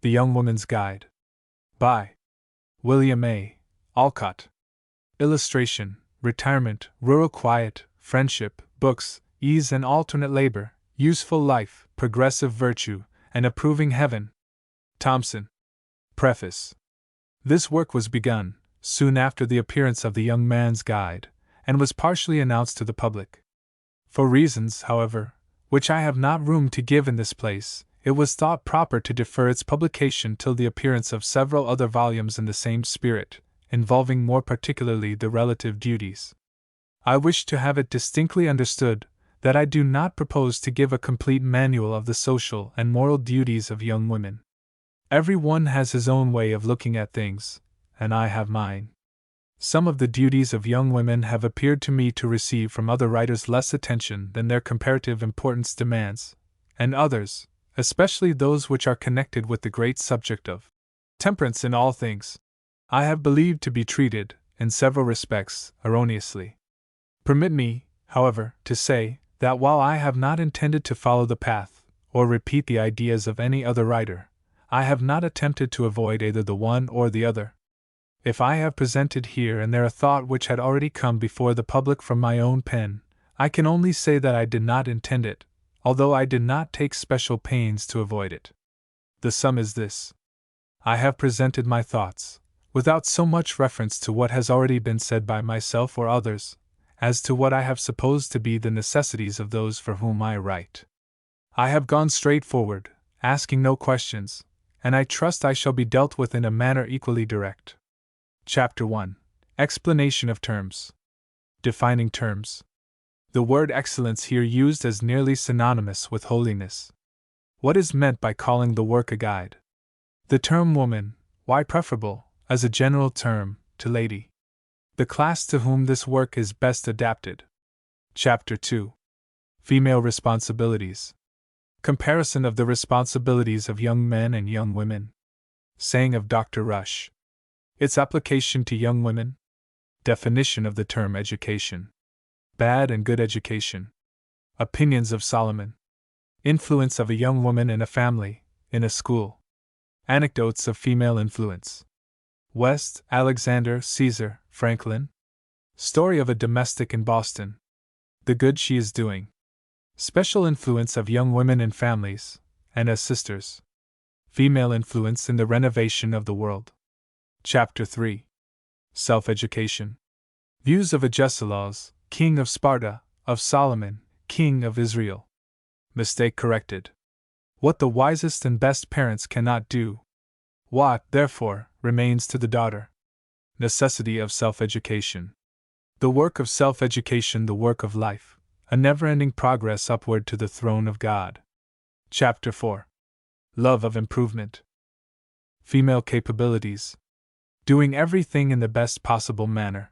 The Young Woman's Guide. By William A. Alcott. Illustration: retirement, rural quiet, friendship, books, ease and alternate labor, useful life, progressive virtue, and approving heaven. Thompson. Preface. This work was begun soon after the appearance of The Young Man's Guide, and was partially announced to the public. For reasons, however, which I have not room to give in this place, it was thought proper to defer its publication till the appearance of several other volumes in the same spirit, involving more particularly the relative duties. I wish to have it distinctly understood that I do not propose to give a complete manual of the social and moral duties of young women. Every one has his own way of looking at things, and I have mine. Some of the duties of young women have appeared to me to receive from other writers less attention than their comparative importance demands, and others, especially those which are connected with the great subject of temperance in all things, I have believed to be treated, in several respects, erroneously. Permit me, however, to say that while I have not intended to follow the path, or repeat the ideas of any other writer, I have not attempted to avoid either the one or the other. If I have presented here and there a thought which had already come before the public from my own pen, I can only say that I did not intend it, although I did not take special pains to avoid it. The sum is this: I have presented my thoughts, without so much reference to what has already been said by myself or others, as to what I have supposed to be the necessities of those for whom I write. I have gone straight forward, asking no questions, and I trust I shall be dealt with in a manner equally direct. Chapter 1. Explanation of Terms. Defining terms. The word excellence here used is nearly synonymous with holiness. What is meant by calling the work a guide? The term woman, why preferable, as a general term, to lady? The class to whom this work is best adapted. Chapter 2. Female Responsibilities. Comparison of the responsibilities of young men and young women. Saying of Dr. Rush. Its application to young women. Definition of the term education. Bad and good education. Opinions of Solomon. Influence of a young woman in a family, in a school. Anecdotes of female influence. West, Alexander, Caesar, Franklin. Story of a domestic in Boston. The good she is doing. Special influence of young women in families, and as sisters. Female influence in the renovation of the world. Chapter 3. Self-education. Views of Agesilaus, king of Sparta, of Solomon, king of Israel. Mistake corrected. What the wisest and best parents cannot do. What, therefore, remains to the daughter. Necessity of self-education. The work of self-education, the work of life, a never-ending progress upward to the throne of God. Chapter 4. Love of improvement. Female capabilities. Doing everything in the best possible manner.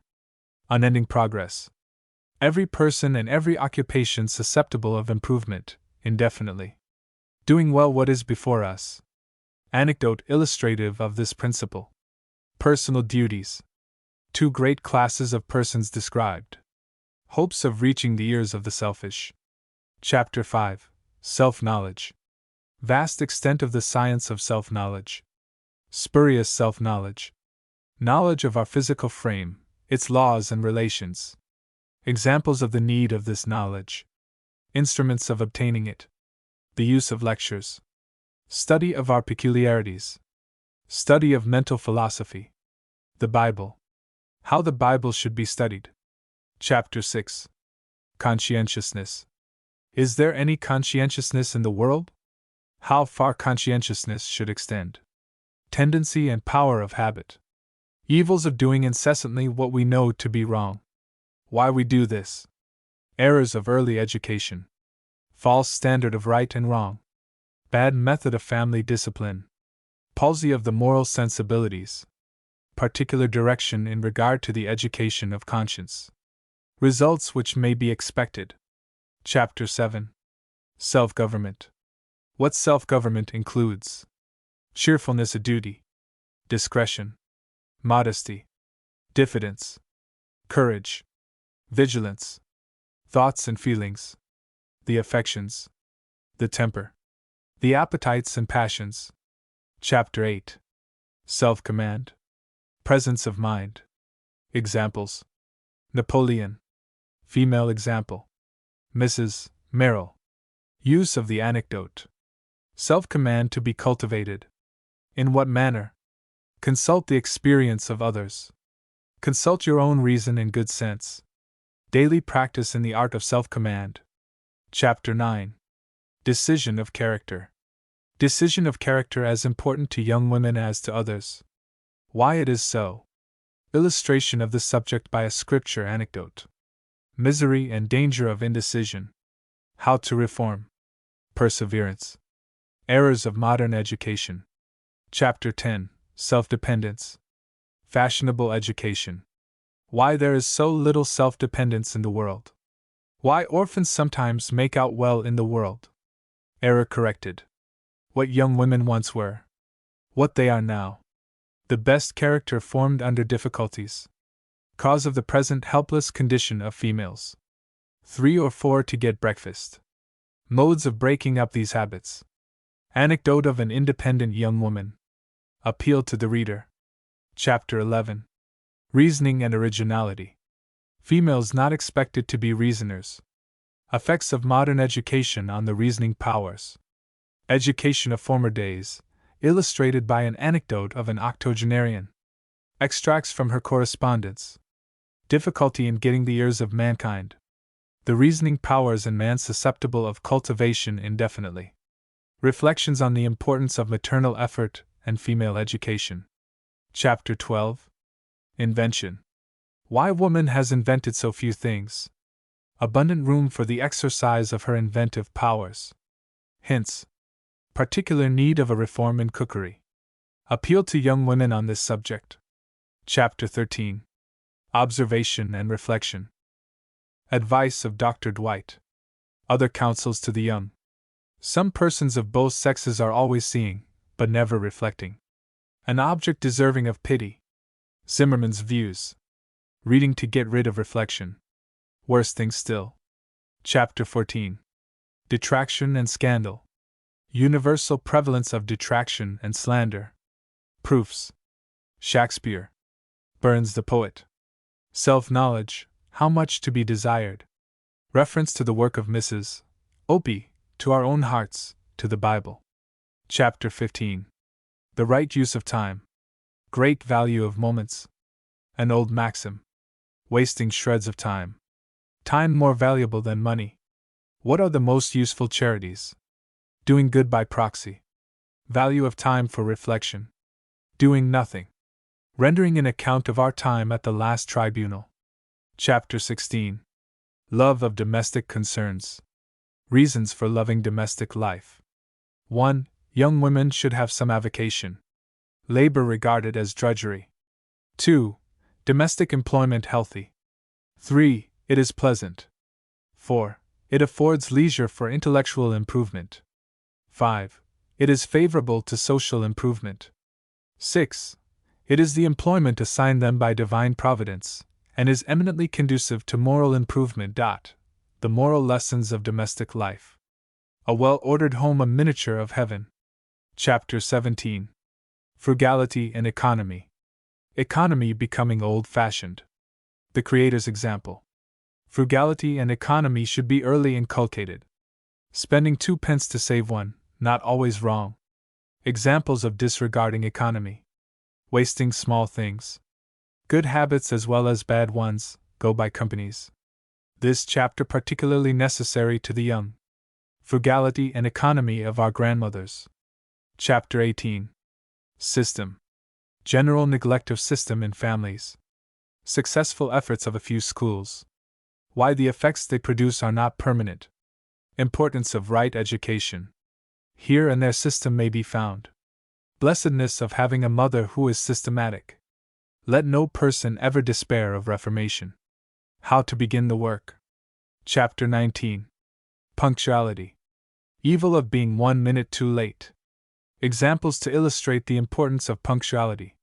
Unending progress. Every person and every occupation susceptible of improvement, indefinitely. Doing well what is before us. Anecdote illustrative of this principle. Personal duties. Two great classes of persons described. Hopes of reaching the ears of the selfish. Chapter 5. Self-knowledge. Vast extent of the science of self-knowledge. Spurious self-knowledge. Knowledge of our physical frame, its laws and relations. Examples of the need of this knowledge. Instruments of obtaining it. The use of lectures. Study of our peculiarities. Study of mental philosophy. The Bible. How the Bible should be studied. Chapter 6. Conscientiousness. Is there any conscientiousness in the world? How far conscientiousness should extend. Tendency and power of habit. Evils of doing incessantly what we know to be wrong. Why we do this. Errors of early education. False standard of right and wrong. Bad method of family discipline. Palsy of the moral sensibilities. Particular direction in regard to the education of conscience. Results which may be expected. Chapter 7. Self-government. What self-government includes. Cheerfulness a duty. Discretion. Modesty. Diffidence. Courage. Vigilance. Thoughts and feelings. The affections. The temper. The appetites and passions. Chapter 8. Self-command. Presence of mind. Examples. Napoleon. Female example. Mrs. Merrill. Use of the anecdote. Self-command to be cultivated. In what manner? Consult the experience of others. Consult your own reason and good sense. Daily practice in the art of self-command. Chapter 9. Decision of character. Decision of character as important to young women as to others. Why it is so. Illustration of the subject by a scripture anecdote. Misery and danger of indecision. How to reform. Perseverance. Errors of modern education. Chapter 10. Self-dependence. Fashionable education. Why there is so little self-dependence in the world. Why orphans sometimes make out well in the world. Error corrected. What young women once were. What they are now. The best character formed under difficulties. Cause of the present helpless condition of females. 3 or 4 to get breakfast. Modes of breaking up these habits. Anecdote of an independent young woman. Appeal to the reader. Chapter 11. Reasoning and originality. Females not expected to be reasoners. Effects of modern education on the reasoning powers. Education of former days, illustrated by an anecdote of an octogenarian. Extracts from her correspondence. Difficulty in getting the ears of mankind. The reasoning powers in man susceptible of cultivation indefinitely. Reflections on the importance of maternal effort and female education. Chapter 12. Invention. Why woman has invented so few things. Abundant room for the exercise of her inventive powers. Hints. Particular need of a reform in cookery. Appeal to young women on this subject. Chapter 13. Observation and reflection. Advice of Dr. Dwight. Other counsels to the young. Some persons of both sexes are always seeing, but never reflecting. An object deserving of pity. Zimmerman's views. Reading to get rid of reflection. Worse things still. Chapter 14. Detraction and scandal. Universal prevalence of detraction and slander. Proofs. Shakespeare. Burns the poet. Self-knowledge, how much to be desired. Reference to the work of Mrs. Opie, to our own hearts, to the Bible. Chapter 15. The right use of time. Great value of moments. An old maxim. Wasting shreds of time. Time more valuable than money. What are the most useful charities? Doing good by proxy. Value of time for reflection. Doing nothing. Rendering an account of our time at the last tribunal. Chapter 16. Love of domestic concerns. Reasons for loving domestic life. 1. Young women should have some avocation. Labor regarded as drudgery. 2. Domestic employment healthy. 3. It is pleasant. 4. It affords leisure for intellectual improvement. 5. It is favorable to social improvement. 6. It is the employment assigned them by divine providence, and is eminently conducive to moral improvement. The moral lessons of domestic life. A well-ordered home a miniature of heaven. Chapter 17. Frugality and economy. Economy becoming old-fashioned. The Creator's example. Frugality and economy should be early inculcated. Spending 2 pence to save 1, not always wrong. Examples of disregarding economy. Wasting small things. Good habits as well as bad ones go by companies. This chapter particularly necessary to the young. Frugality and economy of our grandmothers. Chapter 18. System. General neglect of system in families. Successful efforts of a few schools. Why the effects they produce are not permanent. Importance of right education. Here and there system may be found. Blessedness of having a mother who is systematic. Let no person ever despair of reformation. How to begin the work. Chapter 19. Punctuality. Evil of being 1 minute too late. Examples to illustrate the importance of punctuality.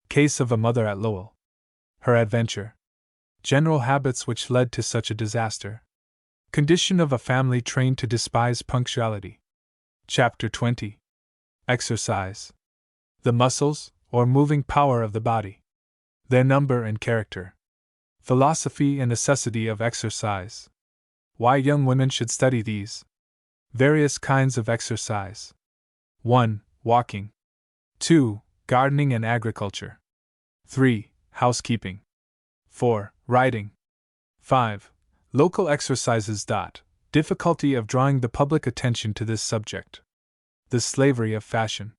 Case of a mother at Lowell. Her adventure. General habits which led to such a disaster. Condition of a family trained to despise punctuality. Chapter 20. Exercise. The muscles, or moving power of the body. Their number and character. Philosophy and necessity of exercise. Why young women should study these. Various kinds of exercise. 1. Walking. 2. Gardening and agriculture. 3. Housekeeping. 4. Writing. 5. Local exercises. Difficulty of drawing the public attention to this subject. The slavery of fashion.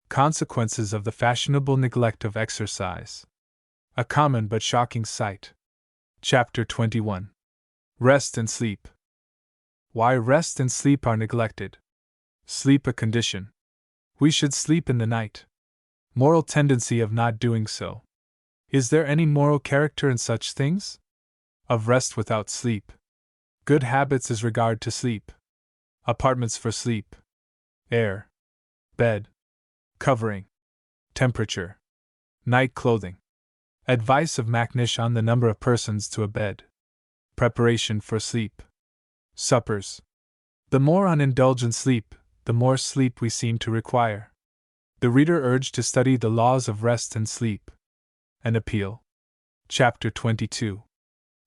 Consequences of the fashionable neglect of exercise. A common but shocking sight. Chapter 21. Rest and sleep. Why rest and sleep are neglected. Sleep a condition. We should sleep in the night. Moral tendency of not doing so. Is there any moral character in such things? Of rest without sleep. Good habits as regard to sleep. Apartments for sleep. Air. Bed. Covering. Temperature. Night clothing. Advice of Macnish on the number of persons to a bed. Preparation for sleep. Suppers. The more unindulgent sleep, the more sleep we seem to require. The reader urged to study the laws of rest and sleep. An appeal. Chapter 22.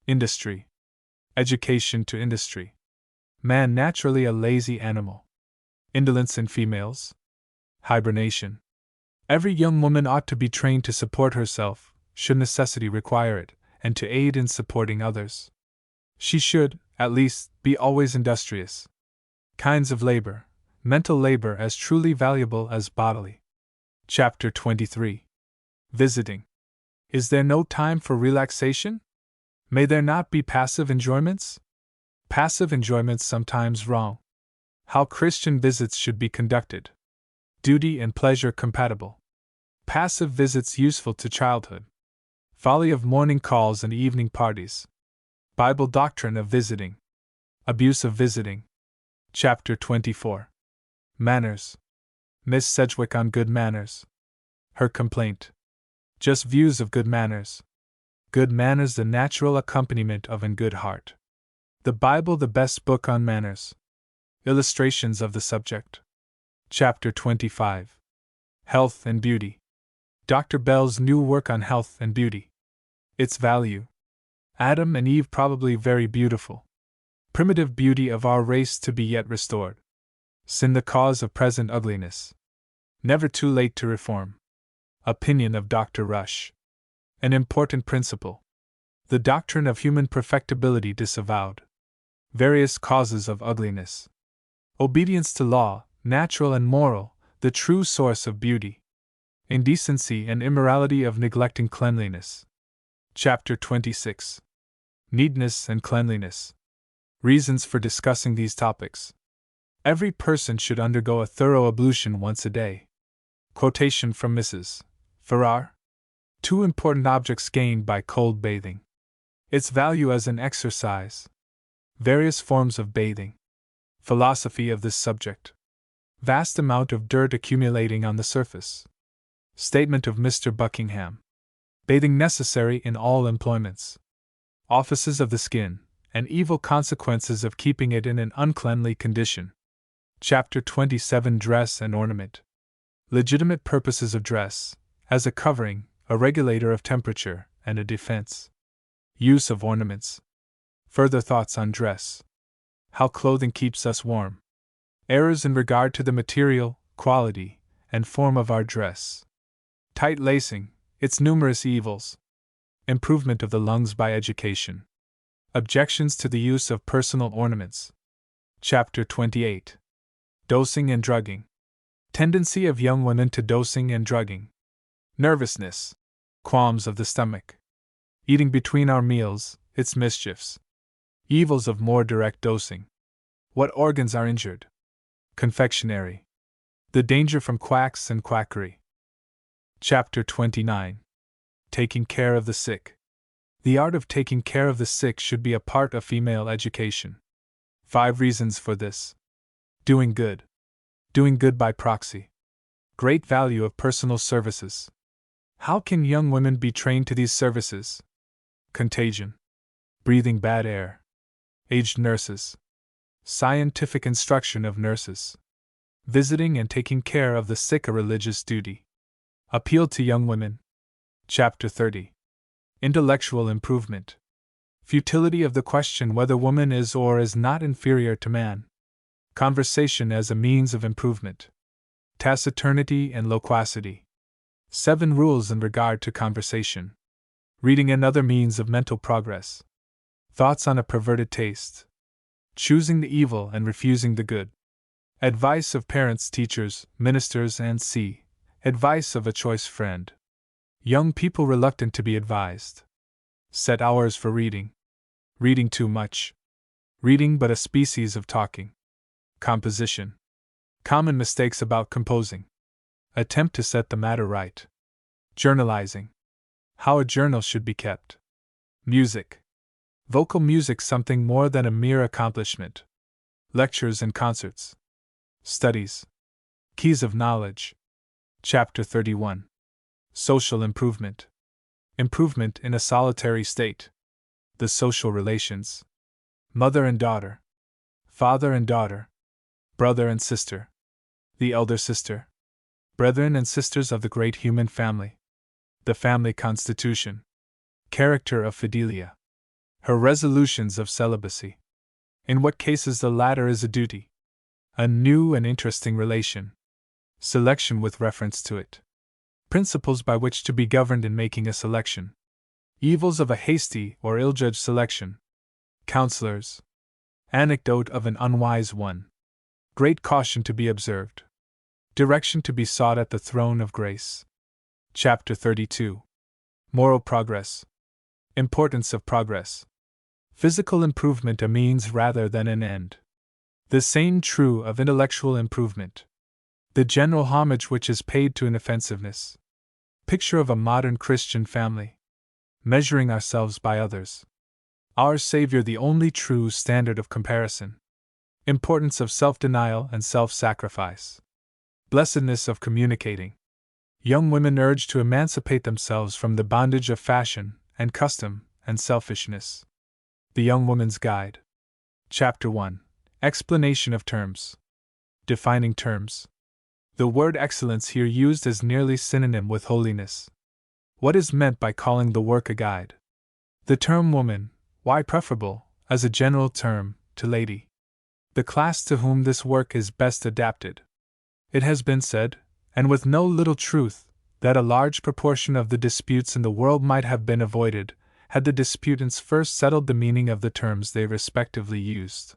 Industry. Education to industry. Man naturally a lazy animal. Indolence in females. Hibernation. Every young woman ought to be trained to support herself, should necessity require it, and to aid in supporting others. She should, at least, be always industrious. Kinds of labor. Mental labor as truly valuable as bodily. Chapter 23. Visiting. Is there no time for relaxation? May there not be passive enjoyments? Passive enjoyments sometimes wrong. How Christian visits should be conducted. Duty and pleasure compatible. Passive visits useful to childhood. Folly of morning calls and evening parties. Bible doctrine of visiting. Abuse of visiting. Chapter 24. Manners. Miss Sedgwick on good manners. Her complaint. Just views of good manners. Good manners the natural accompaniment of an good heart. The Bible the best book on manners. Illustrations of the subject. Chapter 25. Health and Beauty. Dr. Bell's new work on health and beauty. Its value. Adam and Eve probably very beautiful. Primitive beauty of our race to be yet restored. Sin the cause of present ugliness. Never too late to reform. Opinion of Dr. Rush. An important principle. The doctrine of human perfectibility disavowed. Various causes of ugliness. Obedience to law, natural and moral, the true source of beauty. Indecency and immorality of neglecting cleanliness. Chapter 26. Neatness and cleanliness. Reasons for discussing these topics. Every person should undergo a thorough ablution once a day. Quotation from Mrs. Farrar. 2 important objects gained by cold bathing. Its value as an exercise. Various forms of bathing. Philosophy of this subject. Vast amount of dirt accumulating on the surface. Statement of Mr. Buckingham. Bathing necessary in all employments. Offices of the skin, and evil consequences of keeping it in an uncleanly condition. Chapter 27. Dress and ornament. Legitimate purposes of dress, as a covering, a regulator of temperature, and a defense. Use of ornaments. Further thoughts on dress. How clothing keeps us warm. Errors in regard to the material, quality, and form of our dress. Tight lacing, its numerous evils. Improvement of the lungs by education. Objections to the use of personal ornaments. Chapter 28. Dosing and drugging. Tendency of young women to dosing and drugging. Nervousness. Qualms of the stomach. Eating between our meals, its mischiefs. Evils of more direct dosing. What organs are injured? Confectionery. The danger from quacks and quackery. Chapter 29. Taking care of the sick. The art of taking care of the sick should be a part of female education. 5 reasons for this. Doing good. Doing good by proxy. Great value of personal services. How can young women be trained to these services? Contagion. Breathing bad air. Aged nurses. Scientific instruction of nurses. Visiting and taking care of the sick a religious duty. Appeal to young women. Chapter 30. Intellectual improvement. Futility of the question whether woman is or is not inferior to man. Conversation as a means of improvement. Taciturnity and loquacity. 7 rules in regard to conversation. Reading and other means of mental progress. Thoughts on a perverted taste. Choosing the evil and refusing the good. Advice of parents, teachers, ministers, and c. Advice of a choice friend. Young people reluctant to be advised. Set hours for reading. Reading too much. Reading but a species of talking. Composition. Common mistakes about composing. Attempt to set the matter right. Journalizing. How a journal should be kept. Music. Vocal music something more than a mere accomplishment. Lectures and concerts. Studies. Keys of knowledge. Chapter 31. Social improvement. Improvement in a solitary state. The social relations. Mother and daughter. Father and daughter. Brother and sister. The elder sister. Brethren and sisters of the great human family. The family constitution. Character of Fidelia. Her resolutions of celibacy. In what cases the latter is a duty. A new and interesting relation. Selection with reference to it. Principles by which to be governed in making a selection. Evils of a hasty or ill-judged selection. Counselors. Anecdote of an unwise one. Great caution to be observed. Direction to be sought at the throne of grace. Chapter 32. Moral progress. Importance of progress. Physical improvement a means rather than an end. The same true of intellectual improvement. The general homage which is paid to inoffensiveness. Picture of a modern Christian family. Measuring ourselves by others. Our Savior the only true standard of comparison. Importance of self-denial and self-sacrifice. Blessedness of communicating. Young women urged to emancipate themselves from the bondage of fashion and custom and selfishness. The Young Woman's Guide. Chapter 1. Explanation of terms. Defining terms. The word excellence here used is nearly synonym with holiness. What is meant by calling the work a guide? The term woman, why preferable, as a general term, to lady? The class to whom this work is best adapted. It has been said, and with no little truth, that a large proportion of the disputes in the world might have been avoided, had the disputants first settled the meaning of the terms they respectively used.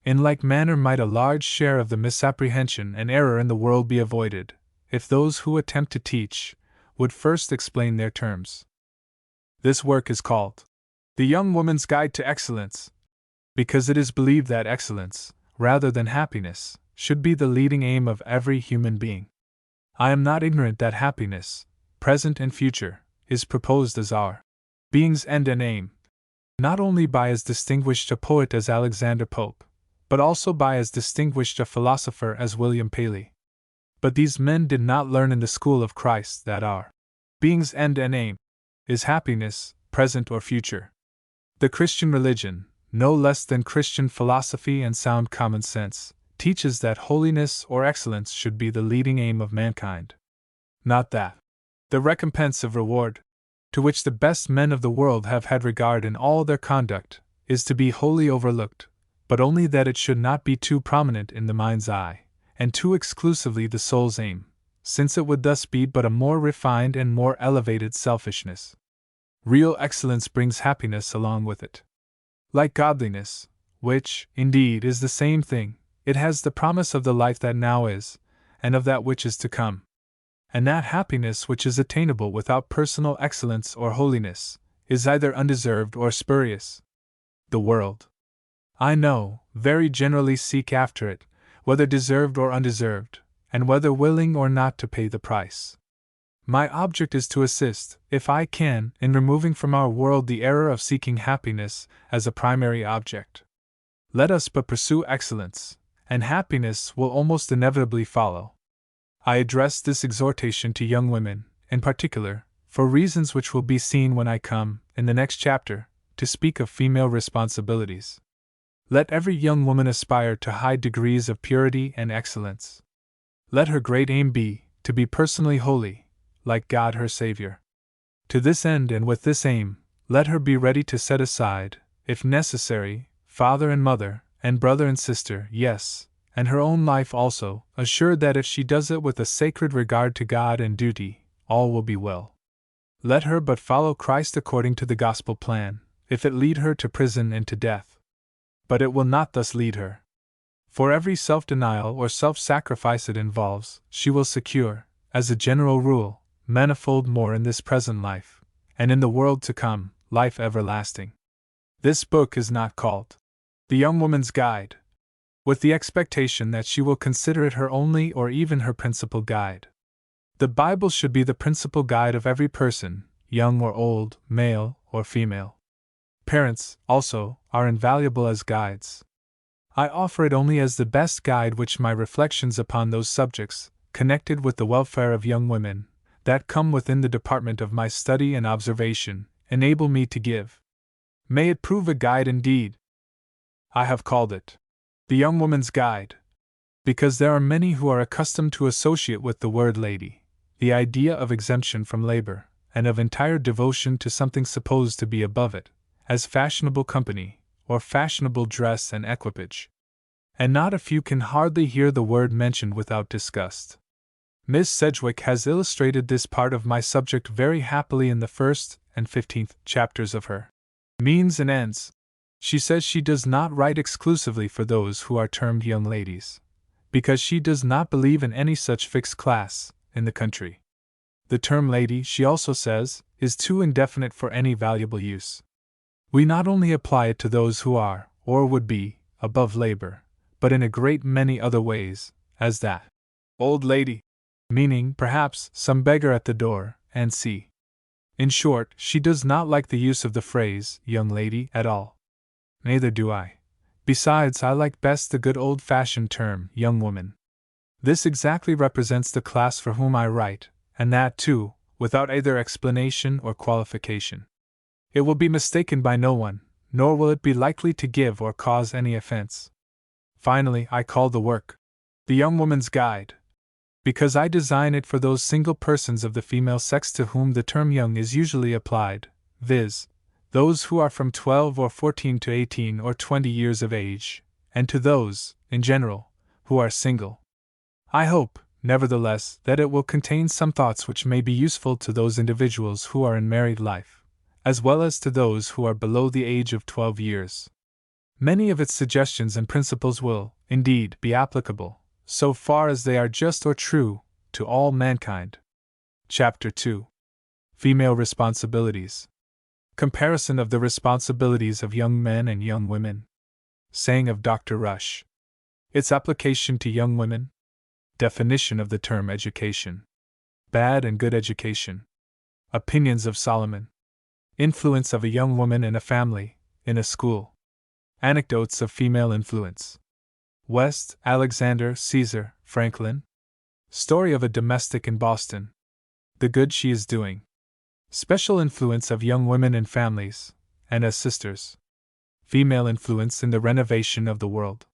In like manner might a large share of the misapprehension and error in the world be avoided, if those who attempt to teach would first explain their terms. This work is called The Young Woman's Guide to Excellence, because it is believed that excellence, rather than happiness, should be the leading aim of every human being. I am not ignorant that happiness, present and future, is proposed as our being's end and aim, not only by as distinguished a poet as Alexander Pope, but also by as distinguished a philosopher as William Paley. But these men did not learn in the school of Christ that our being's end and aim is happiness, present or future. The Christian religion, no less than Christian philosophy and sound common sense, teaches that holiness or excellence should be the leading aim of mankind. Not that the recompense of reward, to which the best men of the world have had regard in all their conduct, is to be wholly overlooked, but only that it should not be too prominent in the mind's eye, and too exclusively the soul's aim, since it would thus be but a more refined and more elevated selfishness. Real excellence brings happiness along with it. Like godliness, which, indeed, is the same thing, it has the promise of the life that now is, and of that which is to come. And that happiness which is attainable without personal excellence or holiness, is either undeserved or spurious. The world, I know, very generally seek after it, whether deserved or undeserved, and whether willing or not to pay the price. My object is to assist, if I can, in removing from our world the error of seeking happiness as a primary object. Let us but pursue excellence, and happiness will almost inevitably follow. I address this exhortation to young women, in particular, for reasons which will be seen when I come, in the next chapter, to speak of female responsibilities. Let every young woman aspire to high degrees of purity and excellence. Let her great aim be, to be personally holy, like God her Savior. To this end and with this aim, let her be ready to set aside, if necessary, father and mother, and brother and sister, yes, and her own life also, assured that if she does it with a sacred regard to God and duty, all will be well. Let her but follow Christ according to the gospel plan, if it lead her to prison and to death. But it will not thus lead her. For every self-denial or self-sacrifice it involves, she will secure, as a general rule, manifold more in this present life, and in the world to come, life everlasting. This book is not called The Young Woman's Guide, with the expectation that she will consider it her only or even her principal guide. The Bible should be the principal guide of every person, young or old, male or female. Parents, also, are invaluable as guides. I offer it only as the best guide which my reflections upon those subjects, connected with the welfare of young women, that come within the department of my study and observation, enable me to give. May it prove a guide indeed. I have called it The Young Woman's Guide, because there are many who are accustomed to associate with the word lady the idea of exemption from labor, and of entire devotion to something supposed to be above it, as fashionable company, or fashionable dress and equipage. And not a few can hardly hear the word mentioned without disgust. Miss Sedgwick has illustrated this part of my subject very happily in the 1st and 15th chapters of her Means and Ends. She says she does not write exclusively for those who are termed young ladies, because she does not believe in any such fixed class in the country. The term lady, she also says, is too indefinite for any valuable use. We not only apply it to those who are, or would be, above labor, but in a great many other ways, as that old lady, meaning, perhaps, some beggar at the door, and see. In short, she does not like the use of the phrase, young lady, at all. Neither do I. Besides, I like best the good old-fashioned term, young woman. This exactly represents the class for whom I write, and that, too, without either explanation or qualification. It will be mistaken by no one, nor will it be likely to give or cause any offense. Finally, I call the work The Young Woman's Guide, because I design it for those single persons of the female sex to whom the term young is usually applied, viz., those who are from 12 or 14 to 18 or 20 years of age, and to those, in general, who are single. I hope, nevertheless, that it will contain some thoughts which may be useful to those individuals who are in married life, as well as to those who are below the age of 12 years. Many of its suggestions and principles will, indeed, be applicable, so far as they are just or true, to all mankind. Chapter 2. Female Responsibilities. Comparison of the responsibilities of young men and young women. Saying of Dr. Rush. Its application to young women. Definition of the term education. Bad and good education. Opinions of Solomon. Influence of a young woman in a family, in a school. Anecdotes of female influence. West, Alexander, Caesar, Franklin. Story of a domestic in Boston. The good she is doing. Special influence of young women in families, and as sisters. Female influence in the renovation of the world.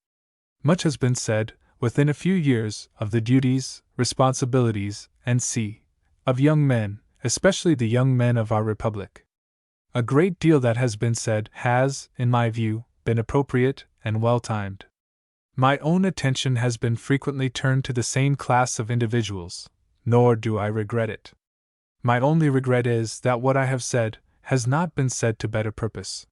Much has been said, within a few years, of the duties, responsibilities, and of young men, especially the young men of our Republic. A great deal that has been said has, in my view, been appropriate and well-timed. My own attention has been frequently turned to the same class of individuals, nor do I regret it. My only regret is that what I have said has not been said to better purpose.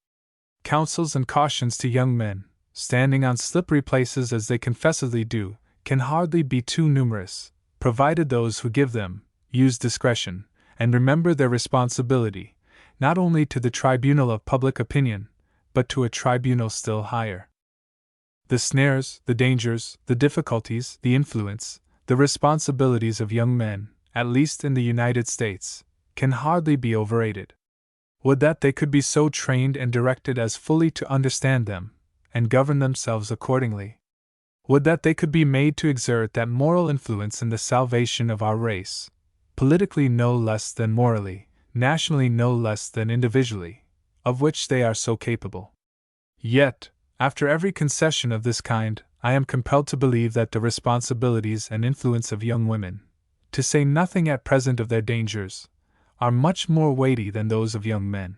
Counsels and cautions to young men, standing on slippery places as they confessedly do, can hardly be too numerous, provided those who give them use discretion, and remember their responsibility, not only to the tribunal of public opinion, but to a tribunal still higher. The snares, the dangers, the difficulties, the influence, the responsibilities of young men, at least in the United States, can hardly be overrated. Would that they could be so trained and directed as fully to understand them, and govern themselves accordingly. Would that they could be made to exert that moral influence in the salvation of our race, politically no less than morally, nationally no less than individually, of which they are so capable. Yet, after every concession of this kind, I am compelled to believe that the responsibilities and influence of young women, to say nothing at present of their dangers, are much more weighty than those of young men.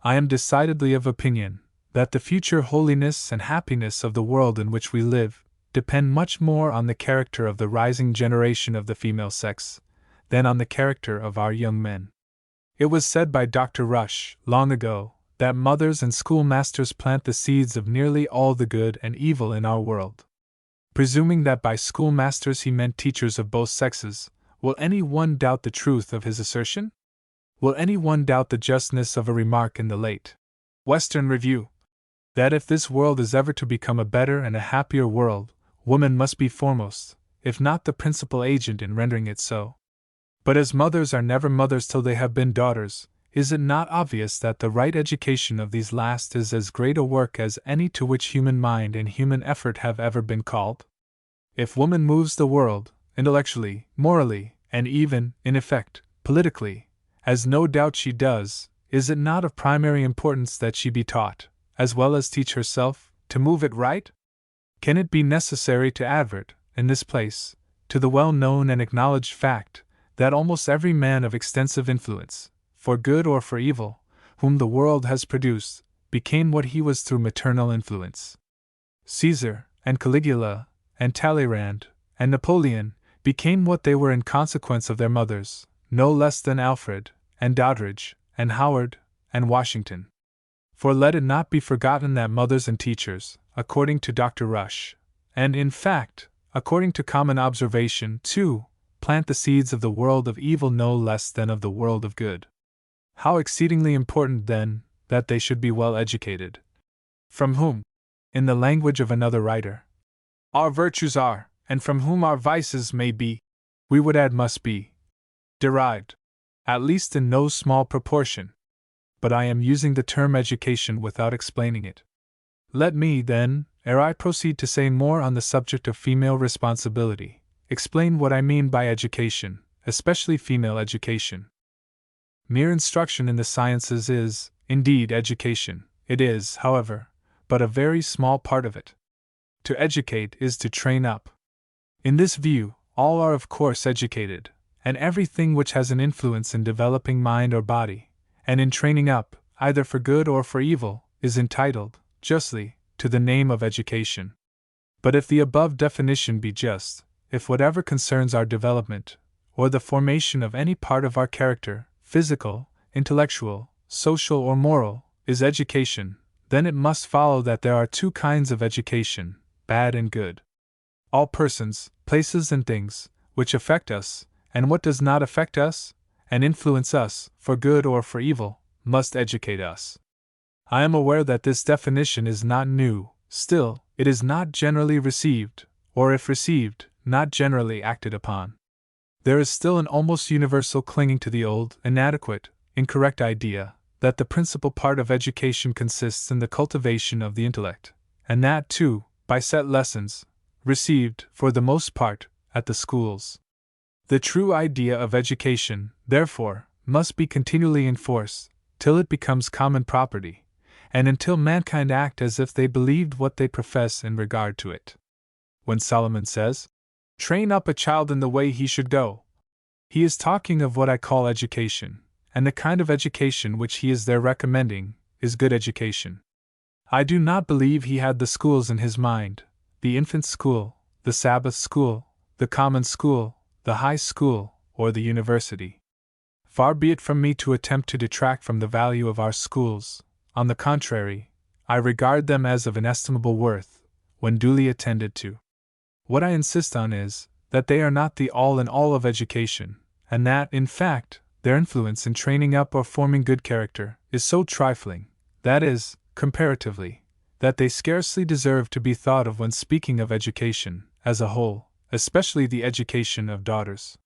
I am decidedly of opinion that the future holiness and happiness of the world in which we live depend much more on the character of the rising generation of the female sex than on the character of our young men. It was said by Dr. Rush, long ago, that mothers and schoolmasters plant the seeds of nearly all the good and evil in our world. Presuming that by schoolmasters he meant teachers of both sexes, will any one doubt the truth of his assertion? Will any one doubt the justness of a remark in the late Western Review, that if this world is ever to become a better and a happier world, woman must be foremost, if not the principal agent in rendering it so? But as mothers are never mothers till they have been daughters, is it not obvious that the right education of these last is as great a work as any to which human mind and human effort have ever been called? If woman moves the world, intellectually, morally, and even, in effect, politically, as no doubt she does, is it not of primary importance that she be taught, as well as teach herself, to move it right? Can it be necessary to advert, in this place, to the well-known and acknowledged fact that almost every man of extensive influence, for good or for evil, whom the world has produced, became what he was through maternal influence? Caesar, and Caligula, and Talleyrand, and Napoleon became what they were in consequence of their mothers, no less than Alfred, and Doddridge, and Howard, and Washington. For let it not be forgotten that mothers and teachers, according to Dr. Rush, and in fact, according to common observation, too, plant the seeds of the world of evil no less than of the world of good. How exceedingly important, then, that they should be well educated. From whom, in the language of another writer, our virtues are, and from whom our vices may be, we would add must be, derived, at least in no small proportion. But I am using the term education without explaining it. Let me, then, ere I proceed to say more on the subject of female responsibility, explain what I mean by education, especially female education. Mere instruction in the sciences is, indeed, education. It is, however, but a very small part of it. To educate is to train up. In this view, all are of course educated, and everything which has an influence in developing mind or body, and in training up, either for good or for evil, is entitled, justly, to the name of education. But if the above definition be just, if whatever concerns our development, or the formation of any part of our character, physical, intellectual, social, or moral, is education, then it must follow that there are two kinds of education, bad and good. All persons, places, and things, which affect us, and what does not affect us, and influence us, for good or for evil, must educate us. I am aware that this definition is not new, still, it is not generally received, or if received, not generally acted upon. There is still an almost universal clinging to the old, inadequate, incorrect idea that the principal part of education consists in the cultivation of the intellect, and that, too, by set lessons, received, for the most part, at the schools. The true idea of education, therefore, must be continually enforced, till it becomes common property, and until mankind act as if they believed what they profess in regard to it. When Solomon says, "Train up a child in the way he should go," he is talking of what I call education, and the kind of education which he is there recommending is good education. I do not believe he had the schools in his mind, the infant school, the Sabbath school, the common school, the high school, or the university. Far be it from me to attempt to detract from the value of our schools. On the contrary, I regard them as of inestimable worth, when duly attended to. What I insist on is, that they are not the all in all of education, and that, in fact, their influence in training up or forming good character is so trifling, that is, comparatively, that they scarcely deserve to be thought of when speaking of education, as a whole, especially the education of daughters.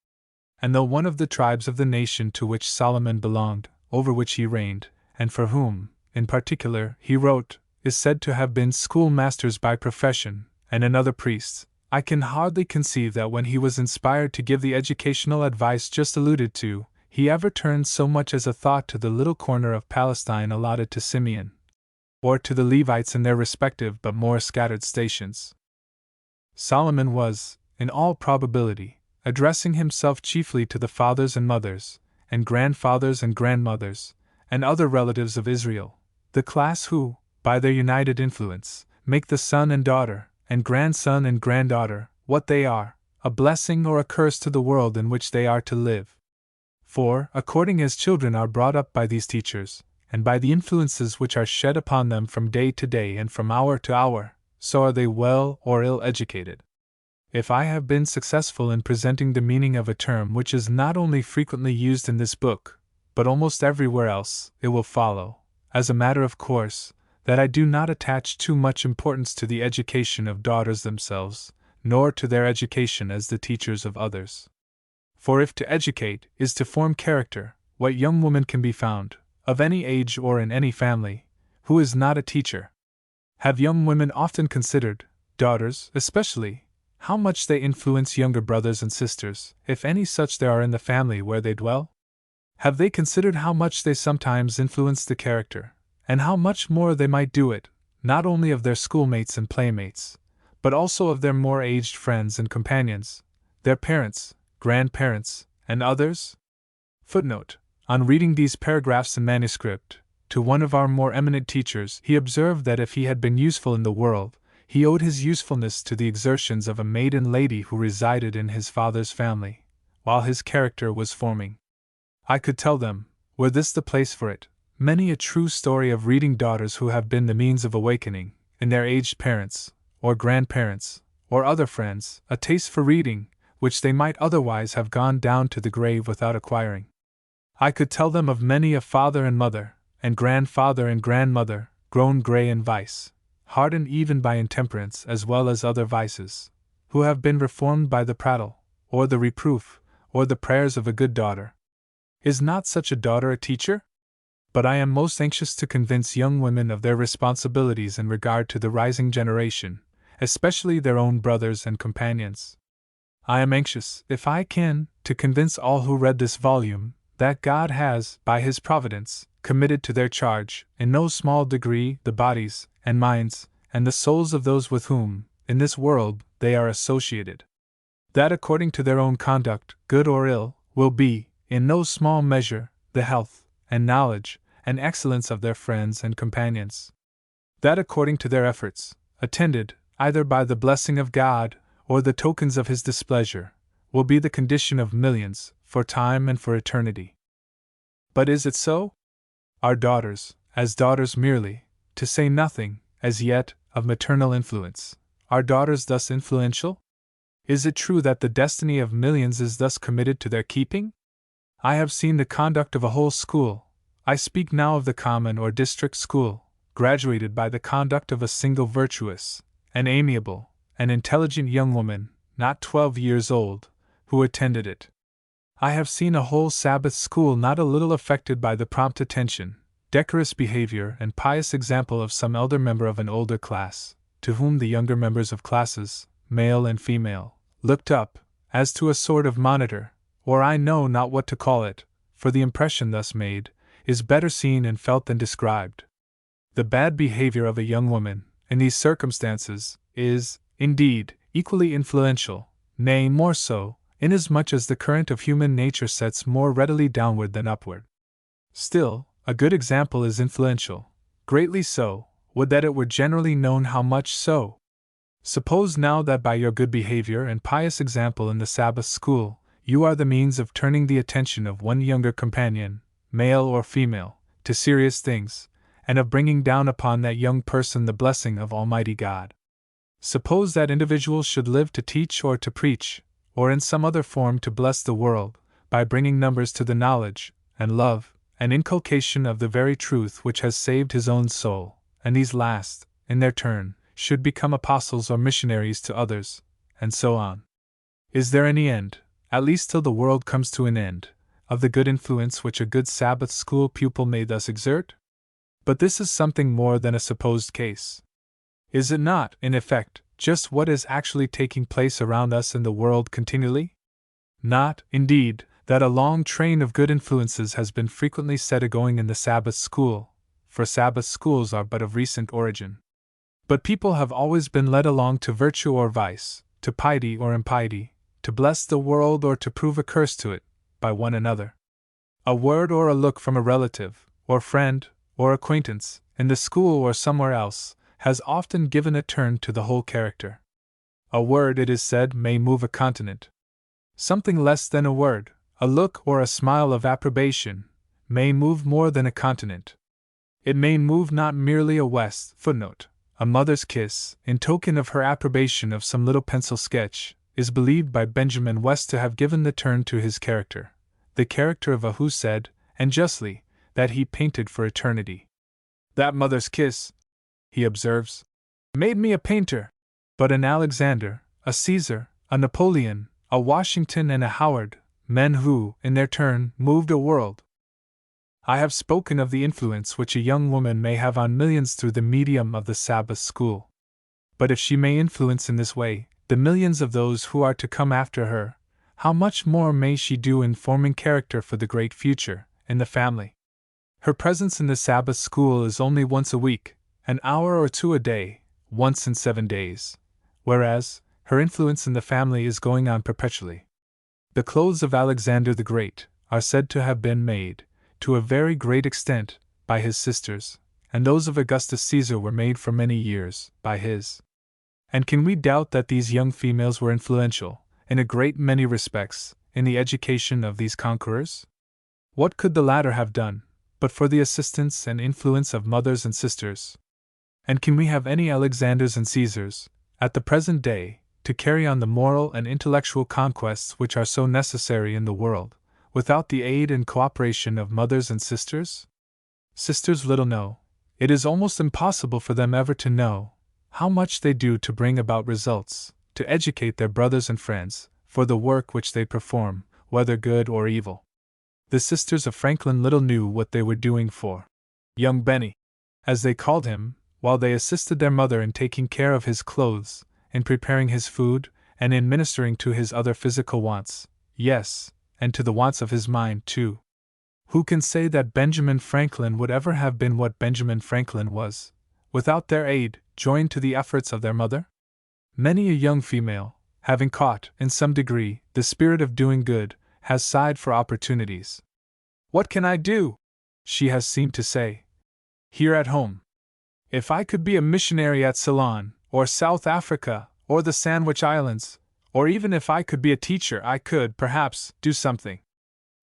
And though one of the tribes of the nation to which Solomon belonged, over which he reigned, and for whom, in particular, he wrote, is said to have been schoolmasters by profession, and another priests, I can hardly conceive that when he was inspired to give the educational advice just alluded to, he ever turned so much as a thought to the little corner of Palestine allotted to Simeon, or to the Levites in their respective but more scattered stations. Solomon was, in all probability, addressing himself chiefly to the fathers and mothers, and grandfathers and grandmothers, and other relatives of Israel, the class who, by their united influence, make the son and daughter, and grandson and granddaughter, what they are, a blessing or a curse to the world in which they are to live. For, according as children are brought up by these teachers, and by the influences which are shed upon them from day to day and from hour to hour, so are they well or ill educated. If I have been successful in presenting the meaning of a term which is not only frequently used in this book, but almost everywhere else, it will follow, as a matter of course, that I do not attach too much importance to the education of daughters themselves, nor to their education as the teachers of others. For if to educate is to form character, what young woman can be found, of any age or in any family, who is not a teacher? Have young women often considered, daughters especially, how much they influence younger brothers and sisters, if any such there are in the family where they dwell? Have they considered how much they sometimes influence the character, and how much more they might do it, not only of their schoolmates and playmates, but also of their more aged friends and companions, their parents, grandparents, and others? Footnote: on reading these paragraphs in manuscript, to one of our more eminent teachers, he observed that if he had been useful in the world, he owed his usefulness to the exertions of a maiden lady who resided in his father's family, while his character was forming. I could tell them, were this the place for it, many a true story of reading daughters who have been the means of awakening, in their aged parents, or grandparents, or other friends, a taste for reading, which they might otherwise have gone down to the grave without acquiring. I could tell them of many a father and mother, and grandfather and grandmother, grown grey in vice, hardened even by intemperance as well as other vices, who have been reformed by the prattle, or the reproof, or the prayers of a good daughter. Is not such a daughter a teacher? But I am most anxious to convince young women of their responsibilities in regard to the rising generation, especially their own brothers and companions. I am anxious, if I can, to convince all who read this volume, that God has, by His providence, committed to their charge, in no small degree, the bodies, and minds, and the souls of those with whom, in this world, they are associated. That according to their own conduct, good or ill, will be, in no small measure, the health, and knowledge, and excellence of their friends and companions. That according to their efforts, attended, either by the blessing of God, or the tokens of His displeasure, will be the condition of millions, for time and for eternity. But is it so? Are daughters, as daughters merely, to say nothing, as yet, of maternal influence, are daughters thus influential? Is it true that the destiny of millions is thus committed to their keeping? I have seen the conduct of a whole school, I speak now of the common or district school, graduated by the conduct of a single virtuous, and amiable, and intelligent young woman, not 12 years old, who attended it. I have seen a whole Sabbath school not a little affected by the prompt attention, decorous behavior, and pious example of some elder member of an older class, to whom the younger members of classes, male and female, looked up, as to a sort of monitor, or I know not what to call it, for the impression thus made is better seen and felt than described. The bad behavior of a young woman, in these circumstances, is, indeed, equally influential, nay, more so, inasmuch as the current of human nature sets more readily downward than upward. Still, a good example is influential, greatly so, would that it were generally known how much so. Suppose now that by your good behavior and pious example in the Sabbath school, you are the means of turning the attention of one younger companion, male or female, to serious things, and of bringing down upon that young person the blessing of Almighty God. Suppose that individual should live to teach or to preach, or in some other form to bless the world, by bringing numbers to the knowledge, and love, and inculcation of the very truth which has saved his own soul, and these last, in their turn, should become apostles or missionaries to others, and so on. Is there any end, at least till the world comes to an end, of the good influence which a good Sabbath school pupil may thus exert? But this is something more than a supposed case. Is it not, in effect, just what is actually taking place around us in the world continually? Not, indeed, that a long train of good influences has been frequently set a-going in the Sabbath school, for Sabbath schools are but of recent origin. But people have always been led along to virtue or vice, to piety or impiety, to bless the world or to prove a curse to it, by one another. A word or a look from a relative, or friend, or acquaintance, in the school or somewhere else, has often given a turn to the whole character. A word, it is said, may move a continent. Something less than a word, a look or a smile of approbation, may move more than a continent. It may move not merely a West footnote. A mother's kiss, in token of her approbation of some little pencil sketch, is believed by Benjamin West to have given the turn to his character, the character of a who said, and justly, that he painted for eternity. That mother's kiss, he observes, made me a painter. But an Alexander, a Caesar, a Napoleon, a Washington, and a Howard, men who, in their turn, moved a world. I have spoken of the influence which a young woman may have on millions through the medium of the Sabbath school. But if she may influence in this way the millions of those who are to come after her, how much more may she do in forming character for the great future, in the family? Her presence in the Sabbath school is only once a week, an hour or two a day, once in 7 days, whereas her influence in the family is going on perpetually. The clothes of Alexander the Great are said to have been made, to a very great extent, by his sisters, and those of Augustus Caesar were made for many years, by his. And can we doubt that these young females were influential, in a great many respects, in the education of these conquerors? What could the latter have done, but for the assistance and influence of mothers and sisters? And can we have any Alexanders and Caesars, at the present day, to carry on the moral and intellectual conquests which are so necessary in the world, without the aid and cooperation of mothers and sisters? Sisters little know, it is almost impossible for them ever to know, how much they do to bring about results, to educate their brothers and friends, for the work which they perform, whether good or evil. The sisters of Franklin little knew what they were doing for young Benny, as they called him, while they assisted their mother in taking care of his clothes, in preparing his food, and in ministering to his other physical wants, yes, and to the wants of his mind, too. Who can say that Benjamin Franklin would ever have been what Benjamin Franklin was, without their aid, joined to the efforts of their mother? Many a young female, having caught, in some degree, the spirit of doing good, has sighed for opportunities. What can I do? She has seemed to say. Here at home. If I could be a missionary at Ceylon, or South Africa, or the Sandwich Islands, or even if I could be a teacher, I could, perhaps, do something.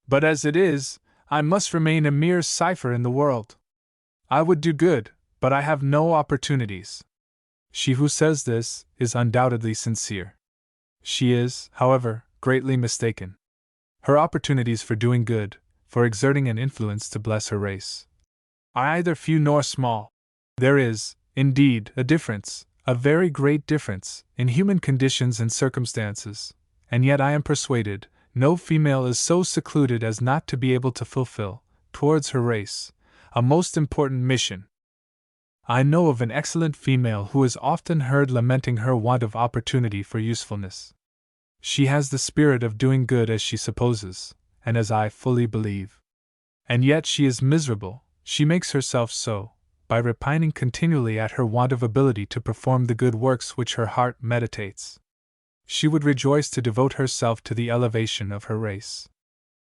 But as it is, I must remain a mere cipher in the world. I would do good, but I have no opportunities. She who says this is undoubtedly sincere. She is, however, greatly mistaken. Her opportunities for doing good, for exerting an influence to bless her race, are either few nor small. There is, indeed, a difference, a very great difference, in human conditions and circumstances, and yet I am persuaded no female is so secluded as not to be able to fulfill, towards her race, a most important mission. I know of an excellent female who is often heard lamenting her want of opportunity for usefulness. She has the spirit of doing good as she supposes, and as I fully believe. And yet she is miserable, she makes herself so, by repining continually at her want of ability to perform the good works which her heart meditates. She would rejoice to devote herself to the elevation of her race.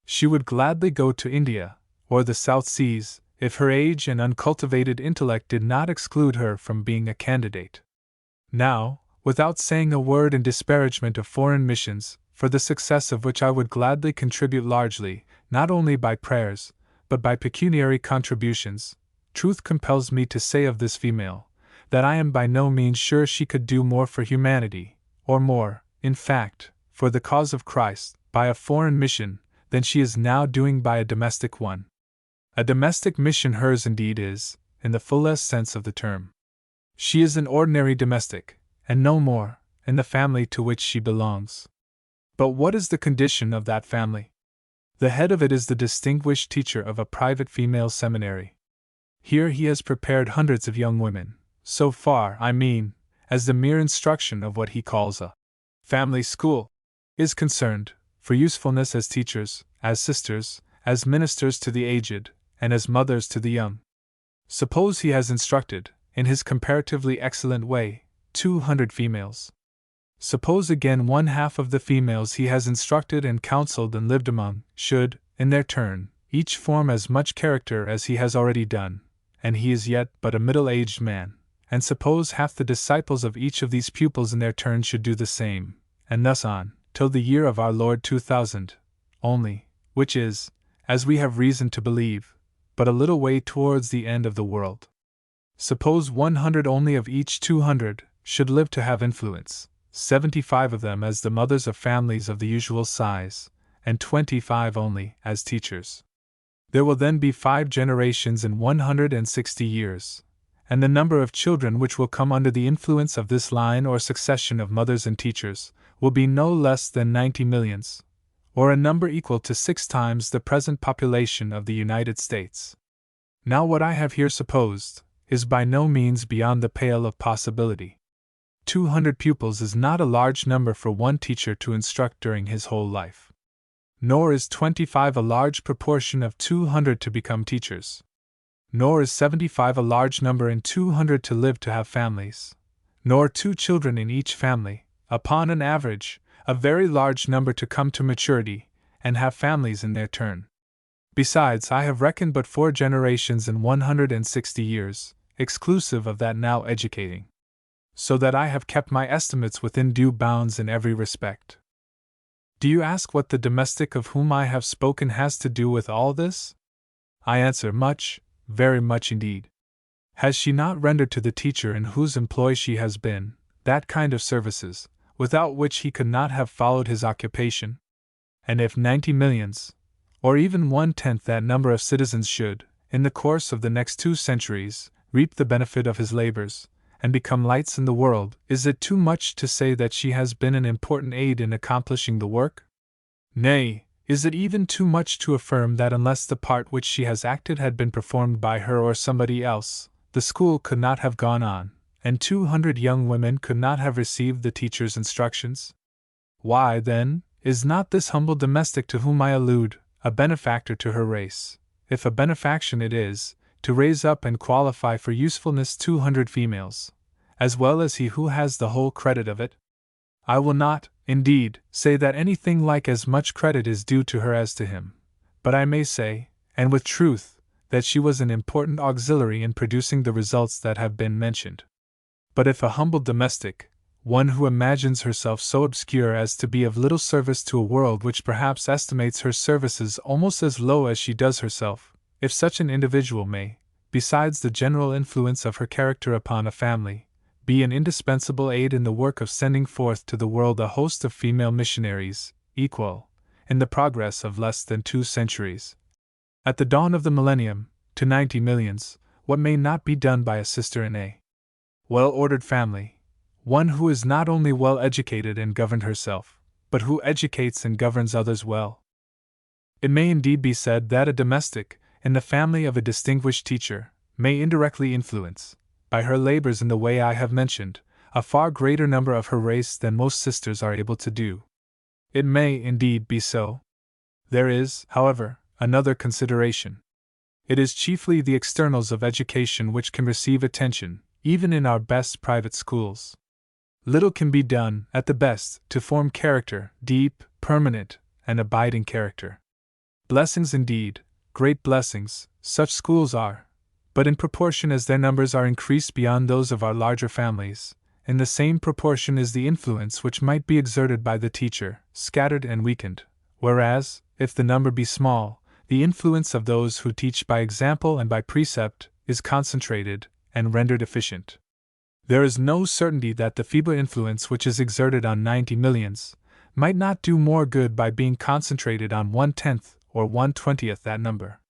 She would gladly go to India, or the South Seas, if her age and uncultivated intellect did not exclude her from being a candidate. Now, without saying a word in disparagement of foreign missions, for the success of which I would gladly contribute largely, not only by prayers, but by pecuniary contributions, truth compels me to say of this female, that I am by no means sure she could do more for humanity, or more, in fact, for the cause of Christ, by a foreign mission, than she is now doing by a domestic one. A domestic mission hers indeed is, in the fullest sense of the term. She is an ordinary domestic, and no more, in the family to which she belongs. But what is the condition of that family? The head of it is the distinguished teacher of a private female seminary. Here he has prepared hundreds of young women, so far, I mean, as the mere instruction of what he calls a family school is concerned, for usefulness as teachers, as sisters, as ministers to the aged, and as mothers to the young. Suppose he has instructed, in his comparatively excellent way, 200 females. Suppose again one half of the females he has instructed and counseled and lived among should, in their turn, each form as much character as he has already done, and he is yet but a middle-aged man, and suppose half the disciples of each of these pupils in their turn should do the same, and thus on, till the year of our Lord 2000, only, which is, as we have reason to believe, but a little way towards the end of the world. Suppose 100 only of each 200 should live to have influence, 75 of them as the mothers of families of the usual size, and 25 only as teachers. There will then be 5 generations in 160 years, and the number of children which will come under the influence of this line or succession of mothers and teachers will be no less than 90 millions, or a number equal to 6 times the present population of the United States. Now, what I have here supposed is by no means beyond the pale of possibility. 200 pupils is not a large number for one teacher to instruct during his whole life. Nor is 25 a large proportion of 200 to become teachers. Nor is 75 a large number in 200 to live to have families. Nor 2 children in each family, upon an average, a very large number to come to maturity and have families in their turn. Besides, I have reckoned but 4 generations in 160 years, exclusive of that now educating, so that I have kept my estimates within due bounds in every respect. Do you ask what the domestic of whom I have spoken has to do with all this? I answer, much, very much indeed. Has she not rendered to the teacher in whose employ she has been that kind of services, without which he could not have followed his occupation? And if 90 millions, or even 1/10 that number of citizens should, in the course of the next 2 centuries, reap the benefit of his labors, and become lights in the world, is it too much to say that she has been an important aid in accomplishing the work? Nay, is it even too much to affirm that unless the part which she has acted had been performed by her or somebody else, the school could not have gone on, and 200 young women could not have received the teacher's instructions? Why, then, is not this humble domestic to whom I allude a benefactor to her race, if a benefaction it is, to raise up and qualify for usefulness 200 females, as well as he who has the whole credit of it? I will not, indeed, say that anything like as much credit is due to her as to him, but I may say, and with truth, that she was an important auxiliary in producing the results that have been mentioned. But if a humble domestic, one who imagines herself so obscure as to be of little service to a world which perhaps estimates her services almost as low as she does herself, if such an individual may, besides the general influence of her character upon a family, be an indispensable aid in the work of sending forth to the world a host of female missionaries, equal, in the progress of less than 2 centuries, at the dawn of the millennium, to 90 millions, what may not be done by a sister in a well-ordered family, one who is not only well educated and governed herself, but who educates and governs others well? It may indeed be said that a domestic, in the family of a distinguished teacher, may indirectly influence, by her labors in the way I have mentioned, a far greater number of her race than most sisters are able to do. It may, indeed, be so. There is, however, another consideration. It is chiefly the externals of education which can receive attention, even in our best private schools. Little can be done, at the best, to form character, deep, permanent, and abiding character. Blessings indeed, great blessings, such schools are, but in proportion as their numbers are increased beyond those of our larger families, in the same proportion is the influence which might be exerted by the teacher, scattered and weakened, whereas, if the number be small, the influence of those who teach by example and by precept is concentrated and rendered efficient. There is no certainty that the feeble influence which is exerted on 90 millions might not do more good by being concentrated on 1/10 or 1/20 that number.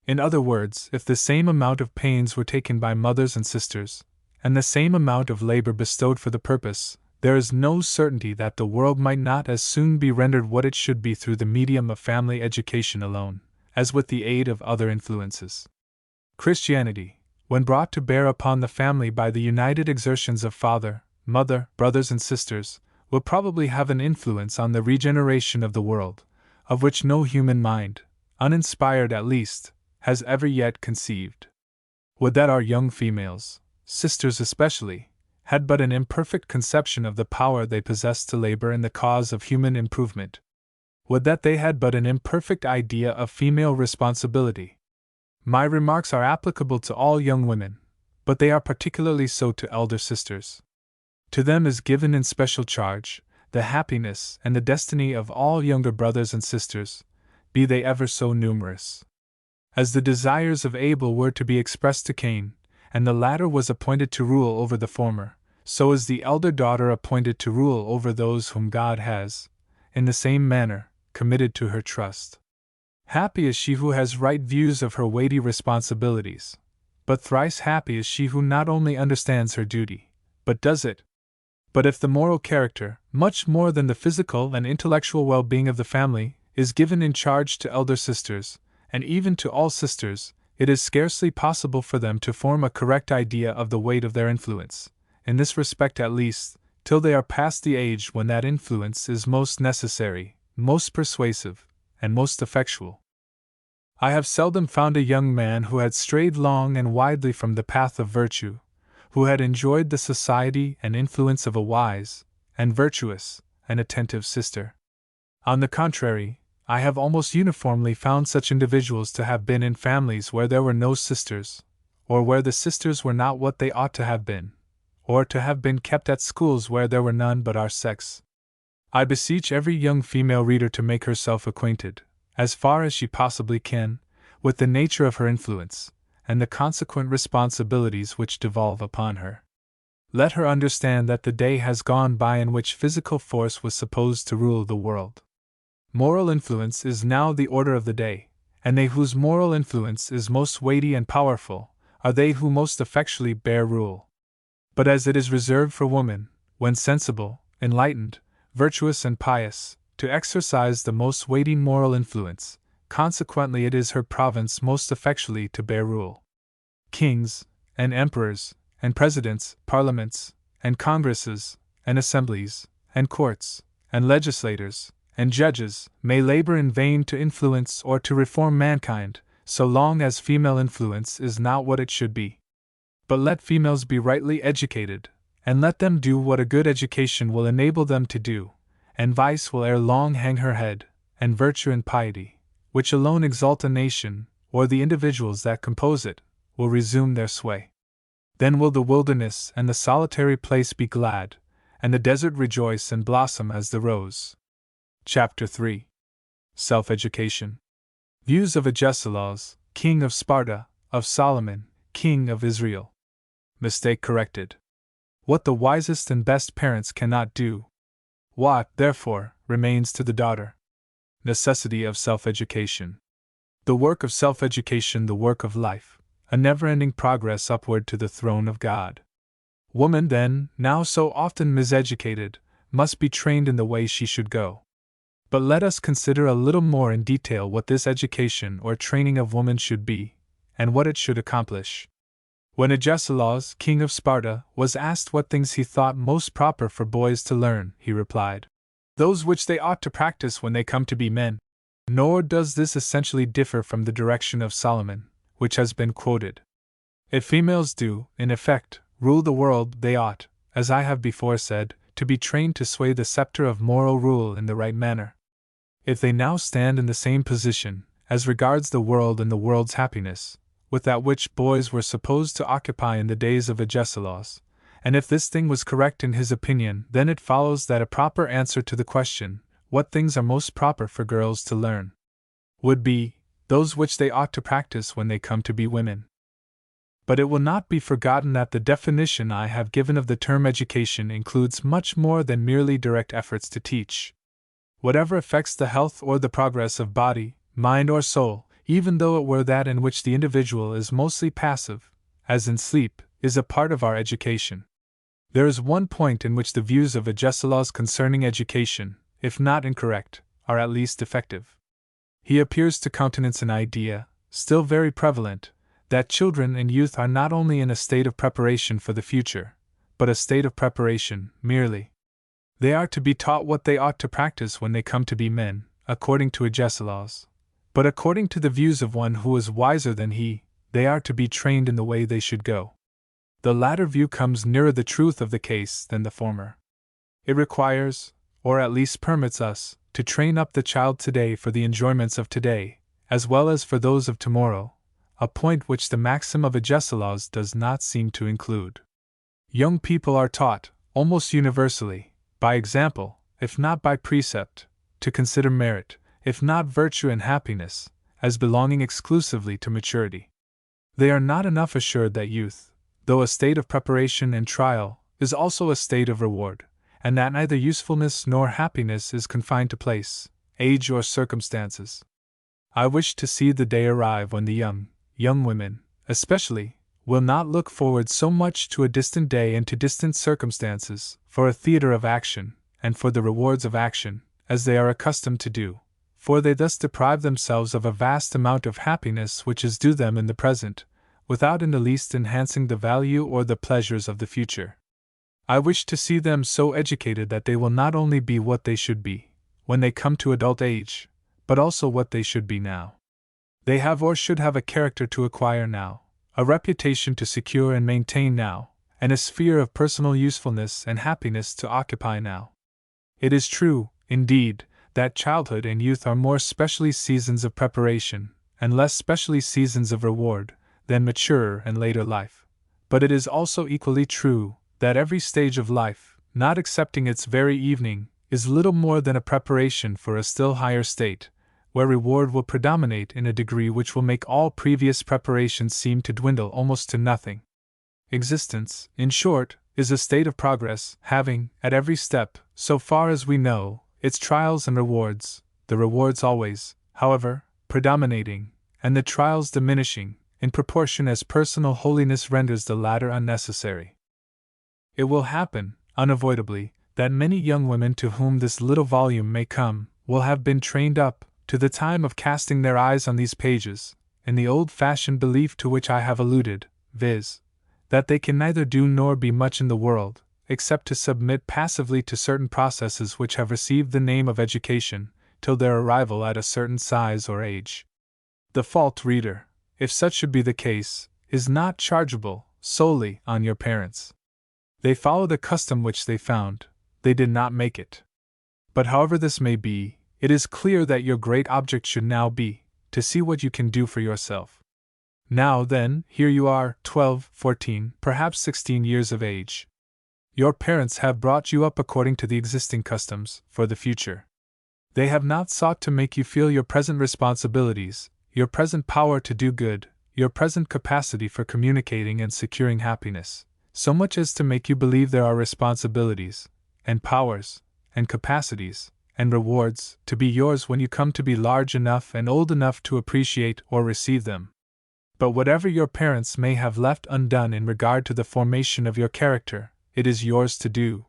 In other words, if the same amount of pains were taken by mothers and sisters, and the same amount of labor bestowed for the purpose, there is no certainty that the world might not as soon be rendered what it should be through the medium of family education alone, as with the aid of other influences. Christianity, when brought to bear upon the family by the united exertions of father, mother, brothers, and sisters, will probably have an influence on the regeneration of the world, of which no human mind, uninspired at least, has ever yet conceived. Would that our young females, sisters especially, had but an imperfect conception of the power they possessed to labor in the cause of human improvement. Would that they had but an imperfect idea of female responsibility. My remarks are applicable to all young women, but they are particularly so to elder sisters. To them is given in special charge the happiness and the destiny of all younger brothers and sisters, be they ever so numerous. As the desires of Abel were to be expressed to Cain, and the latter was appointed to rule over the former, so is the elder daughter appointed to rule over those whom God has, in the same manner, committed to her trust. Happy is she who has right views of her weighty responsibilities, but thrice happy is she who not only understands her duty, but does it. But if the moral character, much more than the physical and intellectual well-being of the family, is given in charge to elder sisters, and even to all sisters, it is scarcely possible for them to form a correct idea of the weight of their influence, in this respect at least, till they are past the age when that influence is most necessary, most persuasive, and most effectual. I have seldom found a young man who had strayed long and widely from the path of virtue, who had enjoyed the society and influence of a wise, and virtuous, and attentive sister. On the contrary, I have almost uniformly found such individuals to have been in families where there were no sisters, or where the sisters were not what they ought to have been, or to have been kept at schools where there were none but our sex. I beseech every young female reader to make herself acquainted, as far as she possibly can, with the nature of her influence, and the consequent responsibilities which devolve upon her. Let her understand that the day has gone by in which physical force was supposed to rule the world. Moral influence is now the order of the day, and they whose moral influence is most weighty and powerful are they who most effectually bear rule. But as it is reserved for woman, when sensible, enlightened, virtuous and pious, to exercise the most weighty moral influence, consequently it is her province most effectually to bear rule. Kings, and emperors, and presidents, parliaments, and congresses, and assemblies, and courts, and legislators, and judges may labor in vain to influence or to reform mankind, so long as female influence is not what it should be. But let females be rightly educated, and let them do what a good education will enable them to do, and vice will ere long hang her head, and virtue and piety, which alone exalt a nation, or the individuals that compose it, will resume their sway. Then will the wilderness and the solitary place be glad, and the desert rejoice and blossom as the rose. Chapter 3. Self-Education. Views of Agesilaus, king of Sparta, of Solomon, king of Israel. Mistake corrected. What the wisest and best parents cannot do. What, therefore, remains to the daughter. Necessity of self-education. The work of self-education, the work of life, a never-ending progress upward to the throne of God. Woman, then, now so often miseducated, must be trained in the way she should go. But let us consider a little more in detail what this education or training of woman should be, and what it should accomplish. When Agesilaus, king of Sparta, was asked what things he thought most proper for boys to learn, he replied, "Those which they ought to practice when they come to be men." Nor does this essentially differ from the direction of Solomon, which has been quoted. If females do, in effect, rule the world, they ought, as I have before said, to be trained to sway the scepter of moral rule in the right manner. If they now stand in the same position, as regards the world and the world's happiness, with that which boys were supposed to occupy in the days of Agesilaus, and if this thing was correct in his opinion, then it follows that a proper answer to the question, what things are most proper for girls to learn, would be, those which they ought to practice when they come to be women. But it will not be forgotten that the definition I have given of the term education includes much more than merely direct efforts to teach. Whatever affects the health or the progress of body, mind or soul, even though it were that in which the individual is mostly passive, as in sleep, is a part of our education. There is one point in which the views of Agesilaus concerning education, if not incorrect, are at least effective. He appears to countenance an idea, still very prevalent, that children and youth are not only in a state of preparation for the future, but a state of preparation merely. They are to be taught what they ought to practice when they come to be men, according to Agesilaus. But according to the views of one who is wiser than he, they are to be trained in the way they should go. The latter view comes nearer the truth of the case than the former. It requires, or at least permits us, to train up the child today for the enjoyments of today, as well as for those of tomorrow, a point which the maxim of Agesilaus does not seem to include. Young people are taught, almost universally, by example, if not by precept, to consider merit, if not virtue and happiness, as belonging exclusively to maturity. They are not enough assured that youth, though a state of preparation and trial, is also a state of reward, and that neither usefulness nor happiness is confined to place, age, or circumstances. I wish to see the day arrive when the young women, especially, will not look forward so much to a distant day and to distant circumstances, for a theatre of action, and for the rewards of action, as they are accustomed to do, for they thus deprive themselves of a vast amount of happiness which is due them in the present, without in the least enhancing the value or the pleasures of the future. I wish to see them so educated that they will not only be what they should be, when they come to adult age, but also what they should be now. They have or should have a character to acquire now, a reputation to secure and maintain now, and a sphere of personal usefulness and happiness to occupy now. It is true, indeed, that childhood and youth are more specially seasons of preparation, and less specially seasons of reward, than maturer and later life. But it is also equally true that every stage of life, not excepting its very evening, is little more than a preparation for a still higher state, where reward will predominate in a degree which will make all previous preparations seem to dwindle almost to nothing. Existence, in short, is a state of progress, having, at every step, so far as we know, its trials and rewards, the rewards always, however, predominating, and the trials diminishing, in proportion as personal holiness renders the latter unnecessary. It will happen, unavoidably, that many young women to whom this little volume may come will have been trained up, to the time of casting their eyes on these pages, in the old-fashioned belief to which I have alluded, viz., that they can neither do nor be much in the world, except to submit passively to certain processes which have received the name of education, till their arrival at a certain size or age. The fault, reader, if such should be the case, is not chargeable solely on your parents. They follow the custom which they found, they did not make it. But however this may be, it is clear that your great object should now be, to see what you can do for yourself. Now then, here you are, 12, 14, perhaps 16 years of age. Your parents have brought you up according to the existing customs, for the future. They have not sought to make you feel your present responsibilities, your present power to do good, your present capacity for communicating and securing happiness, so much as to make you believe there are responsibilities, and powers, and capacities, and rewards, to be yours when you come to be large enough and old enough to appreciate or receive them. But whatever your parents may have left undone in regard to the formation of your character, it is yours to do.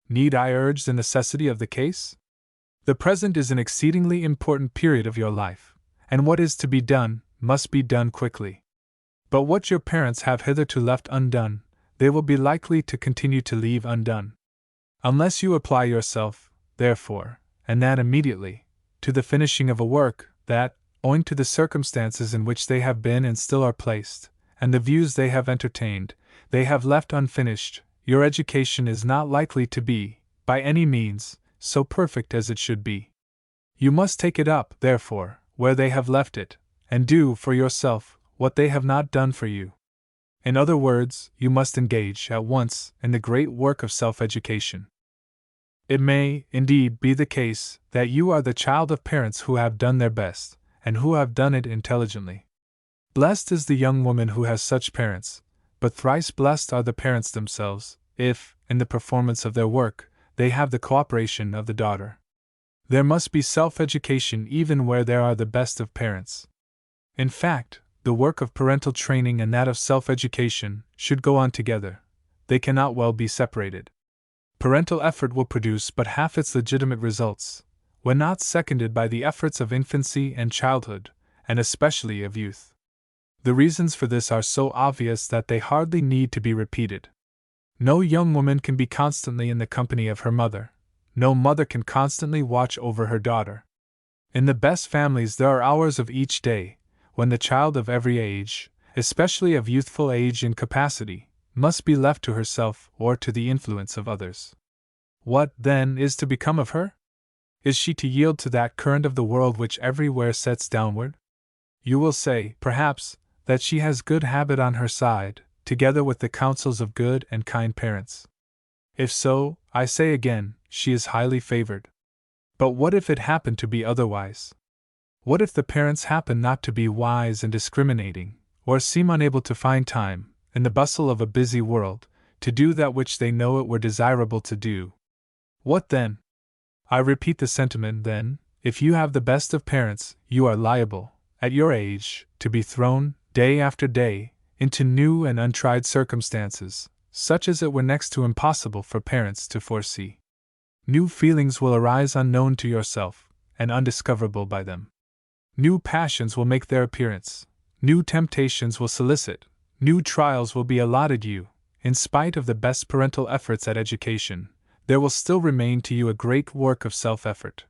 Need I urge the necessity of the case? The present is an exceedingly important period of your life, and what is to be done, must be done quickly. But what your parents have hitherto left undone, they will be likely to continue to leave undone. Unless you apply yourself, therefore, and that immediately, to the finishing of a work that, owing to the circumstances in which they have been and still are placed, and the views they have entertained, they have left unfinished, your education is not likely to be, by any means, so perfect as it should be. You must take it up, therefore, where they have left it, and do for yourself what they have not done for you. In other words, you must engage at once in the great work of self-education. It may, indeed, be the case that you are the child of parents who have done their best, and who have done it intelligently. Blessed is the young woman who has such parents, but thrice blessed are the parents themselves, if, in the performance of their work, they have the cooperation of the daughter. There must be self-education even where there are the best of parents. In fact, the work of parental training and that of self-education should go on together. They cannot well be separated. Parental effort will produce but half its legitimate results, when not seconded by the efforts of infancy and childhood, and especially of youth. The reasons for this are so obvious that they hardly need to be repeated. No young woman can be constantly in the company of her mother. No mother can constantly watch over her daughter. In the best families there are hours of each day, when the child of every age, especially of youthful age and capacity, must be left to herself or to the influence of others. What, then, is to become of her? Is she to yield to that current of the world which everywhere sets downward? You will say, perhaps, that she has good habit on her side, together with the counsels of good and kind parents. If so, I say again, she is highly favored. But what if it happen to be otherwise? What if the parents happen not to be wise and discriminating, or seem unable to find time, in the bustle of a busy world, to do that which they know it were desirable to do? What then? I repeat the sentiment, then, if you have the best of parents, you are liable, at your age, to be thrown, day after day, into new and untried circumstances, such as it were next to impossible for parents to foresee. New feelings will arise unknown to yourself, and undiscoverable by them. New passions will make their appearance, new temptations will solicit, new trials will be allotted you. In spite of the best parental efforts at education, there will still remain to you a great work of self-effort.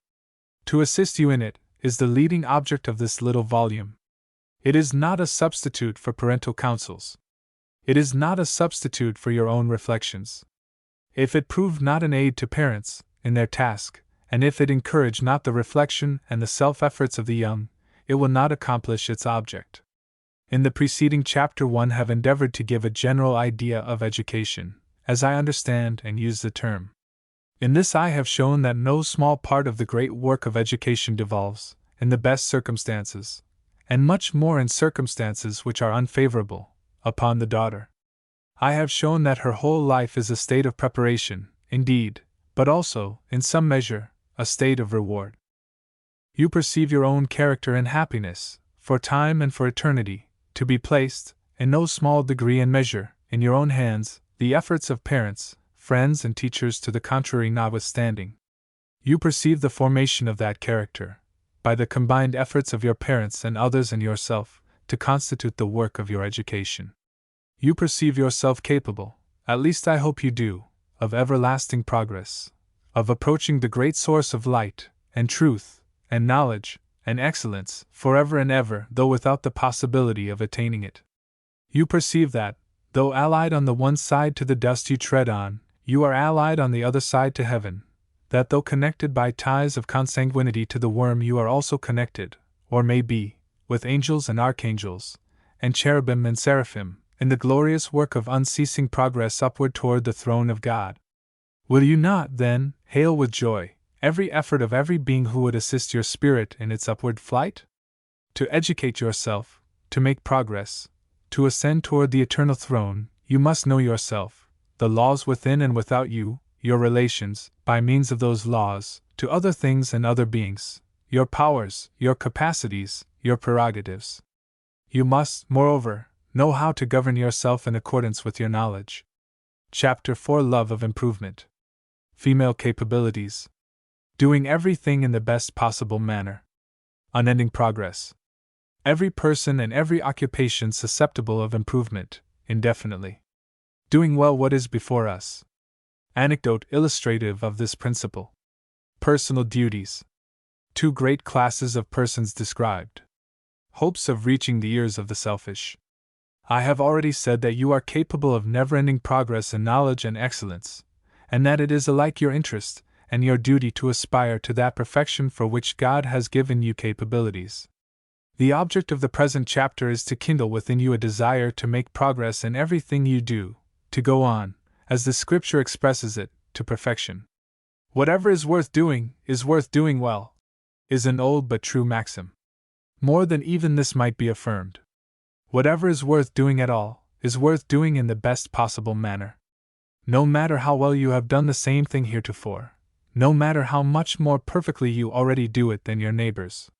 To assist you in it is the leading object of this little volume. It is not a substitute for parental counsels. It is not a substitute for your own reflections. If it prove not an aid to parents in their task, and if it encourage not the reflection and the self-efforts of the young, it will not accomplish its object. In the preceding chapter 1 have endeavored to give a general idea of education, as I understand and use the term. In this I have shown that no small part of the great work of education devolves, in the best circumstances, and much more in circumstances which are unfavorable, upon the daughter. I have shown that her whole life is a state of preparation, indeed, but also, in some measure, a state of reward. You perceive your own character and happiness, for time and for eternity, to be placed, in no small degree and measure, in your own hands, the efforts of parents, friends, and teachers to the contrary notwithstanding. You perceive the formation of that character, by the combined efforts of your parents and others and yourself, to constitute the work of your education. You perceive yourself capable, at least I hope you do, of everlasting progress, of approaching the great source of light, and truth, and knowledge, and excellence, forever and ever, though without the possibility of attaining it. You perceive that, though allied on the one side to the dust you tread on, you are allied on the other side to heaven, that though connected by ties of consanguinity to the worm you are also connected, or may be, with angels and archangels, and cherubim and seraphim, in the glorious work of unceasing progress upward toward the throne of God. Will you not, then, hail with joy every effort of every being who would assist your spirit in its upward flight? To educate yourself, to make progress, to ascend toward the eternal throne, you must know yourself, the laws within and without you, your relations, by means of those laws, to other things and other beings, your powers, your capacities, your prerogatives. You must, moreover, know how to govern yourself in accordance with your knowledge. Chapter 4 Love of Improvement. Female Capabilities. Doing everything in the best possible manner. Unending progress. Every person and every occupation susceptible of improvement, indefinitely. Doing well what is before us. Anecdote illustrative of this principle. Personal duties. Two great classes of persons described. Hopes of reaching the ears of the selfish. I have already said that you are capable of never-ending progress in knowledge and excellence, and that it is alike your interest and your duty to aspire to that perfection for which God has given you capabilities. The object of the present chapter is to kindle within you a desire to make progress in everything you do, to go on, as the Scripture expresses it, to perfection. Whatever is worth doing well, is an old but true maxim. More than even this might be affirmed. Whatever is worth doing at all, is worth doing in the best possible manner. No matter how well you have done the same thing heretofore, no matter how much more perfectly you already do it than your neighbors.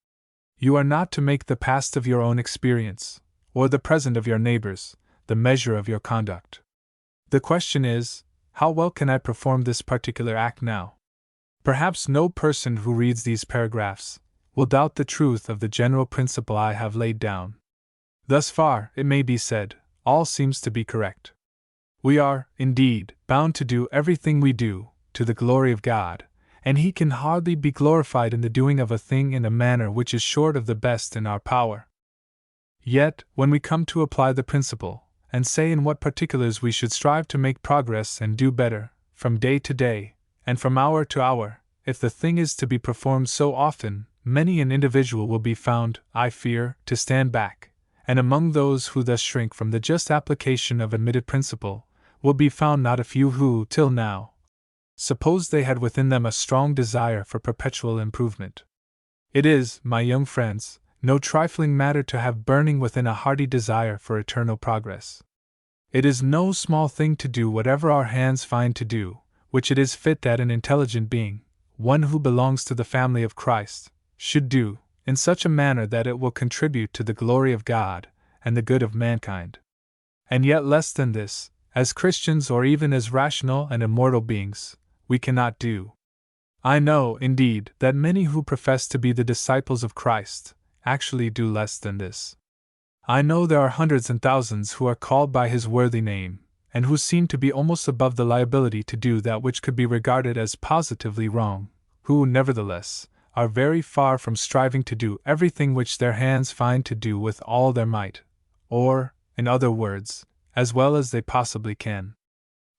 You are not to make the past of your own experience, or the present of your neighbors, the measure of your conduct. The question is, how well can I perform this particular act now? Perhaps no person who reads these paragraphs will doubt the truth of the general principle I have laid down. Thus far, it may be said, all seems to be correct. We are, indeed, bound to do everything we do, to the glory of God, and He can hardly be glorified in the doing of a thing in a manner which is short of the best in our power. Yet, when we come to apply the principle, and say in what particulars we should strive to make progress and do better, from day to day, and from hour to hour, if the thing is to be performed so often, many an individual will be found, I fear, to stand back, and among those who thus shrink from the just application of admitted principle, will be found not a few who, till now, suppose they had within them a strong desire for perpetual improvement. It is, my young friends, no trifling matter to have burning within a hearty desire for eternal progress. It is no small thing to do whatever our hands find to do, which it is fit that an intelligent being, one who belongs to the family of Christ, should do, in such a manner that it will contribute to the glory of God and the good of mankind. And yet less than this, as Christians or even as rational and immortal beings, we cannot do. I know, indeed, that many who profess to be the disciples of Christ actually do less than this. I know there are hundreds and thousands who are called by his worthy name, and who seem to be almost above the liability to do that which could be regarded as positively wrong, who, nevertheless, are very far from striving to do everything which their hands find to do with all their might, or, in other words, as well as they possibly can.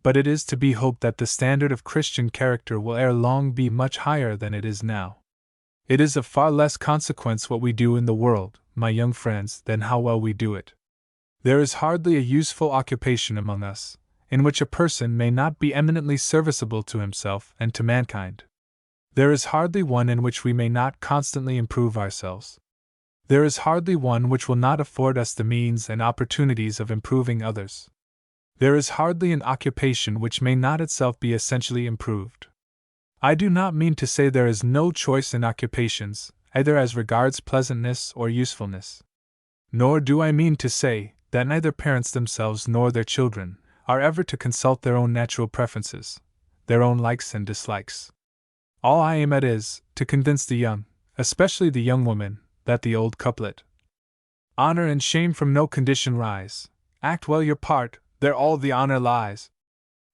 But it is to be hoped that the standard of Christian character will ere long be much higher than it is now. It is of far less consequence what we do in the world, my young friends, than how well we do it. There is hardly a useful occupation among us, in which a person may not be eminently serviceable to himself and to mankind. There is hardly one in which we may not constantly improve ourselves. There is hardly one which will not afford us the means and opportunities of improving others. There is hardly an occupation which may not itself be essentially improved. I do not mean to say there is no choice in occupations, either as regards pleasantness or usefulness. Nor do I mean to say that neither parents themselves nor their children are ever to consult their own natural preferences, their own likes and dislikes. All I aim at is to convince the young, especially the young woman, that the old couplet, "Honor and shame from no condition rise, act well your part, there all the honor lies,"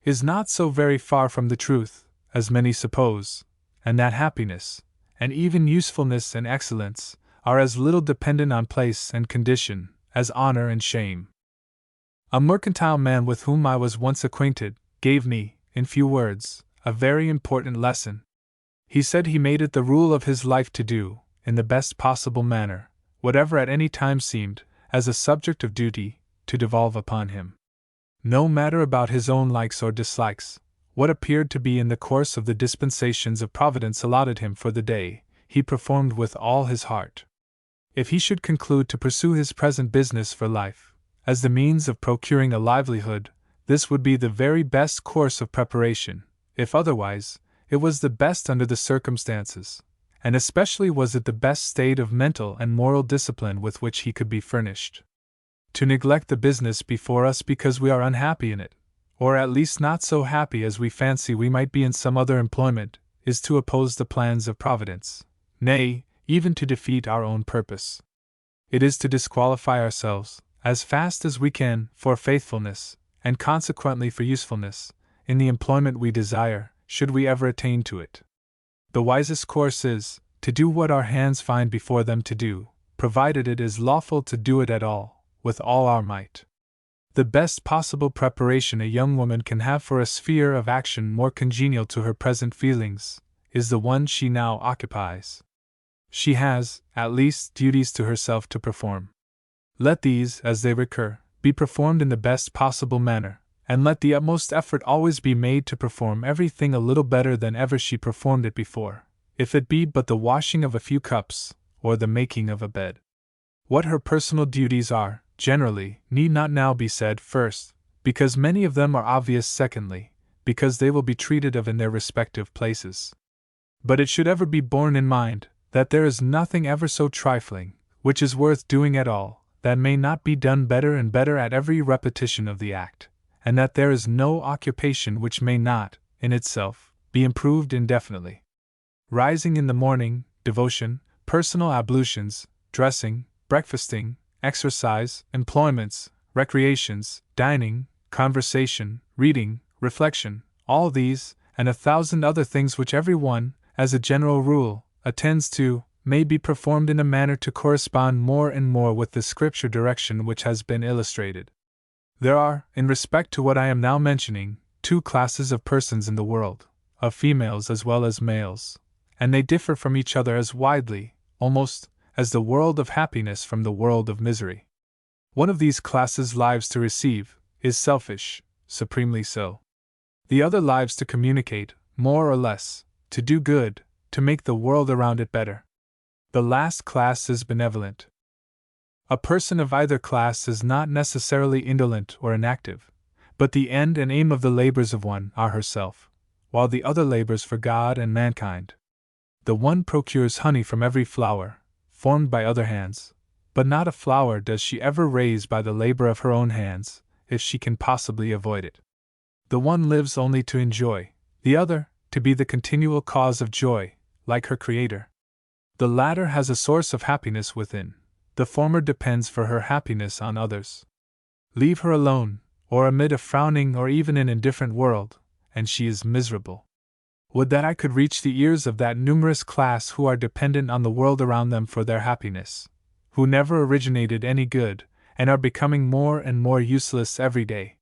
is not so very far from the truth, as many suppose, and that happiness, and even usefulness and excellence, are as little dependent on place and condition as honor and shame. A mercantile man with whom I was once acquainted gave me, in few words, a very important lesson. He said he made it the rule of his life to do, in the best possible manner, whatever at any time seemed, as a subject of duty, to devolve upon him. No matter about his own likes or dislikes, what appeared to be in the course of the dispensations of Providence allotted him for the day, he performed with all his heart. If he should conclude to pursue his present business for life, as the means of procuring a livelihood, this would be the very best course of preparation; if otherwise, it was the best under the circumstances, and especially was it the best state of mental and moral discipline with which he could be furnished. To neglect the business before us because we are unhappy in it, or at least not so happy as we fancy we might be in some other employment, is to oppose the plans of Providence, nay, even to defeat our own purpose. It is to disqualify ourselves, as fast as we can, for faithfulness, and consequently for usefulness, in the employment we desire, should we ever attain to it. The wisest course is, to do what our hands find before them to do, provided it is lawful to do it at all, with all our might. The best possible preparation a young woman can have for a sphere of action more congenial to her present feelings, is the one she now occupies. She has, at least, duties to herself to perform. Let these, as they recur, be performed in the best possible manner, and let the utmost effort always be made to perform everything a little better than ever she performed it before, if it be but the washing of a few cups, or the making of a bed. What her personal duties are, generally, need not now be said first, because many of them are obvious; secondly, because they will be treated of in their respective places. But it should ever be borne in mind that there is nothing ever so trifling, which is worth doing at all, that may not be done better and better at every repetition of the act, and that there is no occupation which may not, in itself, be improved indefinitely. Rising in the morning, devotion, personal ablutions, dressing, breakfasting, exercise, employments, recreations, dining, conversation, reading, reflection, all these, and 1,000 other things which every one, as a general rule, attends to, may be performed in a manner to correspond more and more with the Scripture direction which has been illustrated. There are, in respect to what I am now mentioning, two classes of persons in the world, of females as well as males, and they differ from each other as widely, almost, as the world of happiness from the world of misery. One of these classes lives to receive, is selfish, supremely so. The other lives to communicate, more or less, to do good, to make the world around it better. The last class is benevolent. A person of either class is not necessarily indolent or inactive, but the end and aim of the labors of one are herself, while the other labors for God and mankind. The one procures honey from every flower, formed by other hands, but not a flower does she ever raise by the labor of her own hands, if she can possibly avoid it. The one lives only to enjoy, the other, to be the continual cause of joy, like her Creator. The latter has a source of happiness within, the former depends for her happiness on others. Leave her alone, or amid a frowning or even an indifferent world, and she is miserable. Would that I could reach the ears of that numerous class who are dependent on the world around them for their happiness, who never originated any good, and are becoming more and more useless every day.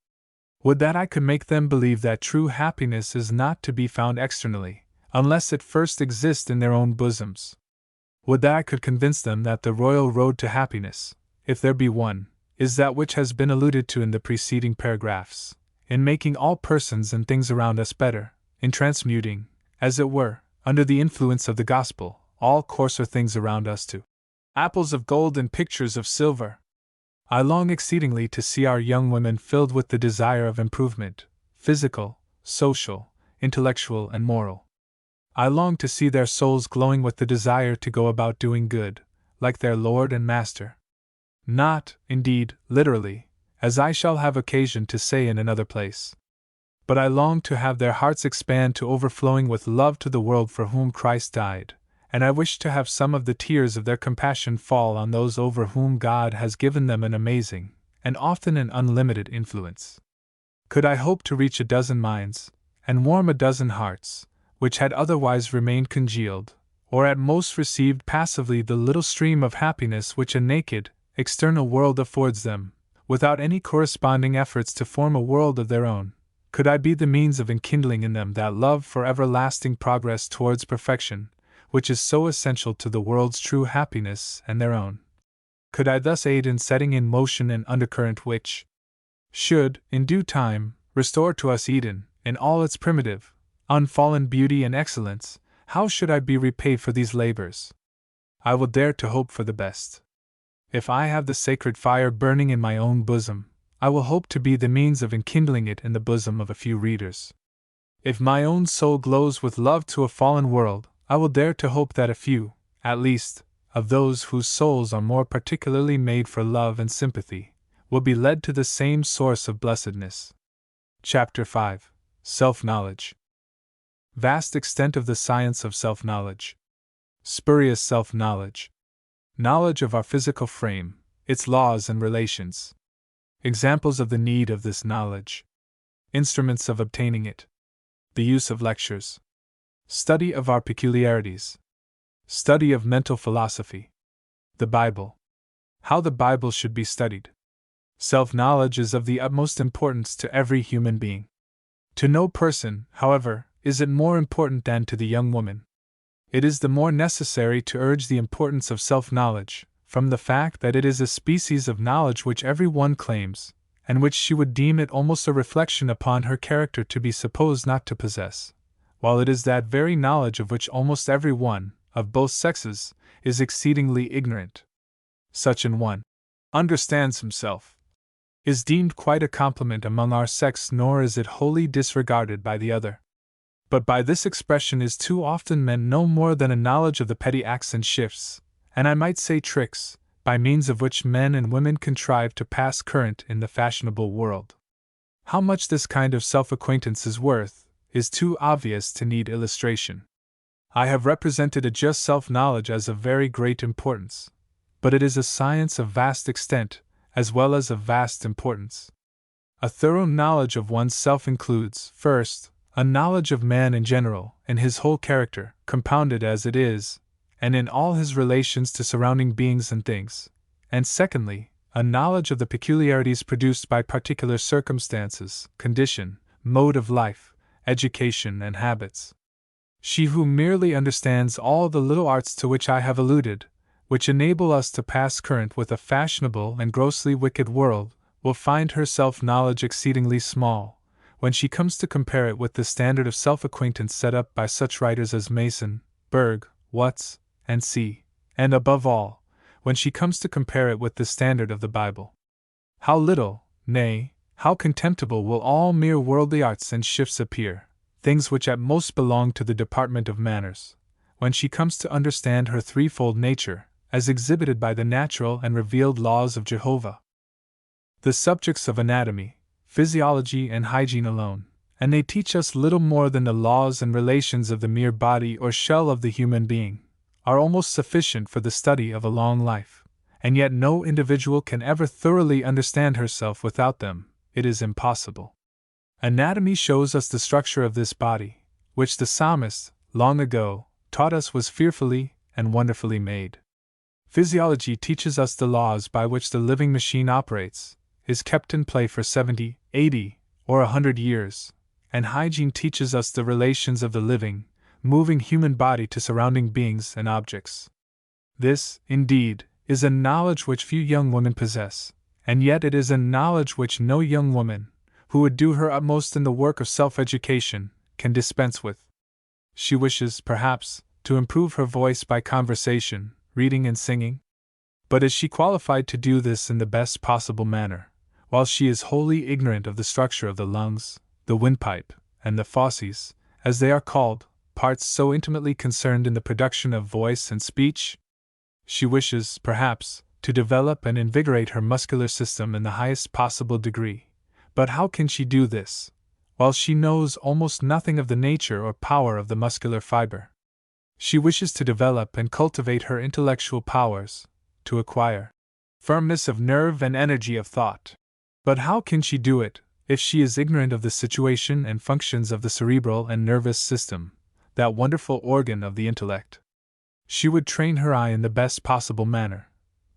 Would that I could make them believe that true happiness is not to be found externally, unless it first exists in their own bosoms. Would that I could convince them that the royal road to happiness, if there be one, is that which has been alluded to in the preceding paragraphs, in making all persons and things around us better, in transmuting, as it were, under the influence of the gospel, all coarser things around us to apples of gold and pictures of silver. I long exceedingly to see our young women filled with the desire of improvement, physical, social, intellectual, and moral. I long to see their souls glowing with the desire to go about doing good, like their Lord and Master. Not, indeed, literally, as I shall have occasion to say in another place. But I long to have their hearts expand to overflowing with love to the world for whom Christ died, and I wish to have some of the tears of their compassion fall on those over whom God has given them an amazing, and often an unlimited influence. Could I hope to reach a dozen minds, and warm a dozen hearts, which had otherwise remained congealed, or at most received passively the little stream of happiness which a naked, external world affords them, without any corresponding efforts to form a world of their own, could I be the means of enkindling in them that love for everlasting progress towards perfection, which is so essential to the world's true happiness and their own. Could I thus aid in setting in motion an undercurrent which should, in due time, restore to us Eden, in all its primitive, unfallen beauty and excellence, how should I be repaid for these labors? I will dare to hope for the best. If I have the sacred fire burning in my own bosom, I will hope to be the means of enkindling it in the bosom of a few readers. If my own soul glows with love to a fallen world, I will dare to hope that a few, at least, of those whose souls are more particularly made for love and sympathy, will be led to the same source of blessedness. Chapter 5. Self-Knowledge. Vast extent of the science of self-knowledge. Spurious self-knowledge. Knowledge of our physical frame, its laws and relations. Examples of the need of this knowledge. Instruments of obtaining it. The use of lectures. Study of our peculiarities. Study of mental philosophy. The Bible. How the Bible should be studied. Self-knowledge is of the utmost importance to every human being. To no person, however, is it more important than to the young woman. It is the more necessary to urge the importance of self-knowledge, from the fact that it is a species of knowledge which every one claims, and which she would deem it almost a reflection upon her character to be supposed not to possess, while it is that very knowledge of which almost every one, of both sexes, is exceedingly ignorant. Such an one understands himself, is deemed quite a compliment among our sex, nor is it wholly disregarded by the other. But by this expression is too often meant no more than a knowledge of the petty acts and shifts, and I might say tricks, by means of which men and women contrive to pass current in the fashionable world. How much this kind of self-acquaintance is worth, is too obvious to need illustration. I have represented a just self-knowledge as of very great importance, but it is a science of vast extent, as well as of vast importance. A thorough knowledge of one's self includes, first, a knowledge of man in general, and his whole character, compounded as it is, and in all his relations to surrounding beings and things, and secondly, a knowledge of the peculiarities produced by particular circumstances, condition, mode of life, education, and habits. She who merely understands all the little arts to which I have alluded, which enable us to pass current with a fashionable and grossly wicked world, will find her self-knowledge exceedingly small, when she comes to compare it with the standard of self-acquaintance set up by such writers as Mason, Berg, Watts, and C., and above all, when she comes to compare it with the standard of the Bible. How little, nay, how contemptible will all mere worldly arts and shifts appear, things which at most belong to the department of manners, when she comes to understand her threefold nature, as exhibited by the natural and revealed laws of Jehovah. The subjects of anatomy, physiology, and hygiene alone, and they teach us little more than the laws and relations of the mere body or shell of the human being, are almost sufficient for the study of a long life, and yet no individual can ever thoroughly understand herself without them. It is impossible. Anatomy shows us the structure of this body, which the psalmist, long ago, taught us was fearfully and wonderfully made. Physiology teaches us the laws by which the living machine operates, is kept in play for 70, 80, or 100 years, and hygiene teaches us the relations of the living, moving human body to surrounding beings and objects. This, indeed, is a knowledge which few young women possess, and yet it is a knowledge which no young woman, who would do her utmost in the work of self-education, can dispense with. She wishes, perhaps, to improve her voice by conversation, reading and singing. But is she qualified to do this in the best possible manner, while she is wholly ignorant of the structure of the lungs, the windpipe, and the fauces, as they are called, parts so intimately concerned in the production of voice and speech? She wishes, perhaps, to develop and invigorate her muscular system in the highest possible degree. But how can she do this, while she knows almost nothing of the nature or power of the muscular fiber? She wishes to develop and cultivate her intellectual powers, to acquire firmness of nerve and energy of thought. But how can she do it, if she is ignorant of the situation and functions of the cerebral and nervous system, that wonderful organ of the intellect? She would train her eye in the best possible manner.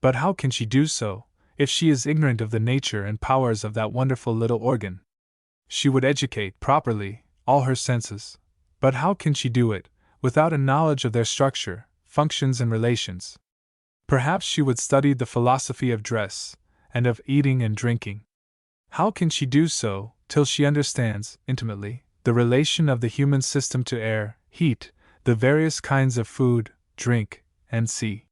But how can she do so, if she is ignorant of the nature and powers of that wonderful little organ? She would educate, properly, all her senses. But how can she do it, without a knowledge of their structure, functions, and relations? Perhaps she would study the philosophy of dress, and of eating and drinking. How can she do so, till she understands, intimately, the relation of the human system to air, heat, the various kinds of food, drink, and sea?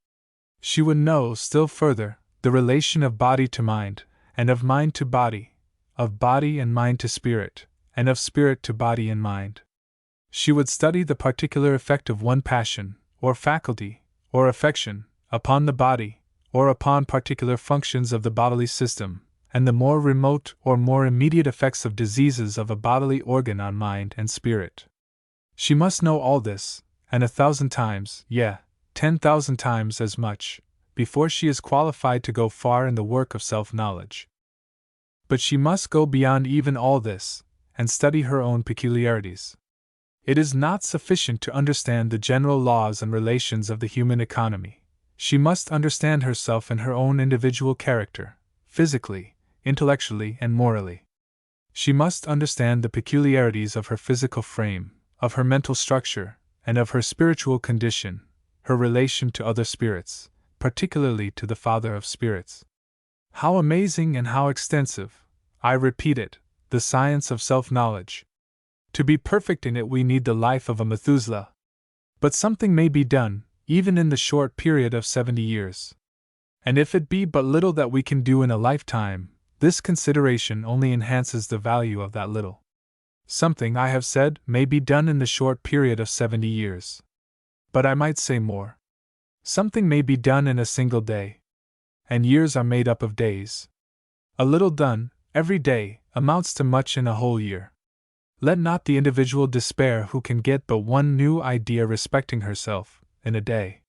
She would know, still further, the relation of body to mind, and of mind to body, of body and mind to spirit, and of spirit to body and mind. She would study the particular effect of one passion, or faculty, or affection, upon the body, or upon particular functions of the bodily system, and the more remote or more immediate effects of diseases of a bodily organ on mind and spirit. She must know all this, and 1,000 times, 10,000 times as much, before she is qualified to go far in the work of self-knowledge. But she must go beyond even all this, and study her own peculiarities. It is not sufficient to understand the general laws and relations of the human economy. She must understand herself and her own individual character, physically, intellectually, and morally. She must understand the peculiarities of her physical frame, of her mental structure, and of her spiritual condition, her relation to other spirits, particularly to the Father of spirits. How amazing and how extensive, I repeat it, the science of self-knowledge! To be perfect in it we need the life of a Methuselah. But something may be done, even in the short period of 70 years. And if it be but little that we can do in a lifetime, this consideration only enhances the value of that little. Something, I have said, may be done in the short period of 70 years. But I might say more. Something may be done in a single day. And years are made up of days. A little done, every day, amounts to much in a whole year. Let not the individual despair who can get but one new idea respecting herself, in a day.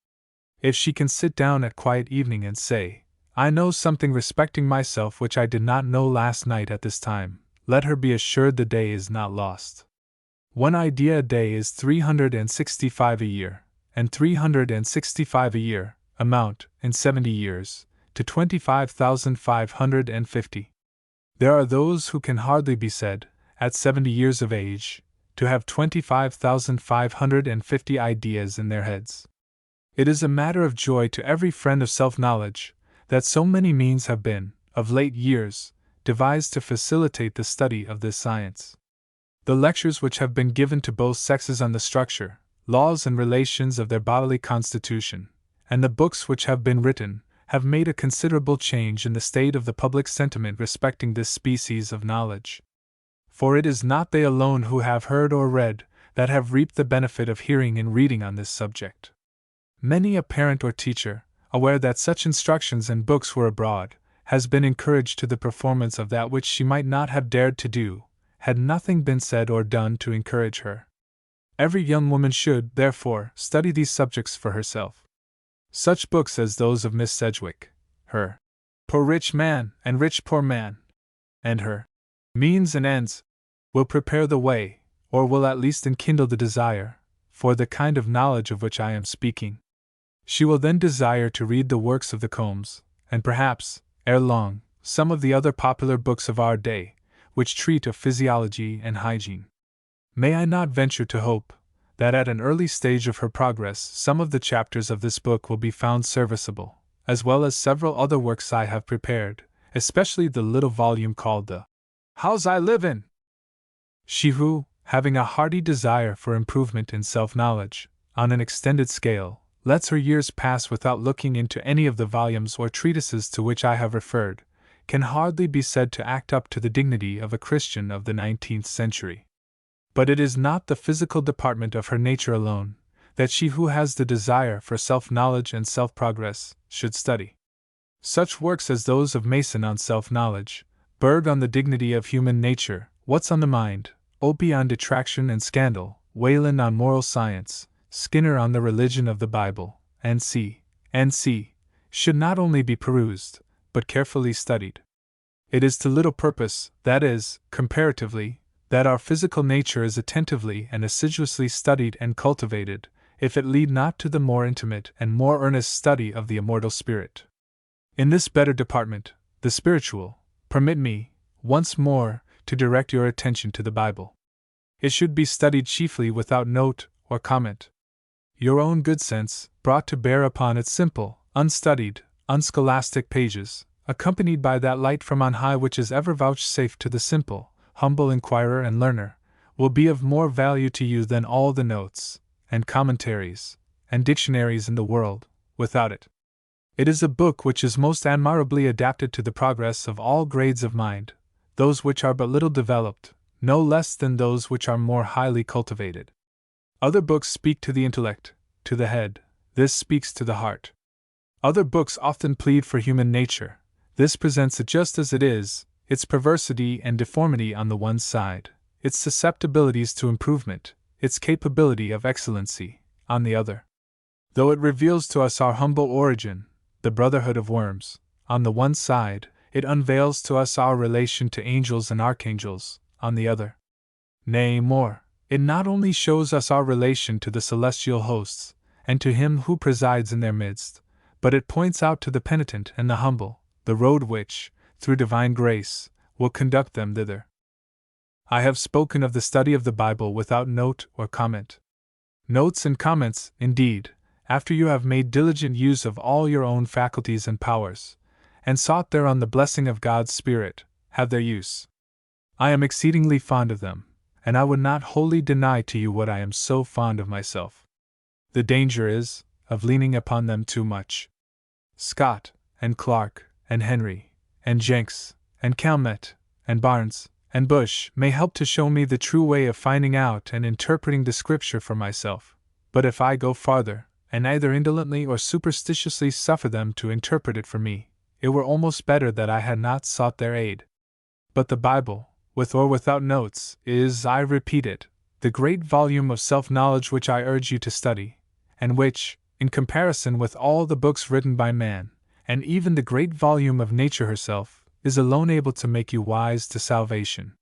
If she can sit down at quiet evening and say, I know something respecting myself which I did not know last night at this time, let her be assured the day is not lost. One idea a day is 365 a year, and 365 a year, amount, in 70 years, to 25,550. There are those who can hardly be said, at 70 years of age, to have 25,550 ideas in their heads. It is a matter of joy to every friend of self-knowledge that so many means have been, of late years, devised to facilitate the study of this science. The lectures which have been given to both sexes on the structure, laws and relations of their bodily constitution, and the books which have been written, have made a considerable change in the state of the public sentiment respecting this species of knowledge. For it is not they alone who have heard or read that have reaped the benefit of hearing and reading on this subject. Many a parent or teacher, aware that such instructions and books were abroad, has been encouraged to the performance of that which she might not have dared to do, had nothing been said or done to encourage her. Every young woman should, therefore, study these subjects for herself. Such books as those of Miss Sedgwick, her Poor Rich Man and Rich Poor Man, and her Means and Ends, will prepare the way, or will at least enkindle the desire, for the kind of knowledge of which I am speaking. She will then desire to read the works of the Combes, and perhaps, ere long, some of the other popular books of our day, which treat of physiology and hygiene. May I not venture to hope that at an early stage of her progress some of the chapters of this book will be found serviceable, as well as several other works I have prepared, especially the little volume called the House I Live In? She who, having a hearty desire for improvement in self-knowledge, on an extended scale, lets her years pass without looking into any of the volumes or treatises to which I have referred, can hardly be said to act up to the dignity of a Christian of the 19th century. But it is not the physical department of her nature alone that she who has the desire for self-knowledge and self-progress should study. Such works as those of Mason on self-knowledge, Berg on the dignity of human nature, What's on the Mind, Opie on detraction and scandal, Wayland on moral science, Skinner on the religion of the Bible, and C. should not only be perused, but carefully studied. It is to little purpose, that is, comparatively, that our physical nature is attentively and assiduously studied and cultivated, if it lead not to the more intimate and more earnest study of the immortal spirit. In this better department, the spiritual, permit me, once more, to direct your attention to the Bible. It should be studied chiefly without note or comment. Your own good sense, brought to bear upon its simple, unstudied, unscholastic pages, accompanied by that light from on high which is ever vouchsafed to the simple, humble inquirer and learner, will be of more value to you than all the notes, and commentaries, and dictionaries in the world, without it. It is a book which is most admirably adapted to the progress of all grades of mind, those which are but little developed, no less than those which are more highly cultivated. Other books speak to the intellect, to the head, this speaks to the heart. Other books often plead for human nature, this presents it just as it is, its perversity and deformity on the one side, its susceptibilities to improvement, its capability of excellency, on the other. Though it reveals to us our humble origin, the brotherhood of worms, on the one side, it unveils to us our relation to angels and archangels, on the other. Nay, more, it not only shows us our relation to the celestial hosts, and to Him who presides in their midst, but it points out to the penitent and the humble the road which, through divine grace, will conduct them thither. I have spoken of the study of the Bible without note or comment. Notes and comments, indeed, after you have made diligent use of all your own faculties and powers, and sought thereon the blessing of God's Spirit, have their use. I am exceedingly fond of them, and I would not wholly deny to you what I am so fond of myself. The danger is, of leaning upon them too much. Scott, and Clark, and Henry, and Jenks, and Calmet, and Barnes, and Bush may help to show me the true way of finding out and interpreting the Scripture for myself, but if I go farther, and either indolently or superstitiously suffer them to interpret it for me, it were almost better that I had not sought their aid. But the Bible, with or without notes, is, I repeat it, the great volume of self-knowledge which I urge you to study, and which, in comparison with all the books written by man, and even the great volume of nature herself, is alone able to make you wise to salvation.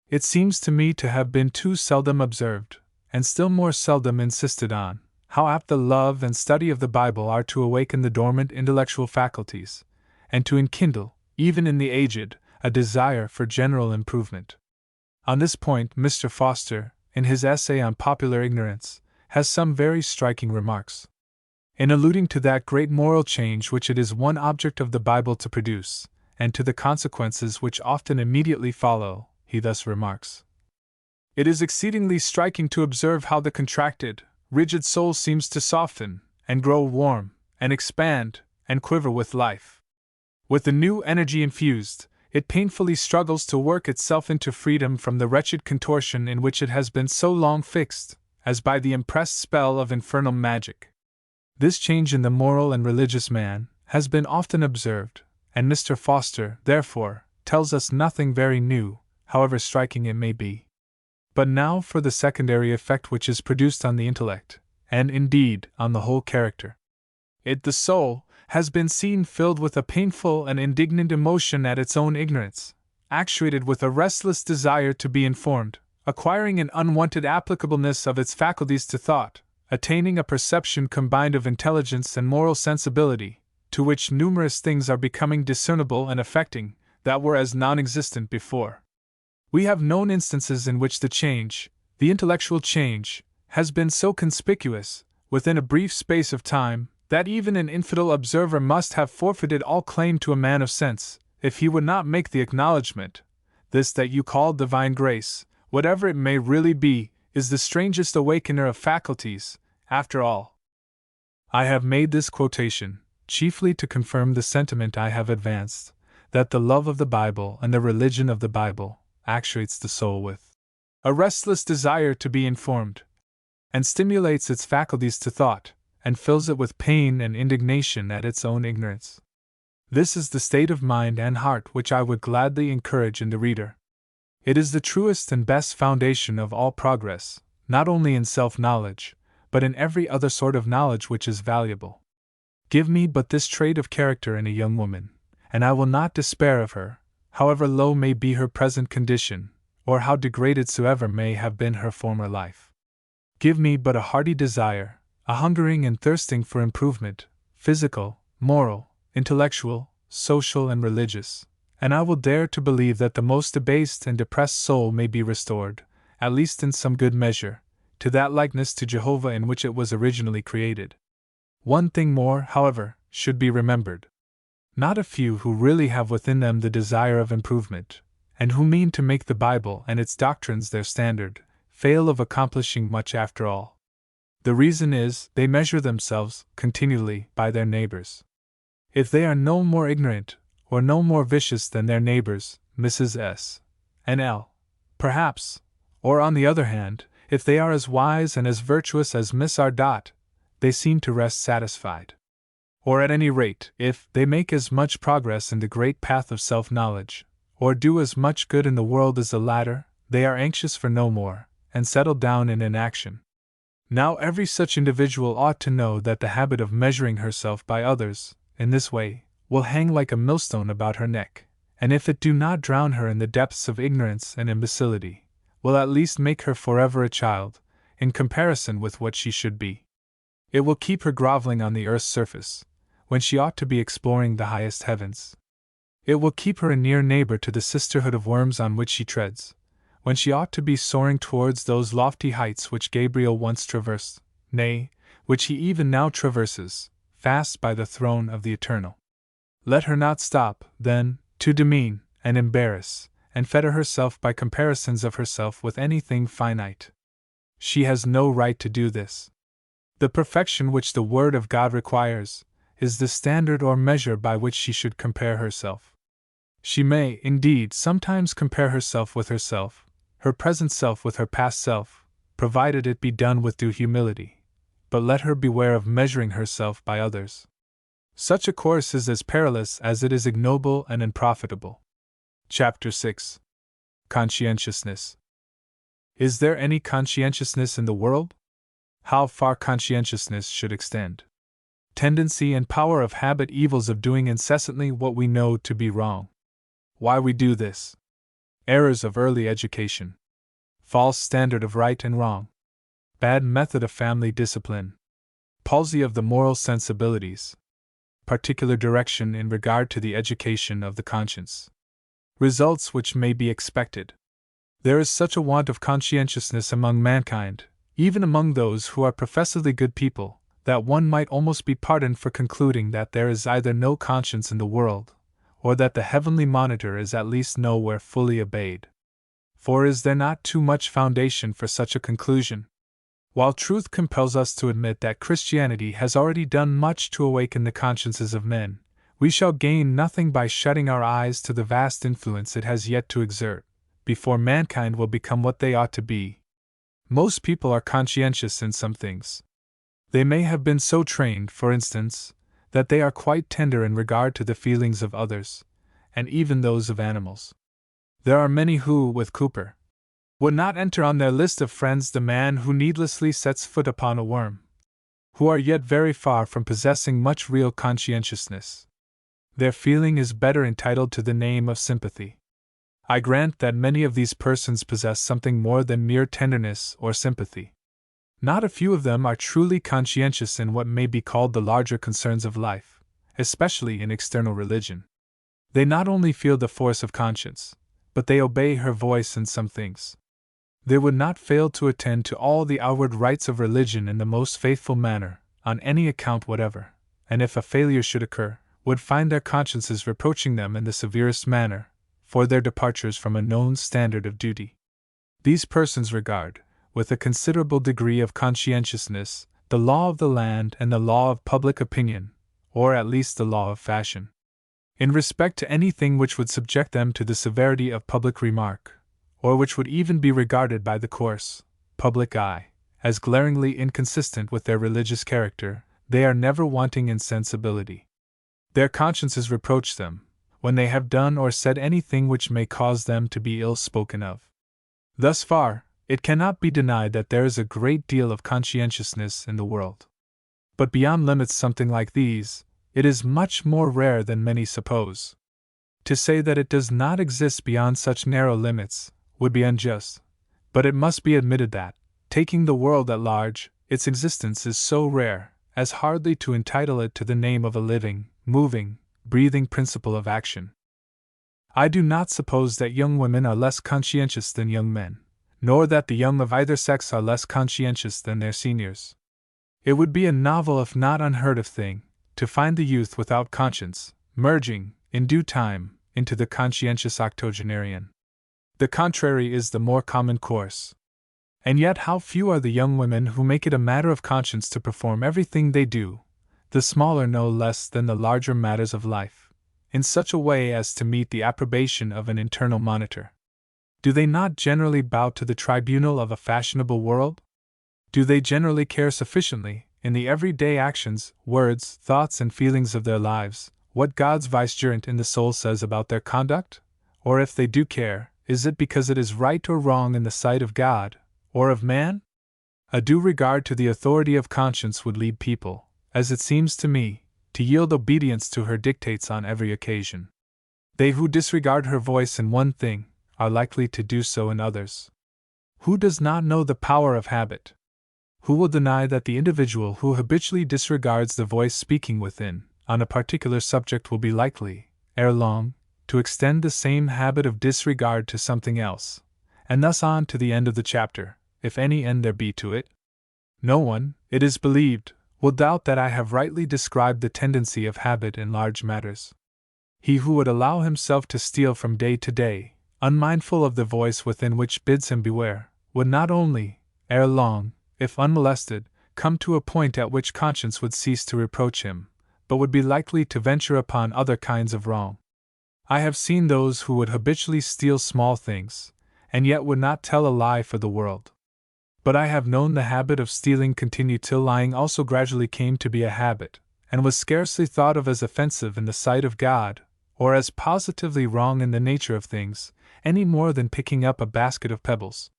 It seems to me to have been too seldom observed, and still more seldom insisted on, how apt the love and study of the Bible are to awaken the dormant intellectual faculties, and to enkindle, even in the aged, a desire for general improvement. On this point, Mr. Foster, in his essay on Popular Ignorance, has some very striking remarks. In alluding to that great moral change which it is one object of the Bible to produce, and to the consequences which often immediately follow, he thus remarks: "It is exceedingly striking to observe how the contracted, rigid soul seems to soften, and grow warm, and expand, and quiver with life. With the new energy infused, it painfully struggles to work itself into freedom from the wretched contortion in which it has been so long fixed, as by the impressed spell of infernal magic." This change in the moral and religious man has been often observed, and Mr. Foster, therefore, tells us nothing very new, however striking it may be. But now for the secondary effect which is produced on the intellect, and indeed on the whole character. The soul, has been seen filled with a painful and indignant emotion at its own ignorance, actuated with a restless desire to be informed, acquiring an unwonted applicableness of its faculties to thought, attaining a perception combined of intelligence and moral sensibility, to which numerous things are becoming discernible and affecting, that were as non-existent before. We have known instances in which the change, the intellectual change, has been so conspicuous, within a brief space of time, that even an infidel observer must have forfeited all claim to a man of sense, if he would not make the acknowledgment: "This that you call divine grace, whatever it may really be, is the strangest awakener of faculties, after all." I have made this quotation, chiefly to confirm the sentiment I have advanced, that the love of the Bible and the religion of the Bible actuates the soul with a restless desire to be informed, and stimulates its faculties to thought, and fills it with pain and indignation at its own ignorance. This is the state of mind and heart which I would gladly encourage in the reader. It is the truest and best foundation of all progress, not only in self-knowledge, but in every other sort of knowledge which is valuable. Give me but this trait of character in a young woman, and I will not despair of her, however low may be her present condition, or how degraded soever may have been her former life. Give me but a hearty desire, a hungering and thirsting for improvement, physical, moral, intellectual, social, and religious, and I will dare to believe that the most debased and depressed soul may be restored, at least in some good measure, to that likeness to Jehovah in which it was originally created. One thing more, however, should be remembered. Not a few who really have within them the desire of improvement, and who mean to make the Bible and its doctrines their standard, fail of accomplishing much after all. The reason is, they measure themselves, continually, by their neighbors. If they are no more ignorant, or no more vicious than their neighbors, Mrs. S. and L., perhaps, or on the other hand, if they are as wise and as virtuous as Miss R. They seem to rest satisfied. Or at any rate, if they make as much progress in the great path of self-knowledge, or do as much good in the world as the latter, they are anxious for no more, and settle down in inaction. Now every such individual ought to know that the habit of measuring herself by others, in this way, will hang like a millstone about her neck, and if it do not drown her in the depths of ignorance and imbecility, will at least make her forever a child, in comparison with what she should be. It will keep her groveling on the earth's surface, when she ought to be exploring the highest heavens. It will keep her a near neighbor to the sisterhood of worms on which she treads, when she ought to be soaring towards those lofty heights which Gabriel once traversed, nay, which he even now traverses, fast by the throne of the Eternal. Let her not stop, then, to demean, and embarrass, and fetter herself by comparisons of herself with anything finite. She has no right to do this. The perfection which the Word of God requires is the standard or measure by which she should compare herself. She may, indeed, sometimes compare herself with herself, her present self with her past self, provided it be done with due humility, but let her beware of measuring herself by others. Such a course is as perilous as it is ignoble and unprofitable. Chapter 6. Conscientiousness. Is there any conscientiousness in the world? How far conscientiousness should extend. Tendency and power of habit, evils of doing incessantly what we know to be wrong. Why we do this. Errors of early education. False standard of right and wrong. Bad method of family discipline. Palsy of the moral sensibilities. particular direction in regard to the education of the conscience. Results which may be expected. There is such a want of conscientiousness among mankind, even among those who are professedly good people, that one might almost be pardoned for concluding that there is either no conscience in the world, or that the heavenly monitor is at least nowhere fully obeyed. For is there not too much foundation for such a conclusion? While truth compels us to admit that Christianity has already done much to awaken the consciences of men, we shall gain nothing by shutting our eyes to the vast influence it has yet to exert, before mankind will become what they ought to be. Most people are conscientious in some things. They may have been so trained, for instance, that they are quite tender in regard to the feelings of others, and even those of animals. There are many who, with Cooper, would not enter on their list of friends the man who needlessly sets foot upon a worm, who are yet very far from possessing much real conscientiousness. Their feeling is better entitled to the name of sympathy. I grant that many of these persons possess something more than mere tenderness or sympathy. Not a few of them are truly conscientious in what may be called the larger concerns of life, especially in external religion. They not only feel the force of conscience, but they obey her voice in some things. They would not fail to attend to all the outward rites of religion in the most faithful manner, on any account whatever, and if a failure should occur, would find their consciences reproaching them in the severest manner, for their departures from a known standard of duty. These persons regard, with a considerable degree of conscientiousness, the law of the land and the law of public opinion, or at least the law of fashion. In respect to anything which would subject them to the severity of public remark, or which would even be regarded by the coarse, public eye, as glaringly inconsistent with their religious character, they are never wanting in sensibility. Their consciences reproach them, when they have done or said anything which may cause them to be ill spoken of. Thus far, it cannot be denied that there is a great deal of conscientiousness in the world. But beyond limits something like these, it is much more rare than many suppose. To say that it does not exist beyond such narrow limits would be unjust, but it must be admitted that, taking the world at large, its existence is so rare as hardly to entitle it to the name of a living, moving, breathing principle of action. I do not suppose that young women are less conscientious than young men, nor that the young of either sex are less conscientious than their seniors. It would be a novel if not unheard of thing, to find the youth without conscience, merging, in due time, into the conscientious octogenarian. The contrary is the more common course. And yet how few are the young women who make it a matter of conscience to perform everything they do, the smaller no less than the larger matters of life, in such a way as to meet the approbation of an internal monitor. Do they not generally bow to the tribunal of a fashionable world? Do they generally care sufficiently, in the everyday actions, words, thoughts, and feelings of their lives, what God's vicegerent in the soul says about their conduct? Or if they do care, is it because it is right or wrong in the sight of God, or of man? A due regard to the authority of conscience would lead people, as it seems to me, to yield obedience to her dictates on every occasion. They who disregard her voice in one thing, are likely to do so in others. Who does not know the power of habit? Who will deny that the individual who habitually disregards the voice speaking within, on a particular subject will be likely, ere long, to extend the same habit of disregard to something else, and thus on to the end of the chapter, if any end there be to it? No one, it is believed, will doubt that I have rightly described the tendency of habit in large matters. He who would allow himself to steal from day to day, unmindful of the voice within which bids him beware, would not only, ere long, if unmolested, come to a point at which conscience would cease to reproach him, but would be likely to venture upon other kinds of wrong. I have seen those who would habitually steal small things, and yet would not tell a lie for the world. But I have known the habit of stealing continue till lying also gradually came to be a habit, and was scarcely thought of as offensive in the sight of God, or as positively wrong in the nature of things, any more than picking up a basket of pebbles.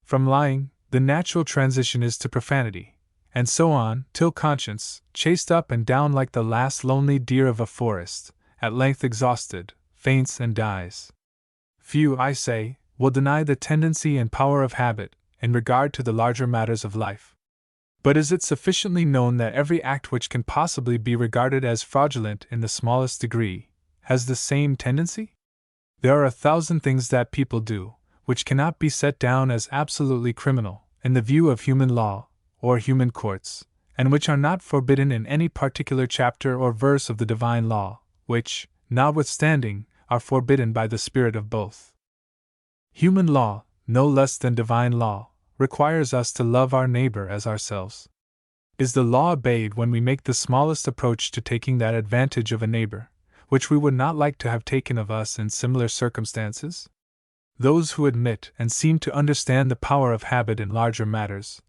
From lying, the natural transition is to profanity, and so on, till conscience, chased up and down like the last lonely deer of a forest, at length exhausted, faints and dies. Few, I say, will deny the tendency and power of habit, in regard to the larger matters of life. But is it sufficiently known that every act which can possibly be regarded as fraudulent in the smallest degree has the same tendency? There are 1,000 things that people do, which cannot be set down as absolutely criminal, in the view of human law, or human courts, and which are not forbidden in any particular chapter or verse of the divine law, which, notwithstanding, are forbidden by the spirit of both. Human law, no less than divine law, requires us to love our neighbor as ourselves. Is the law obeyed when we make the smallest approach to taking that advantage of a neighbor, which we would not like to have taken of us in similar circumstances? Those who admit and seem to understand the power of habit in larger matters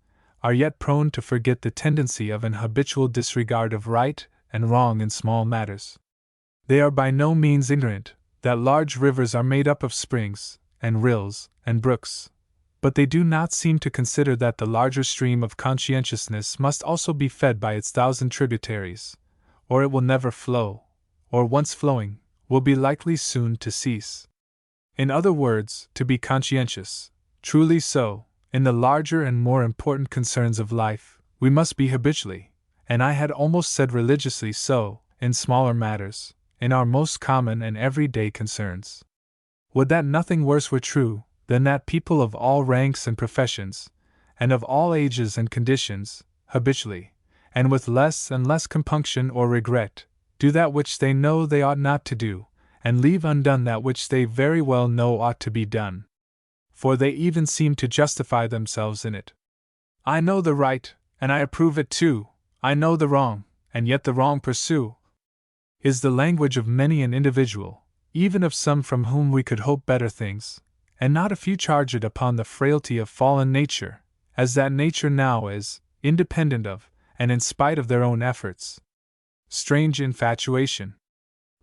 are yet prone to forget the tendency of an habitual disregard of right and wrong in small matters. They are by no means ignorant that large rivers are made up of springs, and rills, and brooks, but they do not seem to consider that the larger stream of conscientiousness must also be fed by its 1,000 tributaries, or it will never flow, or once flowing, will be likely soon to cease. In other words, to be conscientious, truly so, in the larger and more important concerns of life, we must be habitually, and I had almost said religiously so, in smaller matters, in our most common and everyday concerns. Would that nothing worse were true than that people of all ranks and professions, and of all ages and conditions, habitually, and with less and less compunction or regret, do that which they know they ought not to do, and leave undone that which they very well know ought to be done. For they even seem to justify themselves in it. I know the right, and I approve it too, I know the wrong, and yet the wrong pursue, is the language of many an individual, even of some from whom we could hope better things, and not a few charge it upon the frailty of fallen nature, as that nature now is, independent of, and in spite of their own efforts. Strange infatuation!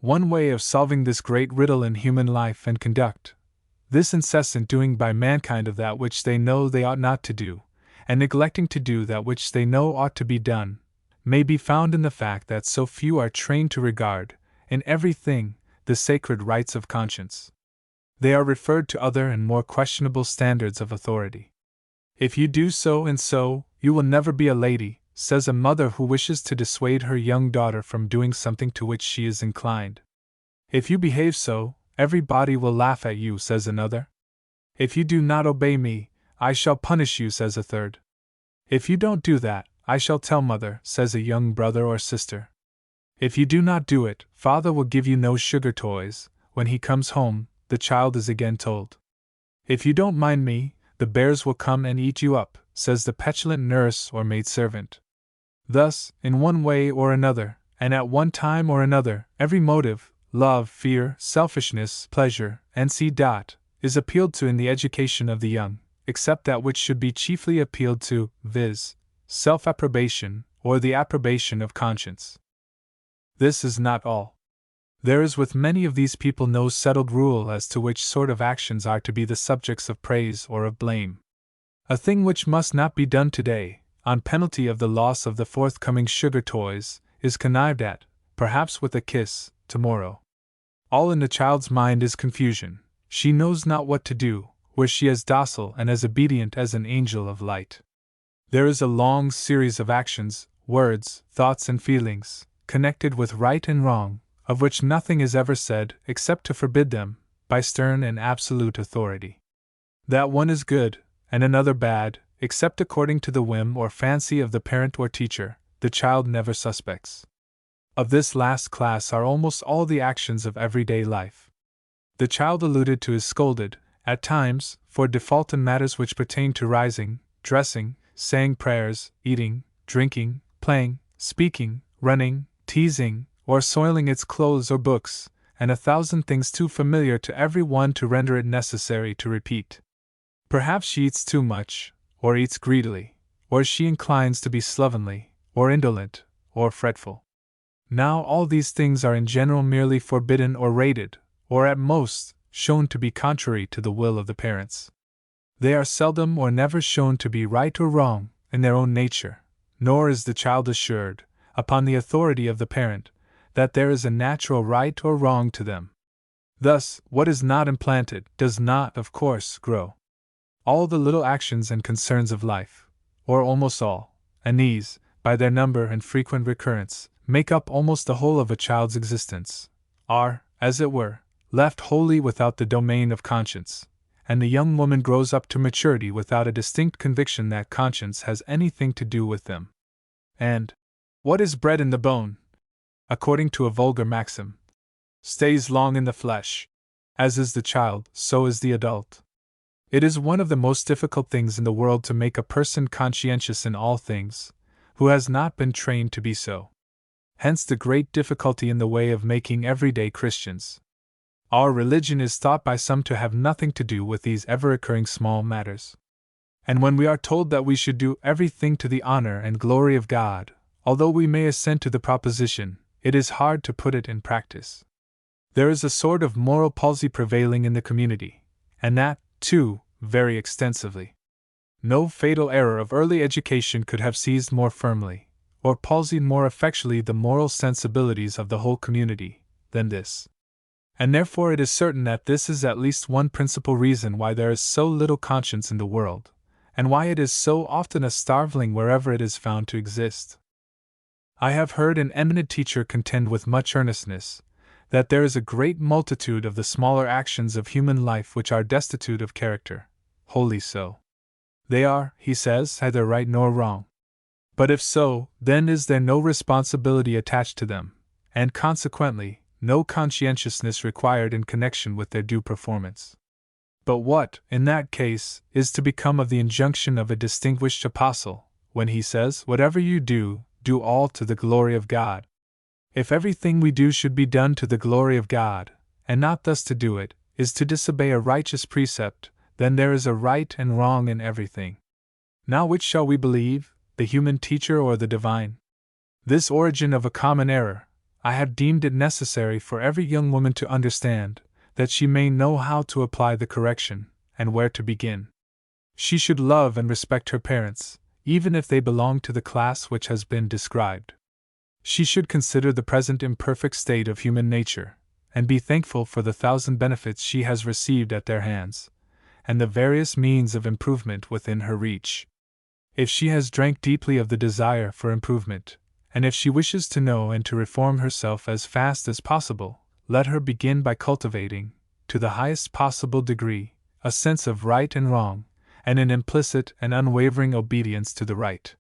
One way of solving this great riddle in human life and conduct, this incessant doing by mankind of that which they know they ought not to do, and neglecting to do that which they know ought to be done, may be found in the fact that so few are trained to regard, in everything, the sacred rights of conscience. They are referred to other and more questionable standards of authority. If you do so and so, you will never be a lady, says a mother who wishes to dissuade her young daughter from doing something to which she is inclined. If you behave so, everybody will laugh at you, says another. If you do not obey me, I shall punish you, says a third. If you don't do that, I shall tell mother, says a young brother or sister. If you do not do it, father will give you no sugar toys. When he comes home, the child is again told. If you don't mind me, the bears will come and eat you up, says the petulant nurse or maidservant. Thus, in one way or another, and at one time or another, every motive, love, fear, selfishness, pleasure, and is appealed to in the education of the young, except that which should be chiefly appealed to, viz., self-approbation, or the approbation of conscience. This is not all. There is with many of these people no settled rule as to which sort of actions are to be the subjects of praise or of blame. A thing which must not be done today, on penalty of the loss of the forthcoming sugar toys, is connived at, perhaps with a kiss, tomorrow. All in the child's mind is confusion. She knows not what to do, were she as docile and as obedient as an angel of light. There is a long series of actions, words, thoughts, and feelings, connected with right and wrong, of which nothing is ever said except to forbid them, by stern and absolute authority. That one is good, and another bad, except according to the whim or fancy of the parent or teacher, the child never suspects. Of this last class are almost all the actions of everyday life. The child alluded to is scolded, at times, for default in matters which pertain to rising, dressing, saying prayers, eating, drinking, playing, speaking, running, teasing, or soiling its clothes or books, and 1,000 things too familiar to every one to render it necessary to repeat. Perhaps she eats too much, or eats greedily, or she inclines to be slovenly, or indolent, or fretful. Now all these things are in general merely forbidden or rated, or at most, shown to be contrary to the will of the parents. They are seldom or never shown to be right or wrong in their own nature, nor is the child assured, upon the authority of the parent, that there is a natural right or wrong to them. Thus, what is not implanted does not, of course, grow. All the little actions and concerns of life, or almost all, and these, by their number and frequent recurrence, make up almost the whole of a child's existence, are, as it were, left wholly without the domain of conscience, and the young woman grows up to maturity without a distinct conviction that conscience has anything to do with them. And what is bred in the bone, according to a vulgar maxim, stays long in the flesh. As is the child, so is the adult. It is one of the most difficult things in the world to make a person conscientious in all things, who has not been trained to be so. Hence the great difficulty in the way of making everyday Christians. Our religion is thought by some to have nothing to do with these ever-occurring small matters. And when we are told that we should do everything to the honor and glory of God, although we may assent to the proposition, it is hard to put it in practice. There is a sort of moral palsy prevailing in the community, and that, too, very extensively. No fatal error of early education could have seized more firmly, or palsied more effectually the moral sensibilities of the whole community, than this. And therefore it is certain that this is at least one principal reason why there is so little conscience in the world, and why it is so often a starveling wherever it is found to exist. I have heard an eminent teacher contend with much earnestness that there is a great multitude of the smaller actions of human life which are destitute of character. Wholly so. They are, he says, neither right nor wrong. But if so, then is there no responsibility attached to them, and consequently, no conscientiousness required in connection with their due performance. But what, in that case, is to become of the injunction of a distinguished apostle, when he says, "Whatever you do, do all to the glory of God"? If everything we do should be done to the glory of God, and not thus to do it, is to disobey a righteous precept, then there is a right and wrong in everything. Now which shall we believe, the human teacher or the divine? This origin of a common error, I have deemed it necessary for every young woman to understand, that she may know how to apply the correction, and where to begin. She should love and respect her parents, even if they belong to the class which has been described. She should consider the present imperfect state of human nature, and be thankful for the 1,000 benefits she has received at their hands, and the various means of improvement within her reach. If she has drank deeply of the desire for improvement, and if she wishes to know and to reform herself as fast as possible, let her begin by cultivating, to the highest possible degree, a sense of right and wrong, and an implicit and unwavering obedience to the right.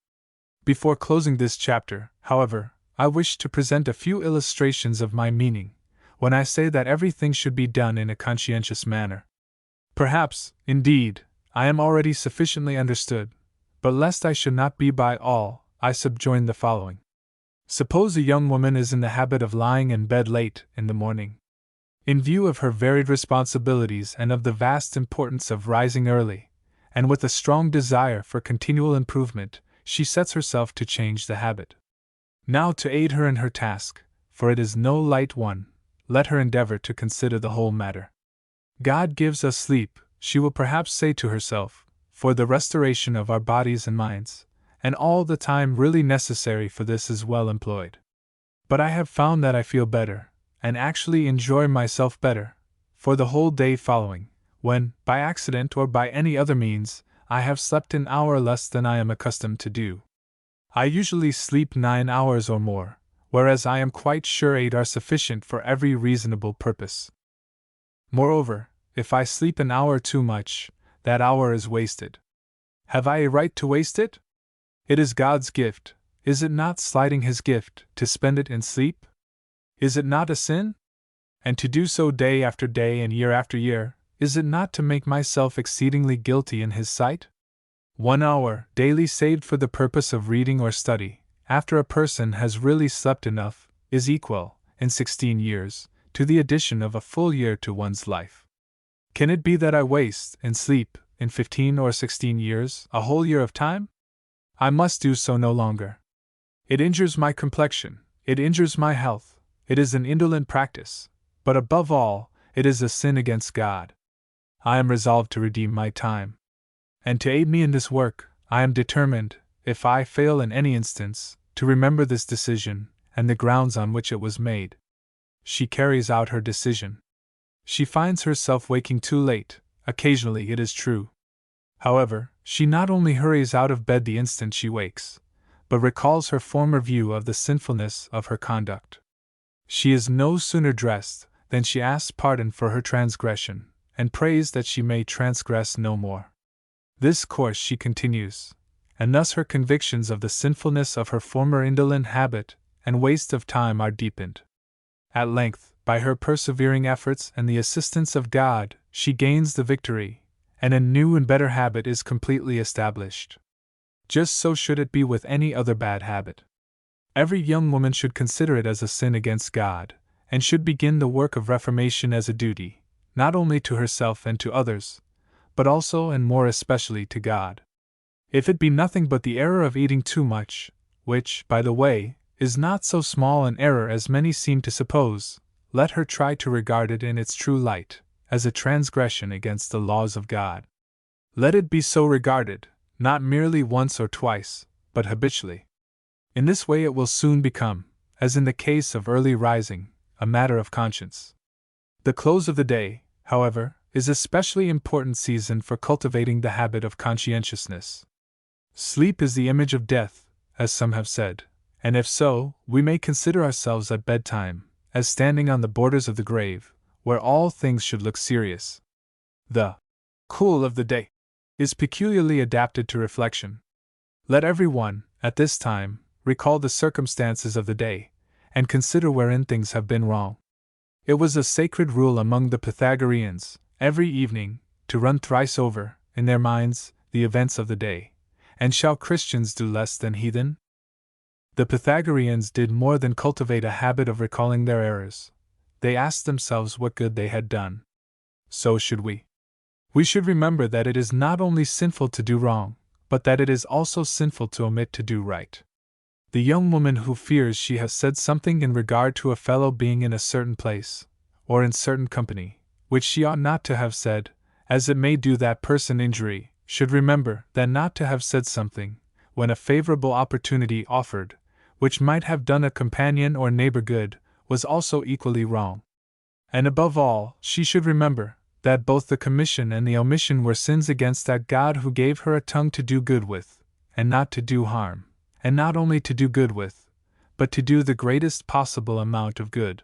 Before closing this chapter, however, I wish to present a few illustrations of my meaning, when I say that everything should be done in a conscientious manner. Perhaps, indeed, I am already sufficiently understood, but lest I should not be by all, I subjoin the following. Suppose a young woman is in the habit of lying in bed late in the morning. In view of her varied responsibilities and of the vast importance of rising early, and with a strong desire for continual improvement, she sets herself to change the habit. Now, to aid her in her task, for it is no light one, let her endeavor to consider the whole matter. God gives us sleep, she will perhaps say to herself, for the restoration of our bodies and minds, and all the time really necessary for this is well employed. But I have found that I feel better, and actually enjoy myself better, for the whole day following, when, by accident or by any other means, I have slept an hour less than I am accustomed to do. I usually sleep 9 hours or more, whereas I am quite sure 8 are sufficient for every reasonable purpose. Moreover, if I sleep an hour too much, that hour is wasted. Have I a right to waste it? It is God's gift, is it not slighting His gift to spend it in sleep? Is it not a sin? And to do so day after day and year after year, is it not to make myself exceedingly guilty in His sight? 1 hour daily saved for the purpose of reading or study, after a person has really slept enough, is equal, in 16 years, to the addition of a full year to one's life. Can it be that I waste, in sleep, in 15 or 16 years, a whole year of time? I must do so no longer. It injures my complexion, it injures my health, it is an indolent practice, but above all, it is a sin against God. I am resolved to redeem my time. And to aid me in this work, I am determined, if I fail in any instance, to remember this decision, and the grounds on which it was made. She carries out her decision. She finds herself waking too late, occasionally it is true. However, she not only hurries out of bed the instant she wakes, but recalls her former view of the sinfulness of her conduct. She is no sooner dressed than she asks pardon for her transgression, and prays that she may transgress no more. This course she continues, and thus her convictions of the sinfulness of her former indolent habit and waste of time are deepened. At length, by her persevering efforts and the assistance of God, she gains the victory, and a new and better habit is completely established. Just so should it be with any other bad habit. Every young woman should consider it as a sin against God, and should begin the work of reformation as a duty, not only to herself and to others, but also and more especially to God. If it be nothing but the error of eating too much, which, by the way, is not so small an error as many seem to suppose, let her try to regard it in its true light, as a transgression against the laws of God. Let it be so regarded, not merely once or twice, but habitually. In this way it will soon become, as in the case of early rising, a matter of conscience. The close of the day, however, is a specially important season for cultivating the habit of conscientiousness. Sleep is the image of death, as some have said, and if so, we may consider ourselves at bedtime, as standing on the borders of the grave, where all things should look serious. The cool of the day is peculiarly adapted to reflection. Let every one, at this time, recall the circumstances of the day, and consider wherein things have been wrong. It was a sacred rule among the Pythagoreans, every evening, to run thrice over, in their minds, the events of the day. And shall Christians do less than heathen? The Pythagoreans did more than cultivate a habit of recalling their errors. They asked themselves what good they had done. So should we. We should remember that it is not only sinful to do wrong, but that it is also sinful to omit to do right. The young woman who fears she has said something in regard to a fellow being in a certain place, or in certain company, which she ought not to have said, as it may do that person injury, should remember that not to have said something, when a favorable opportunity offered, which might have done a companion or neighbor good, was also equally wrong. And above all, she should remember that both the commission and the omission were sins against that God who gave her a tongue to do good with, and not to do harm, and not only to do good with, but to do the greatest possible amount of good.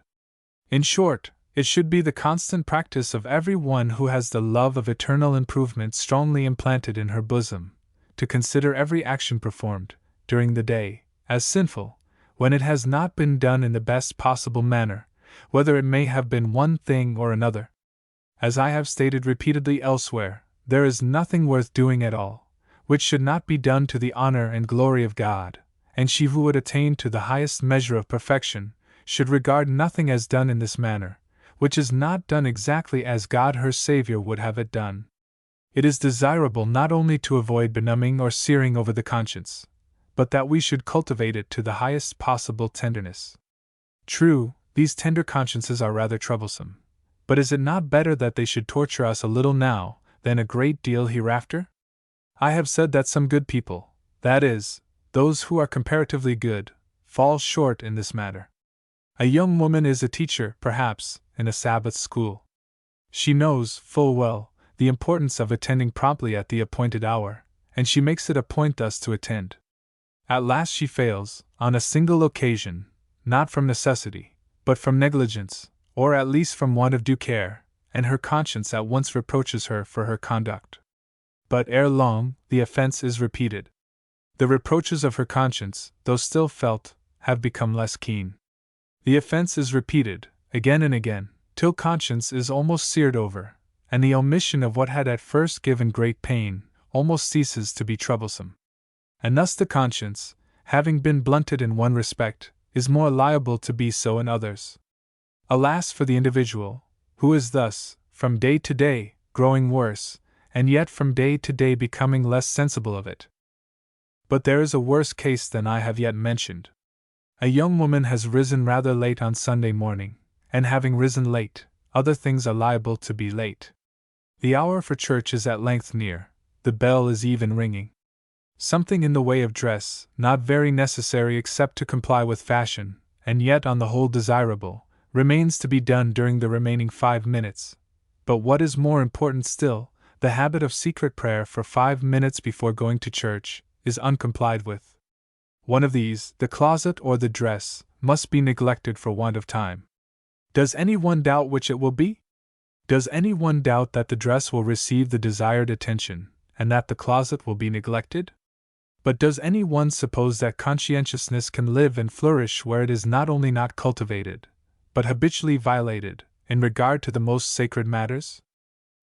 In short, it should be the constant practice of every one who has the love of eternal improvement strongly implanted in her bosom, to consider every action performed, during the day, as sinful, when it has not been done in the best possible manner, whether it may have been one thing or another. As I have stated repeatedly elsewhere, there is nothing worth doing at all, which should not be done to the honor and glory of God, and she who would attain to the highest measure of perfection, should regard nothing as done in this manner, which is not done exactly as God her Savior would have it done. It is desirable not only to avoid benumbing or searing over the conscience, but that we should cultivate it to the highest possible tenderness. True, these tender consciences are rather troublesome, but is it not better that they should torture us a little now, than a great deal hereafter? I have said that some good people, that is, those who are comparatively good, fall short in this matter. A young woman is a teacher, perhaps, in a Sabbath school. She knows, full well, the importance of attending promptly at the appointed hour, and she makes it a point thus to attend. At last she fails, on a single occasion, not from necessity, but from negligence, or at least from want of due care, and her conscience at once reproaches her for her conduct. But ere long, the offense is repeated. The reproaches of her conscience, though still felt, have become less keen. The offense is repeated, again and again, till conscience is almost seared over, and the omission of what had at first given great pain almost ceases to be troublesome. And thus the conscience, having been blunted in one respect, is more liable to be so in others. Alas for the individual, who is thus, from day to day, growing worse, and yet from day to day becoming less sensible of it. But there is a worse case than I have yet mentioned. A young woman has risen rather late on Sunday morning, and having risen late, other things are liable to be late. The hour for church is at length near, the bell is even ringing. Something in the way of dress, not very necessary except to comply with fashion, and yet on the whole desirable, remains to be done during the remaining 5 minutes. But what is more important still, the habit of secret prayer for 5 minutes before going to church, is uncomplied with. One of these, the closet or the dress, must be neglected for want of time. Does anyone doubt which it will be? Does anyone doubt that the dress will receive the desired attention, and that the closet will be neglected? But does anyone suppose that conscientiousness can live and flourish where it is not only not cultivated, but habitually violated, in regard to the most sacred matters?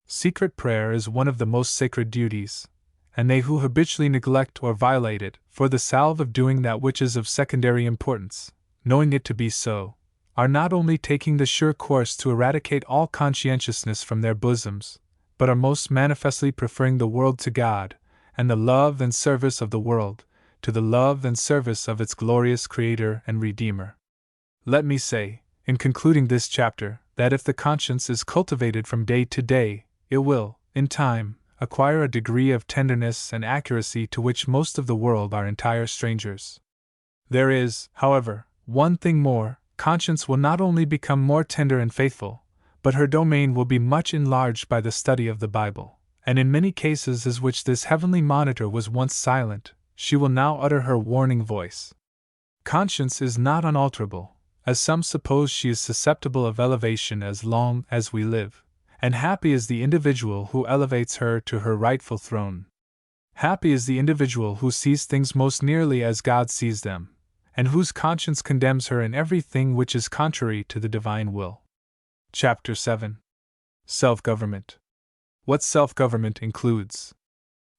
Secret prayer is one of the most sacred duties, and they who habitually neglect or violate it, for the salve of doing that which is of secondary importance, knowing it to be so, are not only taking the sure course to eradicate all conscientiousness from their bosoms, but are most manifestly preferring the world to God, and the love and service of the world to the love and service of its glorious Creator and Redeemer. Let me say, in concluding this chapter, that if the conscience is cultivated from day to day, it will, in time, acquire a degree of tenderness and accuracy to which most of the world are entire strangers. There is, however, one thing more: conscience will not only become more tender and faithful, but her domain will be much enlarged by the study of the Bible, and in many cases as which this heavenly monitor was once silent, she will now utter her warning voice. Conscience is not unalterable, as some suppose. She is susceptible of elevation as long as we live, and happy is the individual who elevates her to her rightful throne. Happy is the individual who sees things most nearly as God sees them, and whose conscience condemns her in everything which is contrary to the divine will. Chapter 7. Self-government. What self-government includes: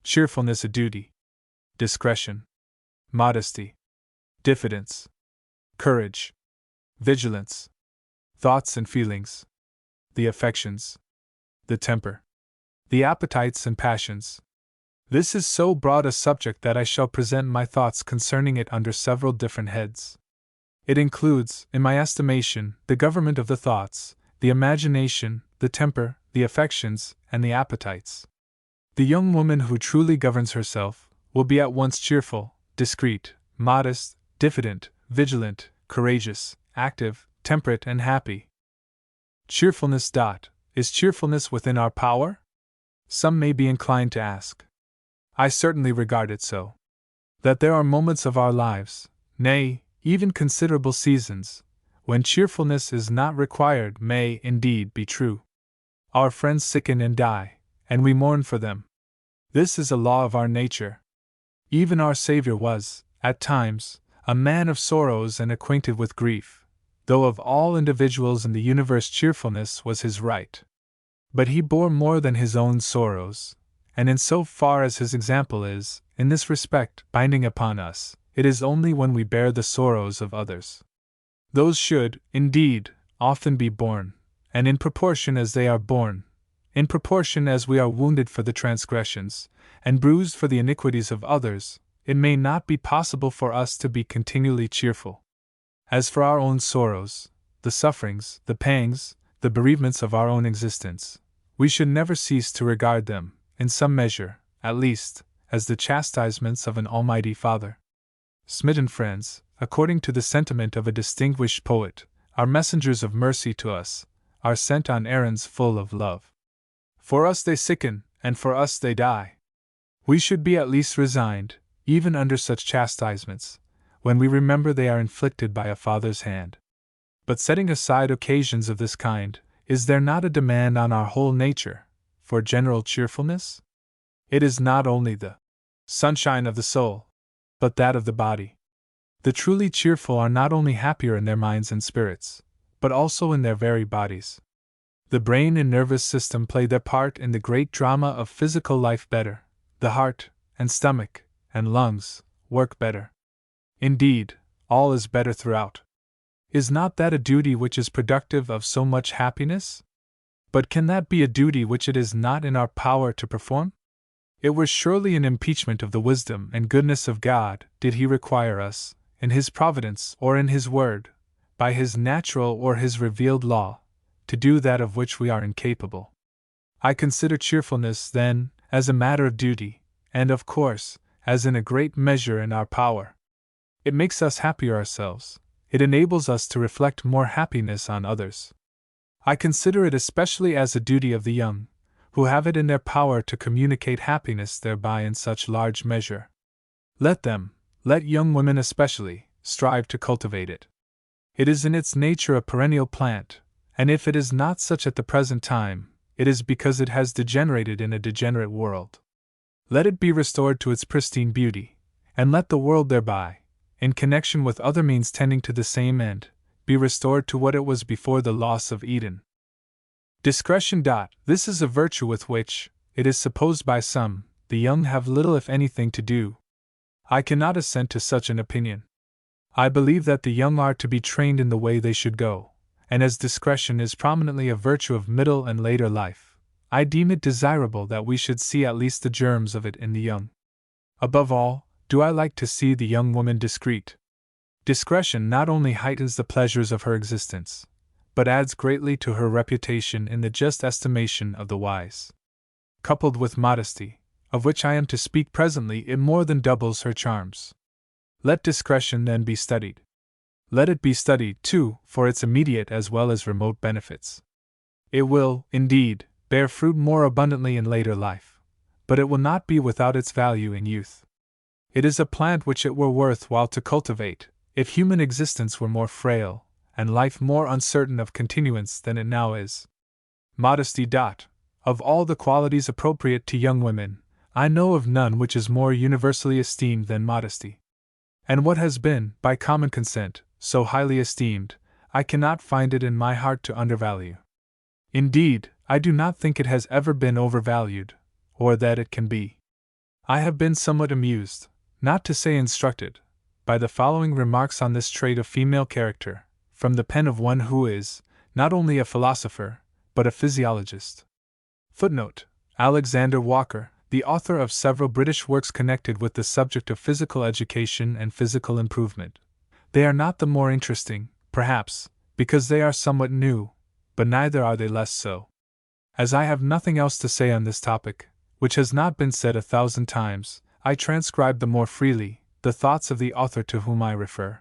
cheerfulness a duty, discretion, modesty, diffidence, courage, vigilance, thoughts and feelings, the affections, the temper, the appetites and passions. This is so broad a subject that I shall present my thoughts concerning it under several different heads. It includes, in my estimation, the government of the thoughts, the imagination, the temper, the affections, and the appetites. The young woman who truly governs herself will be at once cheerful, discreet, modest, diffident, vigilant, courageous, active, temperate, and happy. Cheerfulness. Is cheerfulness within our power? Some may be inclined to ask. I certainly regard it so. That there are moments of our lives, nay, even considerable seasons, when cheerfulness is not required may indeed be true. Our friends sicken and die, and we mourn for them. This is a law of our nature. Even our Savior was, at times, a man of sorrows and acquainted with grief, though of all individuals in the universe cheerfulness was his right. But he bore more than his own sorrows, and in so far as his example is, in this respect, binding upon us, it is only when we bear the sorrows of others. Those should, indeed, often be borne, and in proportion as they are borne, in proportion as we are wounded for the transgressions, and bruised for the iniquities of others, it may not be possible for us to be continually cheerful. As for our own sorrows, the sufferings, the pangs, the bereavements of our own existence, we should never cease to regard them, in some measure, at least, as the chastisements of an Almighty Father. Smitten friends, according to the sentiment of a distinguished poet, are messengers of mercy to us, are sent on errands full of love. For us they sicken, and for us they die. We should be at least resigned, even under such chastisements, when we remember they are inflicted by a Father's hand. But setting aside occasions of this kind, is there not a demand on our whole nature for general cheerfulness? It is not only the sunshine of the soul, but that of the body. The truly cheerful are not only happier in their minds and spirits, but also in their very bodies. The brain and nervous system play their part in the great drama of physical life better. The heart, and stomach, and lungs work better. Indeed, all is better throughout. Is not that a duty which is productive of so much happiness? But can that be a duty which it is not in our power to perform? It were surely an impeachment of the wisdom and goodness of God did He require us, in His providence or in His word, by His natural or His revealed law, to do that of which we are incapable. I consider cheerfulness, then, as a matter of duty, and of course, as in a great measure in our power. It makes us happier ourselves. It enables us to reflect more happiness on others. I consider it especially as a duty of the young, who have it in their power to communicate happiness thereby in such large measure. Let them, let young women especially strive to cultivate it. It is in its nature a perennial plant, and if it is not such at the present time, it is because it has degenerated in a degenerate world. Let it be restored to its pristine beauty, and let the world thereby, in connection with other means tending to the same end, be restored to what it was before the loss of Eden. Discretion. This is a virtue with which, it is supposed by some, the young have little if anything to do. I cannot assent to such an opinion. I believe that the young are to be trained in the way they should go, and as discretion is prominently a virtue of middle and later life, I deem it desirable that we should see at least the germs of it in the young. Above all, do I like to see the young woman discreet. Discretion not only heightens the pleasures of her existence, but adds greatly to her reputation in the just estimation of the wise. Coupled with modesty, of which I am to speak presently, it more than doubles her charms. Let discretion then be studied. Let it be studied, too, for its immediate as well as remote benefits. It will, indeed, bear fruit more abundantly in later life, but it will not be without its value in youth. It is a plant which it were worth while to cultivate, if human existence were more frail, and life more uncertain of continuance than it now is. Modesty. Of all the qualities appropriate to young women, I know of none which is more universally esteemed than modesty. And what has been, by common consent, so highly esteemed, I cannot find it in my heart to undervalue. Indeed, I do not think it has ever been overvalued, or that it can be. I have been somewhat amused, not to say instructed, by the following remarks on this trait of female character, from the pen of one who is, not only a philosopher, but a physiologist. Footnote: Alexander Walker, the author of several British works connected with the subject of physical education and physical improvement. They are not the more interesting, perhaps, because they are somewhat new, but neither are they less so. As I have nothing else to say on this topic, which has not been said 1,000 times, I transcribe the more freely the thoughts of the author to whom I refer.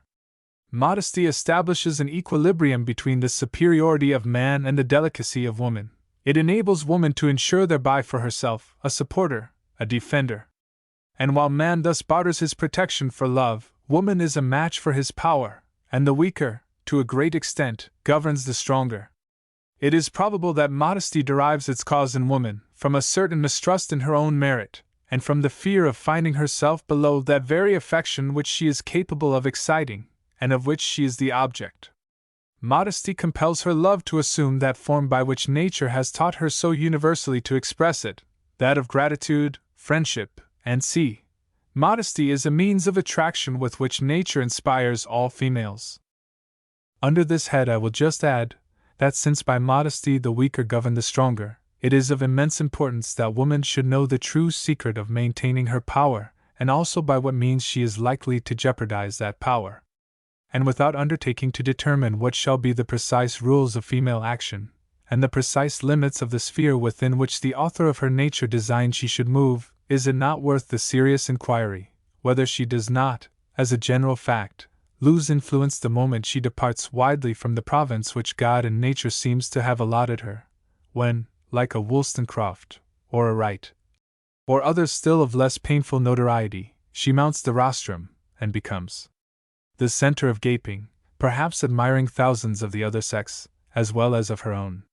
Modesty establishes an equilibrium between the superiority of man and the delicacy of woman. It enables woman to ensure thereby for herself a supporter, a defender. And while man thus barters his protection for love, woman is a match for his power, and the weaker, to a great extent, governs the stronger. It is probable that modesty derives its cause in woman from a certain mistrust in her own merit, and from the fear of finding herself below that very affection which she is capable of exciting, and of which she is the object. Modesty compels her love to assume that form by which nature has taught her so universally to express it, that of gratitude, friendship, and modesty is a means of attraction with which nature inspires all females. Under this head I will just add, that since by modesty the weaker govern the stronger, it is of immense importance that woman should know the true secret of maintaining her power, and also by what means she is likely to jeopardize that power. And without undertaking to determine what shall be the precise rules of female action, and the precise limits of the sphere within which the author of her nature designed she should move, is it not worth the serious inquiry, whether she does not, as a general fact, lose influence the moment she departs widely from the province which God and nature seems to have allotted her, when, like a Wollstonecraft, or a Wright, or others still of less painful notoriety, she mounts the rostrum, and becomes the center of gaping, perhaps admiring thousands of the other sex, as well as of her own.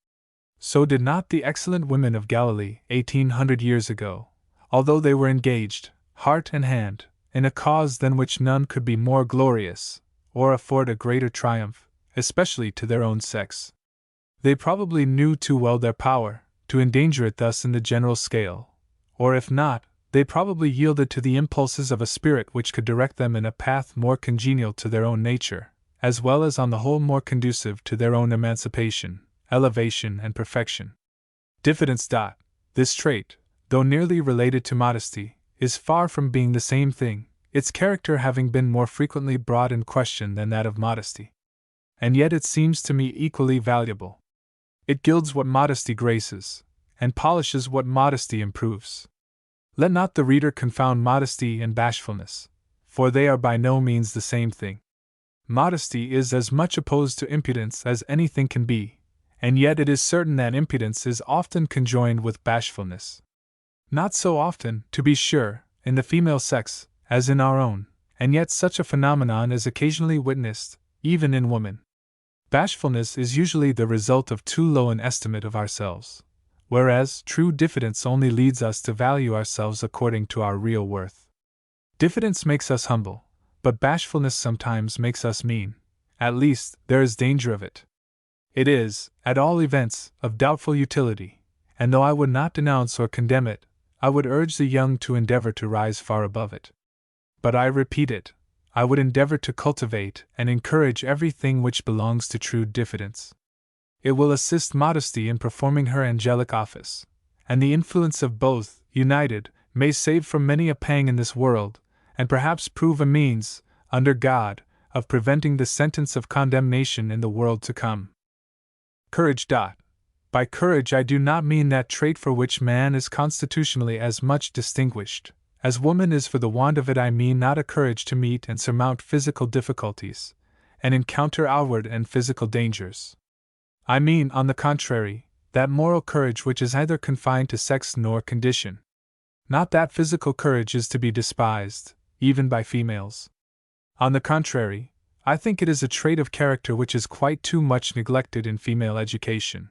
So did not the excellent women of Galilee 1800 years ago, although they were engaged, heart and hand, in a cause than which none could be more glorious, or afford a greater triumph, especially to their own sex. They probably knew too well their power to endanger it thus in the general scale, or if not, they probably yielded to the impulses of a spirit which could direct them in a path more congenial to their own nature, as well as on the whole more conducive to their own emancipation, elevation, and perfection. Diffidence. This trait, though nearly related to modesty, is far from being the same thing, its character having been more frequently brought in question than that of modesty. And yet it seems to me equally valuable. It gilds what modesty graces, and polishes what modesty improves. Let not the reader confound modesty and bashfulness, for they are by no means the same thing. Modesty is as much opposed to impudence as anything can be, and yet it is certain that impudence is often conjoined with bashfulness. Not so often, to be sure, in the female sex, as in our own, and yet such a phenomenon is occasionally witnessed, even in women. Bashfulness is usually the result of too low an estimate of ourselves, whereas true diffidence only leads us to value ourselves according to our real worth. Diffidence makes us humble, but bashfulness sometimes makes us mean. At least, there is danger of it. It is, at all events, of doubtful utility, and though I would not denounce or condemn it, I would urge the young to endeavor to rise far above it. But I repeat it, I would endeavor to cultivate and encourage everything which belongs to true diffidence. It will assist modesty in performing her angelic office, and the influence of both, united, may save from many a pang in this world, and perhaps prove a means, under God, of preventing the sentence of condemnation in the world to come. Courage. By courage I do not mean that trait for which man is constitutionally as much distinguished as woman is for the want of it. I mean not a courage to meet and surmount physical difficulties, and encounter outward and physical dangers. I mean, on the contrary, that moral courage which is neither confined to sex nor condition. Not that physical courage is to be despised, even by females. On the contrary, I think it is a trait of character which is quite too much neglected in female education.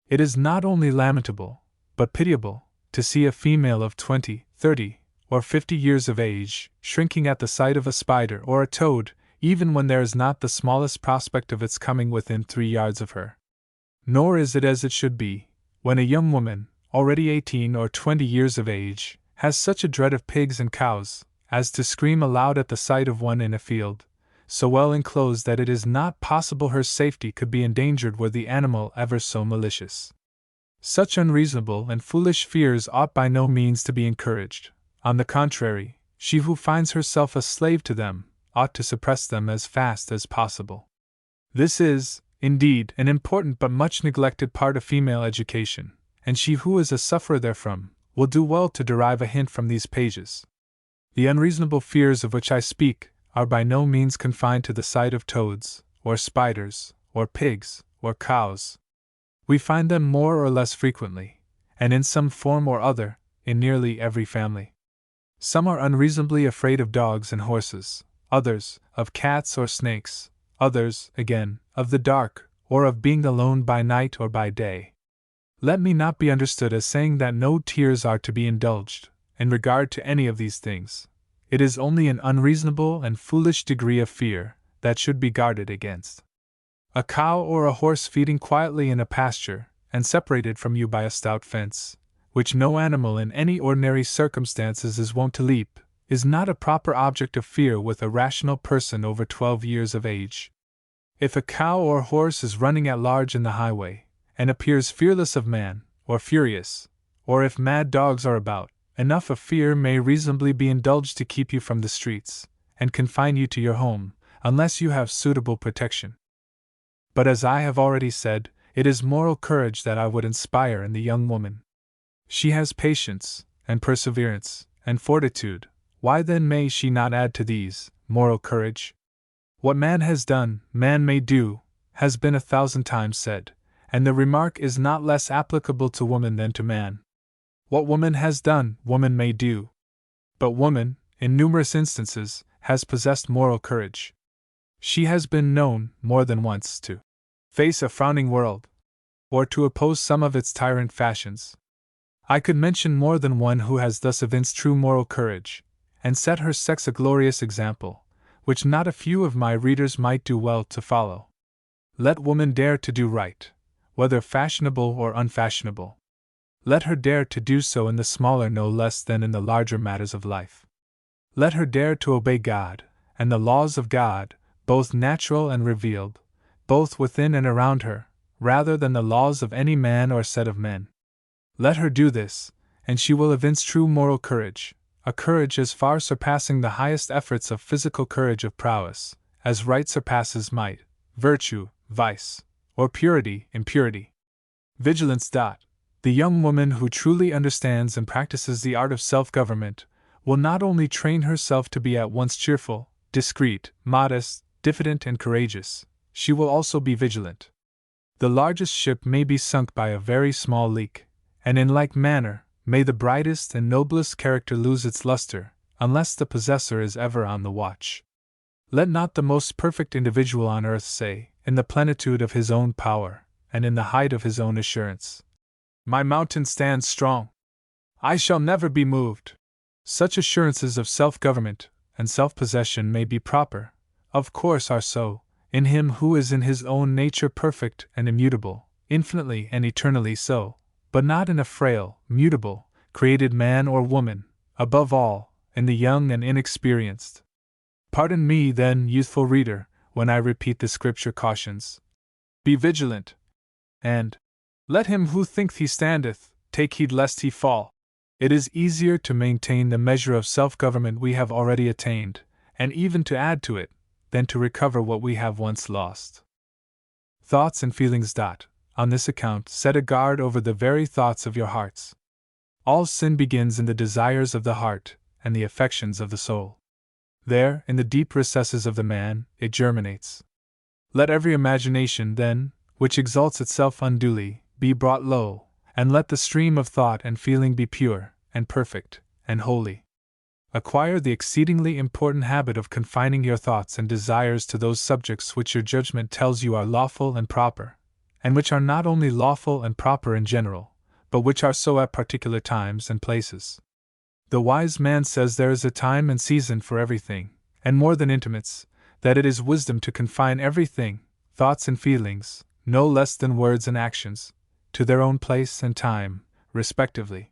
It is not only lamentable, but pitiable, to see a female of 20, 30, or 50 years of age shrinking at the sight of a spider or a toad, even when there is not the smallest prospect of its coming within 3 yards of her. Nor is it as it should be, when a young woman, already 18 or 20 years of age, has such a dread of pigs and cows, as to scream aloud at the sight of one in a field, so well enclosed that it is not possible her safety could be endangered were the animal ever so malicious. Such unreasonable and foolish fears ought by no means to be encouraged. On the contrary, she who finds herself a slave to them ought to suppress them as fast as possible. This is, indeed, an important but much neglected part of female education, and she who is a sufferer therefrom will do well to derive a hint from these pages. The unreasonable fears of which I speak are by no means confined to the sight of toads, or spiders, or pigs, or cows. We find them more or less frequently, and in some form or other, in nearly every family. Some are unreasonably afraid of dogs and horses, others, of cats or snakes, others, again, of the dark, or of being alone by night or by day. Let me not be understood as saying that no tears are to be indulged, in regard to any of these things. It is only an unreasonable and foolish degree of fear that should be guarded against. A cow or a horse feeding quietly in a pasture, and separated from you by a stout fence, which no animal in any ordinary circumstances is wont to leap, is not a proper object of fear with a rational person over 12 years of age. If a cow or horse is running at large in the highway, and appears fearless of man, or furious, or if mad dogs are about, enough of fear may reasonably be indulged to keep you from the streets, and confine you to your home, unless you have suitable protection. But as I have already said, it is moral courage that I would inspire in the young woman. She has patience, and perseverance, and fortitude. Why then may she not add to these, moral courage? What man has done, man may do, has been 1,000 times said, and the remark is not less applicable to woman than to man. What woman has done, woman may do. But woman, in numerous instances, has possessed moral courage. She has been known, more than once, to face a frowning world, or to oppose some of its tyrant fashions. I could mention more than one who has thus evinced true moral courage, and set her sex a glorious example, which not a few of my readers might do well to follow. Let woman dare to do right, whether fashionable or unfashionable. Let her dare to do so in the smaller no less than in the larger matters of life. Let her dare to obey God, and the laws of God, both natural and revealed, both within and around her, rather than the laws of any man or set of men. Let her do this, and she will evince true moral courage, a courage as far surpassing the highest efforts of physical courage of prowess, as right surpasses might, virtue, vice, or purity, impurity. Vigilance. The young woman who truly understands and practices the art of self-government will not only train herself to be at once cheerful, discreet, modest, diffident, and courageous, she will also be vigilant. The largest ship may be sunk by a very small leak, and in like manner may the brightest and noblest character lose its luster, unless the possessor is ever on the watch. Let not the most perfect individual on earth say, in the plenitude of his own power, and in the height of his own assurance, "My mountain stands strong. I shall never be moved." Such assurances of self-government and self-possession may be proper, of course are so, in him who is in his own nature perfect and immutable, infinitely and eternally so, but not in a frail, mutable, created man or woman, above all, in the young and inexperienced. Pardon me, then, youthful reader, when I repeat the Scripture cautions. Be vigilant, and let him who thinketh he standeth take heed lest he fall. It is easier to maintain the measure of self-government we have already attained, and even to add to it, than to recover what we have once lost. Thoughts and feelings. On this account, set a guard over the very thoughts of your hearts. All sin begins in the desires of the heart and the affections of the soul. There, in the deep recesses of the man, it germinates. Let every imagination, then, which exalts itself unduly, be brought low, and let the stream of thought and feeling be pure, and perfect, and holy. Acquire the exceedingly important habit of confining your thoughts and desires to those subjects which your judgment tells you are lawful and proper, and which are not only lawful and proper in general, but which are so at particular times and places. The wise man says there is a time and season for everything, and more than intimates, that it is wisdom to confine everything, thoughts and feelings, no less than words and actions, to their own place and time, respectively.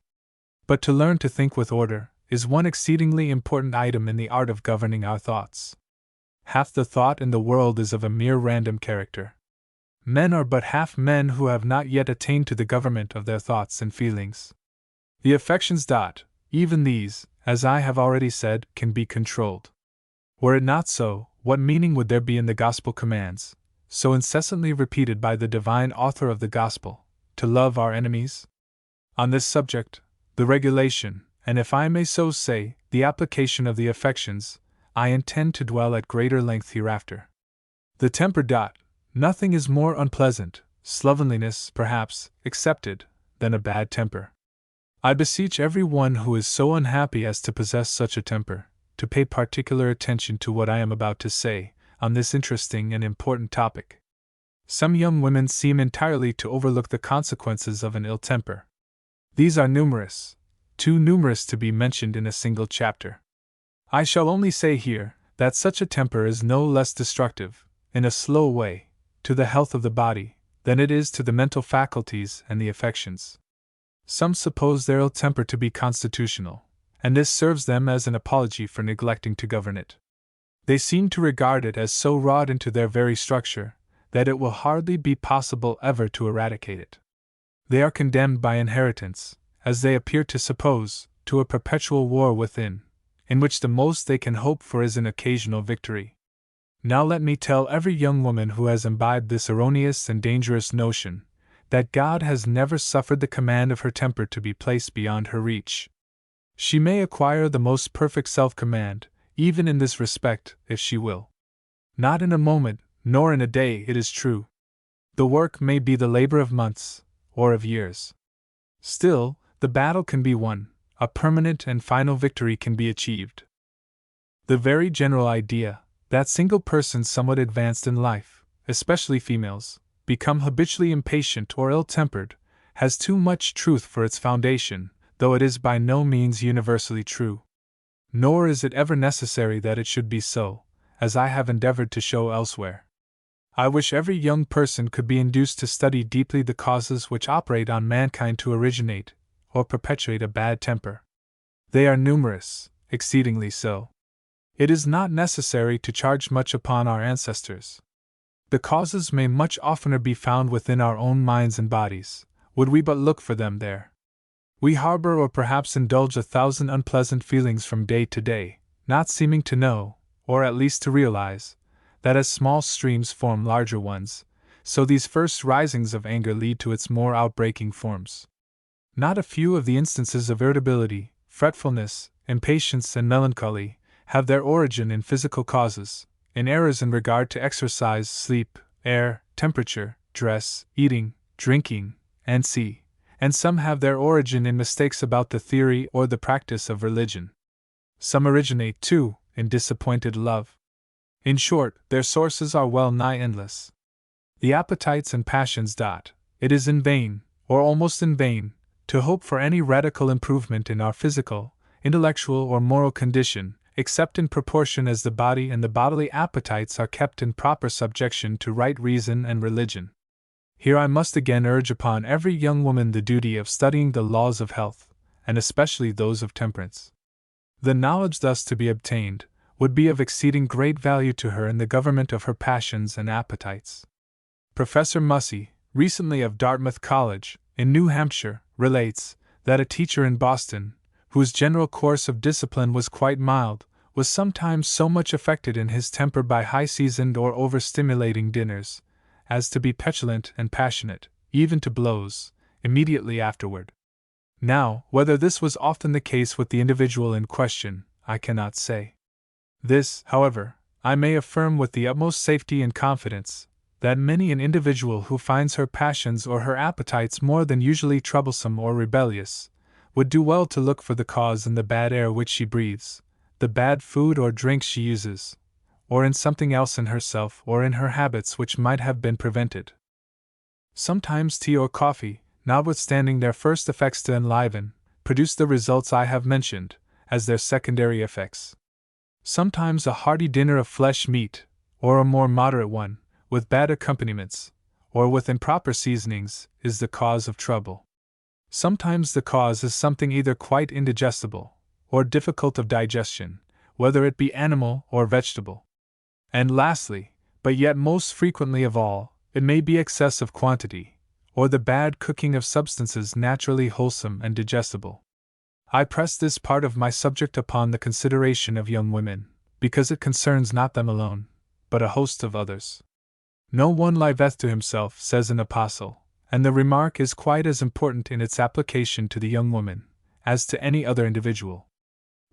But to learn to think with order is one exceedingly important item in the art of governing our thoughts. Half the thought in the world is of a mere random character. Men are but half men who have not yet attained to the government of their thoughts and feelings. The affections. Even these, as I have already said, can be controlled. Were it not so, what meaning would there be in the gospel commands, so incessantly repeated by the divine author of the gospel, to love our enemies? On this subject, the regulation, and if I may so say, the application of the affections, I intend to dwell at greater length hereafter. The temper. Nothing is more unpleasant, slovenliness, perhaps, excepted, than a bad temper. I beseech every one who is so unhappy as to possess such a temper, to pay particular attention to what I am about to say, on this interesting and important topic. Some young women seem entirely to overlook the consequences of an ill temper. These are numerous, too numerous to be mentioned in a single chapter. I shall only say here, that such a temper is no less destructive, in a slow way, to the health of the body, than it is to the mental faculties and the affections. Some suppose their ill temper to be constitutional, and this serves them as an apology for neglecting to govern it. They seem to regard it as so wrought into their very structure, that it will hardly be possible ever to eradicate it. They are condemned by inheritance, as they appear to suppose, to a perpetual war within, in which the most they can hope for is an occasional victory. Now let me tell every young woman who has imbibed this erroneous and dangerous notion, that God has never suffered the command of her temper to be placed beyond her reach. She may acquire the most perfect self-command, even in this respect, if she will. Not in a moment, nor in a day, it is true. The work may be the labor of months, or of years. Still, the battle can be won, a permanent and final victory can be achieved. The very general idea, that single persons somewhat advanced in life, especially females, become habitually impatient or ill-tempered, has too much truth for its foundation, though it is by no means universally true. Nor is it ever necessary that it should be so, as I have endeavored to show elsewhere. I wish every young person could be induced to study deeply the causes which operate on mankind to originate, or perpetuate a bad temper. They are numerous, exceedingly so. It is not necessary to charge much upon our ancestors. The causes may much oftener be found within our own minds and bodies, would we but look for them there. We harbor or perhaps indulge 1,000 unpleasant feelings from day to day, not seeming to know, or at least to realize, that as small streams form larger ones, so these first risings of anger lead to its more outbreaking forms. Not a few of the instances of irritability, fretfulness, impatience, and melancholy have their origin in physical causes, in errors in regard to exercise, sleep, air, temperature, dress, eating, drinking, and some have their origin in mistakes about the theory or the practice of religion. Some originate, too, in disappointed love. In short, their sources are well nigh endless. The appetites and passions. It is in vain, or almost in vain, to hope for any radical improvement in our physical, intellectual, or moral condition, except in proportion as the body and the bodily appetites are kept in proper subjection to right reason and religion. Here I must again urge upon every young woman the duty of studying the laws of health, and especially those of temperance. The knowledge thus to be obtained would be of exceeding great value to her in the government of her passions and appetites. Professor Mussey, recently of Dartmouth College, in New Hampshire, relates that a teacher in Boston, whose general course of discipline was quite mild, was sometimes so much affected in his temper by high-seasoned or overstimulating dinners, as to be petulant and passionate, even to blows, immediately afterward. Now, whether this was often the case with the individual in question, I cannot say. This, however, I may affirm with the utmost safety and confidence, that many an individual who finds her passions or her appetites more than usually troublesome or rebellious, would do well to look for the cause in the bad air which she breathes, the bad food or drink she uses, or in something else in herself or in her habits which might have been prevented. Sometimes tea or coffee, notwithstanding their first effects to enliven, produce the results I have mentioned, as their secondary effects. Sometimes a hearty dinner of flesh meat, or a more moderate one, with bad accompaniments, or with improper seasonings, is the cause of trouble. Sometimes the cause is something either quite indigestible, or difficult of digestion, whether it be animal or vegetable. And lastly, but yet most frequently of all, it may be excess of quantity, or the bad cooking of substances naturally wholesome and digestible. I press this part of my subject upon the consideration of young women, because it concerns not them alone, but a host of others. No one liveth to himself, says an apostle, and the remark is quite as important in its application to the young woman, as to any other individual.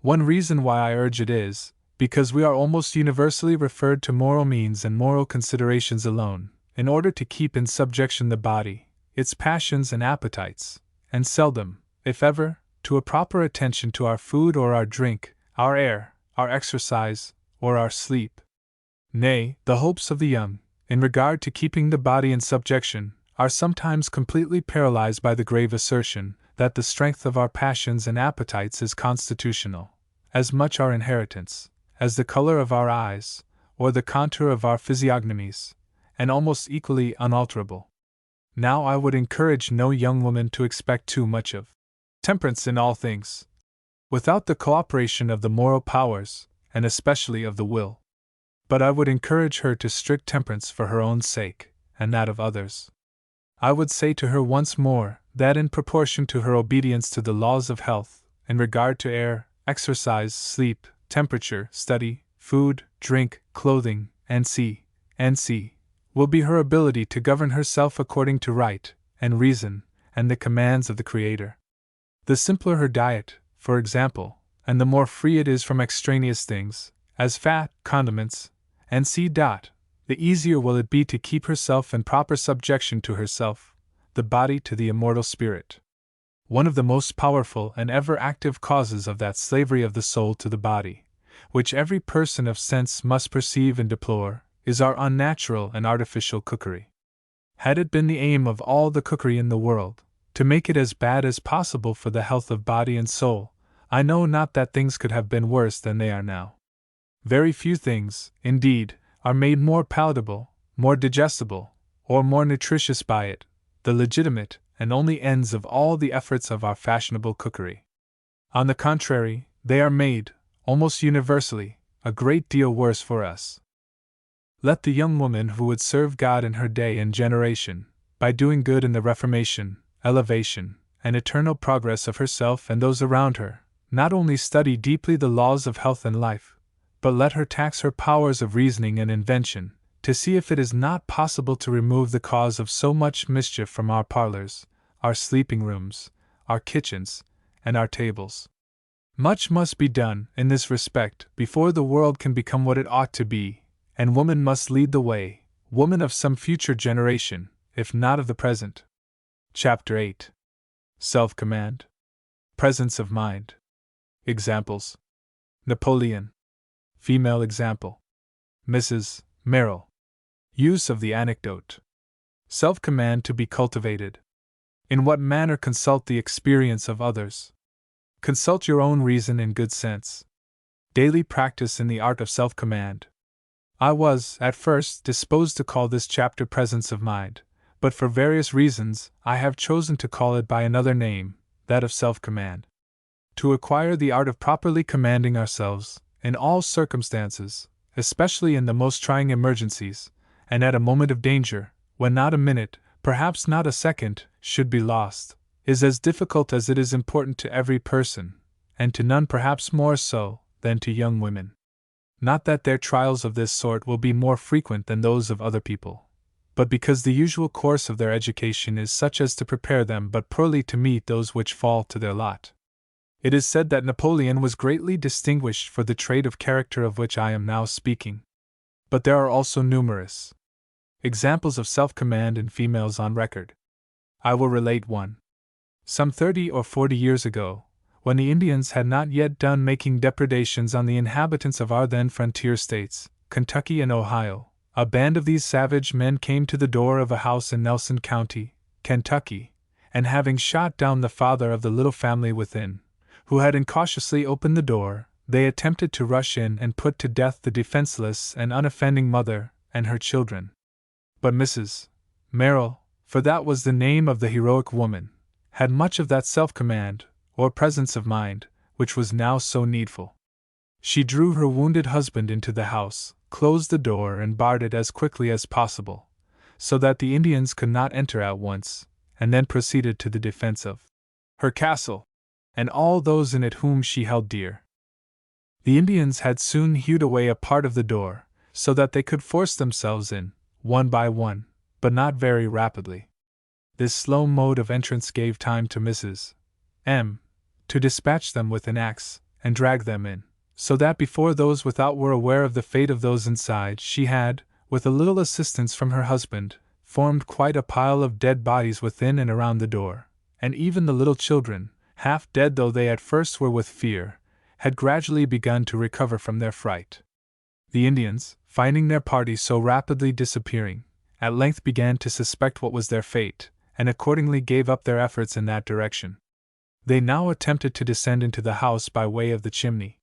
One reason why I urge it is, because we are almost universally referred to moral means and moral considerations alone, in order to keep in subjection the body, its passions and appetites, and seldom, if ever, to a proper attention to our food or our drink, our air, our exercise, or our sleep. Nay, the hopes of the young, in regard to keeping the body in subjection, are sometimes completely paralyzed by the grave assertion that the strength of our passions and appetites is constitutional, as much our inheritance, as the color of our eyes, or the contour of our physiognomies, and almost equally unalterable. Now I would encourage no young woman to expect too much of temperance in all things, without the cooperation of the moral powers, and especially of the will. But I would encourage her to strict temperance for her own sake, and that of others. I would say to her once more, that in proportion to her obedience to the laws of health, in regard to air, exercise, sleep, temperature, study, food, drink, clothing, and will be her ability to govern herself according to right, and reason, and the commands of the Creator. The simpler her diet, for example, and the more free it is from extraneous things, as fat, condiments, and the easier will it be to keep herself in proper subjection to herself, the body to the immortal spirit. One of the most powerful and ever active causes of that slavery of the soul to the body, which every person of sense must perceive and deplore, is our unnatural and artificial cookery. Had it been the aim of all the cookery in the world, to make it as bad as possible for the health of body and soul, I know not that things could have been worse than they are now. Very few things, indeed, are made more palatable, more digestible, or more nutritious by it, the legitimate and only ends of all the efforts of our fashionable cookery. On the contrary, they are made, almost universally, a great deal worse for us. Let the young woman who would serve God in her day and generation, by doing good in the reformation, elevation, and eternal progress of herself and those around her, not only study deeply the laws of health and life, but let her tax her powers of reasoning and invention, to see if it is not possible to remove the cause of so much mischief from our parlors, our sleeping rooms, our kitchens, and our tables. Much must be done, in this respect, before the world can become what it ought to be, and woman must lead the way, woman of some future generation, if not of the present. Chapter 8. Self-command. Presence of mind. Examples. Napoleon. Female example. Mrs. Merrill. Use of the anecdote. Self-command to be cultivated. In what manner consult the experience of others? Consult your own reason and good sense. Daily practice in the art of self-command. I was, at first, disposed to call this chapter Presence of Mind, but for various reasons I have chosen to call it by another name, that of self-command. To acquire the art of properly commanding ourselves, in all circumstances, especially in the most trying emergencies, and at a moment of danger, when not a minute, perhaps not a second, should be lost, is as difficult as it is important to every person, and to none perhaps more so than to young women. Not that their trials of this sort will be more frequent than those of other people, but because the usual course of their education is such as to prepare them but poorly to meet those which fall to their lot. It is said that Napoleon was greatly distinguished for the trait of character of which I am now speaking. But there are also numerous examples of self-command in females on record. I will relate one. Some 30 or 40 years ago, when the Indians had not yet done making depredations on the inhabitants of our then frontier states, Kentucky and Ohio, a band of these savage men came to the door of a house in Nelson County, Kentucky, and having shot down the father of the little family within, who had incautiously opened the door, they attempted to rush in and put to death the defenseless and unoffending mother and her children. But Mrs. Merrill, for that was the name of the heroic woman, had much of that self-command, or presence of mind, which was now so needful. She drew her wounded husband into the house, closed the door and barred it as quickly as possible, so that the Indians could not enter at once, and then proceeded to the defense of her castle, and all those in it whom she held dear. The Indians had soon hewed away a part of the door, so that they could force themselves in, one by one, but not very rapidly. This slow mode of entrance gave time to Mrs. M. to dispatch them with an axe, and drag them in, so that before those without were aware of the fate of those inside, she had, with a little assistance from her husband, formed quite a pile of dead bodies within and around the door, and even the little children, half dead though they at first were with fear, had gradually begun to recover from their fright. The Indians, finding their party so rapidly disappearing, at length began to suspect what was their fate, and accordingly gave up their efforts in that direction. They now attempted to descend into the house by way of the chimney.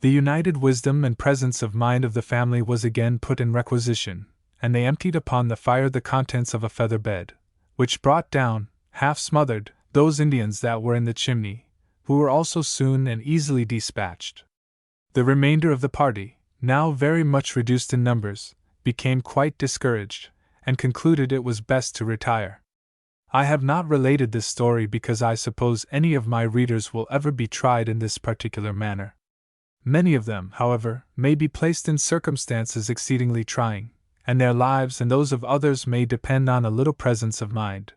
The united wisdom and presence of mind of the family was again put in requisition, and they emptied upon the fire the contents of a feather bed, which brought down, half smothered, those Indians that were in the chimney, who were also soon and easily dispatched. The remainder of the party, now very much reduced in numbers, became quite discouraged, and concluded it was best to retire. I have not related this story because I suppose any of my readers will ever be tried in this particular manner. Many of them, however, may be placed in circumstances exceedingly trying, and their lives and those of others may depend on a little presence of mind.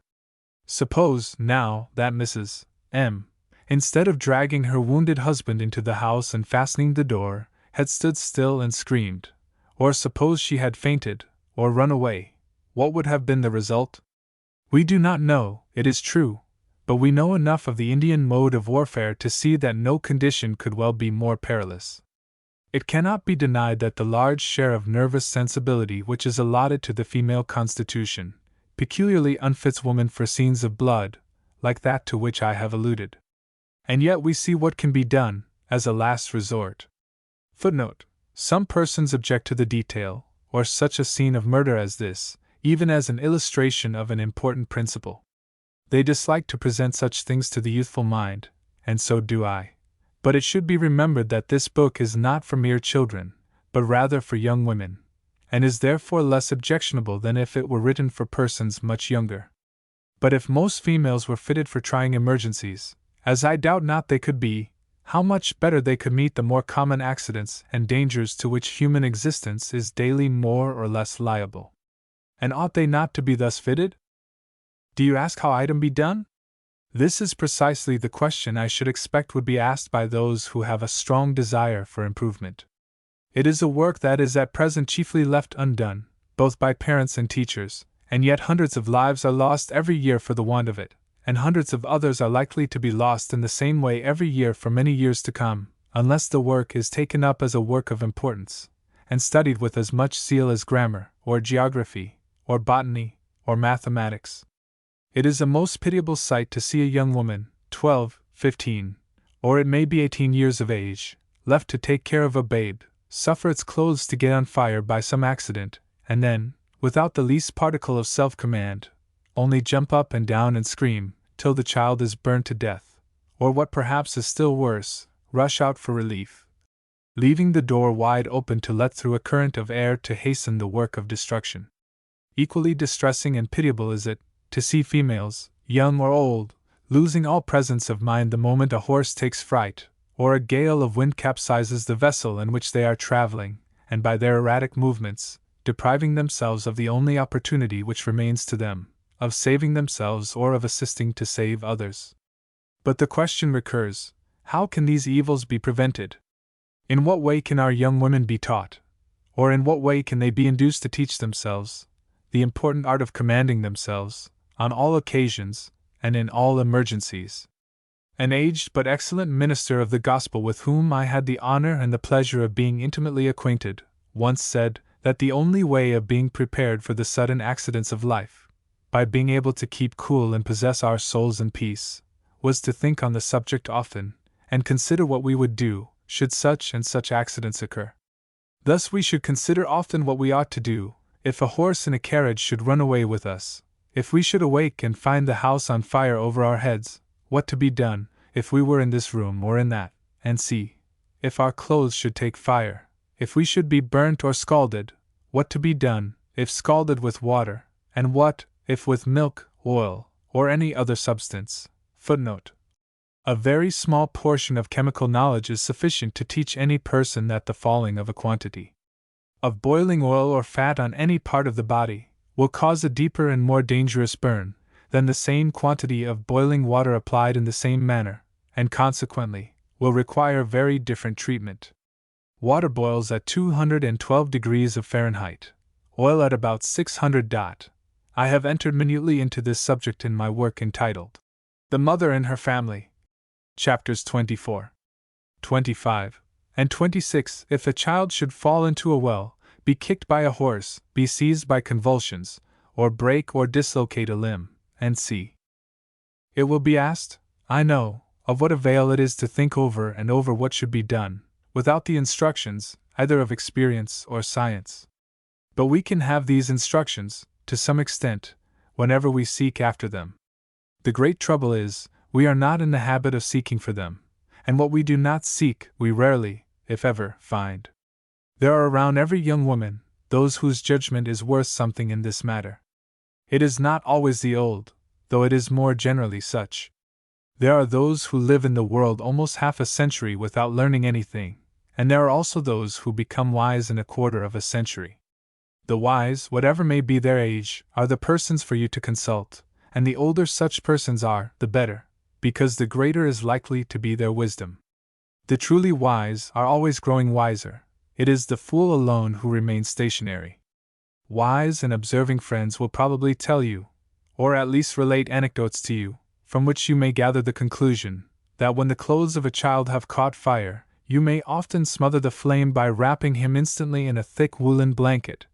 Suppose, now, that Mrs. M., instead of dragging her wounded husband into the house and fastening the door, had stood still and screamed, or suppose she had fainted, or run away, what would have been the result? We do not know, it is true, but we know enough of the Indian mode of warfare to see that no condition could well be more perilous. It cannot be denied that the large share of nervous sensibility which is allotted to the female constitution peculiarly unfits woman for scenes of blood, like that to which I have alluded. And yet we see what can be done, as a last resort. Footnote: some persons object to the detail, or such a scene of murder as this, even as an illustration of an important principle. They dislike to present such things to the youthful mind, and so do I. But it should be remembered that this book is not for mere children, but rather for young women, and is therefore less objectionable than if it were written for persons much younger. But if most females were fitted for trying emergencies, as I doubt not they could be, how much better they could meet the more common accidents and dangers to which human existence is daily more or less liable. And ought they not to be thus fitted? Do you ask how item be done? This is precisely the question I should expect would be asked by those who have a strong desire for improvement. It is a work that is at present chiefly left undone, both by parents and teachers, and yet hundreds of lives are lost every year for the want of it, and hundreds of others are likely to be lost in the same way every year for many years to come, unless the work is taken up as a work of importance, and studied with as much zeal as grammar, or geography, or botany, or mathematics. It is a most pitiable sight to see a young woman, 12, 15, or it may be 18 years of age, left to take care of a babe, suffer its clothes to get on fire by some accident, and then, without the least particle of self-command, only jump up and down and scream, till the child is burned to death, or what perhaps is still worse, rush out for relief, leaving the door wide open to let through a current of air to hasten the work of destruction. Equally distressing and pitiable is it, to see females, young or old, losing all presence of mind the moment a horse takes fright, or a gale of wind capsizes the vessel in which they are traveling, and by their erratic movements, depriving themselves of the only opportunity which remains to them, of saving themselves or of assisting to save others. But the question recurs, how can these evils be prevented? In what way can our young women be taught, or in what way can they be induced to teach themselves, the important art of commanding themselves, on all occasions, and in all emergencies? An aged but excellent minister of the gospel with whom I had the honor and the pleasure of being intimately acquainted, once said that the only way of being prepared for the sudden accidents of life, by being able to keep cool and possess our souls in peace, was to think on the subject often, and consider what we would do, should such and such accidents occur. Thus we should consider often what we ought to do, if a horse in a carriage should run away with us, if we should awake and find the house on fire over our heads, what to be done, if we were in this room or in that, and see, if our clothes should take fire, if we should be burnt or scalded, what to be done, if scalded with water, and what, if with milk, oil, or any other substance. Footnote. A very small portion of chemical knowledge is sufficient to teach any person that the falling of a quantity of boiling oil or fat on any part of the body will cause a deeper and more dangerous burn than the same quantity of boiling water applied in the same manner, and consequently will require very different treatment. Water boils at 212 degrees of Fahrenheit, oil at about 600. I have entered minutely into this subject in my work entitled The Mother and Her Family, chapters 24, 25, and 26. If a child should fall into a well, be kicked by a horse, be seized by convulsions, or break or dislocate a limb, and see. It will be asked, I know, of what avail it is to think over and over what should be done, without the instructions, either of experience or science. But we can have these instructions, to some extent, whenever we seek after them. The great trouble is, we are not in the habit of seeking for them, and what we do not seek, we rarely, if ever, find. There are around every young woman those whose judgment is worth something in this matter. It is not always the old, though it is more generally such. There are those who live in the world almost half a century without learning anything, and there are also those who become wise in a quarter of a century. The wise, whatever may be their age, are the persons for you to consult, and the older such persons are, the better, because the greater is likely to be their wisdom. The truly wise are always growing wiser. It is the fool alone who remains stationary. Wise and observing friends will probably tell you, or at least relate anecdotes to you, from which you may gather the conclusion that when the clothes of a child have caught fire, you may often smother the flame by wrapping him instantly in a thick woolen blanket,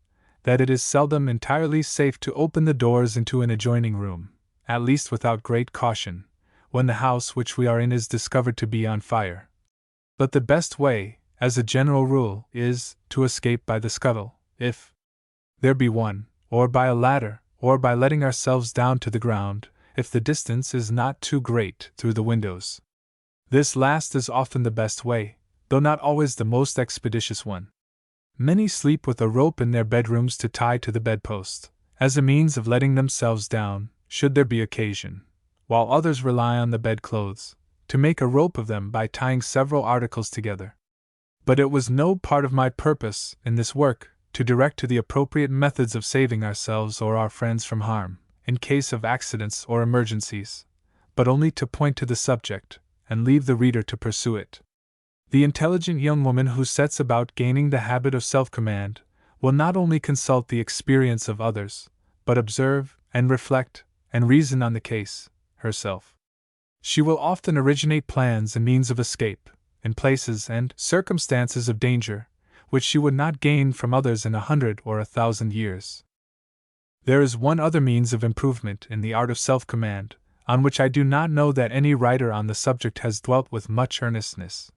that it is seldom entirely safe to open the doors into an adjoining room, at least without great caution, when the house which we are in is discovered to be on fire. But the best way, as a general rule, is to escape by the scuttle, if there be one, or by a ladder, or by letting ourselves down to the ground, if the distance is not too great, through the windows. This last is often the best way, though not always the most expeditious one. Many sleep with a rope in their bedrooms to tie to the bedpost, as a means of letting themselves down, should there be occasion, while others rely on the bedclothes, to make a rope of them by tying several articles together. But it was no part of my purpose, in this work, to direct to the appropriate methods of saving ourselves or our friends from harm, in case of accidents or emergencies, but only to point to the subject, and leave the reader to pursue it. The intelligent young woman who sets about gaining the habit of self-command will not only consult the experience of others, but observe, and reflect, and reason on the case, herself. She will often originate plans and means of escape, in places and circumstances of danger, which she would not gain from others in 100 or 1,000 years. There is one other means of improvement in the art of self-command, on which I do not know that any writer on the subject has dwelt with much earnestness.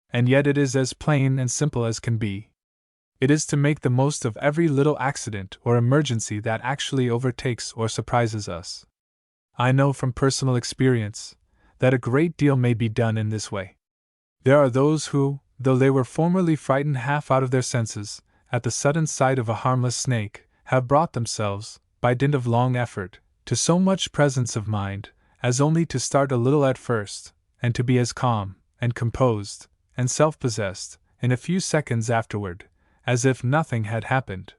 And yet it is as plain and simple as can be. It is to make the most of every little accident or emergency that actually overtakes or surprises us. I know from personal experience that a great deal may be done in this way. There are those who, though they were formerly frightened half out of their senses at the sudden sight of a harmless snake, have brought themselves, by dint of long effort, to so much presence of mind as only to start a little at first, and to be as calm, and composed, and self-possessed, in a few seconds afterward, as if nothing had happened.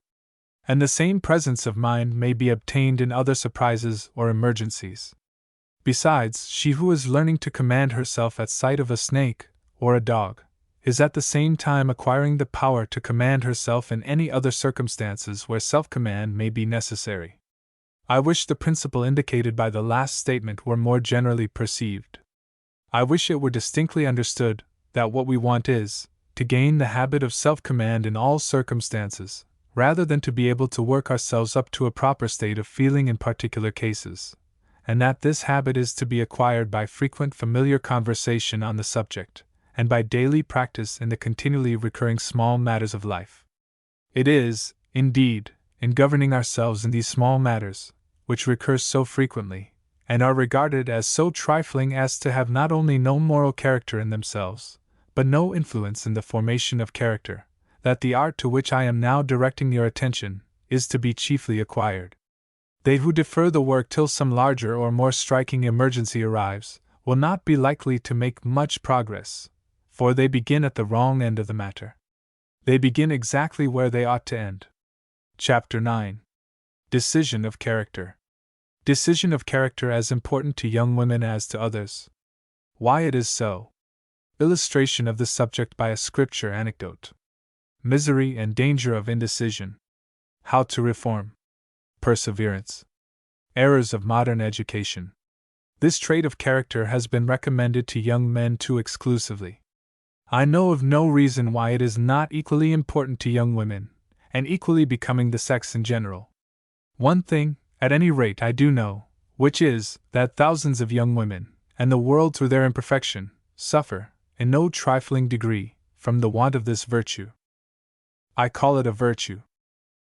And the same presence of mind may be obtained in other surprises or emergencies. Besides, she who is learning to command herself at sight of a snake, or a dog, is at the same time acquiring the power to command herself in any other circumstances where self-command may be necessary. I wish the principle indicated by the last statement were more generally perceived. I wish it were distinctly understood that what we want is to gain the habit of self-command in all circumstances, rather than to be able to work ourselves up to a proper state of feeling in particular cases, and that this habit is to be acquired by frequent familiar conversation on the subject, and by daily practice in the continually recurring small matters of life. It is, indeed, in governing ourselves in these small matters, which recur so frequently, and are regarded as so trifling as to have not only no moral character in themselves, but no influence in the formation of character, that the art to which I am now directing your attention is to be chiefly acquired. They who defer the work till some larger or more striking emergency arrives will not be likely to make much progress, for they begin at the wrong end of the matter. They begin exactly where they ought to end. Chapter 9. Decision of Character. Decision of character as important to young women as to others. Why it is so. Illustration of the subject by a scripture anecdote. Misery and danger of indecision. How to reform. Perseverance. Errors of modern education. This trait of character has been recommended to young men too exclusively. I know of no reason why it is not equally important to young women, and equally becoming the sex in general. One thing, at any rate, I do know, which is, that thousands of young women, and the world through their imperfection, suffer, in no trifling degree, from the want of this virtue. I call it a virtue.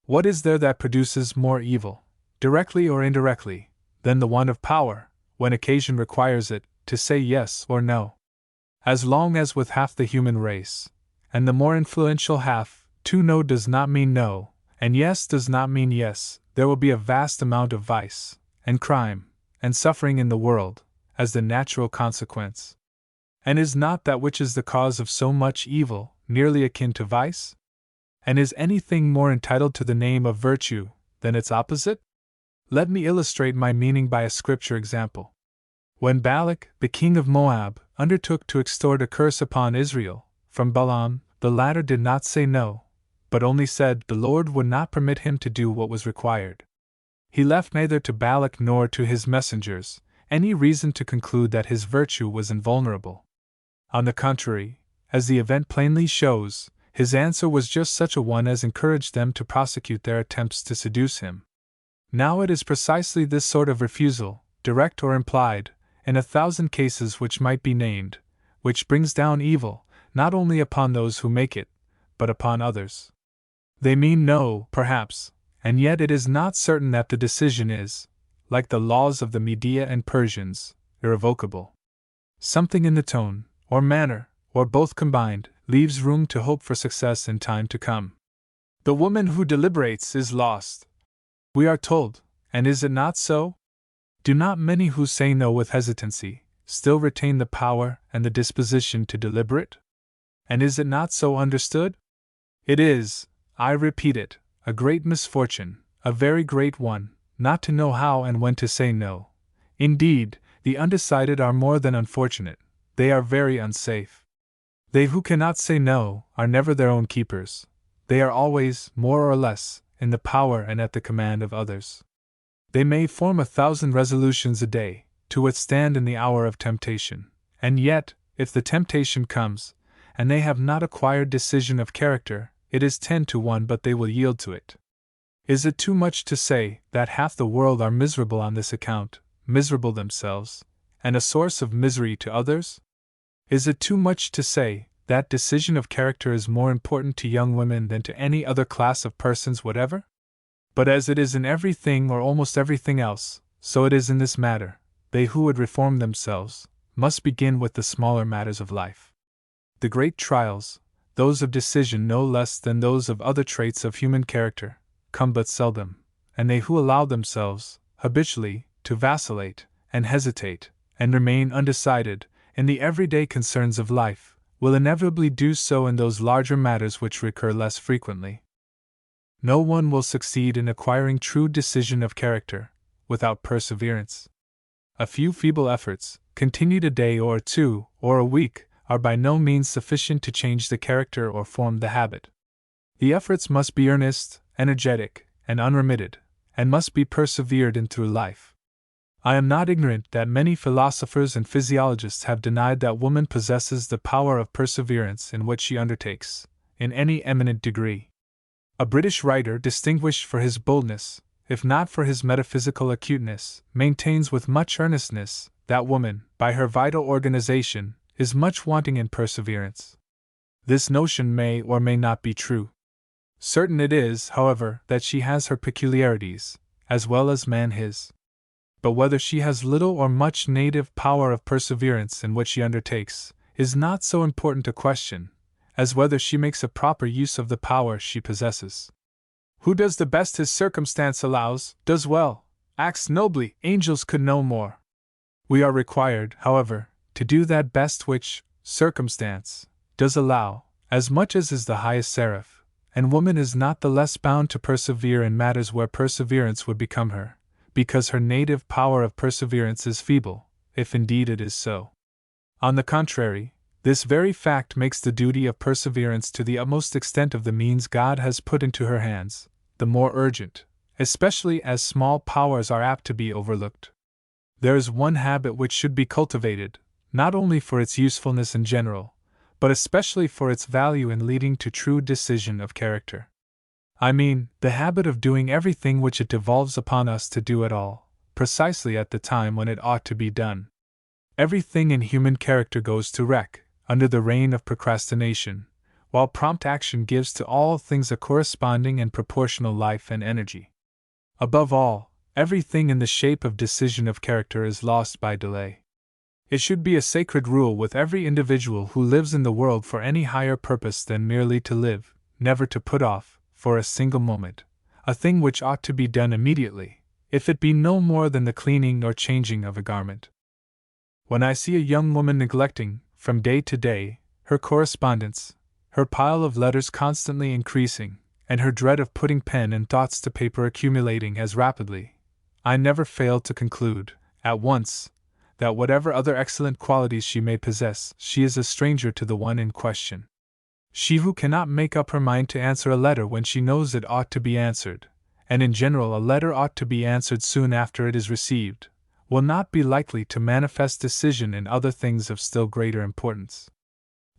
What is there that produces more evil, directly or indirectly, than the want of power, when occasion requires it, to say yes or no? As long as with half the human race, and the more influential half, no does not mean no, and yes does not mean yes, there will be a vast amount of vice, and crime, and suffering in the world, as the natural consequence. And is not that which is the cause of so much evil nearly akin to vice? And is anything more entitled to the name of virtue than its opposite? Let me illustrate my meaning by a scripture example. When Balak, the king of Moab, undertook to extort a curse upon Israel from Balaam, the latter did not say no, but only said the Lord would not permit him to do what was required. He left neither to Balak nor to his messengers any reason to conclude that his virtue was invulnerable. On the contrary, as the event plainly shows, his answer was just such a one as encouraged them to prosecute their attempts to seduce him. Now it is precisely this sort of refusal, direct or implied, in 1,000 cases which might be named, which brings down evil, not only upon those who make it, but upon others. They mean no, perhaps, and yet it is not certain that the decision is, like the laws of the Media and Persians, irrevocable. Something in the tone, or manner, or both combined, leaves room to hope for success in time to come. The woman who deliberates is lost, we are told, and is it not so? Do not many who say no with hesitancy still retain the power and the disposition to deliberate? And is it not so understood? It is, I repeat it, a great misfortune, a very great one, not to know how and when to say no. Indeed, the undecided are more than unfortunate, they are very unsafe. They who cannot say no are never their own keepers, they are always, more or less, in the power and at the command of others. They may form 1,000 resolutions a day, to withstand in the hour of temptation, and yet, if the temptation comes, and they have not acquired decision of character, it is 10-1 but they will yield to it. Is it too much to say that half the world are miserable on this account, miserable themselves, and a source of misery to others? Is it too much to say that decision of character is more important to young women than to any other class of persons whatever? But as it is in everything or almost everything else, so it is in this matter. They who would reform themselves must begin with the smaller matters of life. The great trials, those of decision no less than those of other traits of human character, come but seldom, and they who allow themselves, habitually, to vacillate, and hesitate, and remain undecided, in the everyday concerns of life, will inevitably do so in those larger matters which recur less frequently. No one will succeed in acquiring true decision of character without perseverance. A few feeble efforts, continued a day or two or a week, are by no means sufficient to change the character or form the habit. The efforts must be earnest, energetic, and unremitted, and must be persevered in through life. I am not ignorant that many philosophers and physiologists have denied that woman possesses the power of perseverance in what she undertakes, in any eminent degree. A British writer distinguished for his boldness, if not for his metaphysical acuteness, maintains with much earnestness that woman, by her vital organization, is much wanting in perseverance. This notion may or may not be true. Certain it is, however, that she has her peculiarities, as well as man his. But whether she has little or much native power of perseverance in what she undertakes, is not so important a question, as whether she makes a proper use of the power she possesses. Who does the best his circumstance allows, does well, acts nobly, angels could no more. We are required, however, to do that best which circumstance does allow, as much as is the highest seraph, and woman is not the less bound to persevere in matters where perseverance would become her, because her native power of perseverance is feeble, if indeed it is so. On the contrary, this very fact makes the duty of perseverance to the utmost extent of the means God has put into her hands, the more urgent, especially as small powers are apt to be overlooked. There is one habit which should be cultivated, not only for its usefulness in general, but especially for its value in leading to true decision of character. I mean, the habit of doing everything which it devolves upon us to do at all, precisely at the time when it ought to be done. Everything in human character goes to wreck, under the reign of procrastination, while prompt action gives to all things a corresponding and proportional life and energy. Above all, everything in the shape of decision of character is lost by delay. It should be a sacred rule with every individual who lives in the world for any higher purpose than merely to live, never to put off, for a single moment, a thing which ought to be done immediately, if it be no more than the cleaning or changing of a garment. When I see a young woman neglecting, from day to day, her correspondence, her pile of letters constantly increasing, and her dread of putting pen and thoughts to paper accumulating as rapidly, I never fail to conclude, at once, that whatever other excellent qualities she may possess, she is a stranger to the one in question. She who cannot make up her mind to answer a letter when she knows it ought to be answered, and in general a letter ought to be answered soon after it is received, will not be likely to manifest decision in other things of still greater importance.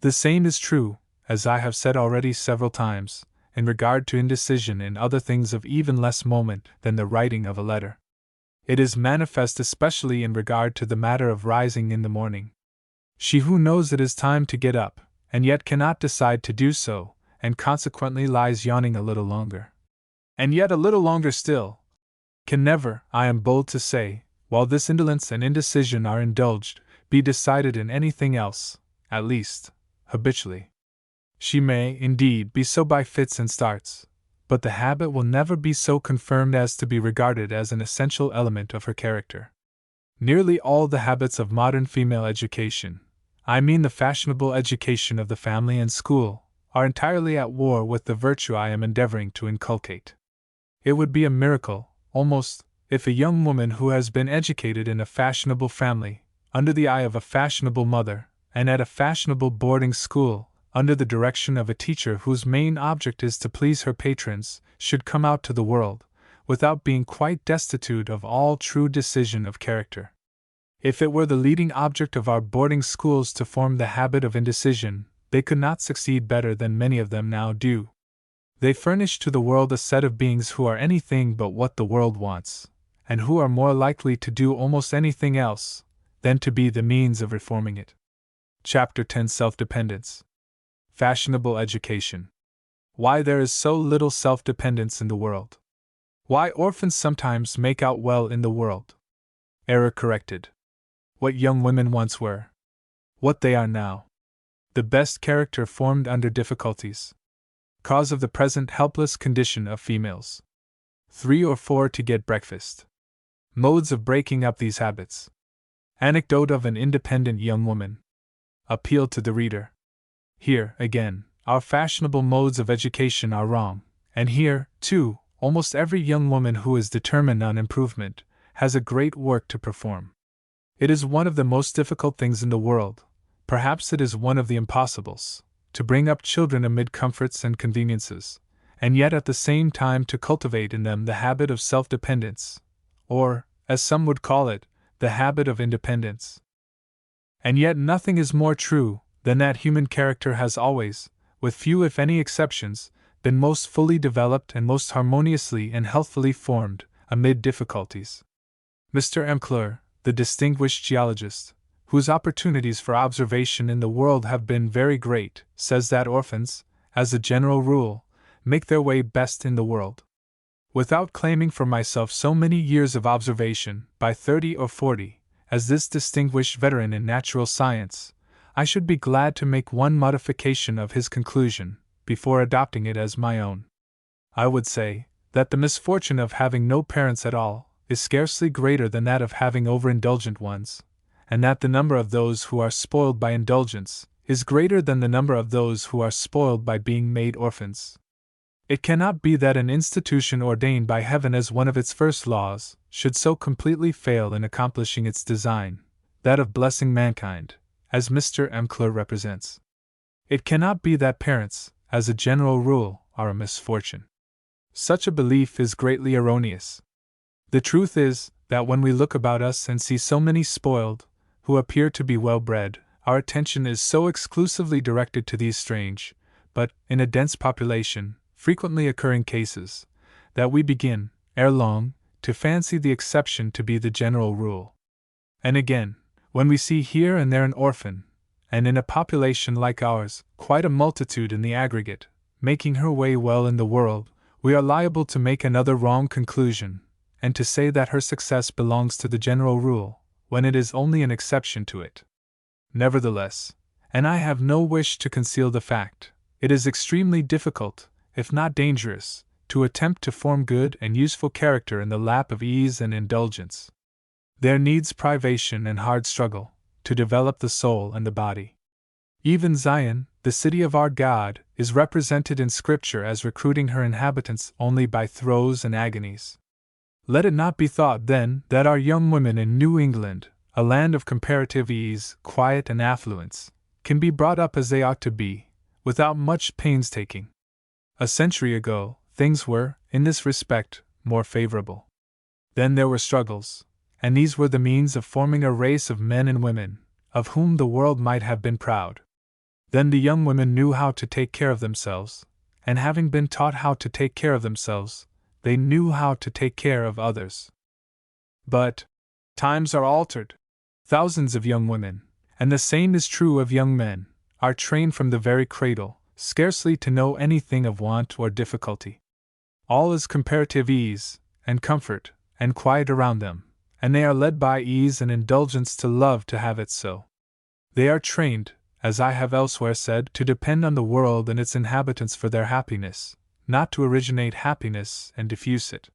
The same is true, as I have said already several times, in regard to indecision in other things of even less moment than the writing of a letter. It is manifest especially in regard to the matter of rising in the morning. She who knows it is time to get up, and yet cannot decide to do so, and consequently lies yawning a little longer, and yet a little longer still, can never, I am bold to say, while this indolence and indecision are indulged, be decided in anything else, at least, habitually. She may, indeed, be so by fits and starts, but the habit will never be so confirmed as to be regarded as an essential element of her character. Nearly all the habits of modern female education, I mean the fashionable education of the family and school, are entirely at war with the virtue I am endeavoring to inculcate. It would be a miracle, almost, if a young woman who has been educated in a fashionable family, under the eye of a fashionable mother, and at a fashionable boarding school, under the direction of a teacher whose main object is to please her patrons, should come out to the world, without being quite destitute of all true decision of character. If it were the leading object of our boarding schools to form the habit of indecision, they could not succeed better than many of them now do. They furnish to the world a set of beings who are anything but what the world wants, and who are more likely to do almost anything else than to be the means of reforming it. Chapter 10: Self-Dependence. Fashionable Education. Why there is so little self-dependence in the world. Why orphans sometimes make out well in the world. Error corrected. What young women once were. What they are now. The best character formed under difficulties. Cause of the present helpless condition of females. 3 or 4 to get breakfast. Modes of breaking up these habits. Anecdote of an independent young woman. Appeal to the reader. Here, again, our fashionable modes of education are wrong, and here, too, almost every young woman who is determined on improvement has a great work to perform. It is one of the most difficult things in the world, perhaps it is one of the impossibles, to bring up children amid comforts and conveniences, and yet at the same time to cultivate in them the habit of self-dependence, or, as some would call it, the habit of independence. And yet nothing is more true than that human character has always, with few if any exceptions, been most fully developed and most harmoniously and healthfully formed amid difficulties. Mr. Mclure, the distinguished geologist, whose opportunities for observation in the world have been very great, says that orphans, as a general rule, make their way best in the world. Without claiming for myself so many years of observation, by 30 or 40, as this distinguished veteran in natural science, I should be glad to make one modification of his conclusion, before adopting it as my own. I would say that the misfortune of having no parents at all is scarcely greater than that of having overindulgent ones, and that the number of those who are spoiled by indulgence is greater than the number of those who are spoiled by being made orphans. It cannot be that an institution ordained by heaven as one of its first laws should so completely fail in accomplishing its design, that of blessing mankind, as Mr. Mclure represents. It cannot be that parents, as a general rule, are a misfortune. Such a belief is greatly erroneous. The truth is that when we look about us and see so many spoiled, who appear to be well-bred, our attention is so exclusively directed to these strange, but, in a dense population, frequently occurring cases, that we begin, ere long, to fancy the exception to be the general rule. And again, when we see here and there an orphan, and in a population like ours, quite a multitude in the aggregate, making her way well in the world, we are liable to make another wrong conclusion, and to say that her success belongs to the general rule, when it is only an exception to it. Nevertheless, and I have no wish to conceal the fact, it is extremely difficult, if not dangerous, to attempt to form good and useful character in the lap of ease and indulgence. There needs privation and hard struggle to develop the soul and the body. Even Zion, the city of our God, is represented in Scripture as recruiting her inhabitants only by throes and agonies. Let it not be thought, then, that our young women in New England, a land of comparative ease, quiet, and affluence, can be brought up as they ought to be, without much painstaking. A century ago, things were, in this respect, more favorable. Then there were struggles, and these were the means of forming a race of men and women, of whom the world might have been proud. Then the young women knew how to take care of themselves, and having been taught how to take care of themselves, they knew how to take care of others. But times are altered. Thousands of young women, and the same is true of young men, are trained from the very cradle, scarcely to know anything of want or difficulty. All is comparative ease, and comfort, and quiet around them, and they are led by ease and indulgence to love to have it so. They are trained, as I have elsewhere said, to depend on the world and its inhabitants for their happiness, not to originate happiness and diffuse it.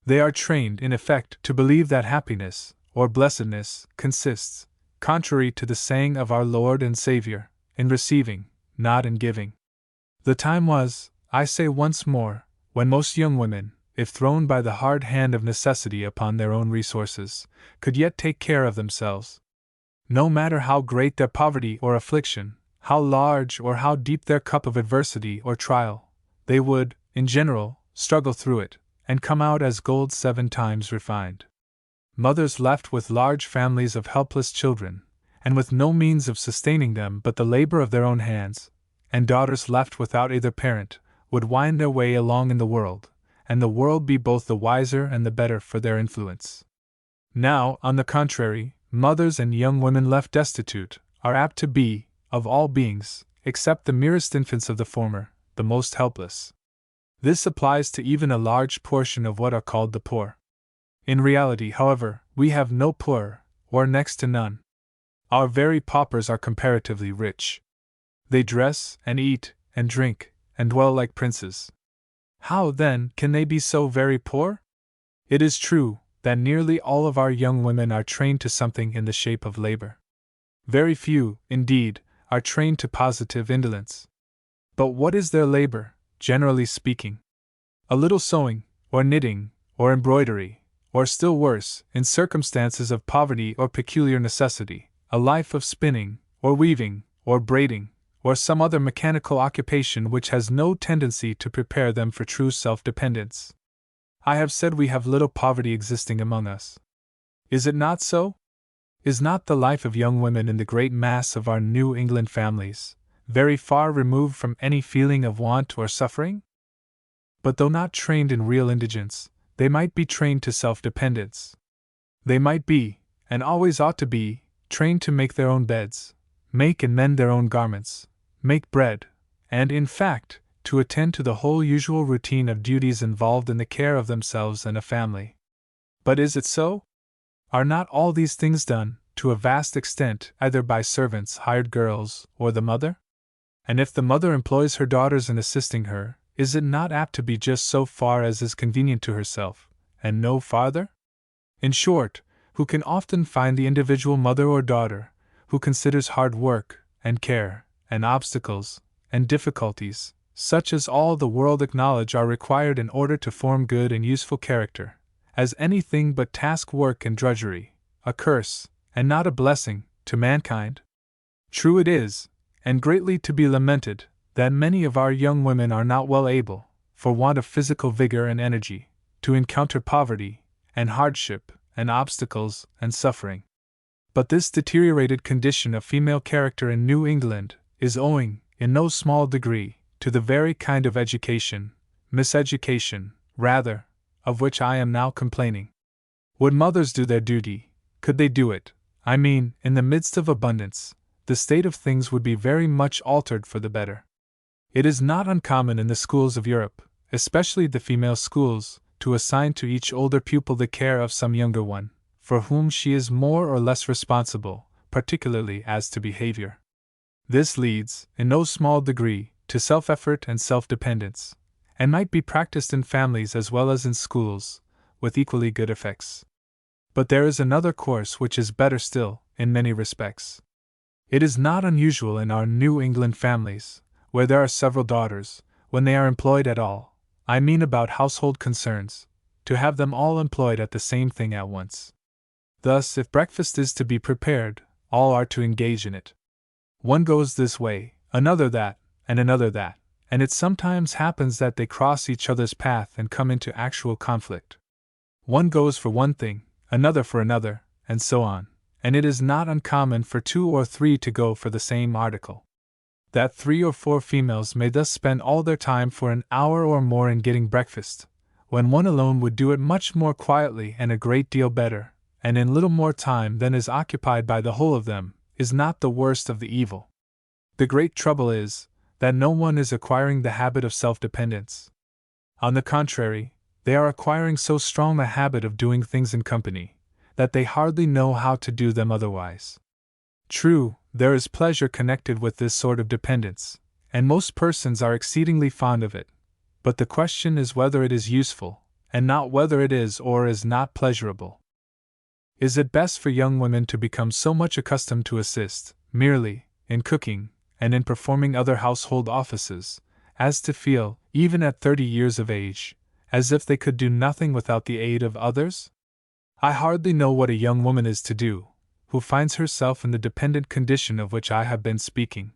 They are trained, in effect, to believe that happiness, or blessedness, consists, contrary to the saying of our Lord and Savior, in receiving, not in giving. The time was, I say once more, when most young women, if thrown by the hard hand of necessity upon their own resources, could yet take care of themselves. No matter how great their poverty or affliction, how large or how deep their cup of adversity or trial, they would, in general, struggle through it, and come out as gold 7 times refined. Mothers left with large families of helpless children, and with no means of sustaining them but the labor of their own hands, and daughters left without either parent, would wind their way along in the world, and the world be both the wiser and the better for their influence. Now, on the contrary, mothers and young women left destitute are apt to be, of all beings, except the merest infants of the former, the most helpless. This applies to even a large portion of what are called the poor. In reality, however, we have no poor, or next to none. Our very paupers are comparatively rich. They dress, and eat, and drink, and dwell like princes. How, then, can they be so very poor? It is true that nearly all of our young women are trained to something in the shape of labor. Very few, indeed, are trained to positive indolence. But what is their labor, generally speaking? A little sewing, or knitting, or embroidery, or still worse, in circumstances of poverty or peculiar necessity, a life of spinning, or weaving, or braiding, or some other mechanical occupation which has no tendency to prepare them for true self-dependence. I have said we have little poverty existing among us. Is it not so? Is not the life of young women in the great mass of our New England families very far removed from any feeling of want or suffering? But though not trained in real indigence, they might be trained to self-dependence. They might be, and always ought to be, trained to make their own beds, make and mend their own garments, make bread, and, in fact, to attend to the whole usual routine of duties involved in the care of themselves and a family. But is it so? Are not all these things done, to a vast extent, either by servants, hired girls, or the mother? And if the mother employs her daughters in assisting her, is it not apt to be just so far as is convenient to herself, and no farther? In short, who can often find the individual mother or daughter, who considers hard work, and care, and obstacles, and difficulties, such as all the world acknowledge are required in order to form good and useful character, as anything but task work and drudgery, a curse, and not a blessing, to mankind? True it is, and greatly to be lamented, that many of our young women are not well able, for want of physical vigor and energy, to encounter poverty, and hardship, and obstacles, and suffering. But this deteriorated condition of female character in New England is owing, in no small degree, to the very kind of education, miseducation, rather, of which I am now complaining. Would mothers do their duty, could they do it, I mean, in the midst of abundance, the state of things would be very much altered for the better. It is not uncommon in the schools of Europe, especially the female schools, to assign to each older pupil the care of some younger one, for whom she is more or less responsible, particularly as to behavior. This leads, in no small degree, to self-effort and self-dependence, and might be practiced in families as well as in schools, with equally good effects. But there is another course which is better still, in many respects. It is not unusual in our New England families, where there are several daughters, when they are employed at all, I mean about household concerns, to have them all employed at the same thing at once. Thus, if breakfast is to be prepared, all are to engage in it. One goes this way, another that, and another that, and it sometimes happens that they cross each other's path and come into actual conflict. One goes for one thing, another for another, and so on, and it is not uncommon for 2 or 3 to go for the same article. That 3 or 4 females may thus spend all their time for an hour or more in getting breakfast, when one alone would do it much more quietly and a great deal better, and in little more time than is occupied by the whole of them, is not the worst of the evil. The great trouble is, that no one is acquiring the habit of self-dependence. On the contrary, they are acquiring so strong a habit of doing things in company, that they hardly know how to do them otherwise. True, there is pleasure connected with this sort of dependence, and most persons are exceedingly fond of it, but the question is whether it is useful, and not whether it is or is not pleasurable. Is it best for young women to become so much accustomed to assist, merely, in cooking, and in performing other household offices, as to feel, even at 30 years of age, as if they could do nothing without the aid of others? I hardly know what a young woman is to do, who finds herself in the dependent condition of which I have been speaking.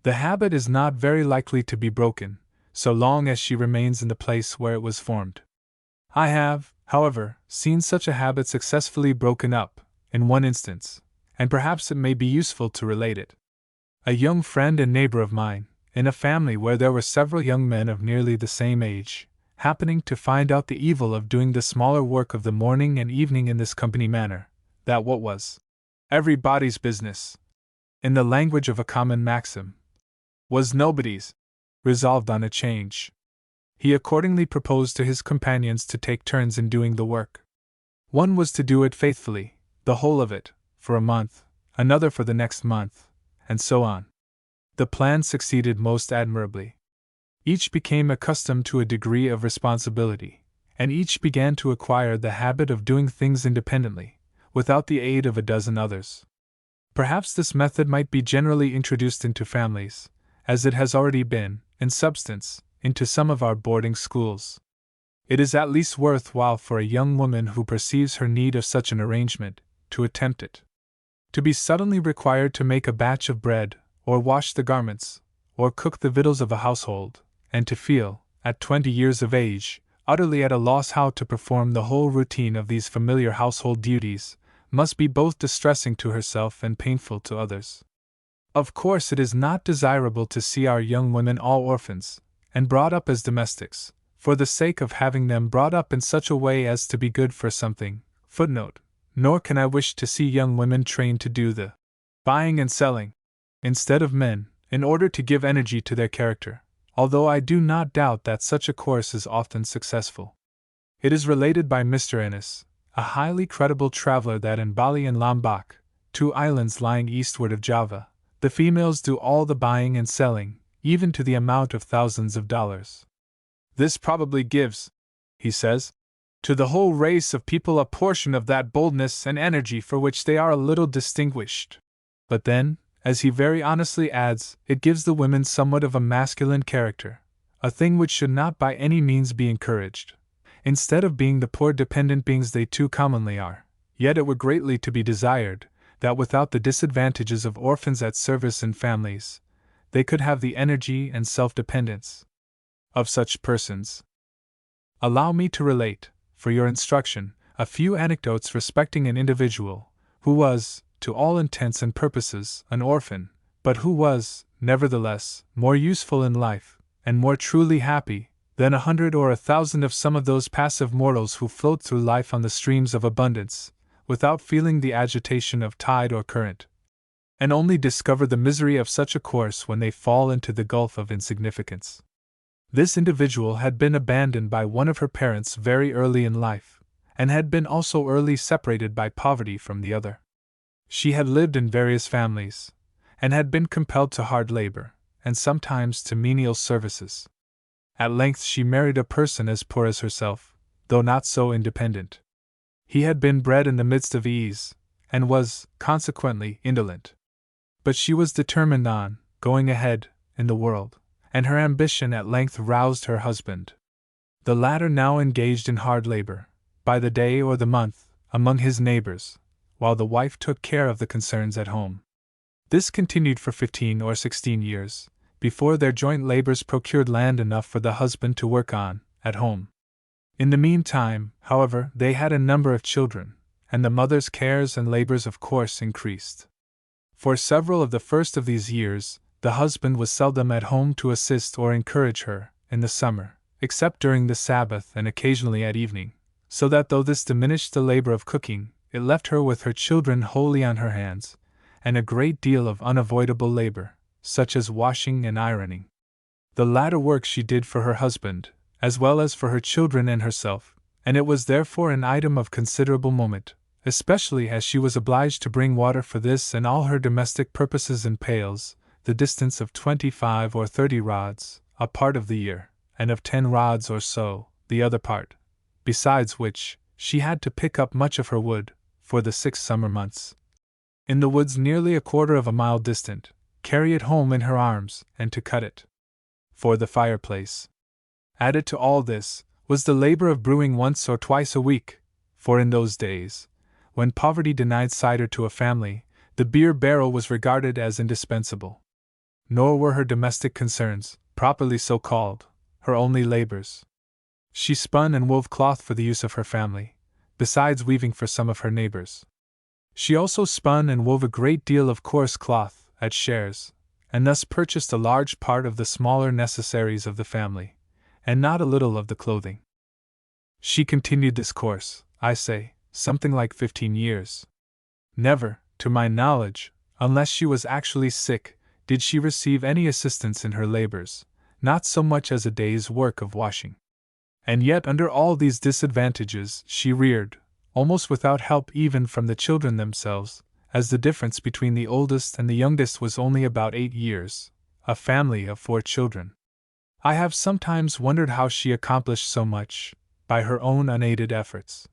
The habit is not very likely to be broken, so long as she remains in the place where it was formed. I have, however, seen such a habit successfully broken up, in one instance, and perhaps it may be useful to relate it. A young friend and neighbor of mine, in a family where there were several young men of nearly the same age, happening to find out the evil of doing the smaller work of the morning and evening in this company manner, that what was everybody's business, in the language of a common maxim, was nobody's, resolved on a change. He accordingly proposed to his companions to take turns in doing the work. One was to do it faithfully, the whole of it, for a month, another for the next month, and so on. The plan succeeded most admirably. Each became accustomed to a degree of responsibility, and each began to acquire the habit of doing things independently, without the aid of a dozen others. Perhaps this method might be generally introduced into families, as it has already been, in substance, into some of our boarding schools. It is at least worth while for a young woman who perceives her need of such an arrangement, to attempt it. To be suddenly required to make a batch of bread, or wash the garments, or cook the victuals of a household, and to feel, at 20 years of age, utterly at a loss how to perform the whole routine of these familiar household duties, must be both distressing to herself and painful to others. Of course, it is not desirable to see our young women all orphans, and brought up as domestics, for the sake of having them brought up in such a way as to be good for something. Nor can I wish to see young women trained to do the buying and selling, instead of men, in order to give energy to their character, although I do not doubt that such a course is often successful. It is related by Mr. Ennis, a highly credible traveler, that in Bali and Lombok, 2 islands lying eastward of Java, the females do all the buying and selling, even to the amount of thousands of dollars. This probably gives, he says, to the whole race of people a portion of that boldness and energy for which they are a little distinguished. But then, as he very honestly adds, it gives the women somewhat of a masculine character, a thing which should not by any means be encouraged. Instead of being the poor dependent beings they too commonly are, yet it were greatly to be desired, that without the disadvantages of orphans at service in families, they could have the energy and self-dependence of such persons. Allow me to relate, for your instruction, a few anecdotes respecting an individual, who was, to all intents and purposes, an orphan, but who was, nevertheless, more useful in life, and more truly happy, than 100 or 1,000 of some of those passive mortals who float through life on the streams of abundance, without feeling the agitation of tide or current, and only discover the misery of such a course when they fall into the gulf of insignificance. This individual had been abandoned by one of her parents very early in life, and had been also early separated by poverty from the other. She had lived in various families, and had been compelled to hard labor, and sometimes to menial services. At length she married a person as poor as herself, though not so independent. He had been bred in the midst of ease, and was, consequently, indolent. But she was determined on going ahead in the world, and her ambition at length roused her husband. The latter now engaged in hard labor, by the day or the month, among his neighbors, while the wife took care of the concerns at home. This continued for 15 or 16 years, before their joint labors procured land enough for the husband to work on, at home. In the meantime, however, they had a number of children, and the mother's cares and labors of course increased. For several of the first of these years, the husband was seldom at home to assist or encourage her, in the summer, except during the Sabbath and occasionally at evening, so that though this diminished the labor of cooking, it left her with her children wholly on her hands, and a great deal of unavoidable labor, such as washing and ironing. The latter work she did for her husband, as well as for her children and herself, and it was therefore an item of considerable moment, especially as she was obliged to bring water for this and all her domestic purposes in pails, the distance of 25 or 30 rods, a part of the year, and of 10 rods or so, the other part, besides which, she had to pick up much of her wood, for the 6 summer months, in the woods nearly a quarter of a mile distant, carry it home in her arms, and to cut it for the fireplace. Added to all this, was the labor of brewing once or twice a week, for in those days, when poverty denied cider to a family, the beer barrel was regarded as indispensable. Nor were her domestic concerns, properly so called, her only labors. She spun and wove cloth for the use of her family, besides weaving for some of her neighbors. She also spun and wove a great deal of coarse cloth, at shares, and thus purchased a large part of the smaller necessaries of the family, and not a little of the clothing. She continued this course, I say, something like 15 years. Never, to my knowledge, unless she was actually sick, did she receive any assistance in her labors, not so much as a day's work of washing. And yet, under all these disadvantages, she reared, almost without help even from the children themselves, as the difference between the oldest and the youngest was only about 8 years, a family of 4 children. I have sometimes wondered how she accomplished so much, by her own unaided efforts.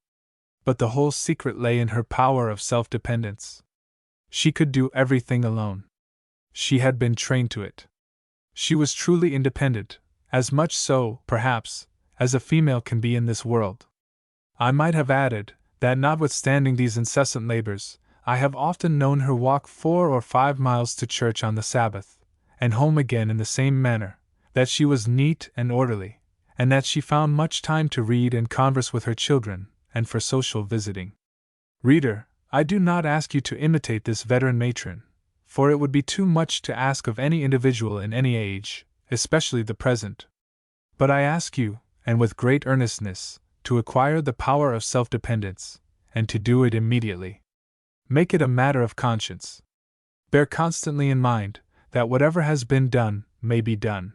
But the whole secret lay in her power of self-dependence. She could do everything alone. She had been trained to it. She was truly independent, as much so, perhaps, as a female can be in this world. I might have added, that notwithstanding these incessant labors, I have often known her walk 4 or 5 miles to church on the Sabbath, and home again in the same manner, that she was neat and orderly, and that she found much time to read and converse with her children, and for social visiting. Reader, I do not ask you to imitate this veteran matron, for it would be too much to ask of any individual in any age, especially the present. But I ask you, and with great earnestness, to acquire the power of self-dependence, and to do it immediately. Make it a matter of conscience. Bear constantly in mind that whatever has been done may be done.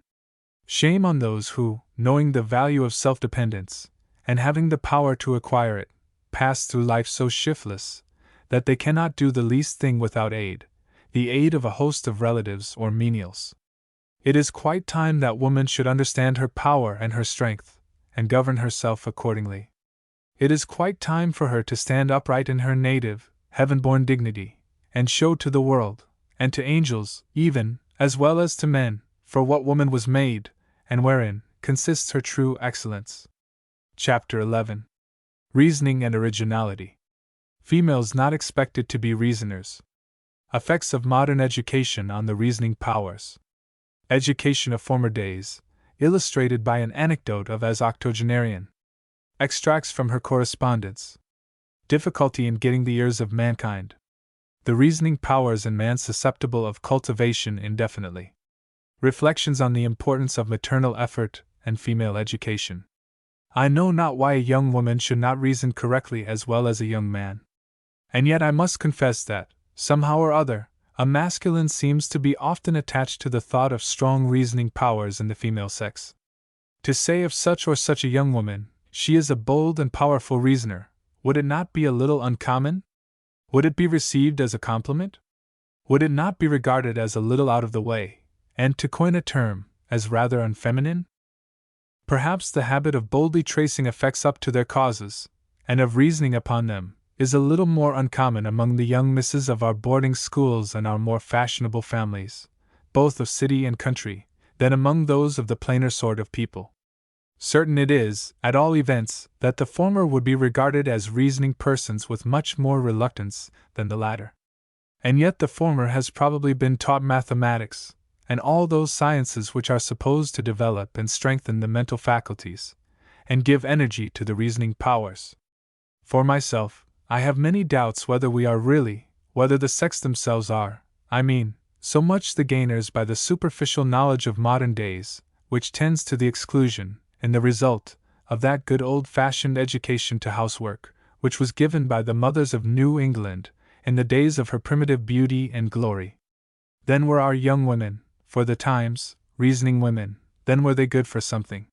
Shame on those who, knowing the value of self-dependence, and having the power to acquire it, pass through life so shiftless that they cannot do the least thing without aid, the aid of a host of relatives or menials. It is quite time that woman should understand her power and her strength, and govern herself accordingly. It is quite time for her to stand upright in her native, heaven-born dignity, and show to the world, and to angels, even, as well as to men, for what woman was made, and wherein consists her true excellence. Chapter 11. Reasoning and Originality. Females not expected to be reasoners. Effects of modern education on the reasoning powers. Education of former days, illustrated by an anecdote of as octogenarian. Extracts from her correspondence. Difficulty in getting the ears of mankind. The reasoning powers in man susceptible of cultivation indefinitely. Reflections on the importance of maternal effort and female education. I know not why a young woman should not reason correctly as well as a young man. And yet I must confess that, somehow or other, a masculine seems to be often attached to the thought of strong reasoning powers in the female sex. To say of such or such a young woman, she is a bold and powerful reasoner, would it not be a little uncommon? Would it be received as a compliment? Would it not be regarded as a little out of the way, and, to coin a term, as rather unfeminine? Perhaps the habit of boldly tracing effects up to their causes, and of reasoning upon them, is a little more uncommon among the young misses of our boarding schools and our more fashionable families, both of city and country, than among those of the plainer sort of people. Certain it is, at all events, that the former would be regarded as reasoning persons with much more reluctance than the latter. And yet the former has probably been taught mathematics, and all those sciences which are supposed to develop and strengthen the mental faculties, and give energy to the reasoning powers. For myself, I have many doubts whether we are really, whether the sex themselves are, I mean, so much the gainers by the superficial knowledge of modern days, which tends to the exclusion, in the result, of that good old-fashioned education to housework, which was given by the mothers of New England, in the days of her primitive beauty and glory. Then were our young women, for the times, reasoning women, then were they good for something.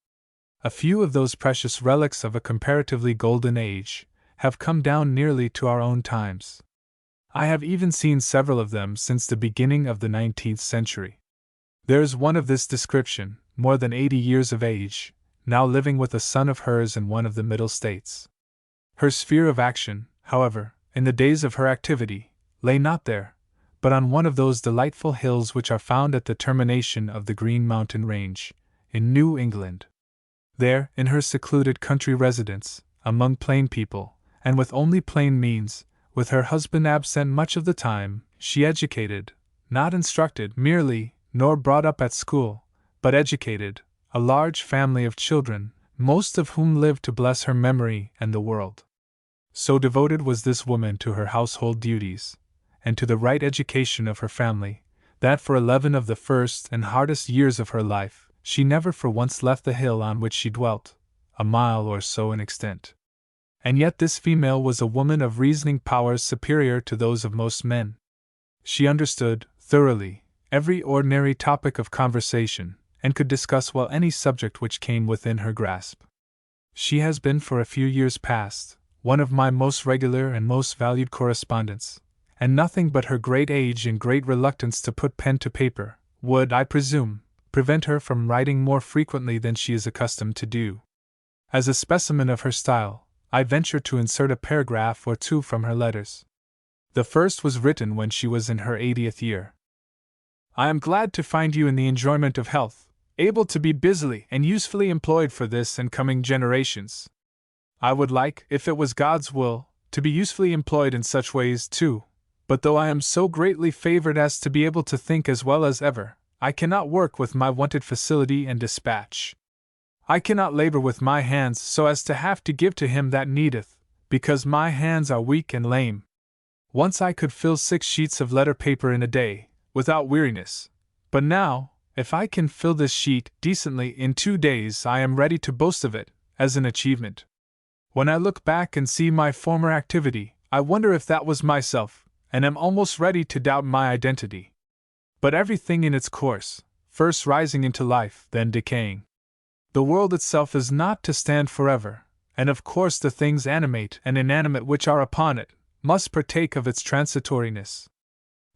A few of those precious relics of a comparatively golden age have come down nearly to our own times. I have even seen several of them since the beginning of the 19th century. There is one of this description, more than 80 years of age, now living with a son of hers in one of the Middle States. Her sphere of action, however, in the days of her activity, lay not there, but on one of those delightful hills which are found at the termination of the Green Mountain Range, in New England. There, in her secluded country residence, among plain people, and with only plain means, with her husband absent much of the time, she educated, not instructed merely, nor brought up at school, but educated, a large family of children, most of whom lived to bless her memory and the world. So devoted was this woman to her household duties, and to the right education of her family, that for 11 of the first and hardest years of her life, she never for once left the hill on which she dwelt, a mile or so in extent. And yet this female was a woman of reasoning powers superior to those of most men. She understood, thoroughly, every ordinary topic of conversation, and could discuss well any subject which came within her grasp. She has been for a few years past one of my most regular and most valued correspondents, and nothing but her great age and great reluctance to put pen to paper would, I presume, prevent her from writing more frequently than she is accustomed to do. As a specimen of her style, I venture to insert a paragraph or two from her letters. The first was written when she was in her 80th year. I am glad to find you in the enjoyment of health, able to be busily and usefully employed for this and coming generations. I would like, if it was God's will, to be usefully employed in such ways too, but though I am so greatly favored as to be able to think as well as ever, I cannot work with my wonted facility and dispatch. I cannot labor with my hands so as to have to give to him that needeth, because my hands are weak and lame. Once I could fill 6 sheets of letter paper in a day, without weariness, but now, if I can fill this sheet decently in 2 days, I am ready to boast of it, as an achievement. When I look back and see my former activity, I wonder if that was myself, and am almost ready to doubt my identity. But everything in its course, first rising into life, then decaying. The world itself is not to stand forever, and of course the things animate and inanimate which are upon it must partake of its transitoriness.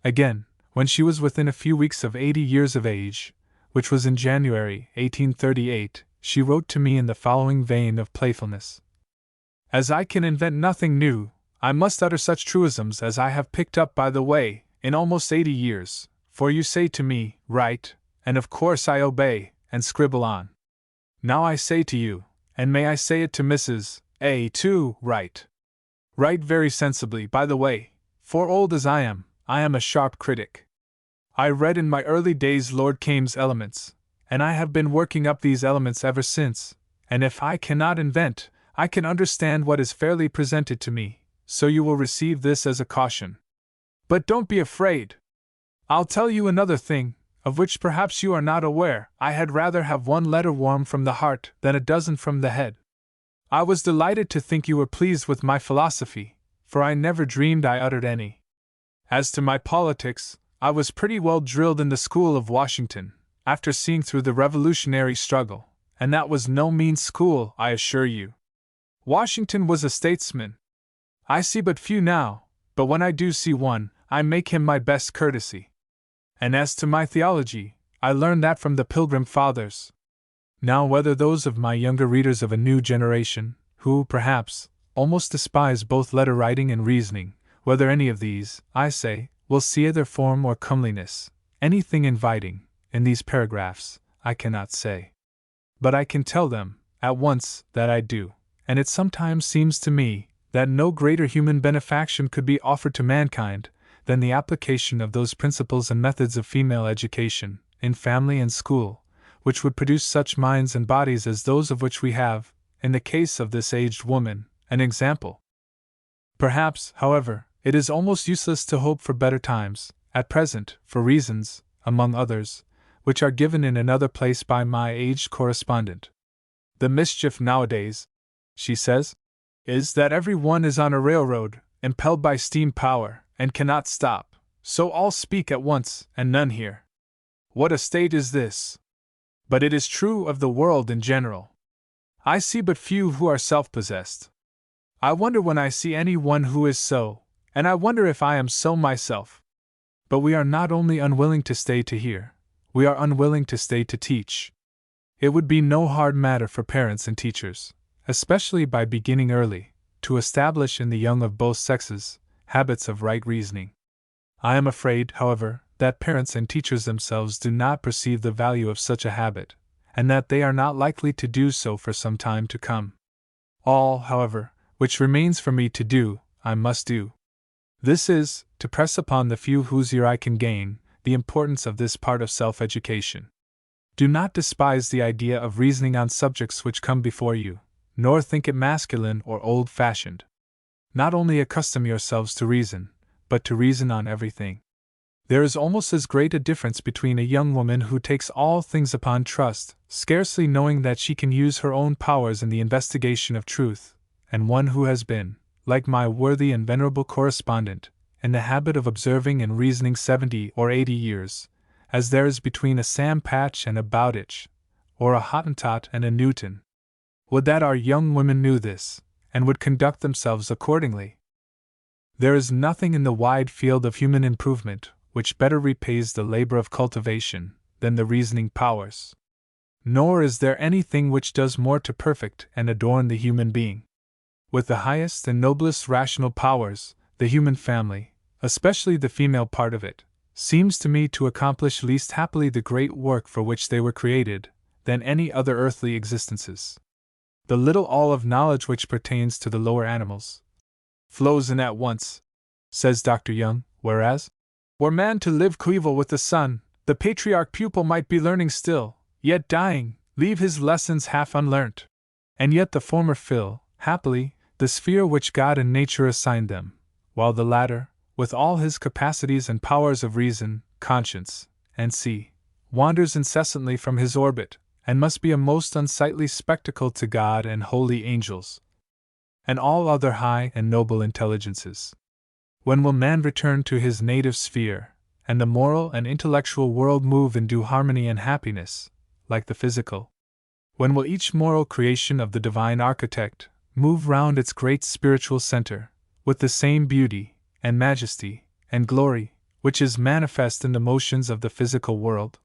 Again, when she was within a few weeks of 80 years of age, which was in January 1838, she wrote to me in the following vein of playfulness. As I can invent nothing new, I must utter such truisms as I have picked up by the way, in almost 80 years, for you say to me, write, and of course I obey, and scribble on. Now I say to you, and may I say it to Mrs. A. too, write. Write very sensibly, by the way, for old as I am a sharp critic. I read in my early days Lord Kames' Elements, and I have been working up these elements ever since, and if I cannot invent, I can understand what is fairly presented to me, so you will receive this as a caution. But don't be afraid. I'll tell you another thing, of which perhaps you are not aware. I had rather have 1 letter warm from the heart than a dozen from the head. I was delighted to think you were pleased with my philosophy, for I never dreamed I uttered any. As to my politics, I was pretty well drilled in the school of Washington, after seeing through the Revolutionary struggle, and that was no mean school, I assure you. Washington was a statesman. I see but few now, but when I do see one, I make him my best courtesy. And as to my theology, I learned that from the Pilgrim Fathers. Now whether those of my younger readers of a new generation, who, perhaps, almost despise both letter writing and reasoning, whether any of these, I say, will see either form or comeliness, anything inviting, in these paragraphs, I cannot say. But I can tell them, at once, that I do, and it sometimes seems to me that no greater human benefaction could be offered to mankind than the application of those principles and methods of female education, in family and school, which would produce such minds and bodies as those of which we have, in the case of this aged woman, an example. Perhaps, however, it is almost useless to hope for better times, at present, for reasons, among others, which are given in another place by my aged correspondent. The mischief nowadays, she says, is that every one is on a railroad, impelled by steam power, and cannot stop, so all speak at once, and none hear. What a state is this! But it is true of the world in general. I see but few who are self-possessed. I wonder when I see any one who is so, and I wonder if I am so myself. But we are not only unwilling to stay to hear, we are unwilling to stay to teach. It would be no hard matter for parents and teachers, especially by beginning early, to establish in the young of both sexes habits of right reasoning. I am afraid, however, that parents and teachers themselves do not perceive the value of such a habit, and that they are not likely to do so for some time to come. All, however, which remains for me to do, I must do. This is, to press upon the few whose ear I can gain, the importance of this part of self-education. Do not despise the idea of reasoning on subjects which come before you, nor think it masculine or old-fashioned. Not only accustom yourselves to reason, but to reason on everything. There is almost as great a difference between a young woman who takes all things upon trust, scarcely knowing that she can use her own powers in the investigation of truth, and one who has been, like my worthy and venerable correspondent, in the habit of observing and reasoning 70 or 80 years, as there is between a Sam Patch and a Bowditch, or a Hottentot and a Newton. Would that our young women knew this, and would conduct themselves accordingly! There is nothing in the wide field of human improvement which better repays the labor of cultivation than the reasoning powers. Nor is there anything which does more to perfect and adorn the human being. With the highest and noblest rational powers, the human family, especially the female part of it, seems to me to accomplish least happily the great work for which they were created, than any other earthly existences. The little all of knowledge which pertains to the lower animals flows in at once, says Dr. Young, whereas, were man to live coeval with the sun, the patriarch pupil might be learning still, yet dying, leave his lessons half unlearnt. And yet the former fill, happily, the sphere which God and nature assigned them, while the latter, with all his capacities and powers of reason, conscience, and see, wanders incessantly from his orbit, and must be a most unsightly spectacle to God and holy angels, and all other high and noble intelligences. When will man return to his native sphere, and the moral and intellectual world move in due harmony and happiness, like the physical? When will each moral creation of the divine architect move round its great spiritual center, with the same beauty, and majesty, and glory, which is manifest in the motions of the physical world?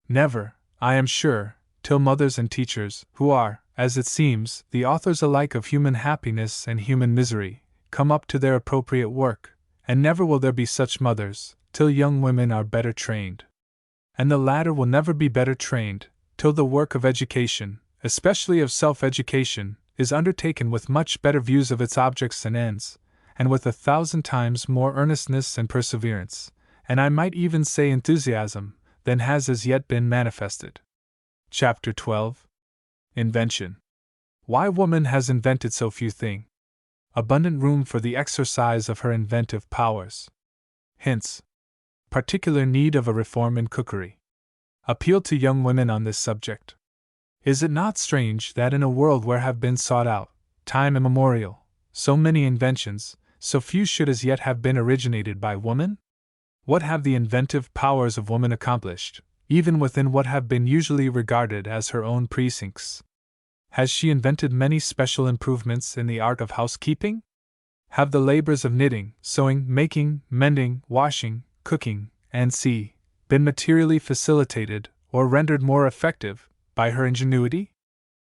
Never, I am sure, till mothers and teachers, who are, as it seems, the authors alike of human happiness and human misery, come up to their appropriate work, and never will there be such mothers, till young women are better trained. And the latter will never be better trained, till the work of education, especially of self-education, is undertaken with much better views of its objects and ends, and with 1,000 times more earnestness and perseverance, and I might even say enthusiasm, than has as yet been manifested. Chapter 12. Invention. Why woman has invented so few things. Abundant room for the exercise of her inventive powers. Hints. Particular need of a reform in cookery. Appeal to young women on this subject. Is it not strange that in a world where have been sought out, time immemorial, so many inventions, so few should as yet have been originated by woman? What have the inventive powers of woman accomplished, even within what have been usually regarded as her own precincts? Has she invented many special improvements in the art of housekeeping? Have the labors of knitting, sewing, making, mending, washing, cooking, and been materially facilitated, or rendered more effective, by her ingenuity?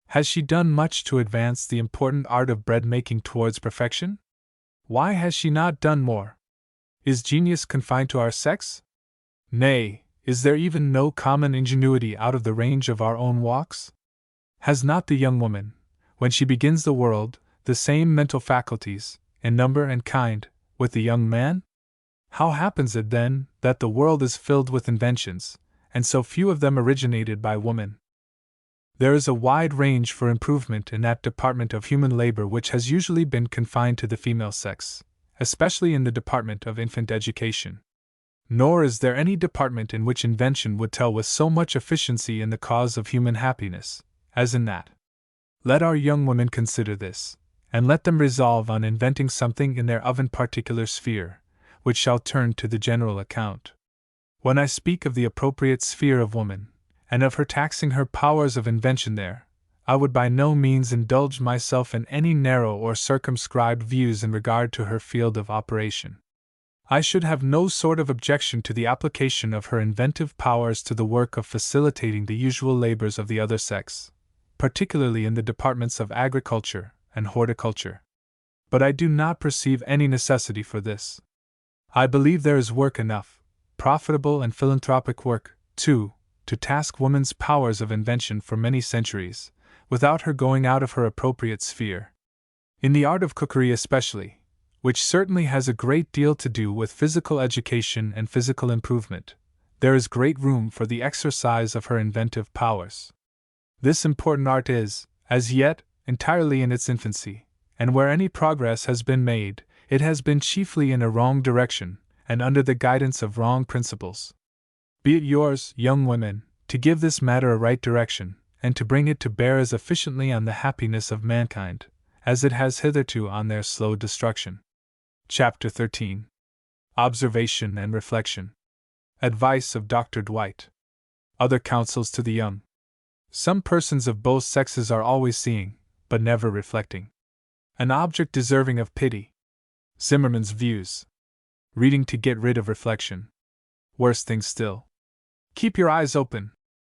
Has she done much to advance the important art of bread-making towards perfection? Why has she not done more? Is genius confined to our sex? Nay, is there even no common ingenuity out of the range of our own walks? Has not the young woman, when she begins the world, the same mental faculties, in number and kind, with the young man? How happens it then that the world is filled with inventions, and so few of them originated by woman? There is a wide range for improvement in that department of human labor which has usually been confined to the female sex, especially in the department of infant education. Nor is there any department in which invention would tell with so much efficiency in the cause of human happiness, as in that. Let our young women consider this, and let them resolve on inventing something in their own particular sphere, which shall turn to the general account. When I speak of the appropriate sphere of woman, and of her taxing her powers of invention there, I would by no means indulge myself in any narrow or circumscribed views in regard to her field of operation. I should have no sort of objection to the application of her inventive powers to the work of facilitating the usual labors of the other sex, particularly in the departments of agriculture and horticulture. But I do not perceive any necessity for this. I believe there is work enough, profitable and philanthropic work, too, to task woman's powers of invention for many centuries, without her going out of her appropriate sphere. In the art of cookery especially, which certainly has a great deal to do with physical education and physical improvement, there is great room for the exercise of her inventive powers. This important art is, as yet, entirely in its infancy, and where any progress has been made, it has been chiefly in a wrong direction, and under the guidance of wrong principles. Be it yours, young women, to give this matter a right direction, and to bring it to bear as efficiently on the happiness of mankind, as it has hitherto on their slow destruction. Chapter 13. Observation and Reflection. Advice of Dr. Dwight. Other counsels to the young. Some persons of both sexes are always seeing, but never reflecting. An object deserving of pity. Zimmerman's views. Reading to get rid of reflection. Worse things still. Keep your eyes open,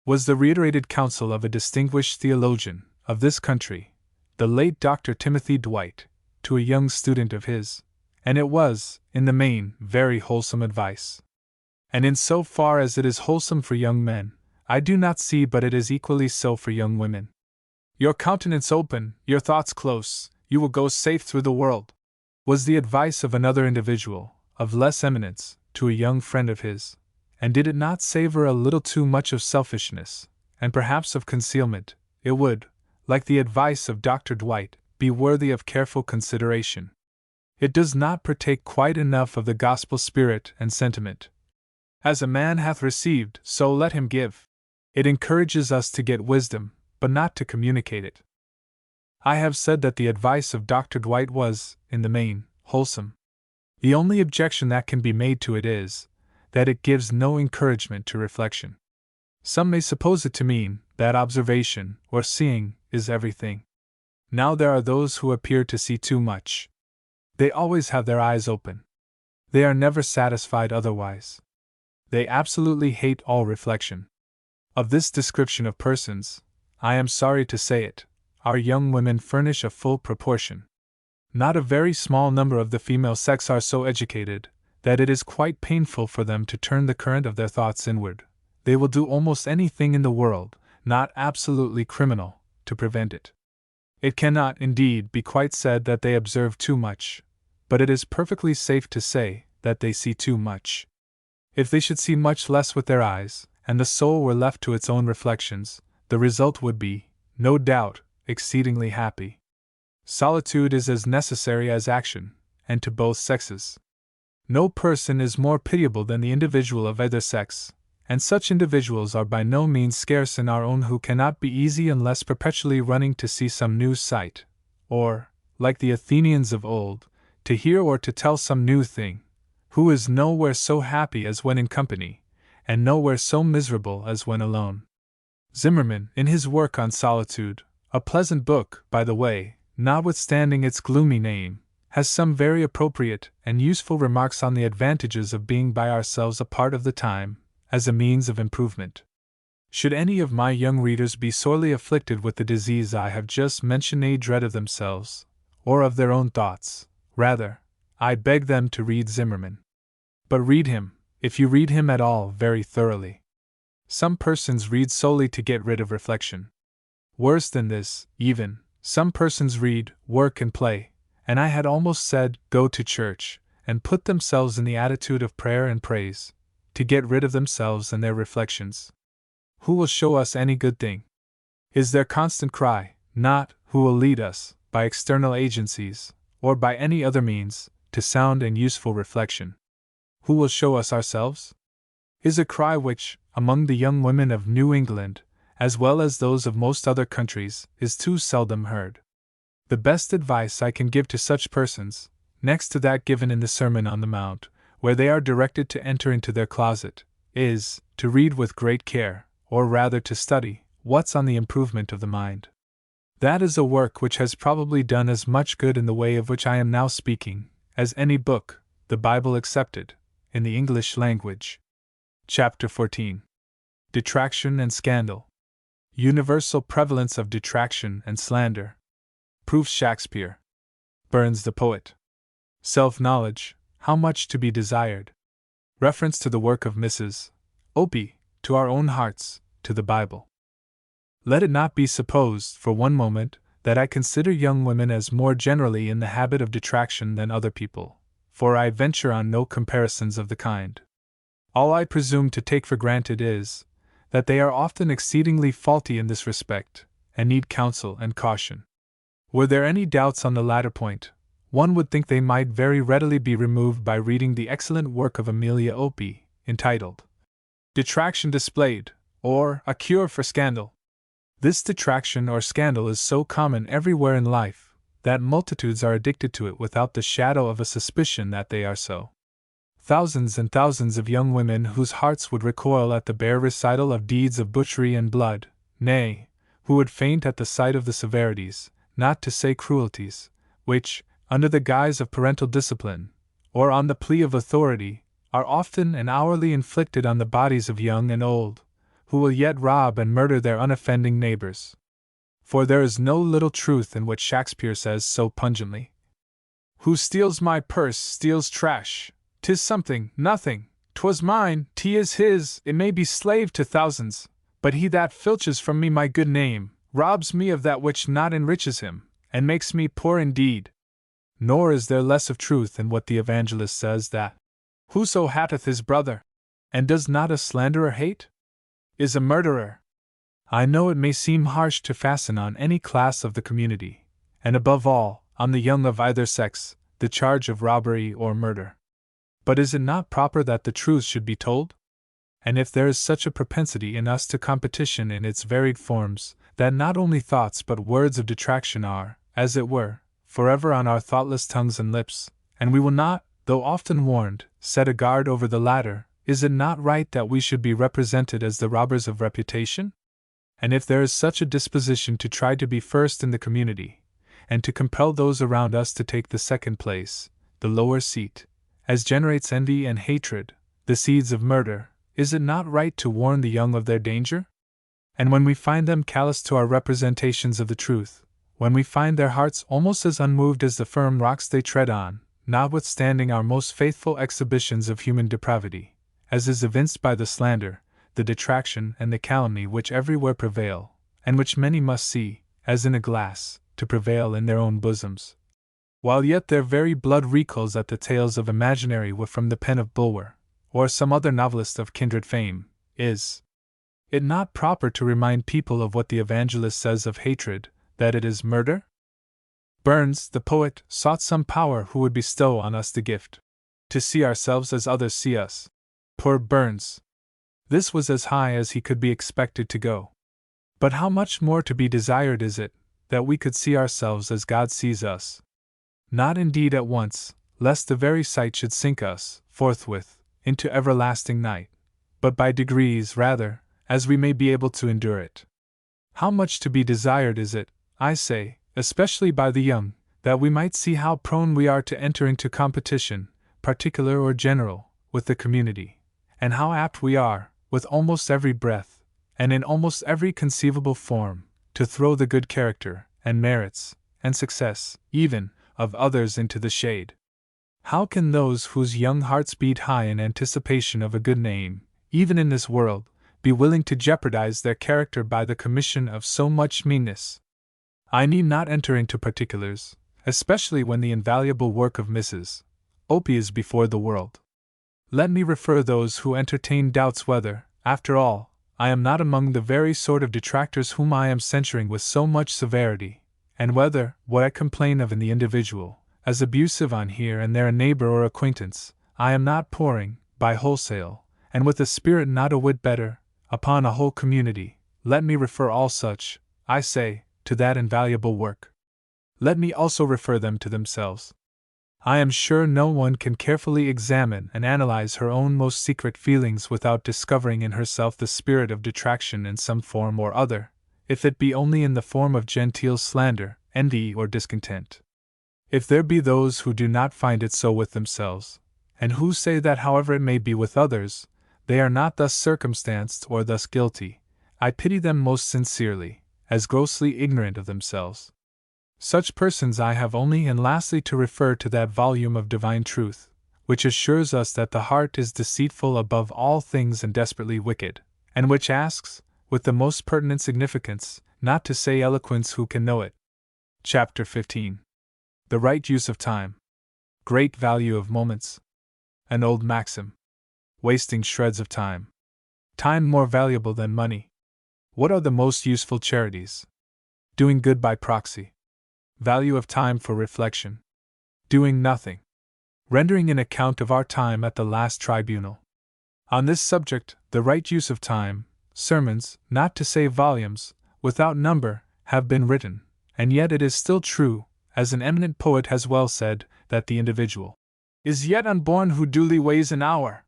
was the reiterated counsel of a distinguished theologian of this country, the late Dr. Timothy Dwight, to a young student of his, and it was, in the main, very wholesome advice. And in so far as it is wholesome for young men, I do not see but it is equally so for young women. Your countenance open, your thoughts close, you will go safe through the world, was the advice of another individual, of less eminence, to a young friend of his. And did it not savor a little too much of selfishness, and perhaps of concealment, it would, like the advice of Dr. Dwight, be worthy of careful consideration. It does not partake quite enough of the gospel spirit and sentiment. As a man hath received, so let him give. It encourages us to get wisdom, but not to communicate it. I have said that the advice of Dr. Dwight was, in the main, wholesome. The only objection that can be made to it is, that it gives no encouragement to reflection. Some may suppose it to mean that observation, or seeing, is everything. Now there are those who appear to see too much. They always have their eyes open. They are never satisfied otherwise. They absolutely hate all reflection. Of this description of persons, I am sorry to say it, our young women furnish a full proportion. Not a very small number of the female sex are so educated that it is quite painful for them to turn the current of their thoughts inward. They will do almost anything in the world, not absolutely criminal, to prevent it. It cannot, indeed, be quite said that they observe too much, but it is perfectly safe to say that they see too much. If they should see much less with their eyes, and the soul were left to its own reflections, the result would be, no doubt, exceedingly happy. Solitude is as necessary as action, and to both sexes. No person is more pitiable than the individual of either sex, and such individuals are by no means scarce in our own who cannot be easy unless perpetually running to see some new sight, or, like the Athenians of old, to hear or to tell some new thing, who is nowhere so happy as when in company, and nowhere so miserable as when alone. Zimmerman, in his work on solitude, a pleasant book, by the way, notwithstanding its gloomy name, has some very appropriate and useful remarks on the advantages of being by ourselves a part of the time, as a means of improvement. Should any of my young readers be sorely afflicted with the disease I have just mentioned, a dread of themselves, or of their own thoughts, rather, I beg them to read Zimmerman. But read him, if you read him at all, very thoroughly. Some persons read solely to get rid of reflection. Worse than this, even, some persons read, work and play, and I had almost said, go to church, and put themselves in the attitude of prayer and praise, to get rid of themselves and their reflections. Who will show us any good thing? Is their constant cry, not, who will lead us, by external agencies, or by any other means, to sound and useful reflection? Who will show us ourselves? Is a cry which, among the young women of New England, as well as those of most other countries, is too seldom heard. The best advice I can give to such persons, next to that given in the Sermon on the Mount, where they are directed to enter into their closet, is, to read with great care, or rather to study, what's on the improvement of the mind. That is a work which has probably done as much good in the way of which I am now speaking, as any book, the Bible excepted, in the English language. Chapter 14. Detraction and Scandal. Universal prevalence of detraction and slander. Proofs Shakespeare. Burns the poet. Self-knowledge, how much to be desired. Reference to the work of Mrs. Opie, to our own hearts, to the Bible. Let it not be supposed, for one moment, that I consider young women as more generally in the habit of detraction than other people, for I venture on no comparisons of the kind. All I presume to take for granted is, that they are often exceedingly faulty in this respect, and need counsel and caution. Were there any doubts on the latter point, one would think they might very readily be removed by reading the excellent work of Amelia Opie, entitled Detraction Displayed, or A Cure for Scandal. This detraction or scandal is so common everywhere in life that multitudes are addicted to it without the shadow of a suspicion that they are so. Thousands and thousands of young women whose hearts would recoil at the bare recital of deeds of butchery and blood, nay, who would faint at the sight of the severities, not to say cruelties, which, under the guise of parental discipline, or on the plea of authority, are often and hourly inflicted on the bodies of young and old, who will yet rob and murder their unoffending neighbors. For there is no little truth in what Shakespeare says so pungently. Who steals my purse steals trash. 'Tis something, nothing, 'twas mine, 'tis his, it may be slave to thousands, but he that filches from me my good name, robs me of that which not enriches him, and makes me poor indeed. Nor is there less of truth in what the evangelist says that, whoso hateth his brother, and does not a slanderer hate, is a murderer. I know it may seem harsh to fasten on any class of the community, and above all, on the young of either sex, the charge of robbery or murder. But is it not proper that the truth should be told? And if there is such a propensity in us to competition in its varied forms, that not only thoughts but words of detraction are, as it were, forever on our thoughtless tongues and lips, and we will not, though often warned, set a guard over the latter, is it not right that we should be represented as the robbers of reputation? And if there is such a disposition to try to be first in the community, and to compel those around us to take the second place, the lower seat, as generates envy and hatred, the seeds of murder, is it not right to warn the young of their danger? And when we find them callous to our representations of the truth, when we find their hearts almost as unmoved as the firm rocks they tread on, notwithstanding our most faithful exhibitions of human depravity, as is evinced by the slander, the detraction, and the calumny which everywhere prevail, and which many must see, as in a glass, to prevail in their own bosoms, while yet their very blood recoils at the tales of imaginary wit from the pen of Bulwer, or some other novelist of kindred fame, is it not proper to remind people of what the evangelist says of hatred, that it is murder? Burns, the poet, sought some power who would bestow on us the gift to see ourselves as others see us. Poor Burns! This was as high as he could be expected to go. But how much more to be desired is it, that we could see ourselves as God sees us? Not indeed at once, lest the very sight should sink us, forthwith, into everlasting night, but by degrees rather, as we may be able to endure it. How much to be desired is it, I say, especially by the young, that we might see how prone we are to enter into competition, particular or general, with the community, and how apt we are, with almost every breath, and in almost every conceivable form, to throw the good character, and merits, and success, even, of others into the shade. How can those whose young hearts beat high in anticipation of a good name, even in this world, be willing to jeopardize their character by the commission of so much meanness? I need not enter into particulars, especially when the invaluable work of Mrs. Opie is before the world. Let me refer those who entertain doubts whether, after all, I am not among the very sort of detractors whom I am censuring with so much severity, and whether, what I complain of in the individual, as abusive on here and there a neighbor or acquaintance, I am not pouring, by wholesale, and with a spirit not a whit better, upon a whole community. Let me refer all such, I say, to that invaluable work. Let me also refer them to themselves. I am sure no one can carefully examine and analyze her own most secret feelings without discovering in herself the spirit of detraction in some form or other, if it be only in the form of genteel slander, envy, or discontent. If there be those who do not find it so with themselves, and who say that however it may be with others, they are not thus circumstanced or thus guilty, I pity them most sincerely, as grossly ignorant of themselves. Such persons I have only and lastly to refer to that volume of divine truth, which assures us that the heart is deceitful above all things and desperately wicked, and which asks, with the most pertinent significance, not to say eloquence who can know it. Chapter 15. The right use of time. Great value of moments. An old maxim. Wasting shreds of time. Time more valuable than money. What are the most useful charities? Doing good by proxy. Value of time for reflection. Doing nothing. Rendering an account of our time at the last tribunal. On this subject, the right use of time, sermons, not to say volumes, without number, have been written, and yet it is still true, as an eminent poet has well said, that the individual is yet unborn who duly weighs an hour.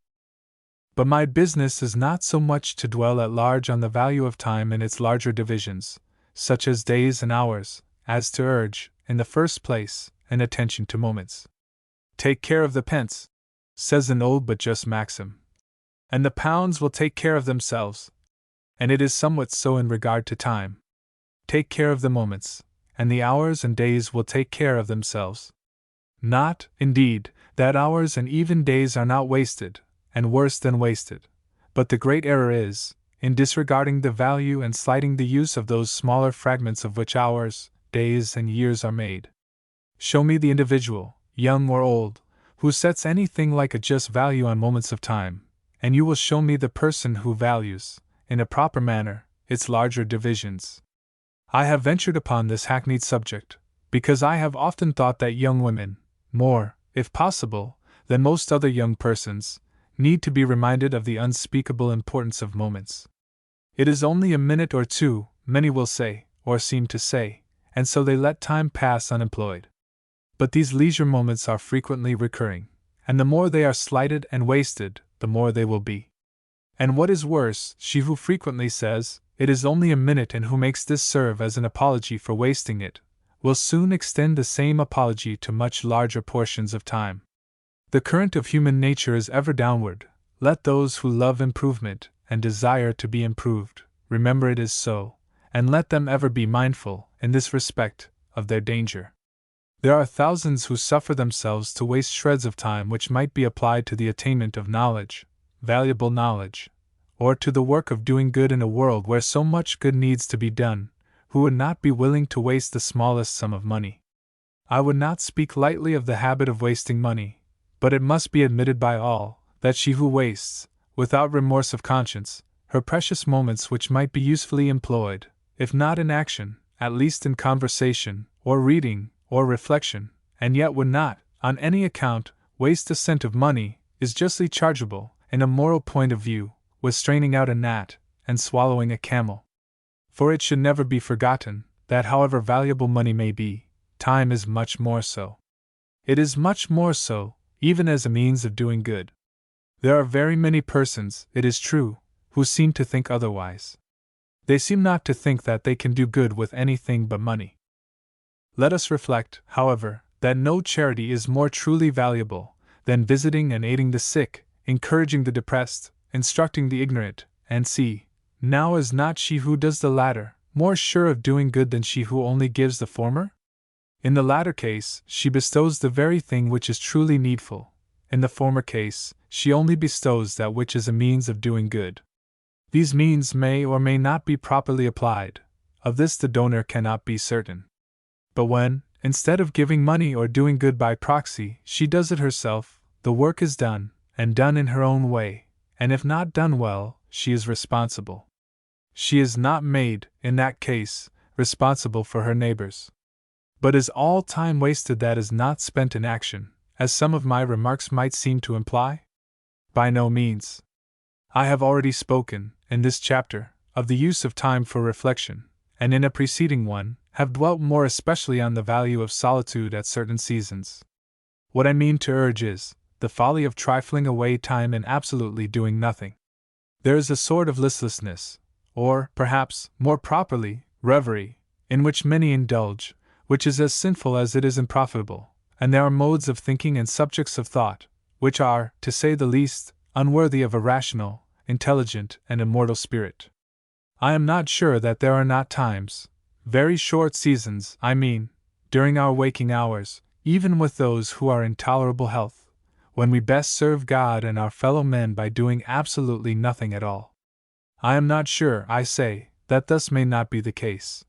But my business is not so much to dwell at large on the value of time in its larger divisions, such as days and hours, as to urge, in the first place, an attention to moments. Take care of the pence, says an old but just maxim, and the pounds will take care of themselves. And it is somewhat so in regard to time. Take care of the moments, and the hours and days will take care of themselves. Not, indeed, that hours and even days are not wasted, and worse than wasted, but the great error is, in disregarding the value and slighting the use of those smaller fragments of which hours, days, and years are made. Show me the individual, young or old, who sets anything like a just value on moments of time, and you will show me the person who values, in a proper manner, its larger divisions. I have ventured upon this hackneyed subject, because I have often thought that young women, more, if possible, than most other young persons, need to be reminded of the unspeakable importance of moments. It is only a minute or two, many will say, or seem to say, and so they let time pass unemployed. But these leisure moments are frequently recurring, and the more they are slighted and wasted, the more they will be. And what is worse, she who frequently says, "It is only a minute," and who makes this serve as an apology for wasting it, will soon extend the same apology to much larger portions of time. The current of human nature is ever downward. Let those who love improvement, and desire to be improved, remember it is so, and let them ever be mindful, in this respect, of their danger. There are thousands who suffer themselves to waste shreds of time which might be applied to the attainment of knowledge, valuable knowledge, or to the work of doing good in a world where so much good needs to be done, who would not be willing to waste the smallest sum of money. I would not speak lightly of the habit of wasting money, but it must be admitted by all, that she who wastes, without remorse of conscience, her precious moments which might be usefully employed, if not in action, at least in conversation, or reading, or reflection, and yet would not, on any account, waste a cent of money, is justly chargeable, in a moral point of view, with straining out a gnat, and swallowing a camel. For it should never be forgotten, that however valuable money may be, time is much more so. It is much more so, even as a means of doing good. There are very many persons, it is true, who seem to think otherwise. They seem not to think that they can do good with anything but money. Let us reflect, however, that no charity is more truly valuable than visiting and aiding the sick, encouraging the depressed, instructing the ignorant, and see, now is not she who does the latter more sure of doing good than she who only gives the former? In the latter case, she bestows the very thing which is truly needful. In the former case, she only bestows that which is a means of doing good. These means may or may not be properly applied. Of this the donor cannot be certain. But when, instead of giving money or doing good by proxy, she does it herself, the work is done, and done in her own way, and if not done well, she is responsible. She is not made, in that case, responsible for her neighbors. But is all time wasted that is not spent in action, as some of my remarks might seem to imply? By no means. I have already spoken, in this chapter, of the use of time for reflection, and in a preceding one, have dwelt more especially on the value of solitude at certain seasons. What I mean to urge is, the folly of trifling away time in absolutely doing nothing. There is a sort of listlessness, or, perhaps, more properly, reverie, in which many indulge, which is as sinful as it is unprofitable, and there are modes of thinking and subjects of thought, which are, to say the least, unworthy of a rational, intelligent, and immortal spirit. I am not sure that there are not times, very short seasons, I mean, during our waking hours, even with those who are in tolerable health, when we best serve God and our fellow men by doing absolutely nothing at all. I am not sure, I say, that thus may not be the case.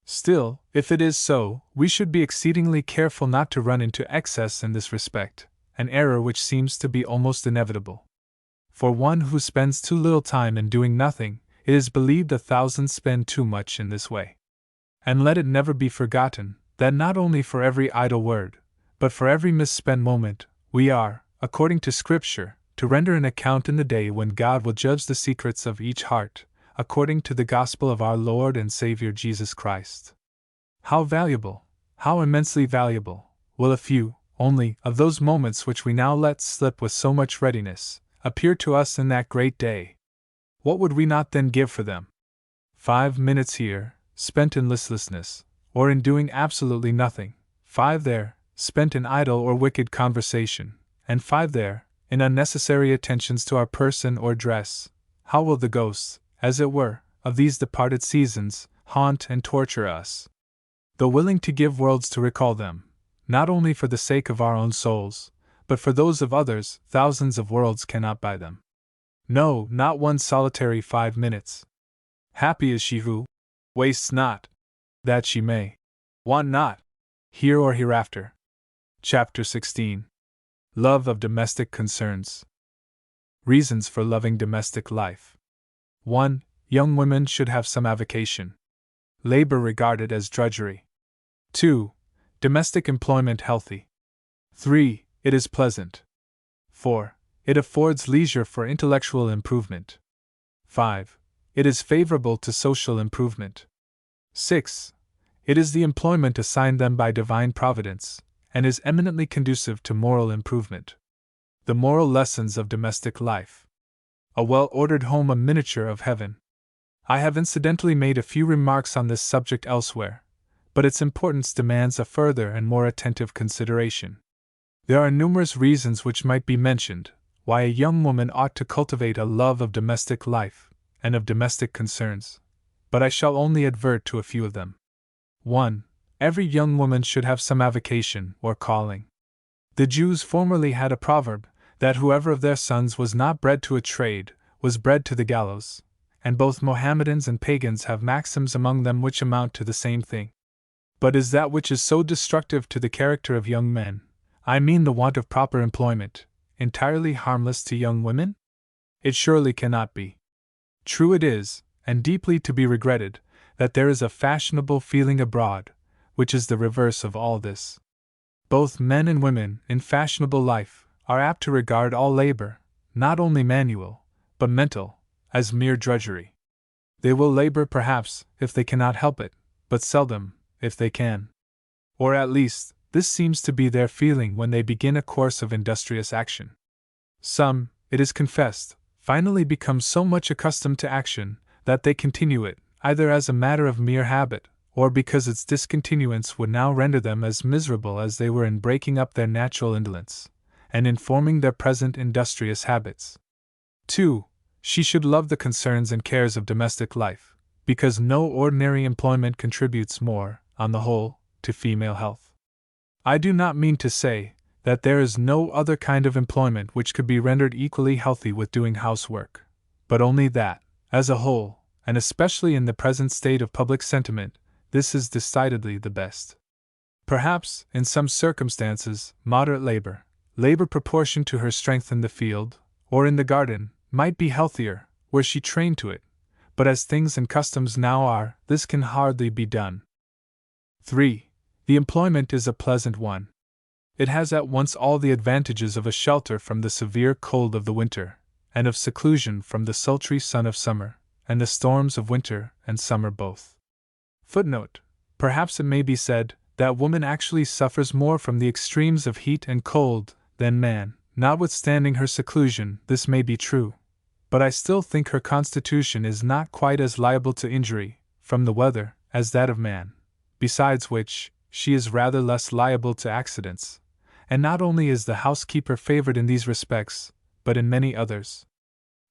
Still, if it is so, we should be exceedingly careful not to run into excess in this respect, an error which seems to be almost inevitable. For one who spends too little time in doing nothing, it is believed 1,000 spend too much in this way. And let it never be forgotten, that not only for every idle word, but for every misspent moment, we are, according to Scripture, to render an account in the day when God will judge the secrets of each heart, according to the gospel of our Lord and Savior Jesus Christ. How valuable, how immensely valuable, will a few, only, of those moments which we now let slip with so much readiness, appear to us in that great day! What would we not then give for them? 5 minutes here, spent in listlessness, or in doing absolutely nothing, 5 there, spent in idle or wicked conversation, and 5 there, in unnecessary attentions to our person or dress. How will the ghosts, as it were, of these departed seasons, haunt and torture us! Though willing to give worlds to recall them, not only for the sake of our own souls, but for those of others, thousands of worlds cannot buy them. No, not one solitary 5 minutes. Happy is she who wastes not, that she may want not, here or hereafter. Chapter 16. Love of Domestic Concerns. Reasons for loving domestic life. 1. Young women should have some avocation. Labor regarded as drudgery. 2. Domestic employment healthy. 3. It is pleasant. 4. It affords leisure for intellectual improvement. 5. It is favorable to social improvement. 6. It is the employment assigned them by divine providence, and is eminently conducive to moral improvement. The moral lessons of domestic life. A well-ordered home, a miniature of heaven. I have incidentally made a few remarks on this subject elsewhere, but its importance demands a further and more attentive consideration. There are numerous reasons which might be mentioned why a young woman ought to cultivate a love of domestic life and of domestic concerns, but I shall only advert to a few of them. 1. Every young woman should have some avocation or calling. The Jews formerly had a proverb that whoever of their sons was not bred to a trade was bred to the gallows, and both Mohammedans and pagans have maxims among them which amount to the same thing. But is that which is so destructive to the character of young men, I mean the want of proper employment, entirely harmless to young women? It surely cannot be. True it is, and deeply to be regretted, that there is a fashionable feeling abroad, which is the reverse of all this. Both men and women, in fashionable life, are apt to regard all labor, not only manual, but mental, as mere drudgery. They will labor perhaps, if they cannot help it, but seldom, if they can. Or at least, this seems to be their feeling when they begin a course of industrious action. Some, it is confessed, finally become so much accustomed to action that they continue it, either as a matter of mere habit, or because its discontinuance would now render them as miserable as they were in breaking up their natural indolence, and in forming their present industrious habits. 2. She should love the concerns and cares of domestic life, because no ordinary employment contributes more, on the whole, to female health. I do not mean to say that there is no other kind of employment which could be rendered equally healthy with doing housework, but only that, as a whole, and especially in the present state of public sentiment, this is decidedly the best. Perhaps, in some circumstances, moderate labor proportioned to her strength in the field, or in the garden, might be healthier, were she trained to it, but as things and customs now are, this can hardly be done. 3. The employment is a pleasant one. It has at once all the advantages of a shelter from the severe cold of the winter, and of seclusion from the sultry sun of summer, and the storms of winter and summer both. Footnote: perhaps it may be said that woman actually suffers more from the extremes of heat and cold than man. Notwithstanding her seclusion, this may be true, but I still think her constitution is not quite as liable to injury from the weather as that of man, besides which, she is rather less liable to accidents, and not only is the housekeeper favored in these respects, but in many others.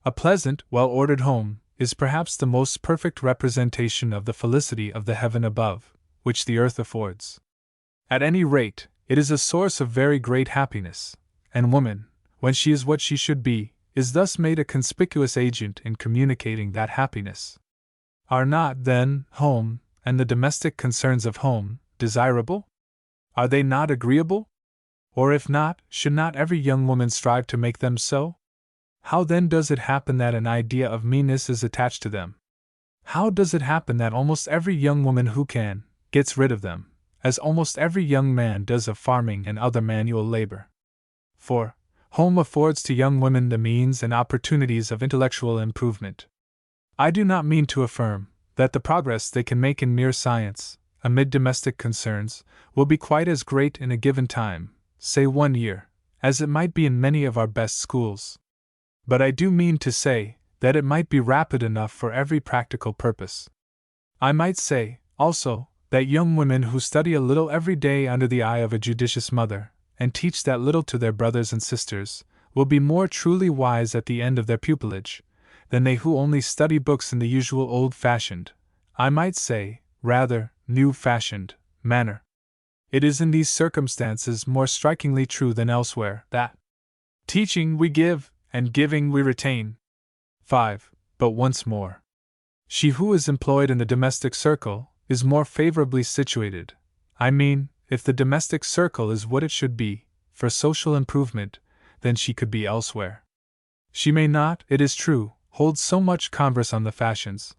A pleasant, well-ordered home is perhaps the most perfect representation of the felicity of the heaven above, which the earth affords. At any rate, it is a source of very great happiness, and woman, when she is what she should be, is thus made a conspicuous agent in communicating that happiness. Are not, then, home, and the domestic concerns of home, desirable? Are they not agreeable? Or if not, should not every young woman strive to make them so? How then does it happen that an idea of meanness is attached to them? How does it happen that almost every young woman who can, gets rid of them, as almost every young man does of farming and other manual labor. 4. Home affords to young women the means and opportunities of intellectual improvement. I do not mean to affirm that the progress they can make in mere science, amid domestic concerns, will be quite as great in a given time, say 1 year, as it might be in many of our best schools. But I do mean to say that it might be rapid enough for every practical purpose. I might say, also, that young women who study a little every day under the eye of a judicious mother, and teach that little to their brothers and sisters, will be more truly wise at the end of their pupillage, than they who only study books in the usual old-fashioned, I might say, rather, new-fashioned, manner. It is in these circumstances more strikingly true than elsewhere that teaching we give, and giving we retain. 5. But once more, she who is employed in the domestic circle is more favorably situated, I mean, if the domestic circle is what it should be, for social improvement, than she could be elsewhere. She may not, it is true, hold so much converse on the fashions,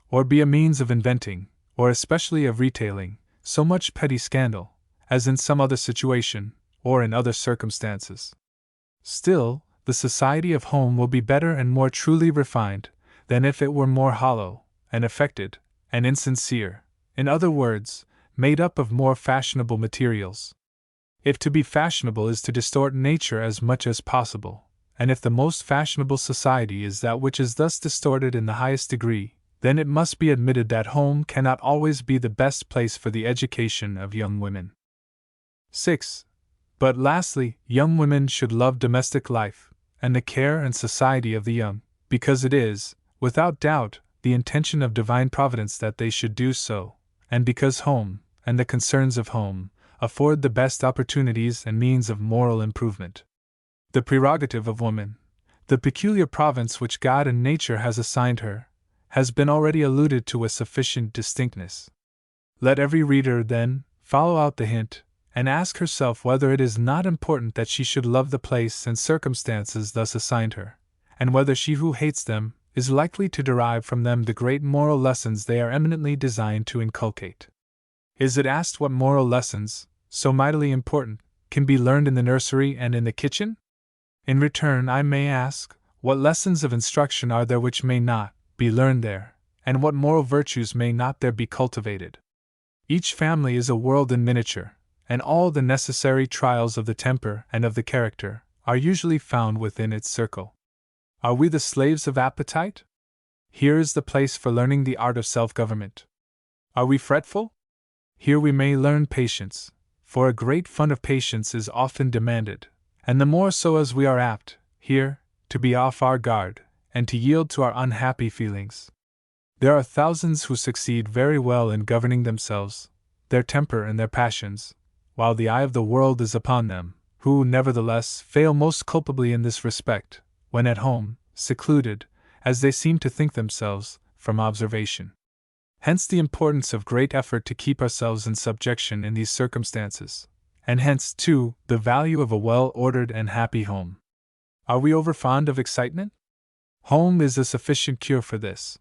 or be a means of inventing, or especially of retailing, so much petty scandal, as in some other situation, or in other circumstances. Still, the society of home will be better and more truly refined than if it were more hollow, and affected, and insincere, in other words, made up of more fashionable materials. If to be fashionable is to distort nature as much as possible, and if the most fashionable society is that which is thus distorted in the highest degree, then it must be admitted that home cannot always be the best place for the education of young women. 6. But lastly, young women should love domestic life, and the care and society of the young, because it is, without doubt, the intention of divine providence that they should do so, and because home, and the concerns of home, afford the best opportunities and means of moral improvement. The prerogative of woman, the peculiar province which God and nature has assigned her, has been already alluded to with sufficient distinctness. Let every reader, then, follow out the hint, and ask herself whether it is not important that she should love the place and circumstances thus assigned her, and whether she who hates them is likely to derive from them the great moral lessons they are eminently designed to inculcate. Is it asked what moral lessons, so mightily important, can be learned in the nursery and in the kitchen? In return, I may ask, what lessons of instruction are there which may not be learned there, and what moral virtues may not there be cultivated? Each family is a world in miniature, and all the necessary trials of the temper and of the character are usually found within its circle. Are we the slaves of appetite? Here is the place for learning the art of self-government. Are we fretful? Here we may learn patience, for a great fund of patience is often demanded, and the more so as we are apt, here, to be off our guard, and to yield to our unhappy feelings. There are thousands who succeed very well in governing themselves, their temper and their passions, while the eye of the world is upon them, who, nevertheless, fail most culpably in this respect, when at home, secluded, as they seem to think themselves, from observation. Hence the importance of great effort to keep ourselves in subjection in these circumstances, and hence, too, the value of a well-ordered and happy home. Are we overfond of excitement? Home is a sufficient cure for this,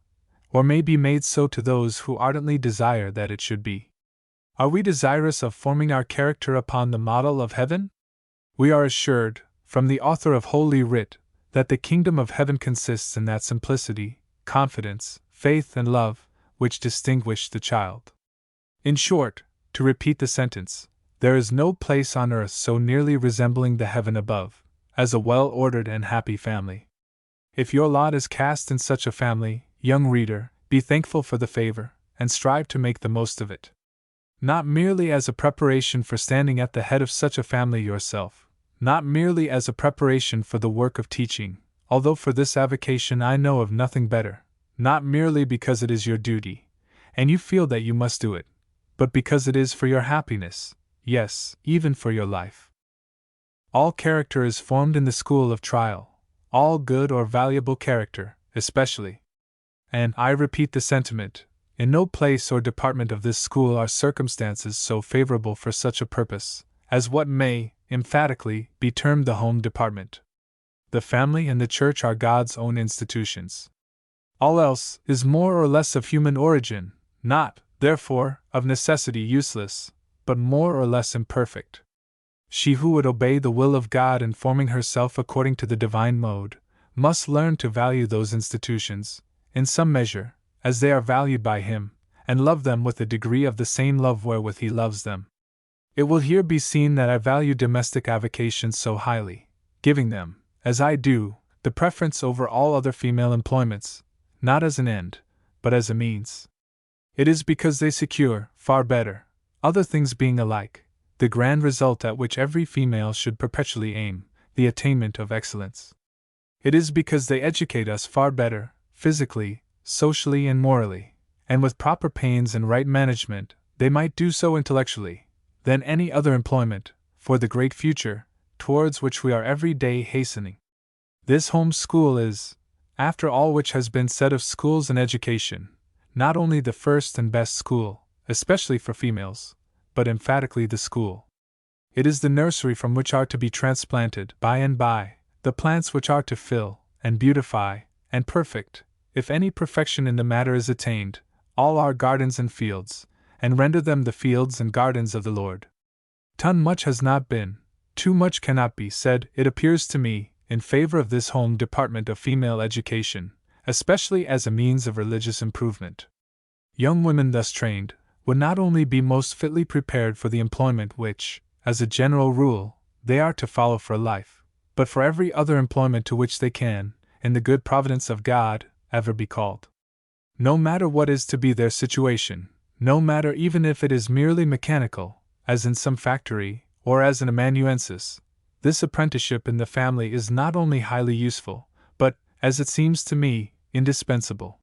or may be made so to those who ardently desire that it should be. Are we desirous of forming our character upon the model of heaven? We are assured, from the author of Holy Writ, that the kingdom of heaven consists in that simplicity, confidence, faith, and love, which distinguish the child. In short, to repeat the sentence, there is no place on earth so nearly resembling the heaven above, as a well-ordered and happy family. If your lot is cast in such a family, young reader, be thankful for the favor, and strive to make the most of it. Not merely as a preparation for standing at the head of such a family yourself, not merely as a preparation for the work of teaching, although for this avocation I know of nothing better, not merely because it is your duty, and you feel that you must do it, but because it is for your happiness, yes, even for your life. All character is formed in the school of trial, all good or valuable character, especially. And, I repeat the sentiment, in no place or department of this school are circumstances so favorable for such a purpose, as what may, emphatically, be termed the home department. The family and the church are God's own institutions. All else is more or less of human origin, not, therefore, of necessity useless, but more or less imperfect. She who would obey the will of God in forming herself according to the divine mode, must learn to value those institutions, in some measure, as they are valued by Him, and love them with a degree of the same love wherewith He loves them. It will here be seen that I value domestic avocations so highly, giving them, as I do, the preference over all other female employments, not as an end, but as a means. It is because they secure, far better, other things being alike, the grand result at which every female should perpetually aim, the attainment of excellence. It is because they educate us far better, physically, socially, and morally, and with proper pains and right management, they might do so intellectually, than any other employment, for the great future, towards which we are every day hastening. This home school is, after all which has been said of schools and education, not only the first and best school, especially for females, but emphatically the school. It is the nursery from which are to be transplanted, by and by, the plants which are to fill, and beautify, and perfect, if any perfection in the matter is attained, all our gardens and fields, and render them the fields and gardens of the Lord. Too much has not been, too much cannot be said, it appears to me, in favor of this home department of female education, especially as a means of religious improvement. Young women thus trained would not only be most fitly prepared for the employment which, as a general rule, they are to follow for life, but for every other employment to which they can, in the good providence of God, ever be called. No matter what is to be their situation, no matter even if it is merely mechanical, as in some factory, or as an amanuensis, this apprenticeship in the family is not only highly useful, but, as it seems to me, indispensable.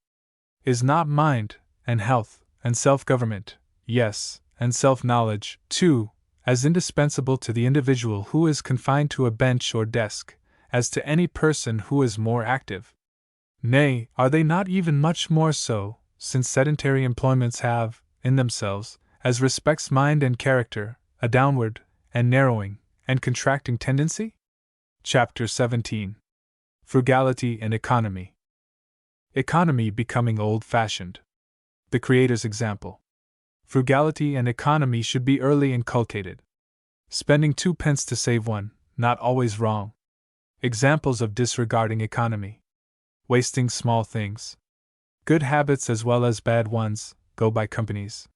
Is not mind, and health, and self-government, yes, and self-knowledge, too, as indispensable to the individual who is confined to a bench or desk, as to any person who is more active? Nay, are they not even much more so, since sedentary employments have, in themselves, as respects mind and character, a downward, and narrowing, and contracting tendency? Chapter 17. Frugality and Economy. Economy becoming old-fashioned. The Creator's example. Frugality and economy should be early inculcated. Spending 2 pence to save 1, not always wrong. Examples of disregarding economy. Wasting small things. Good habits as well as bad ones go by companies.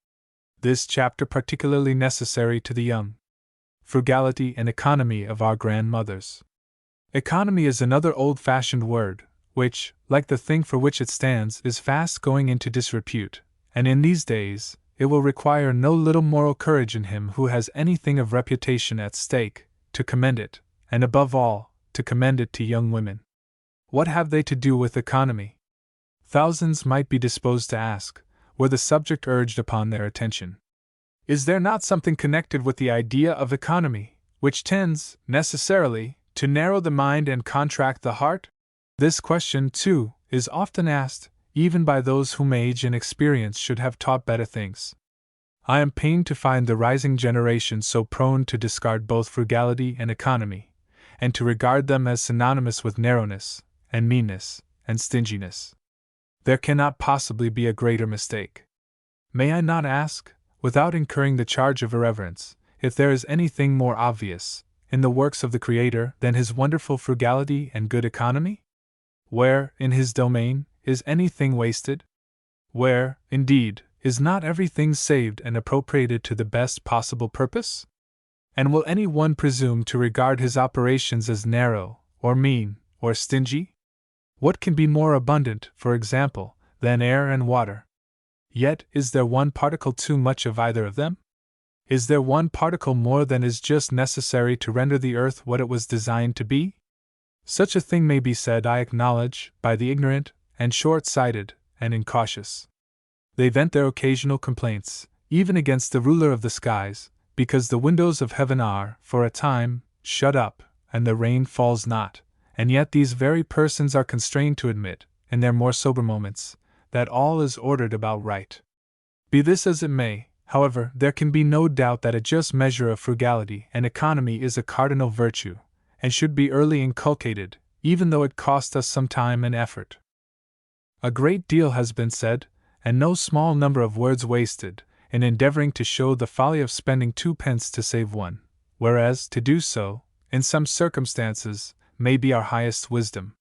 This chapter particularly necessary to the young. Frugality and economy of our grandmothers. Economy is another old-fashioned word, which, like the thing for which it stands, is fast going into disrepute, and in these days, it will require no little moral courage in him who has anything of reputation at stake, to commend it, and above all, to commend it to young women. What have they to do with economy? Thousands might be disposed to ask, were the subject urged upon their attention. Is there not something connected with the idea of economy, which tends, necessarily, to narrow the mind and contract the heart? This question, too, is often asked, even by those whom age and experience should have taught better things. I am pained to find the rising generation so prone to discard both frugality and economy, and to regard them as synonymous with narrowness, and meanness, and stinginess. There cannot possibly be a greater mistake. May I not ask, without incurring the charge of irreverence, if there is anything more obvious, in the works of the Creator, than His wonderful frugality and good economy? Where, in His domain, is anything wasted? Where, indeed, is not everything saved and appropriated to the best possible purpose? And will any one presume to regard His operations as narrow, or mean, or stingy? What can be more abundant, for example, than air and water? Yet, is there one particle too much of either of them? Is there one particle more than is just necessary to render the earth what it was designed to be? Such a thing may be said, I acknowledge, by the ignorant, and short-sighted, and incautious. They vent their occasional complaints, even against the ruler of the skies, because the windows of heaven are, for a time, shut up, and the rain falls not, and yet these very persons are constrained to admit, in their more sober moments, that all is ordered about right. Be this as it may, however, there can be no doubt that a just measure of frugality and economy is a cardinal virtue, and should be early inculcated, even though it cost us some time and effort. A great deal has been said, and no small number of words wasted, in endeavoring to show the folly of spending 2 pence to save one, whereas to do so, in some circumstances, may be our highest wisdom.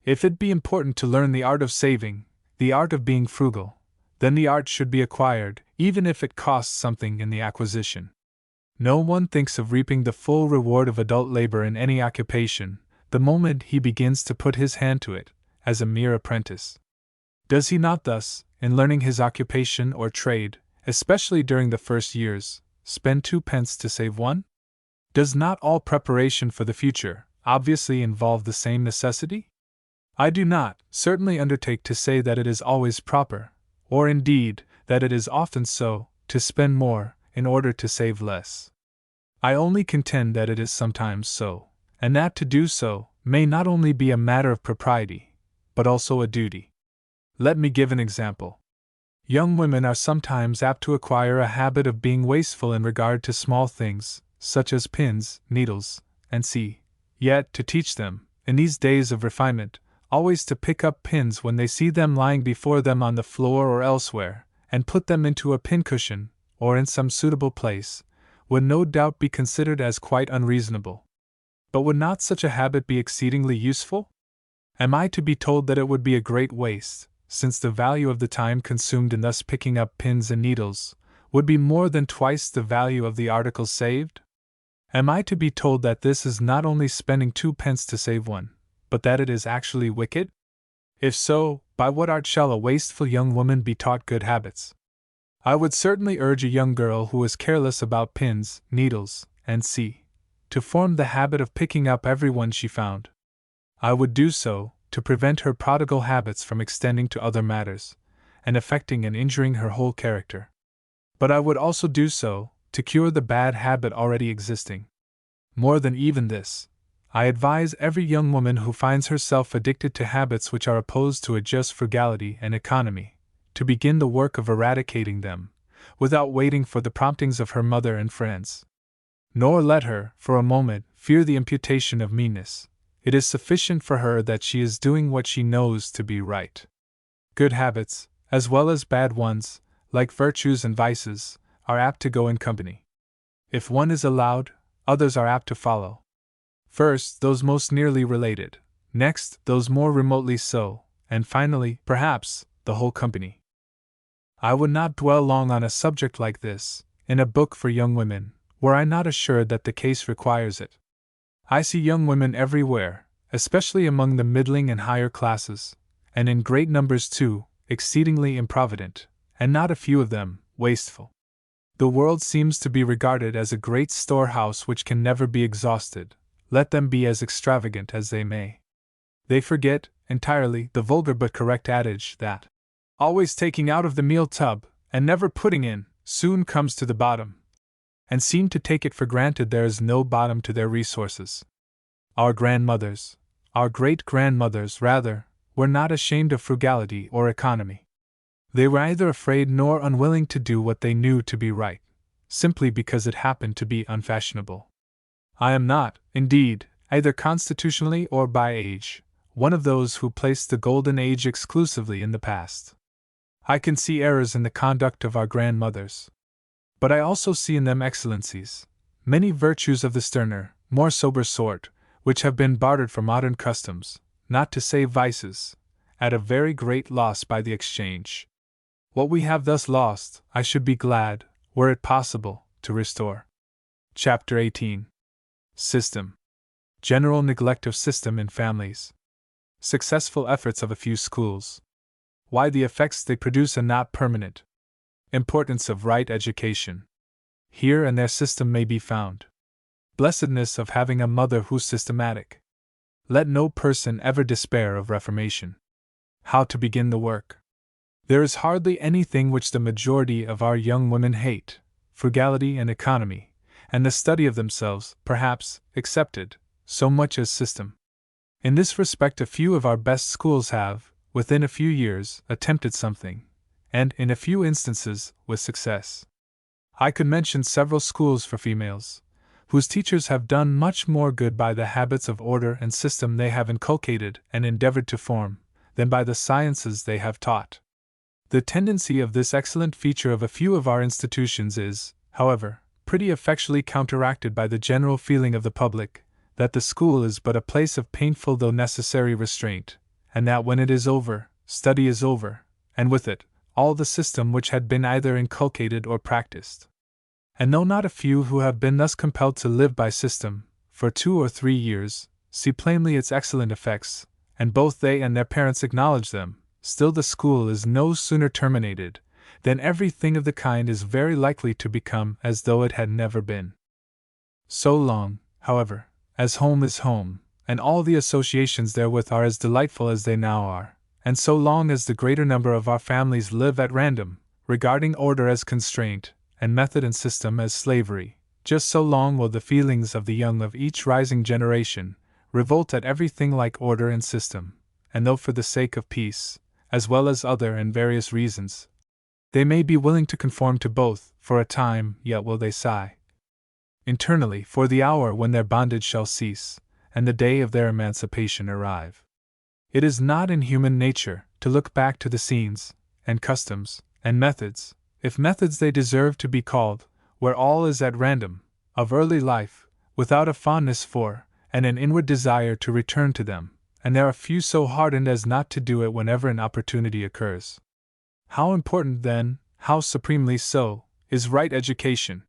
If it be important to learn the art of saving, the art of being frugal, then the art should be acquired, even if it costs something in the acquisition. No one thinks of reaping the full reward of adult labor in any occupation, the moment he begins to put his hand to it, as a mere apprentice. Does he not thus, in learning his occupation or trade, especially during the first years, spend 2 pence to save one? Does not all preparation for the future obviously involve the same necessity? I do not, certainly, undertake to say that it is always proper, or indeed, that it is often so, to spend more, in order to save less. I only contend that it is sometimes so, and that to do so may not only be a matter of propriety, but also a duty. Let me give an example. Young women are sometimes apt to acquire a habit of being wasteful in regard to small things, such as pins, needles, and yet to teach them, in these days of refinement, always to pick up pins when they see them lying before them on the floor or elsewhere, and put them into a pincushion, or in some suitable place, would no doubt be considered as quite unreasonable. But would not such a habit be exceedingly useful? Am I to be told that it would be a great waste, since the value of the time consumed in thus picking up pins and needles would be more than twice the value of the articles saved? Am I to be told that this is not only spending 2 pence to save one, but that it is actually wicked? If so, by what art shall a wasteful young woman be taught good habits? I would certainly urge a young girl who is careless about pins, needles, and to form the habit of picking up every one she found. I would do so, to prevent her prodigal habits from extending to other matters, and affecting and injuring her whole character. But I would also do so, to cure the bad habit already existing. More than even this, I advise every young woman who finds herself addicted to habits which are opposed to a just frugality and economy, to begin the work of eradicating them, without waiting for the promptings of her mother and friends. Nor let her, for a moment, fear the imputation of meanness. It is sufficient for her that she is doing what she knows to be right. Good habits, as well as bad ones, like virtues and vices, are apt to go in company. If one is allowed, others are apt to follow. First, those most nearly related, next, those more remotely so, and finally, perhaps, the whole company. I would not dwell long on a subject like this, in a book for young women, were I not assured that the case requires it. I see young women everywhere, especially among the middling and higher classes, and in great numbers too, exceedingly improvident, and not a few of them, wasteful. The world seems to be regarded as a great storehouse which can never be exhausted, let them be as extravagant as they may. They forget, entirely, the vulgar but correct adage that always taking out of the meal tub, and never putting in, soon comes to the bottom, and seem to take it for granted there is no bottom to their resources. Our grandmothers, our great-grandmothers rather, were not ashamed of frugality or economy. They were either afraid nor unwilling to do what they knew to be right, simply because it happened to be unfashionable. I am not, indeed, either constitutionally or by age, one of those who place the golden age exclusively in the past. I can see errors in the conduct of our grandmothers. But I also see in them excellencies, many virtues of the sterner, more sober sort, which have been bartered for modern customs, not to say vices, at a very great loss by the exchange. What we have thus lost, I should be glad, were it possible, to restore. Chapter 18. System. General neglect of system in families. Successful efforts of a few schools. Why the effects they produce are not permanent. Importance of right education. Here and there system may be found. Blessedness of having a mother who's systematic. Let no person ever despair of reformation. How to begin the work. There is hardly anything which the majority of our young women hate, frugality and economy, and the study of themselves, perhaps, excepted, so much as system. In this respect a few of our best schools have, within a few years, attempted something, and, in a few instances, with success. I could mention several schools for females, whose teachers have done much more good by the habits of order and system they have inculcated and endeavored to form, than by the sciences they have taught. The tendency of this excellent feature of a few of our institutions is, however, pretty effectually counteracted by the general feeling of the public, that the school is but a place of painful though necessary restraint, and that when it is over, study is over, and with it, all the system which had been either inculcated or practiced. And though not a few who have been thus compelled to live by system, for 2 or 3 years, see plainly its excellent effects, and both they and their parents acknowledge them, still the school is no sooner terminated, than everything of the kind is very likely to become as though it had never been. So long, however, as home is home, and all the associations therewith are as delightful as they now are, and so long as the greater number of our families live at random, regarding order as constraint, and method and system as slavery, just so long will the feelings of the young of each rising generation revolt at everything like order and system, and though for the sake of peace, as well as other and various reasons, they may be willing to conform to both, for a time, yet will they sigh internally for the hour when their bondage shall cease, and the day of their emancipation arrive. It is not in human nature to look back to the scenes, and customs, and methods, if methods they deserve to be called, where all is at random, of early life, without a fondness for, and an inward desire to return to them, and there are few so hardened as not to do it whenever an opportunity occurs. How important, then, how supremely so, is right education!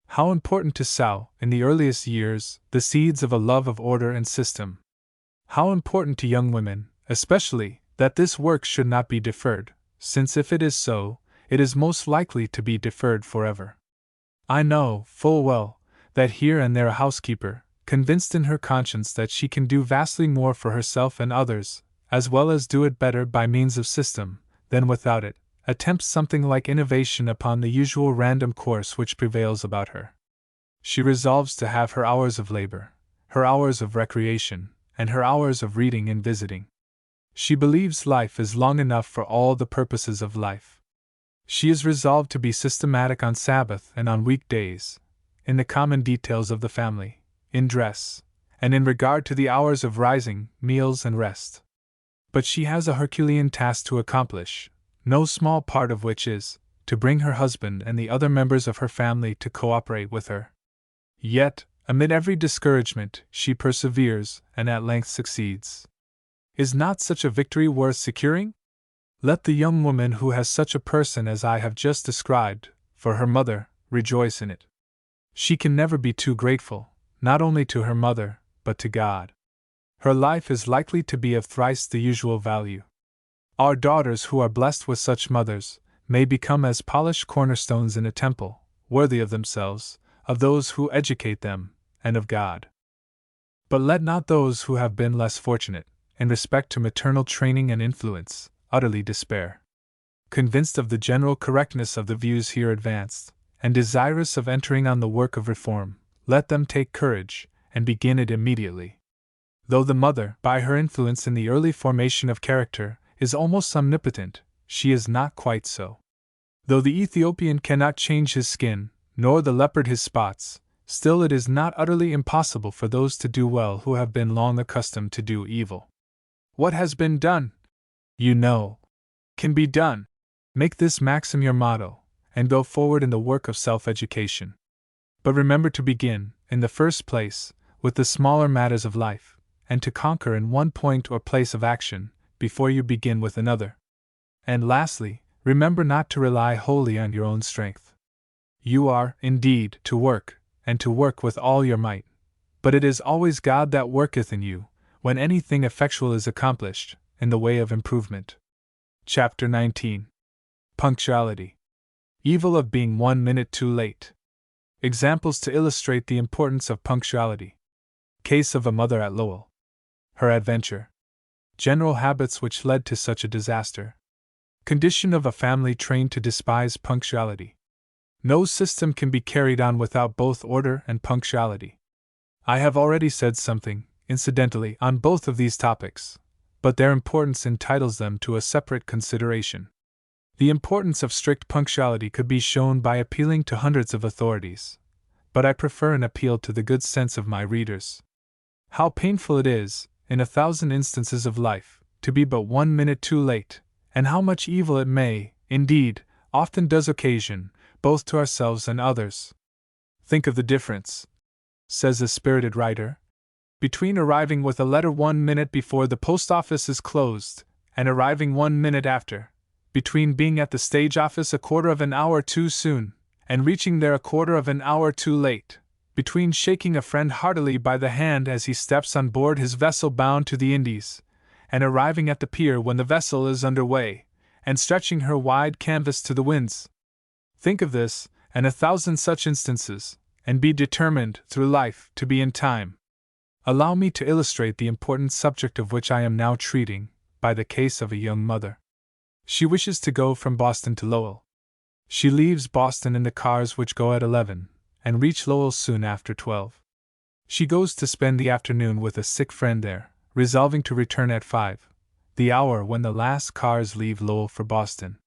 How important to sow, in the earliest years, the seeds of a love of order and system! How important to young women, especially, that this work should not be deferred, since if it is so, it is most likely to be deferred forever. I know, full well, that here and there a housekeeper, convinced in her conscience that she can do vastly more for herself and others, as well as do it better by means of system, than without it, attempts something like innovation upon the usual random course which prevails about her. She resolves to have her hours of labor, her hours of recreation, and her hours of reading and visiting. She believes life is long enough for all the purposes of life. She is resolved to be systematic on Sabbath and on weekdays, in the common details of the family, in dress, and in regard to the hours of rising, meals, and rest. But she has a Herculean task to accomplish, no small part of which is, to bring her husband and the other members of her family to cooperate with her. Yet, amid every discouragement, she perseveres, and at length succeeds. Is not such a victory worth securing? Let the young woman who has such a person as I have just described, for her mother, rejoice in it. She can never be too grateful, not only to her mother, but to God. Her life is likely to be of thrice the usual value. Our daughters who are blessed with such mothers may become as polished cornerstones in a temple, worthy of themselves, of those who educate them, and of God. But let not those who have been less fortunate, in respect to maternal training and influence, utterly despair. Convinced of the general correctness of the views here advanced, and desirous of entering on the work of reform, let them take courage, and begin it immediately. Though the mother, by her influence in the early formation of character, is almost omnipotent, she is not quite so. Though the Ethiopian cannot change his skin, nor the leopard his spots, still it is not utterly impossible for those to do well who have been long accustomed to do evil. What has been done, you know, can be done. Make this maxim your motto, and go forward in the work of self-education. But remember to begin, in the first place, with the smaller matters of life, and to conquer in one point or place of action, before you begin with another. And lastly, remember not to rely wholly on your own strength. You are, indeed, to work, and to work with all your might, but it is always God that worketh in you, when anything effectual is accomplished, in the way of improvement. Chapter 19. Punctuality. Evil of being 1 minute too late. Examples to illustrate the importance of punctuality. Case of a mother at Lowell. Her adventure. General habits which led to such a disaster. Condition of a family trained to despise punctuality. No system can be carried on without both order and punctuality. I have already said something, incidentally, on both of these topics, but their importance entitles them to a separate consideration. The importance of strict punctuality could be shown by appealing to hundreds of authorities, but I prefer an appeal to the good sense of my readers. How painful it is, in 1,000 instances of life, to be but 1 minute too late, and how much evil it may, indeed, often does occasion, both to ourselves and others. Think of the difference, says a spirited writer, between arriving with a letter 1 minute before the post office is closed, and arriving 1 minute after, between being at the stage office a quarter of an hour too soon, and reaching there a quarter of an hour too late, between shaking a friend heartily by the hand as he steps on board his vessel bound to the Indies, and arriving at the pier when the vessel is under way, and stretching her wide canvas to the winds. Think of this, and 1,000 such instances, and be determined, through life, to be in time. Allow me to illustrate the important subject of which I am now treating, by the case of a young mother. She wishes to go from Boston to Lowell. She leaves Boston in the cars which go at 11, and reach Lowell soon after 12. She goes to spend the afternoon with a sick friend there, resolving to return at 5, the hour when the last cars leave Lowell for Boston.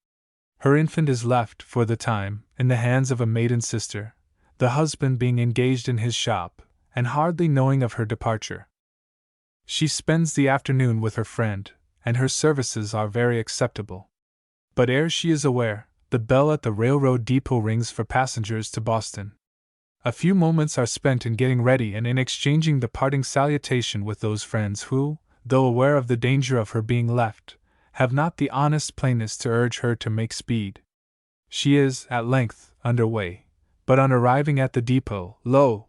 Her infant is left, for the time, in the hands of a maiden sister, the husband being engaged in his shop, and hardly knowing of her departure. She spends the afternoon with her friend, and her services are very acceptable. But ere she is aware, the bell at the railroad depot rings for passengers to Boston. A few moments are spent in getting ready and in exchanging the parting salutation with those friends who, though aware of the danger of her being left, have not the honest plainness to urge her to make speed. She is, at length, under way, but on arriving at the depot, lo!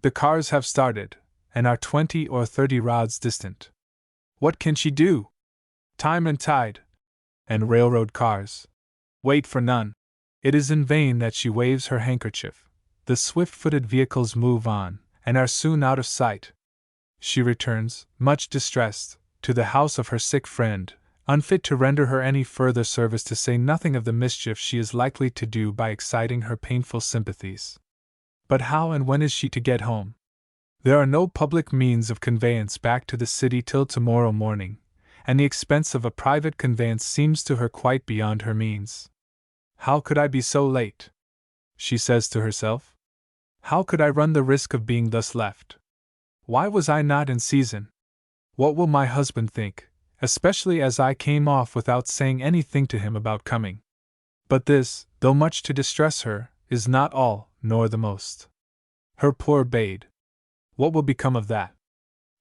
The cars have started, and are 20 or 30 rods distant. What can she do? Time and tide, and railroad cars, wait for none. It is in vain that she waves her handkerchief. The swift-footed vehicles move on, and are soon out of sight. She returns, much distressed, to the house of her sick friend, unfit to render her any further service, to say nothing of the mischief she is likely to do by exciting her painful sympathies. But how and when is she to get home? There are no public means of conveyance back to the city till tomorrow morning, and the expense of a private conveyance seems to her quite beyond her means. How could I be so late? She says to herself. How could I run the risk of being thus left? Why was I not in season? What will my husband think, especially as I came off without saying anything to him about coming? But this, though much to distress her, is not all, nor the most. Her poor babe. What will become of that?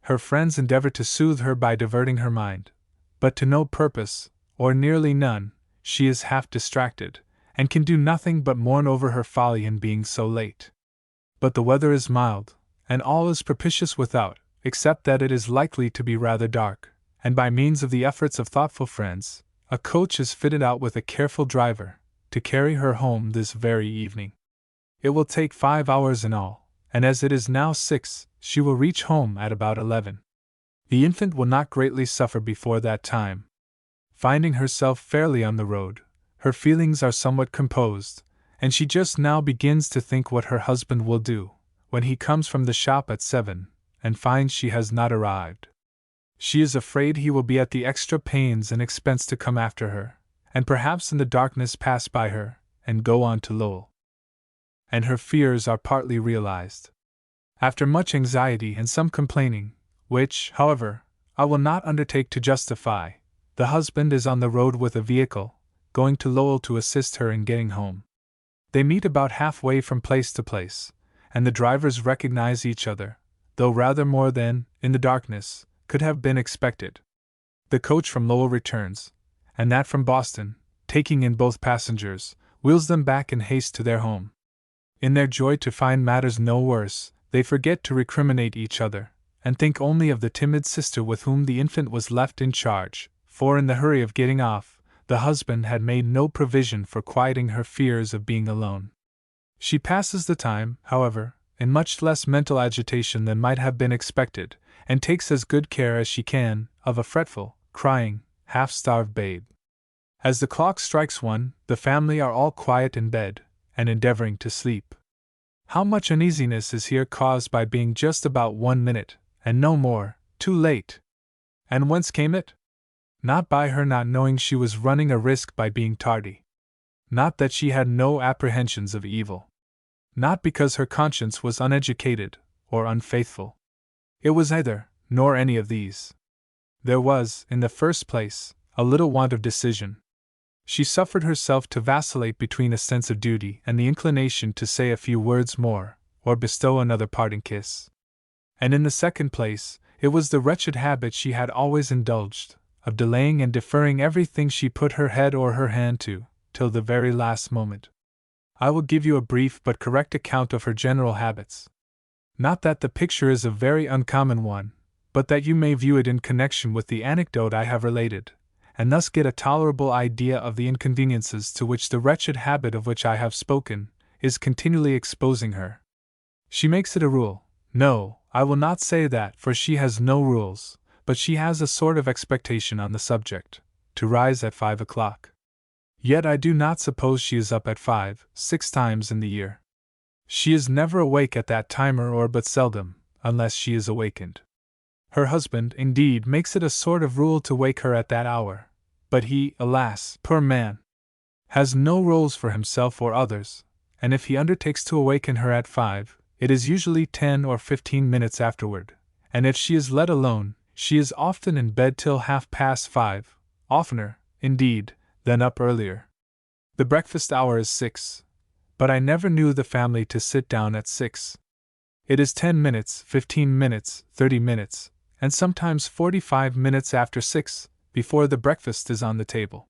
Her friends endeavor to soothe her by diverting her mind, but to no purpose, or nearly none. She is half distracted, and can do nothing but mourn over her folly in being so late. But the weather is mild, and all is propitious without, except that it is likely to be rather dark, and by means of the efforts of thoughtful friends, a coach is fitted out with a careful driver, to carry her home this very evening. It will take 5 hours in all, and as it is now 6, she will reach home at about 11. The infant will not greatly suffer before that time. Finding herself fairly on the road, her feelings are somewhat composed, and she just now begins to think what her husband will do, when he comes from the shop at 7, and finds she has not arrived. She is afraid he will be at the extra pains and expense to come after her, and perhaps in the darkness pass by her, and go on to Lowell. And her fears are partly realized. After much anxiety and some complaining, which, however, I will not undertake to justify, the husband is on the road with a vehicle, going to Lowell to assist her in getting home. They meet about halfway from place to place, and the drivers recognize each other, though rather more than, in the darkness, could have been expected. The coach from Lowell returns, and that from Boston, taking in both passengers, wheels them back in haste to their home. In their joy to find matters no worse, they forget to recriminate each other, and think only of the timid sister with whom the infant was left in charge, for in the hurry of getting off, the husband had made no provision for quieting her fears of being alone. She passes the time, however, in much less mental agitation than might have been expected, and takes as good care as she can of a fretful, crying, half-starved babe. As the clock strikes 1, the family are all quiet in bed, and endeavoring to sleep. How much uneasiness is here caused by being just about 1 minute, and no more, too late! And whence came it? Not by her not knowing she was running a risk by being tardy. Not that she had no apprehensions of evil. Not because her conscience was uneducated, or unfaithful. It was neither, nor any of these. There was, in the first place, a little want of decision. She suffered herself to vacillate between a sense of duty and the inclination to say a few words more, or bestow another parting kiss. And in the second place, it was the wretched habit she had always indulged, of delaying and deferring everything she put her head or her hand to, till the very last moment. I will give you a brief but correct account of her general habits. Not that the picture is a very uncommon one, but that you may view it in connection with the anecdote I have related, and thus get a tolerable idea of the inconveniences to which the wretched habit of which I have spoken is continually exposing her. She makes it a rule. No, I will not say that, for she has no rules, but she has a sort of expectation on the subject, to rise at 5 o'clock. Yet I do not suppose she is up at 5-6 times in the year. She is never awake at that time or but seldom, unless she is awakened. Her husband, indeed, makes it a sort of rule to wake her at that hour, but he, alas, poor man, has no rules for himself or others, and if he undertakes to awaken her at 5, it is usually 10 or 15 minutes afterward, and if she is let alone, she is often in bed till 5:30, oftener, indeed, than up earlier. The breakfast hour is 6, but I never knew the family to sit down at 6. It is 10 minutes, 15 minutes, 30 minutes, and sometimes 45 minutes after 6, before the breakfast is on the table.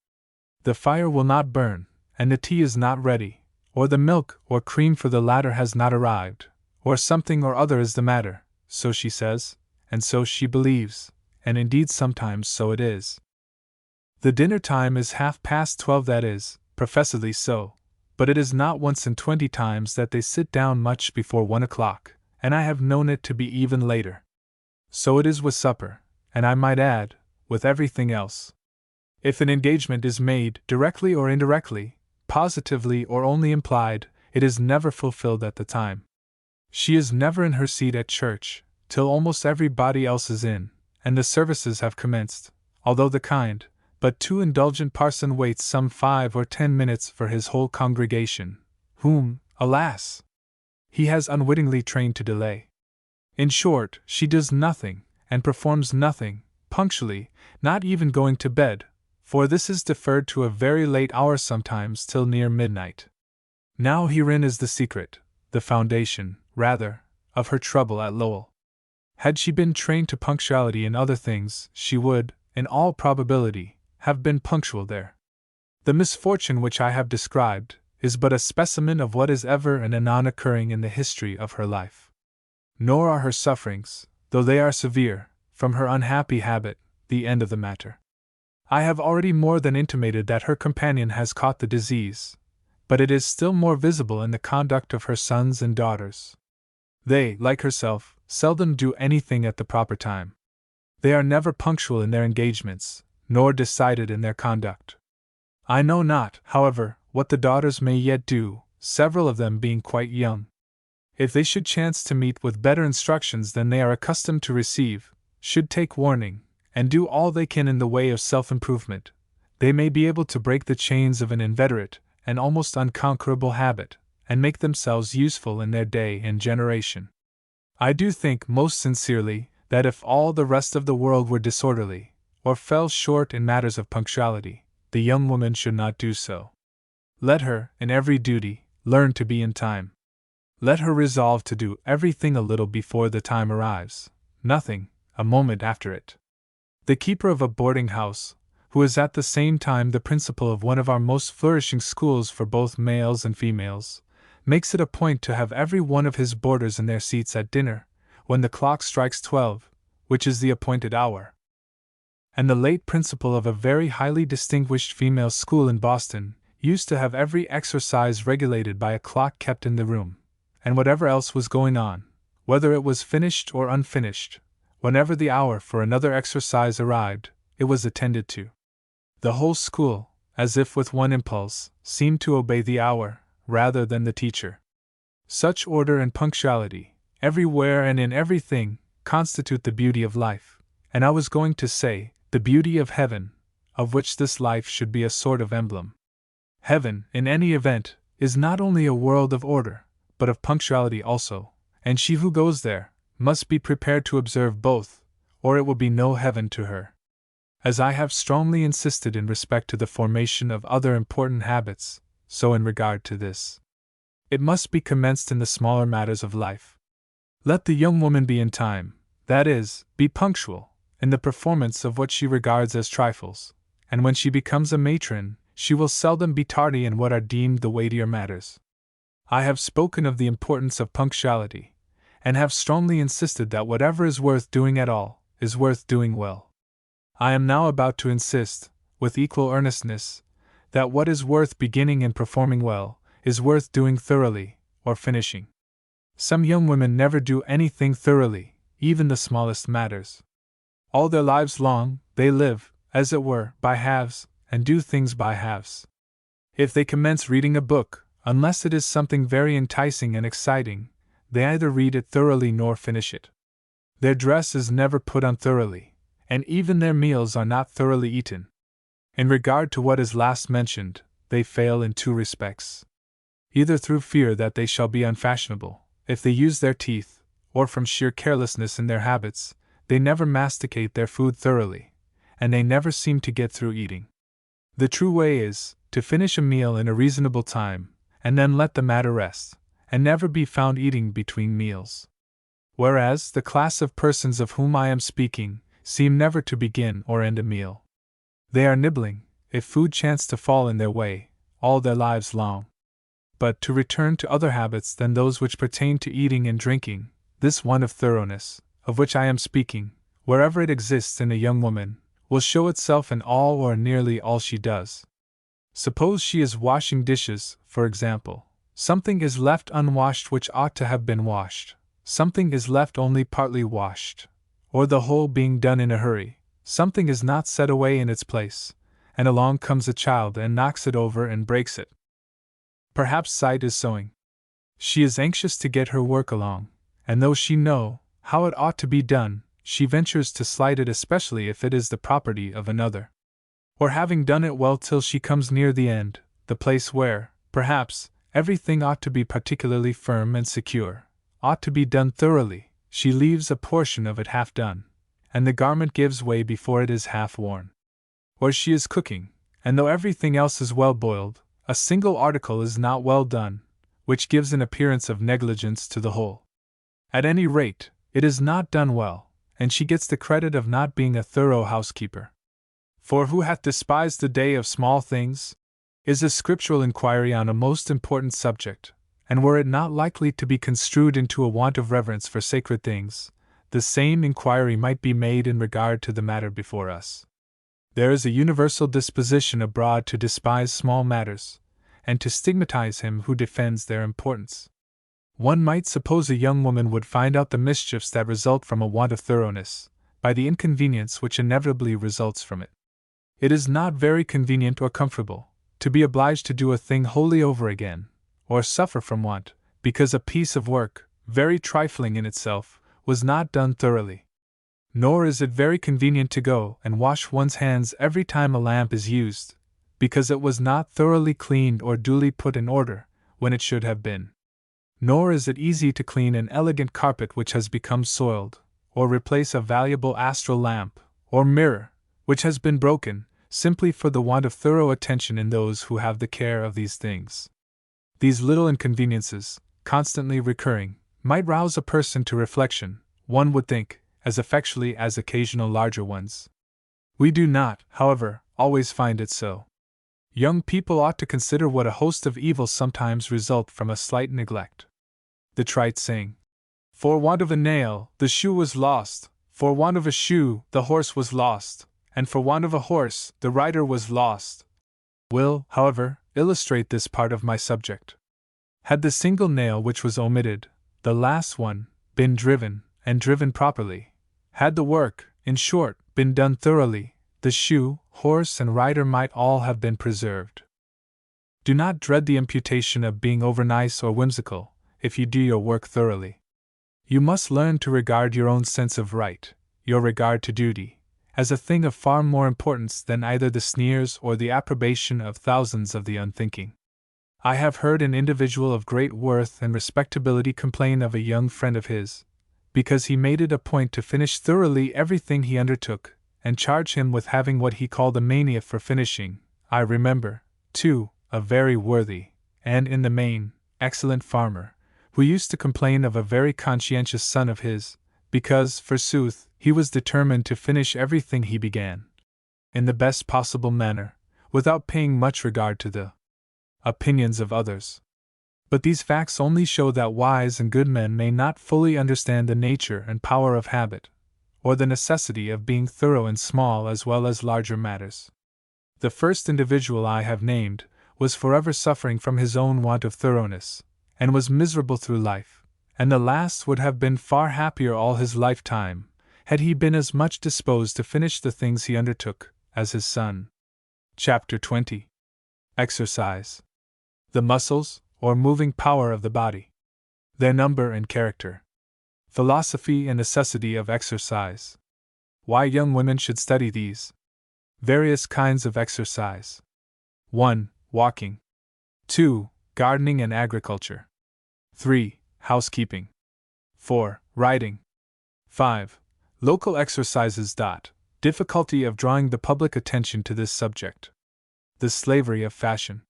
The fire will not burn, and the tea is not ready, or the milk or cream for the latter has not arrived, or something or other is the matter, so she says, and so she believes, and indeed sometimes so it is. The dinner time is 12:30, that is, professedly so, but it is not once in 20 times that they sit down much before 1 o'clock, and I have known it to be even later. So it is with supper, and I might add, with everything else. If an engagement is made, directly or indirectly, positively or only implied, it is never fulfilled at the time. She is never in her seat at church, till almost everybody else is in, and the services have commenced, although the kind, but too indulgent parson waits some 5 or 10 minutes for his whole congregation, whom, alas, he has unwittingly trained to delay. In short, she does nothing, and performs nothing, punctually, not even going to bed, for this is deferred to a very late hour, sometimes till near midnight. Now herein is the secret, the foundation, rather, of her trouble at Lowell. Had she been trained to punctuality in other things, she would, in all probability, have been punctual there. The misfortune which I have described is but a specimen of what is ever and anon occurring in the history of her life. Nor are her sufferings, though they are severe, from her unhappy habit, the end of the matter. I have already more than intimated that her companion has caught the disease, but it is still more visible in the conduct of her sons and daughters. They, like herself, seldom do anything at the proper time. They are never punctual in their engagements, nor decided in their conduct. I know not, however, what the daughters may yet do, several of them being quite young. If they should chance to meet with better instructions than they are accustomed to receive, should take warning, and do all they can in the way of self-improvement, they may be able to break the chains of an inveterate and almost unconquerable habit, and make themselves useful in their day and generation. I do think most sincerely that if all the rest of the world were disorderly, or fell short in matters of punctuality, the young woman should not do so. Let her, in every duty, learn to be in time. Let her resolve to do everything a little before the time arrives, nothing, a moment after it. The keeper of a boarding house, who is at the same time the principal of one of our most flourishing schools for both males and females, makes it a point to have every one of his boarders in their seats at dinner, when the clock strikes 12, which is the appointed hour. And the late principal of a very highly distinguished female school in Boston used to have every exercise regulated by a clock kept in the room, and whatever else was going on, whether it was finished or unfinished, whenever the hour for another exercise arrived, it was attended to. The whole school, as if with one impulse, seemed to obey the hour, rather than the teacher. Such order and punctuality, everywhere and in everything, constitute the beauty of life, and I was going to say, the beauty of heaven, of which this life should be a sort of emblem. Heaven, in any event, is not only a world of order, but of punctuality also, and she who goes there must be prepared to observe both, or it will be no heaven to her. As I have strongly insisted in respect to the formation of other important habits, so in regard to this, it must be commenced in the smaller matters of life. Let the young woman be in time, that is, be punctual, in the performance of what she regards as trifles, and when she becomes a matron, she will seldom be tardy in what are deemed the weightier matters. I have spoken of the importance of punctuality, and have strongly insisted that whatever is worth doing at all is worth doing well. I am now about to insist, with equal earnestness, that what is worth beginning and performing well is worth doing thoroughly, or finishing. Some young women never do anything thoroughly, even the smallest matters. All their lives long, they live, as it were, by halves, and do things by halves. If they commence reading a book, unless it is something very enticing and exciting, they either read it thoroughly nor finish it. Their dress is never put on thoroughly, and even their meals are not thoroughly eaten. In regard to what is last mentioned, they fail in two respects. Either through fear that they shall be unfashionable, if they use their teeth, or from sheer carelessness in their habits, they never masticate their food thoroughly, and they never seem to get through eating. The true way is, to finish a meal in a reasonable time, and then let the matter rest, and never be found eating between meals. Whereas the class of persons of whom I am speaking seem never to begin or end a meal. They are nibbling, if food chance to fall in their way, all their lives long. But to return to other habits than those which pertain to eating and drinking, this want of thoroughness, of which I am speaking, wherever it exists in a young woman, will show itself in all or nearly all she does. Suppose she is washing dishes, for example. Something is left unwashed which ought to have been washed, something is left only partly washed, or the whole being done in a hurry, something is not set away in its place, and along comes a child and knocks it over and breaks it. Perhaps sight is sewing. She is anxious to get her work along, and though she know how it ought to be done, she ventures to slight it, especially if it is the property of another. Or having done it well till she comes near the end, the place where, perhaps, everything ought to be particularly firm and secure, ought to be done thoroughly, she leaves a portion of it half done, and the garment gives way before it is half worn. Or she is cooking, and though everything else is well boiled, a single article is not well done, which gives an appearance of negligence to the whole. At any rate, it is not done well, and she gets the credit of not being a thorough housekeeper. For who hath despised the day of small things? Is a scriptural inquiry on a most important subject, and were it not likely to be construed into a want of reverence for sacred things, the same inquiry might be made in regard to the matter before us. There is a universal disposition abroad to despise small matters, and to stigmatize him who defends their importance. One might suppose a young woman would find out the mischiefs that result from a want of thoroughness, by the inconvenience which inevitably results from it. It is not very convenient or comfortable to be obliged to do a thing wholly over again, or suffer from want, because a piece of work, very trifling in itself, was not done thoroughly. Nor is it very convenient to go and wash one's hands every time a lamp is used, because it was not thoroughly cleaned or duly put in order when it should have been. Nor is it easy to clean an elegant carpet which has become soiled, or replace a valuable astral lamp or mirror which has been broken, simply for the want of thorough attention in those who have the care of these things. These little inconveniences, constantly recurring, might rouse a person to reflection, one would think, as effectually as occasional larger ones. We do not, however, always find it so. Young people ought to consider what a host of evils sometimes result from a slight neglect. The trite saying, "For want of a nail, the shoe was lost, for want of a shoe, the horse was lost, and for want of a horse, the rider was lost," will, however, illustrate this part of my subject. Had the single nail which was omitted, the last one, been driven, and driven properly, had the work, in short, been done thoroughly, the shoe, horse, and rider might all have been preserved. Do not dread the imputation of being overnice or whimsical, if you do your work thoroughly. You must learn to regard your own sense of right, your regard to duty, as a thing of far more importance than either the sneers or the approbation of thousands of the unthinking. I have heard an individual of great worth and respectability complain of a young friend of his, because he made it a point to finish thoroughly everything he undertook, and charge him with having what he called a mania for finishing. I remember, too, a very worthy, and in the main, excellent farmer, who used to complain of a very conscientious son of his, because, forsooth, he was determined to finish everything he began, in the best possible manner, without paying much regard to the opinions of others. But these facts only show that wise and good men may not fully understand the nature and power of habit, or the necessity of being thorough in small as well as larger matters. The first individual I have named was forever suffering from his own want of thoroughness, and was miserable through life, and the last would have been far happier all his lifetime, had he been as much disposed to finish the things he undertook, as his son. Chapter 20. Exercise. The muscles, or moving power of the body. Their number and character. Philosophy and necessity of exercise. Why young women should study these. Various kinds of exercise. 1. Walking. 2. Gardening and agriculture. 3. Housekeeping. 4. Riding. 5. Local exercises. Difficulty of drawing the public attention to this subject. The slavery of fashion.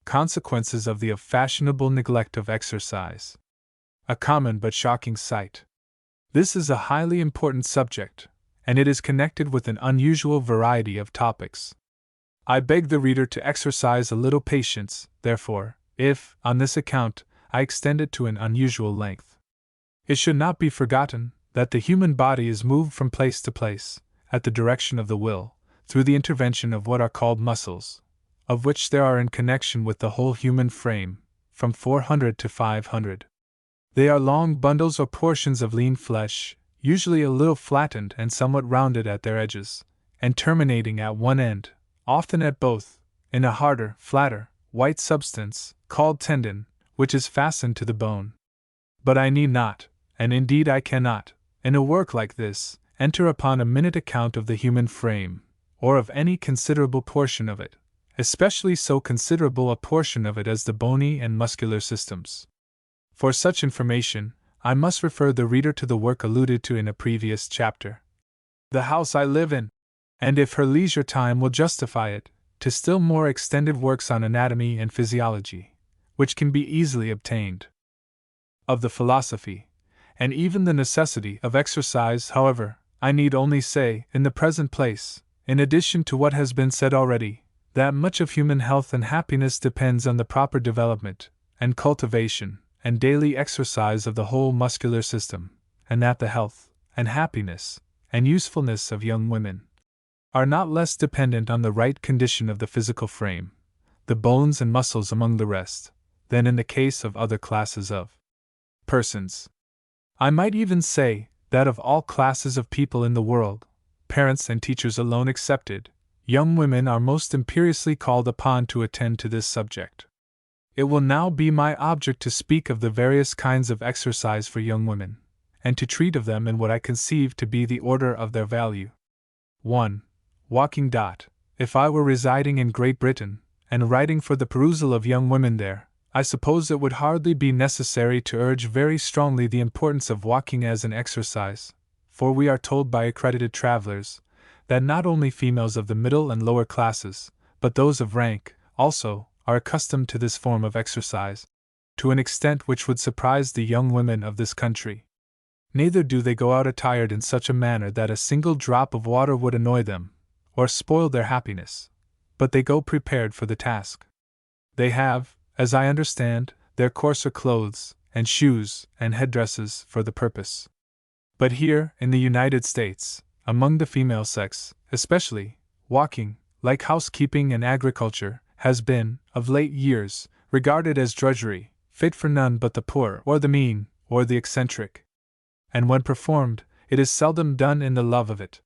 Consequences of the fashionable neglect of exercise. A common but shocking sight. This is a highly important subject, and it is connected with an unusual variety of topics. I beg the reader to exercise a little patience, therefore, if, on this account, I extend it to an unusual length. It should not be forgotten that the human body is moved from place to place, at the direction of the will, through the intervention of what are called muscles, of which there are in connection with the whole human frame, from 400 to 500. They are long bundles or portions of lean flesh, usually a little flattened and somewhat rounded at their edges, and terminating at one end, often at both, in a harder, flatter, white substance, called tendon, which is fastened to the bone. But I need not, and indeed I cannot, in a work like this, enter upon a minute account of the human frame, or of any considerable portion of it, especially so considerable a portion of it as the bony and muscular systems. For such information, I must refer the reader to the work alluded to in a previous chapter, The House I Live In, and if her leisure time will justify it, to still more extended works on anatomy and physiology, which can be easily obtained. Of the philosophy, and even the necessity of exercise, however, I need only say, in the present place, in addition to what has been said already, that much of human health and happiness depends on the proper development, and cultivation, and daily exercise of the whole muscular system, and that the health, and happiness, and usefulness of young women are not less dependent on the right condition of the physical frame, the bones and muscles among the rest, than in the case of other classes of persons. I might even say that of all classes of people in the world, parents and teachers alone excepted, young women are most imperiously called upon to attend to this subject. It will now be my object to speak of the various kinds of exercise for young women, and to treat of them in what I conceive to be the order of their value. 1. Walking. If I were residing in Great Britain, and writing for the perusal of young women there, I suppose it would hardly be necessary to urge very strongly the importance of walking as an exercise, for we are told by accredited travelers that not only females of the middle and lower classes, but those of rank, also, are accustomed to this form of exercise, to an extent which would surprise the young women of this country. Neither do they go out attired in such a manner that a single drop of water would annoy them, or spoil their happiness, but they go prepared for the task. They have, as I understand, their coarser clothes, and shoes, and headdresses for the purpose. But here, in the United States, among the female sex, especially, walking, like housekeeping and agriculture, has been, of late years, regarded as drudgery, fit for none but the poor, or the mean, or the eccentric. And when performed, it is seldom done in the love of it.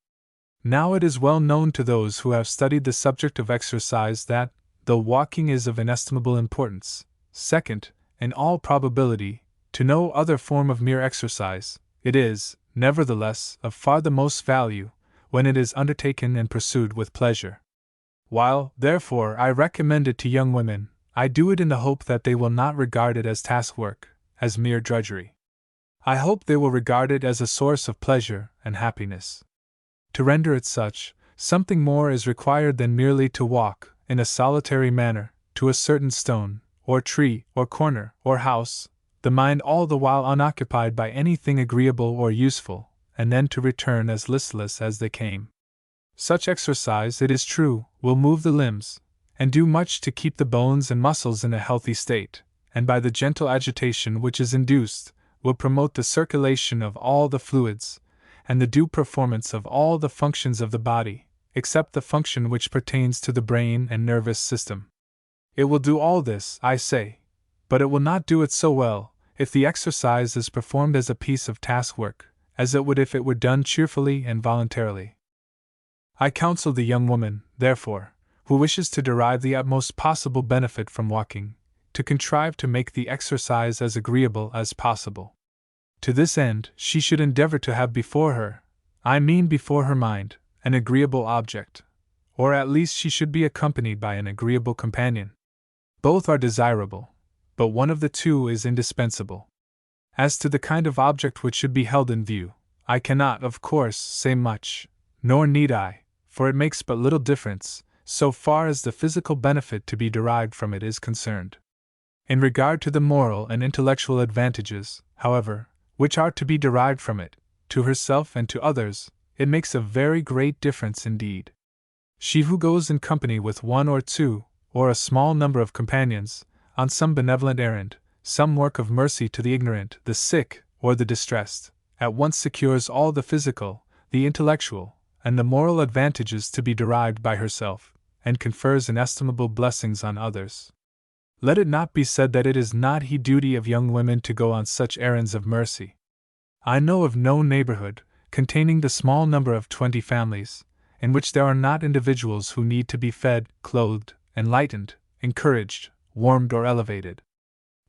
Now it is well known to those who have studied the subject of exercise that, though walking is of inestimable importance, second, in all probability, to no other form of mere exercise, it is, nevertheless, of far the most value, when it is undertaken and pursued with pleasure. While, therefore, I recommend it to young women, I do it in the hope that they will not regard it as task work, as mere drudgery. I hope they will regard it as a source of pleasure and happiness. to render it such, something more is required than merely to walk, in a solitary manner, to a certain stone, or tree, or corner, or house, the mind all the while unoccupied by anything agreeable or useful, and then to return as listless as they came. Such exercise, it is true, will move the limbs, and do much to keep the bones and muscles in a healthy state, and by the gentle agitation which is induced, will promote the circulation of all the fluids, and the due performance of all the functions of the body, except the function which pertains to the brain and nervous system. It will do all this, I say, but it will not do it so well, if the exercise is performed as a piece of task work, as it would if it were done cheerfully and voluntarily. I counsel the young woman, therefore, who wishes to derive the utmost possible benefit from walking, to contrive to make the exercise as agreeable as possible. To this end, she should endeavor to have before her, I mean before her mind, an agreeable object, or at least she should be accompanied by an agreeable companion. Both are desirable, but one of the two is indispensable. As to the kind of object which should be held in view, I cannot, of course, say much, nor need I, for it makes but little difference, so far as the physical benefit to be derived from it is concerned. In regard to the moral and intellectual advantages, however, which are to be derived from it, to herself and to others, it makes a very great difference indeed. She who goes in company with one or two, or a small number of companions, on some benevolent errand, some work of mercy to the ignorant, the sick, or the distressed, at once secures all the physical, the intellectual, and the moral advantages to be derived by herself, and confers inestimable blessings on others. Let it not be said that it is not the duty of young women to go on such errands of mercy. I know of no neighborhood, containing the small number of 20 families, in which there are not individuals who need to be fed, clothed, enlightened, encouraged, warmed, or elevated.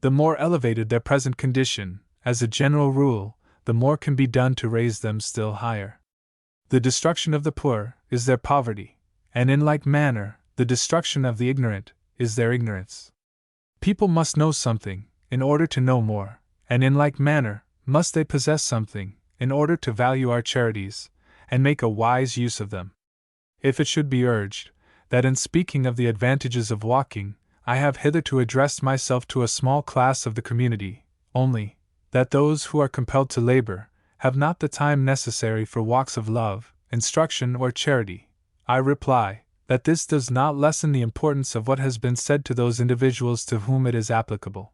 The more elevated their present condition, as a general rule, the more can be done to raise them still higher. The destruction of the poor is their poverty, and in like manner, the destruction of the ignorant is their ignorance. People must know something, in order to know more, and in like manner, must they possess something, in order to value our charities, and make a wise use of them. If it should be urged, that in speaking of the advantages of walking, I have hitherto addressed myself to a small class of the community, only, that those who are compelled to labor, have not the time necessary for walks of love, instruction, or charity, I reply, that this does not lessen the importance of what has been said to those individuals to whom it is applicable.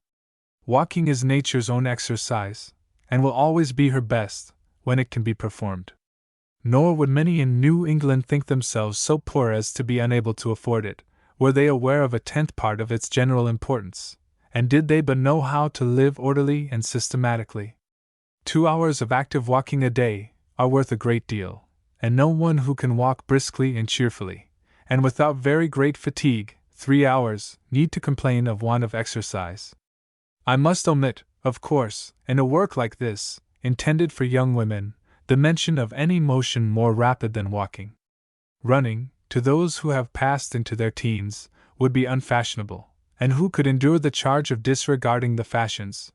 Walking is nature's own exercise, and will always be her best, when it can be performed. Nor would many in New England think themselves so poor as to be unable to afford it, were they aware of a 10th part of its general importance, and did they but know how to live orderly and systematically. 2 hours of active walking a day are worth a great deal, and no one who can walk briskly and cheerfully, and without very great fatigue, 3 hours, need to complain of want of exercise. I must omit, of course, in a work like this, intended for young women, the mention of any motion more rapid than walking. Running, to those who have passed into their teens, would be unfashionable, and who could endure the charge of disregarding the fashions?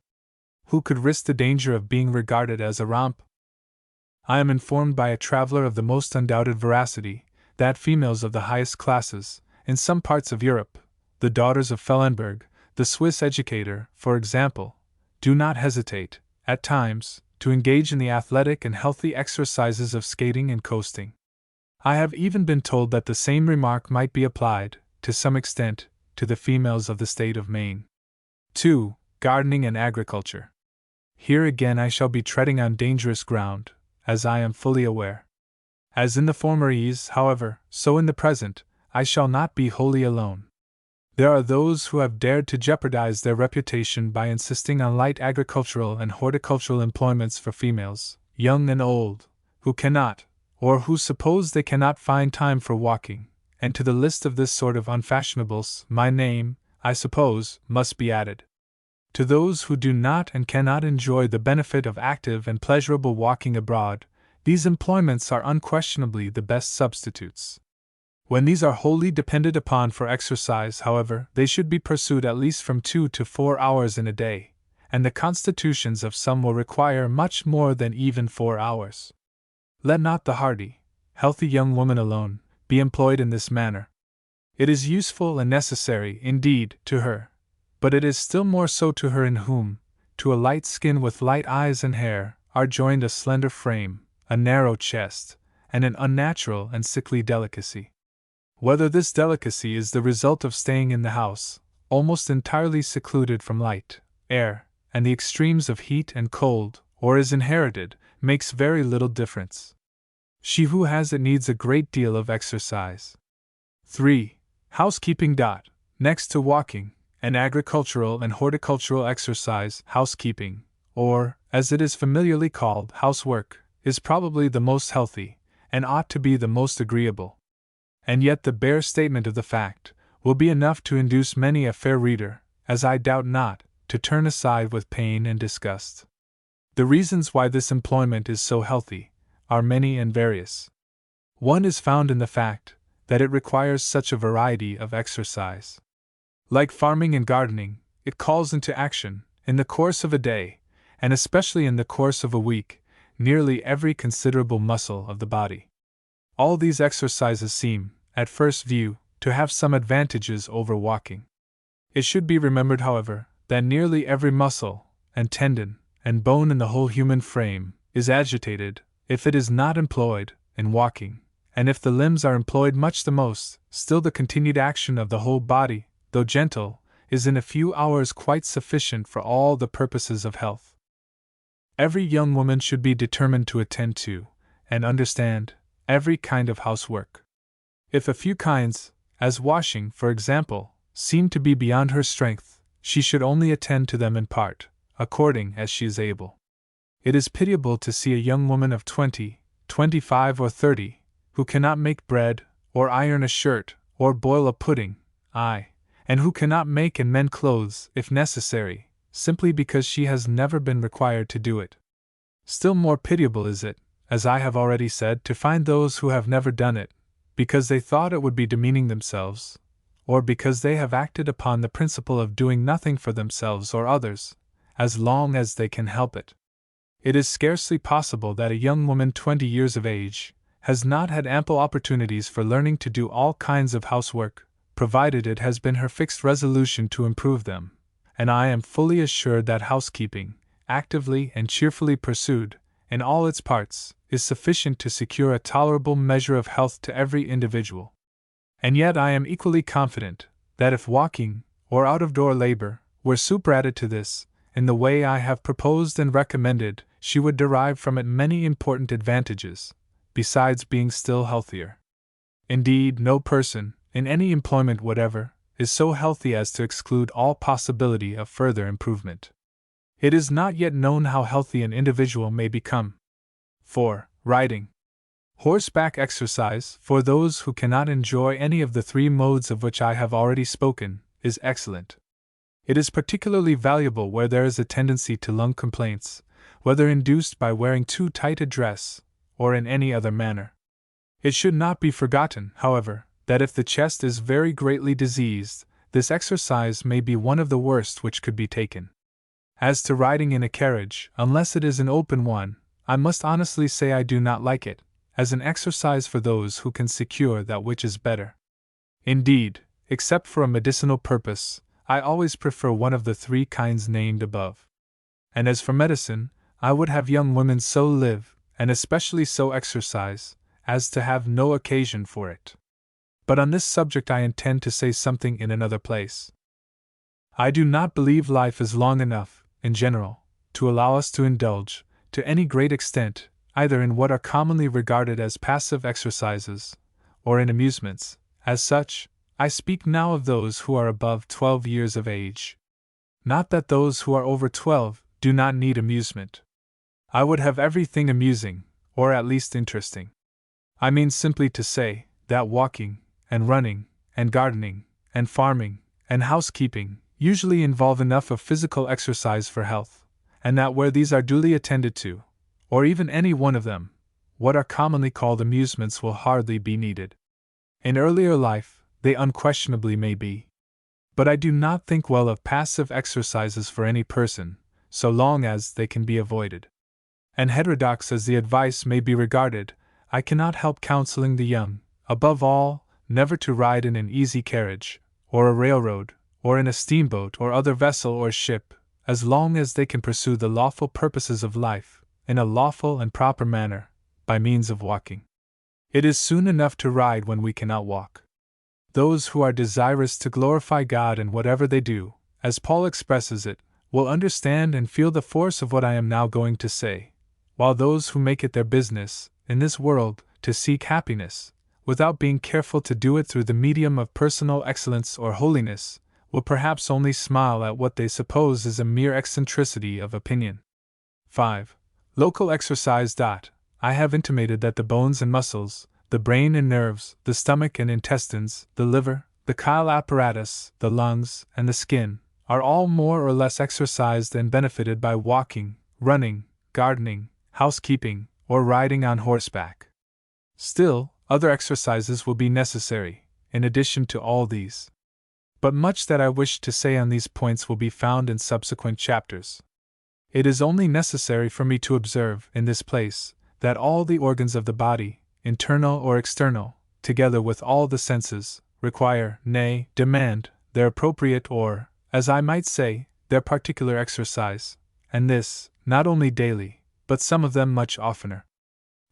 Who could risk the danger of being regarded as a romp? I am informed by a traveler of the most undoubted veracity, that females of the highest classes, in some parts of Europe, the daughters of Fellenberg, the Swiss educator, for example, do not hesitate, at times, to engage in the athletic and healthy exercises of skating and coasting. I have even been told that the same remark might be applied, to some extent, to the females of the state of Maine. 2. Gardening and agriculture. Here again I shall be treading on dangerous ground, as I am fully aware. As in the former ease, however, so in the present, I shall not be wholly alone. There are those who have dared to jeopardize their reputation by insisting on light agricultural and horticultural employments for females, young and old, who cannot, or who suppose they cannot find time for walking, and to the list of this sort of unfashionables, my name, I suppose, must be added. To those who do not and cannot enjoy the benefit of active and pleasurable walking abroad, these employments are unquestionably the best substitutes. When these are wholly depended upon for exercise, however, they should be pursued at least from 2 to 4 hours in a day, and the constitutions of some will require much more than even 4 hours. Let not the hardy, healthy young woman alone, be employed in this manner. It is useful and necessary, indeed, to her, but it is still more so to her in whom, to a light skin with light eyes and hair, are joined a slender frame, a narrow chest, and an unnatural and sickly delicacy. Whether this delicacy is the result of staying in the house, almost entirely secluded from light, air, and the extremes of heat and cold, or is inherited, makes very little difference. She who has it needs a great deal of exercise. 3. Housekeeping. Next to walking, and agricultural and horticultural exercise, housekeeping, or, as it is familiarly called, housework, is probably the most healthy, and ought to be the most agreeable. And yet the bare statement of the fact will be enough to induce many a fair reader, as I doubt not, to turn aside with pain and disgust. The reasons why this employment is so healthy are many and various. One is found in the fact that it requires such a variety of exercise. Like farming and gardening, it calls into action, in the course of a day, and especially in the course of a week, nearly every considerable muscle of the body. All these exercises seem, at first view, to have some advantages over walking. It should be remembered, however, that nearly every muscle, and tendon, and bone in the whole human frame is agitated, if it is not employed, in walking, and if the limbs are employed much the most, still the continued action of the whole body, though gentle, is in a few hours quite sufficient for all the purposes of health. Every young woman should be determined to attend to, and understand, every kind of housework. If a few kinds, as washing, for example, seem to be beyond her strength, she should only attend to them in part, according as she is able. It is pitiable to see a young woman of 20, 25, or 30, who cannot make bread, or iron a shirt, or boil a pudding, and who cannot make and mend clothes, if necessary, simply because she has never been required to do it. Still more pitiable is it, as I have already said, to find those who have never done it, because they thought it would be demeaning themselves, or because they have acted upon the principle of doing nothing for themselves or others, as long as they can help it. It is scarcely possible that a young woman 20 years of age has not had ample opportunities for learning to do all kinds of housework, provided it has been her fixed resolution to improve them, and I am fully assured that housekeeping, actively and cheerfully pursued, in all its parts, is sufficient to secure a tolerable measure of health to every individual. And yet I am equally confident that if walking, or out-of-door labor, were superadded to this, in the way I have proposed and recommended, she would derive from it many important advantages, besides being still healthier. Indeed, no person, in any employment whatever, is so healthy as to exclude all possibility of further improvement. It is not yet known how healthy an individual may become. 4. Riding. Horseback exercise, for those who cannot enjoy any of the three modes of which I have already spoken, is excellent. It is particularly valuable where there is a tendency to lung complaints, whether induced by wearing too tight a dress, or in any other manner. It should not be forgotten, however, that if the chest is very greatly diseased, this exercise may be one of the worst which could be taken. As to riding in a carriage, unless it is an open one, I must honestly say I do not like it, as an exercise for those who can secure that which is better. Indeed, except for a medicinal purpose, I always prefer one of the three kinds named above. And as for medicine, I would have young women so live, and especially so exercise, as to have no occasion for it. But on this subject I intend to say something in another place. I do not believe life is long enough, in general, to allow us to indulge, to any great extent, either in what are commonly regarded as passive exercises, or in amusements. As such, I speak now of those who are above 12 years of age. Not that those who are over 12 do not need amusement. I would have everything amusing, or at least interesting. I mean simply to say that walking, and running, and gardening, and farming, and housekeeping usually involve enough of physical exercise for health, and that where these are duly attended to, or even any one of them, what are commonly called amusements will hardly be needed. In earlier life, they unquestionably may be. But I do not think well of passive exercises for any person, so long as they can be avoided. And heterodox as the advice may be regarded, I cannot help counseling the young, above all, never to ride in an easy carriage, or a railroad, or in a steamboat or other vessel or ship, as long as they can pursue the lawful purposes of life, in a lawful and proper manner, by means of walking. It is soon enough to ride when we cannot walk. Those who are desirous to glorify God in whatever they do, as Paul expresses it, will understand and feel the force of what I am now going to say, while those who make it their business, in this world, to seek happiness, without being careful to do it through the medium of personal excellence or holiness, will perhaps only smile at what they suppose is a mere eccentricity of opinion. 5. Local exercise. I have intimated that the bones and muscles, the brain and nerves, the stomach and intestines, the liver, the chyle apparatus, the lungs, and the skin, are all more or less exercised and benefited by walking, running, gardening, housekeeping, or riding on horseback. Still, other exercises will be necessary, in addition to all these. But much that I wish to say on these points will be found in subsequent chapters. It is only necessary for me to observe, in this place, that all the organs of the body, internal or external, together with all the senses, require, nay, demand, their appropriate or, as I might say, their particular exercise, and this, not only daily, but some of them much oftener.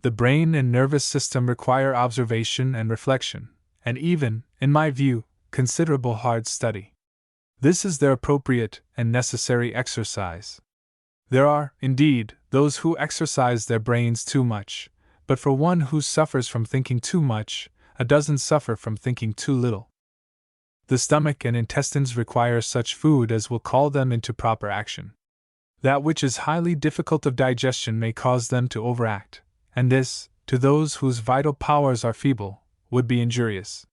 The brain and nervous system require observation and reflection, and even, in my view, considerable hard study. This is their appropriate and necessary exercise. There are, indeed, those who exercise their brains too much, but for one who suffers from thinking too much, a dozen suffer from thinking too little. The stomach and intestines require such food as will call them into proper action. That which is highly difficult of digestion may cause them to overact, and this, to those whose vital powers are feeble, would be injurious.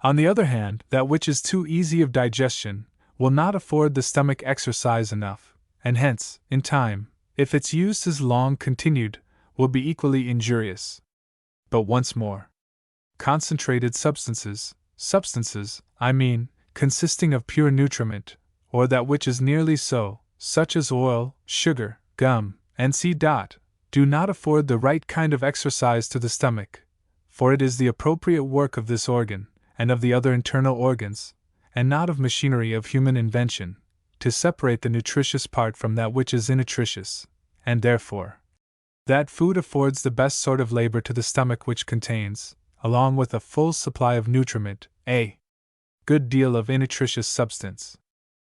On the other hand, that which is too easy of digestion will not afford the stomach exercise enough, and hence, in time, if its use is long continued, will be equally injurious. But once more, concentrated substances, I mean, consisting of pure nutriment, or that which is nearly so, such as oil, sugar, gum, and do not afford the right kind of exercise to the stomach, for it is the appropriate work of this organ, and of the other internal organs, and not of machinery of human invention, to separate the nutritious part from that which is innutritious, and therefore, that food affords the best sort of labor to the stomach which contains, along with a full supply of nutriment, a good deal of innutritious substance.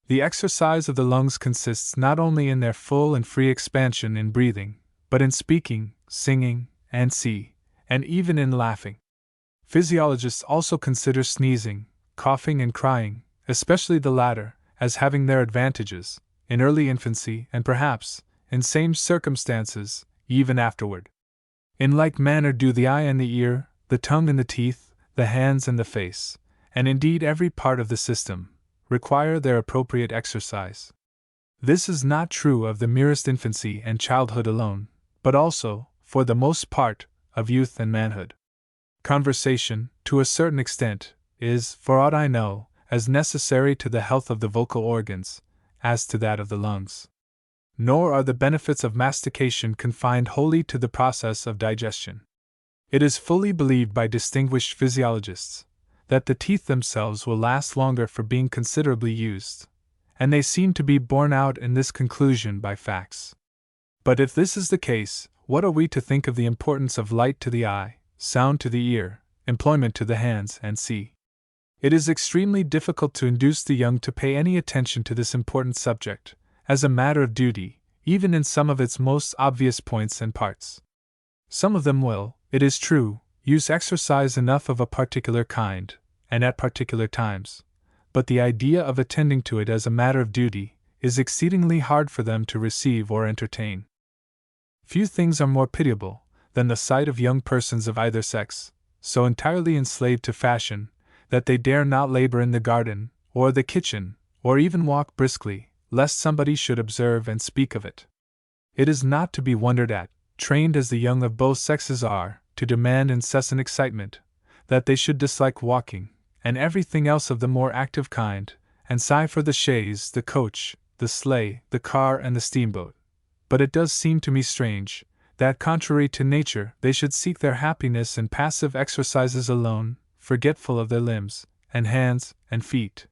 The exercise of the lungs consists not only in their full and free expansion in breathing, but in speaking, singing, and even in laughing. Physiologists also consider sneezing, coughing, and crying, especially the latter, as having their advantages, in early infancy and perhaps, in same circumstances, even afterward. In like manner do the eye and the ear, the tongue and the teeth, the hands and the face, and indeed every part of the system, require their appropriate exercise. This is not true of the merest infancy and childhood alone, but also, for the most part, of youth and manhood. Conversation, to a certain extent, is, for aught I know, as necessary to the health of the vocal organs as to that of the lungs. Nor are the benefits of mastication confined wholly to the process of digestion. It is fully believed by distinguished physiologists that the teeth themselves will last longer for being considerably used, and they seem to be borne out in this conclusion by facts. But if this is the case, what are we to think of the importance of light to the eye, sound to the ear, employment to the hands, and It is extremely difficult to induce the young to pay any attention to this important subject, as a matter of duty, even in some of its most obvious points and parts. Some of them will, it is true, use exercise enough of a particular kind, and at particular times, but the idea of attending to it as a matter of duty is exceedingly hard for them to receive or entertain. Few things are more pitiable than the sight of young persons of either sex, so entirely enslaved to fashion that they dare not labor in the garden, or the kitchen, or even walk briskly, lest somebody should observe and speak of it. It is not to be wondered at, trained as the young of both sexes are, to demand incessant excitement, that they should dislike walking, and everything else of the more active kind, and sigh for the chaise, the coach, the sleigh, the car, and the steamboat. But it does seem to me strange that contrary to nature they should seek their happiness in passive exercises alone, forgetful of their limbs, and hands, and feet.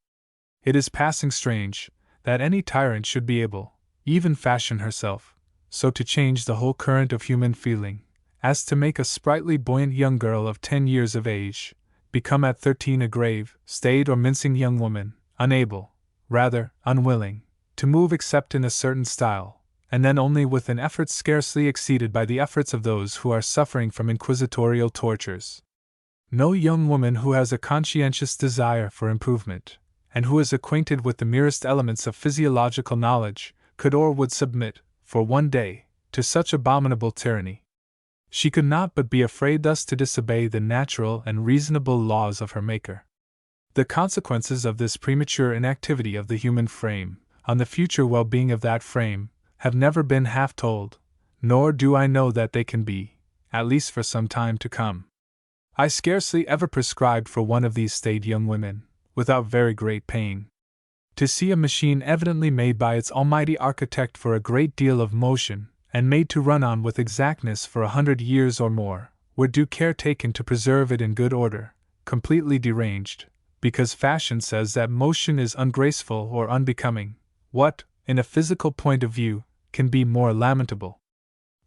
It is passing strange, that any tyrant should be able, even fashion herself, so to change the whole current of human feeling, as to make a sprightly buoyant young girl of 10 years of age, become at 13 a grave, staid or mincing young woman, unable, rather, unwilling, to move except in a certain style, and then only with an effort scarcely exceeded by the efforts of those who are suffering from inquisitorial tortures. No young woman who has a conscientious desire for improvement, and who is acquainted with the merest elements of physiological knowledge, could or would submit, for one day, to such abominable tyranny. She could not but be afraid thus to disobey the natural and reasonable laws of her Maker. The consequences of this premature inactivity of the human frame, on the future well-being of that frame, have never been half told, nor do I know that they can be, at least for some time to come. I scarcely ever prescribed for one of these staid young women, without very great pain. To see a machine evidently made by its almighty architect for a great deal of motion, and made to run on with exactness for 100 years or more, with due care taken to preserve it in good order, completely deranged, because fashion says that motion is ungraceful or unbecoming, what, in a physical point of view, can be more lamentable?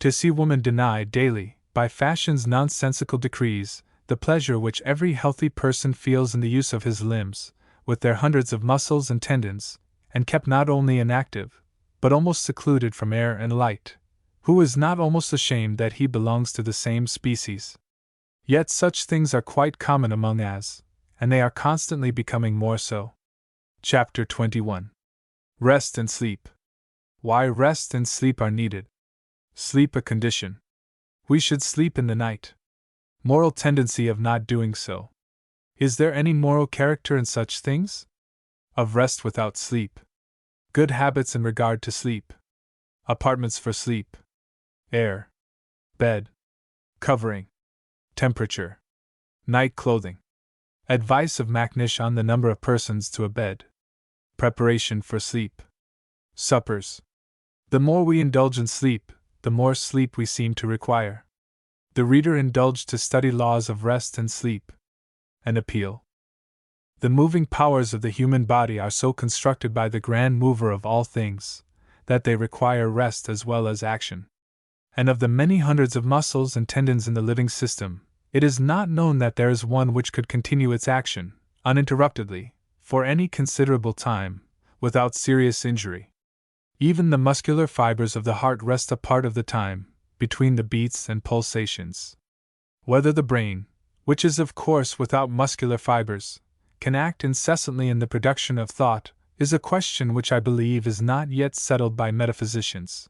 To see woman denied daily, by fashion's nonsensical decrees, the pleasure which every healthy person feels in the use of his limbs, with their hundreds of muscles and tendons, and kept not only inactive, but almost secluded from air and light, who is not almost ashamed that he belongs to the same species? Yet such things are quite common among us, and they are constantly becoming more so. Chapter 21. Rest and Sleep. Why rest and sleep are needed. Sleep a condition. We should sleep in the night. Moral tendency of not doing so. Is there any moral character in such things? Of rest without sleep. Good habits in regard to sleep. Apartments for sleep. Air. Bed. Covering. Temperature. Night clothing. Advice of Macnish on the number of persons to a bed. Preparation for sleep. Suppers. The more we indulge in sleep, the more sleep we seem to require. The reader indulged to study laws of rest and sleep. An appeal. The moving powers of the human body are so constructed by the grand mover of all things, that they require rest as well as action. And of the many hundreds of muscles and tendons in the living system, it is not known that there is one which could continue its action, uninterruptedly, for any considerable time, without serious injury. Even the muscular fibers of the heart rest a part of the time, between the beats and pulsations. Whether the brain, which is of course without muscular fibers, can act incessantly in the production of thought, is a question which I believe is not yet settled by metaphysicians.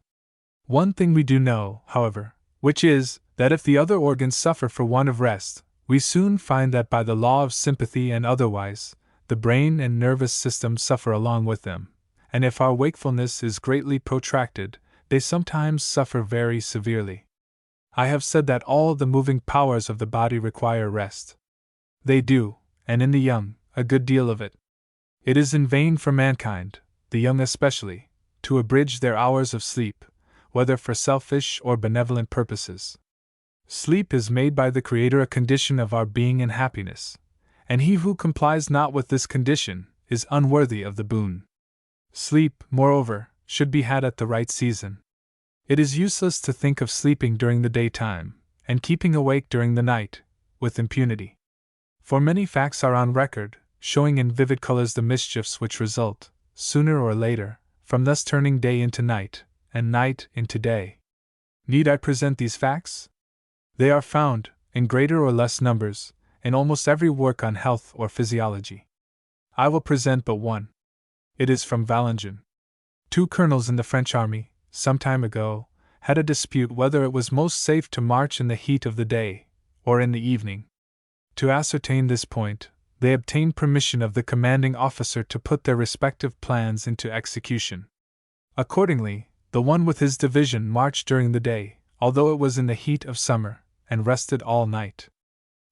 One thing we do know, however, which is, that if the other organs suffer for want of rest, we soon find that by the law of sympathy and otherwise, the brain and nervous system suffer along with them, and if our wakefulness is greatly protracted, they sometimes suffer very severely. I have said that all the moving powers of the body require rest. They do, and in the young, a good deal of it. It is in vain for mankind, the young especially, to abridge their hours of sleep, whether for selfish or benevolent purposes. Sleep is made by the Creator a condition of our being and happiness, and he who complies not with this condition is unworthy of the boon. Sleep, moreover, should be had at the right season. It is useless to think of sleeping during the daytime, and keeping awake during the night, with impunity. For many facts are on record, showing in vivid colors the mischiefs which result, sooner or later, from thus turning day into night, and night into day. Need I present these facts? They are found, in greater or less numbers, in almost every work on health or physiology. I will present but one. It is from Valangin. 2 colonels in the French army, some time ago, had a dispute whether it was most safe to march in the heat of the day, or in the evening. To ascertain this point, they obtained permission of the commanding officer to put their respective plans into execution. Accordingly, the one with his division marched during the day, although it was in the heat of summer, and rested all night.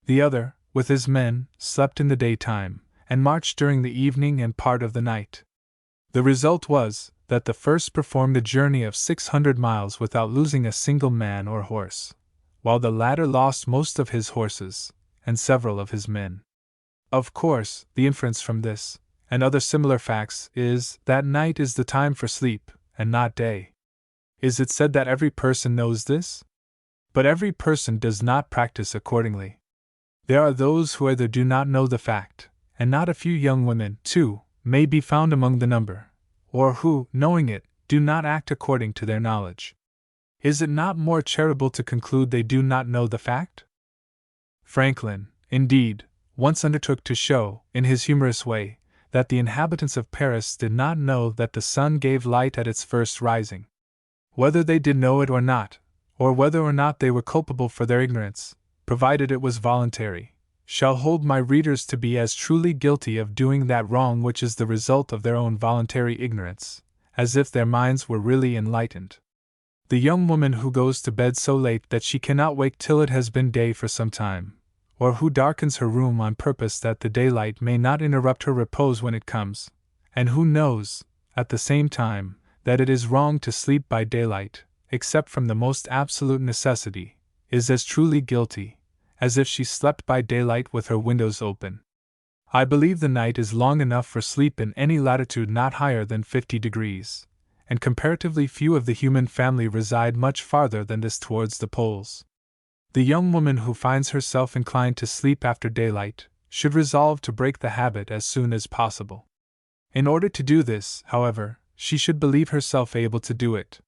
The other, with his men, slept in the daytime, and marched during the evening and part of the night. The result was, that the first performed a journey of 600 miles without losing a single man or horse, while the latter lost most of his horses, and several of his men. Of course, the inference from this, and other similar facts, is that night is the time for sleep, and not day. Is it said that every person knows this? But every person does not practice accordingly. There are those who either do not know the fact, and not a few young women, too, may be found among the number, or who, knowing it, do not act according to their knowledge. Is it not more charitable to conclude they do not know the fact? Franklin, indeed, once undertook to show, in his humorous way, that the inhabitants of Paris did not know that the sun gave light at its first rising. Whether they did know it or not, or whether or not they were culpable for their ignorance, provided it was voluntary, shall hold my readers to be as truly guilty of doing that wrong which is the result of their own voluntary ignorance, as if their minds were really enlightened. The young woman who goes to bed so late that she cannot wake till it has been day for some time, or who darkens her room on purpose that the daylight may not interrupt her repose when it comes, and who knows, at the same time, that it is wrong to sleep by daylight, except from the most absolute necessity, is as truly guilty as if she slept by daylight with her windows open. I believe the night is long enough for sleep in any latitude not higher than 50 degrees, and comparatively few of the human family reside much farther than this towards the poles. The young woman who finds herself inclined to sleep after daylight should resolve to break the habit as soon as possible. In order to do this, however, she should believe herself able to do it.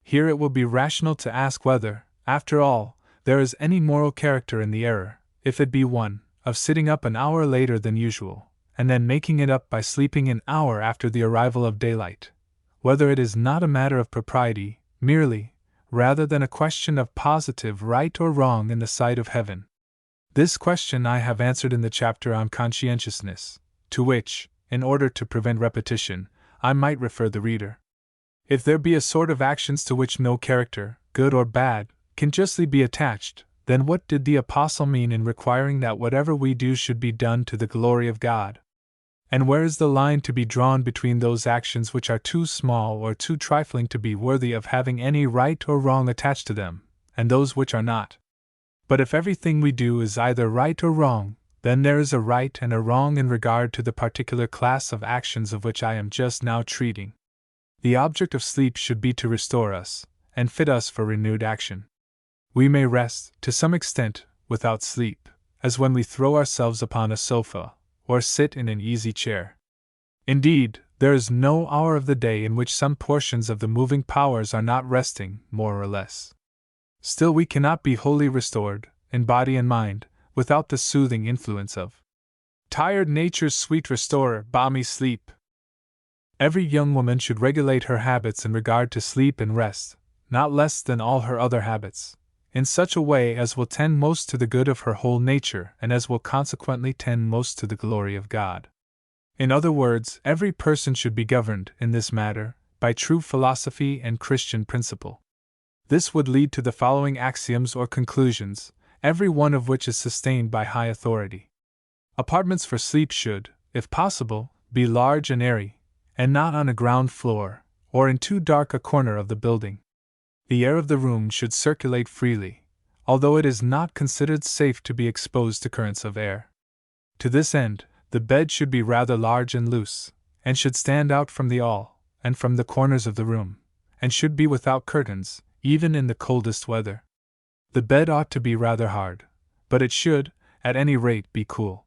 Here it will be rational to ask whether, after all, there is any moral character in the error, if it be one, of sitting up an hour later than usual, and then making it up by sleeping an hour after the arrival of daylight, whether it is not a matter of propriety, merely, rather than a question of positive right or wrong in the sight of heaven. This question I have answered in the chapter on conscientiousness, to which, in order to prevent repetition, I might refer the reader. If there be a sort of actions to which no character, good or bad, can justly be attached, then what did the Apostle mean in requiring that whatever we do should be done to the glory of God? And where is the line to be drawn between those actions which are too small or too trifling to be worthy of having any right or wrong attached to them, and those which are not? But if everything we do is either right or wrong, then there is a right and a wrong in regard to the particular class of actions of which I am just now treating. The object of sleep should be to restore us, and fit us for renewed action. We may rest, to some extent, without sleep, as when we throw ourselves upon a sofa, or sit in an easy chair. Indeed, there is no hour of the day in which some portions of the moving powers are not resting, more or less. Still we cannot be wholly restored, in body and mind, without the soothing influence of tired nature's sweet restorer, balmy sleep. Every young woman should regulate her habits in regard to sleep and rest, not less than all her other habits, in such a way as will tend most to the good of her whole nature and as will consequently tend most to the glory of God. In other words, every person should be governed, in this matter, by true philosophy and Christian principle. This would lead to the following axioms or conclusions, every one of which is sustained by high authority. Apartments for sleep should, if possible, be large and airy, and not on a ground floor, or in too dark a corner of the building. The air of the room should circulate freely, although it is not considered safe to be exposed to currents of air. To this end, the bed should be rather large and loose, and should stand out from the all, and from the corners of the room, and should be without curtains, even in the coldest weather. The bed ought to be rather hard, but it should, at any rate, be cool.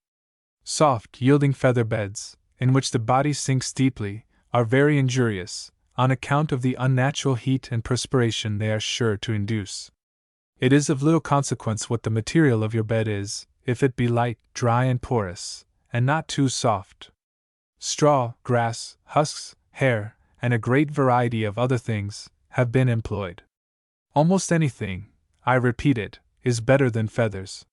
Soft, yielding feather beds, in which the body sinks deeply, are very injurious, on account of the unnatural heat and perspiration they are sure to induce. It is of little consequence what the material of your bed is, if it be light, dry, and porous, and not too soft. Straw, grass, husks, hair, and a great variety of other things have been employed. Almost anything, I repeat it, is better than feathers.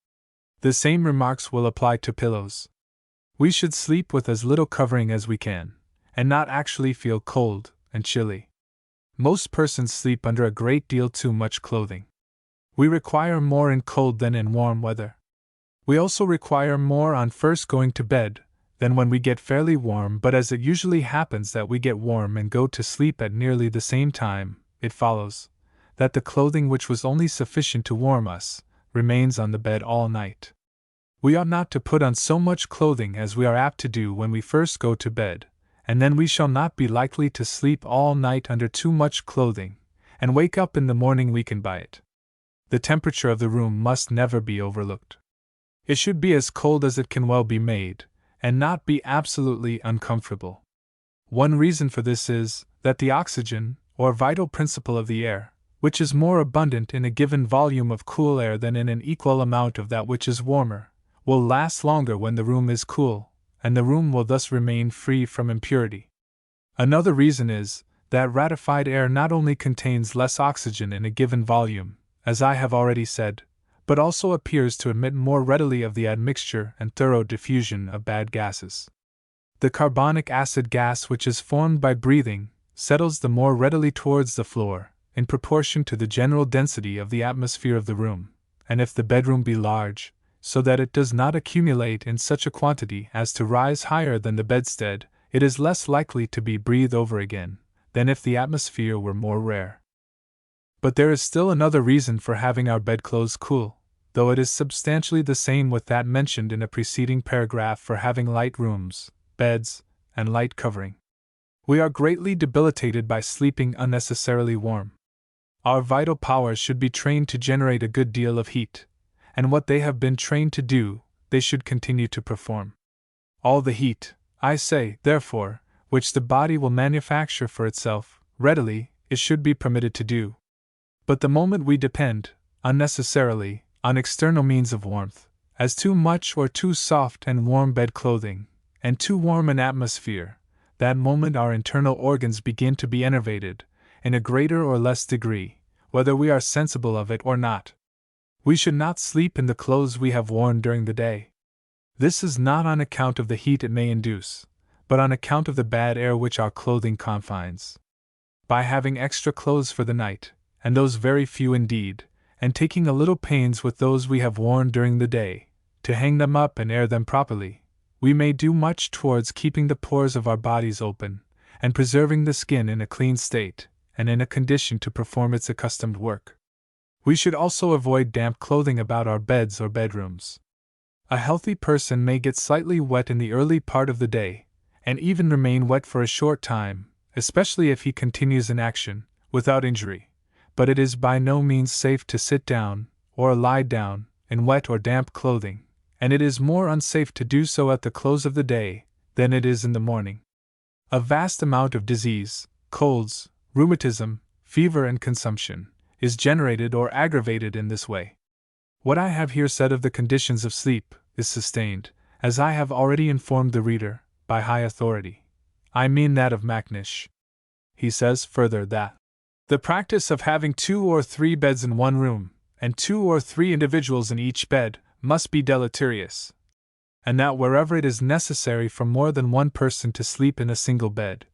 The same remarks will apply to pillows. We should sleep with as little covering as we can, and not actually feel cold and chilly. Most persons sleep under a great deal too much clothing. We require more in cold than in warm weather. We also require more on first going to bed than when we get fairly warm, but as it usually happens that we get warm and go to sleep at nearly the same time, it follows that the clothing which was only sufficient to warm us remains on the bed all night. We ought not to put on so much clothing as we are apt to do when we first go to bed, and then we shall not be likely to sleep all night under too much clothing, and wake up in the morning weakened by it. The temperature of the room must never be overlooked. It should be as cold as it can well be made, and not be absolutely uncomfortable. One reason for this is that the oxygen, or vital principle of the air, which is more abundant in a given volume of cool air than in an equal amount of that which is warmer, will last longer when the room is cool, and the room will thus remain free from impurity. Another reason is that rarefied air not only contains less oxygen in a given volume, as I have already said, but also appears to admit more readily of the admixture and thorough diffusion of bad gases. The carbonic acid gas which is formed by breathing settles the more readily towards the floor, in proportion to the general density of the atmosphere of the room, and if the bedroom be large, so that it does not accumulate in such a quantity as to rise higher than the bedstead, it is less likely to be breathed over again, than if the atmosphere were more rare. But there is still another reason for having our bedclothes cool, though it is substantially the same with that mentioned in a preceding paragraph for having light rooms, beds, and light covering. We are greatly debilitated by sleeping unnecessarily warm. Our vital powers should be trained to generate a good deal of heat, and what they have been trained to do, they should continue to perform. All the heat, I say, therefore, which the body will manufacture for itself, readily, it should be permitted to do. But the moment we depend, unnecessarily, on external means of warmth, as too much or too soft and warm bed clothing, and too warm an atmosphere, that moment our internal organs begin to be enervated, in a greater or less degree, whether we are sensible of it or not. We should not sleep in the clothes we have worn during the day. This is not on account of the heat it may induce, but on account of the bad air which our clothing confines. By having extra clothes for the night, and those very few indeed, and taking a little pains with those we have worn during the day, to hang them up and air them properly, we may do much towards keeping the pores of our bodies open, and preserving the skin in a clean state, and in a condition to perform its accustomed work. We should also avoid damp clothing about our beds or bedrooms. A healthy person may get slightly wet in the early part of the day, and even remain wet for a short time, especially if he continues in action, without injury. But it is by no means safe to sit down, or lie down, in wet or damp clothing, and it is more unsafe to do so at the close of the day than it is in the morning. A vast amount of disease, colds, rheumatism, fever, and consumption, is generated or aggravated in this way. What I have here said of the conditions of sleep is sustained, as I have already informed the reader, by high authority. I mean that of Macnish. He says further that the practice of having 2 or 3 beds in one room, and 2 or 3 individuals in each bed, must be deleterious, and that wherever it is necessary for more than one person to sleep in a single bed,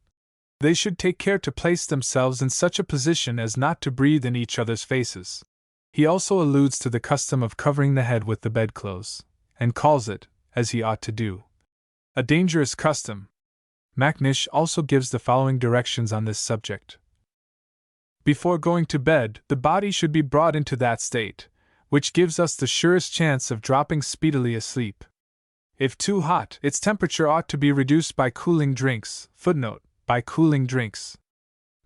they should take care to place themselves in such a position as not to breathe in each other's faces. He also alludes to the custom of covering the head with the bedclothes, and calls it, as he ought to do, a dangerous custom. Macnish also gives the following directions on this subject. Before going to bed, the body should be brought into that state, which gives us the surest chance of dropping speedily asleep. If too hot, its temperature ought to be reduced by cooling drinks. By cooling drinks.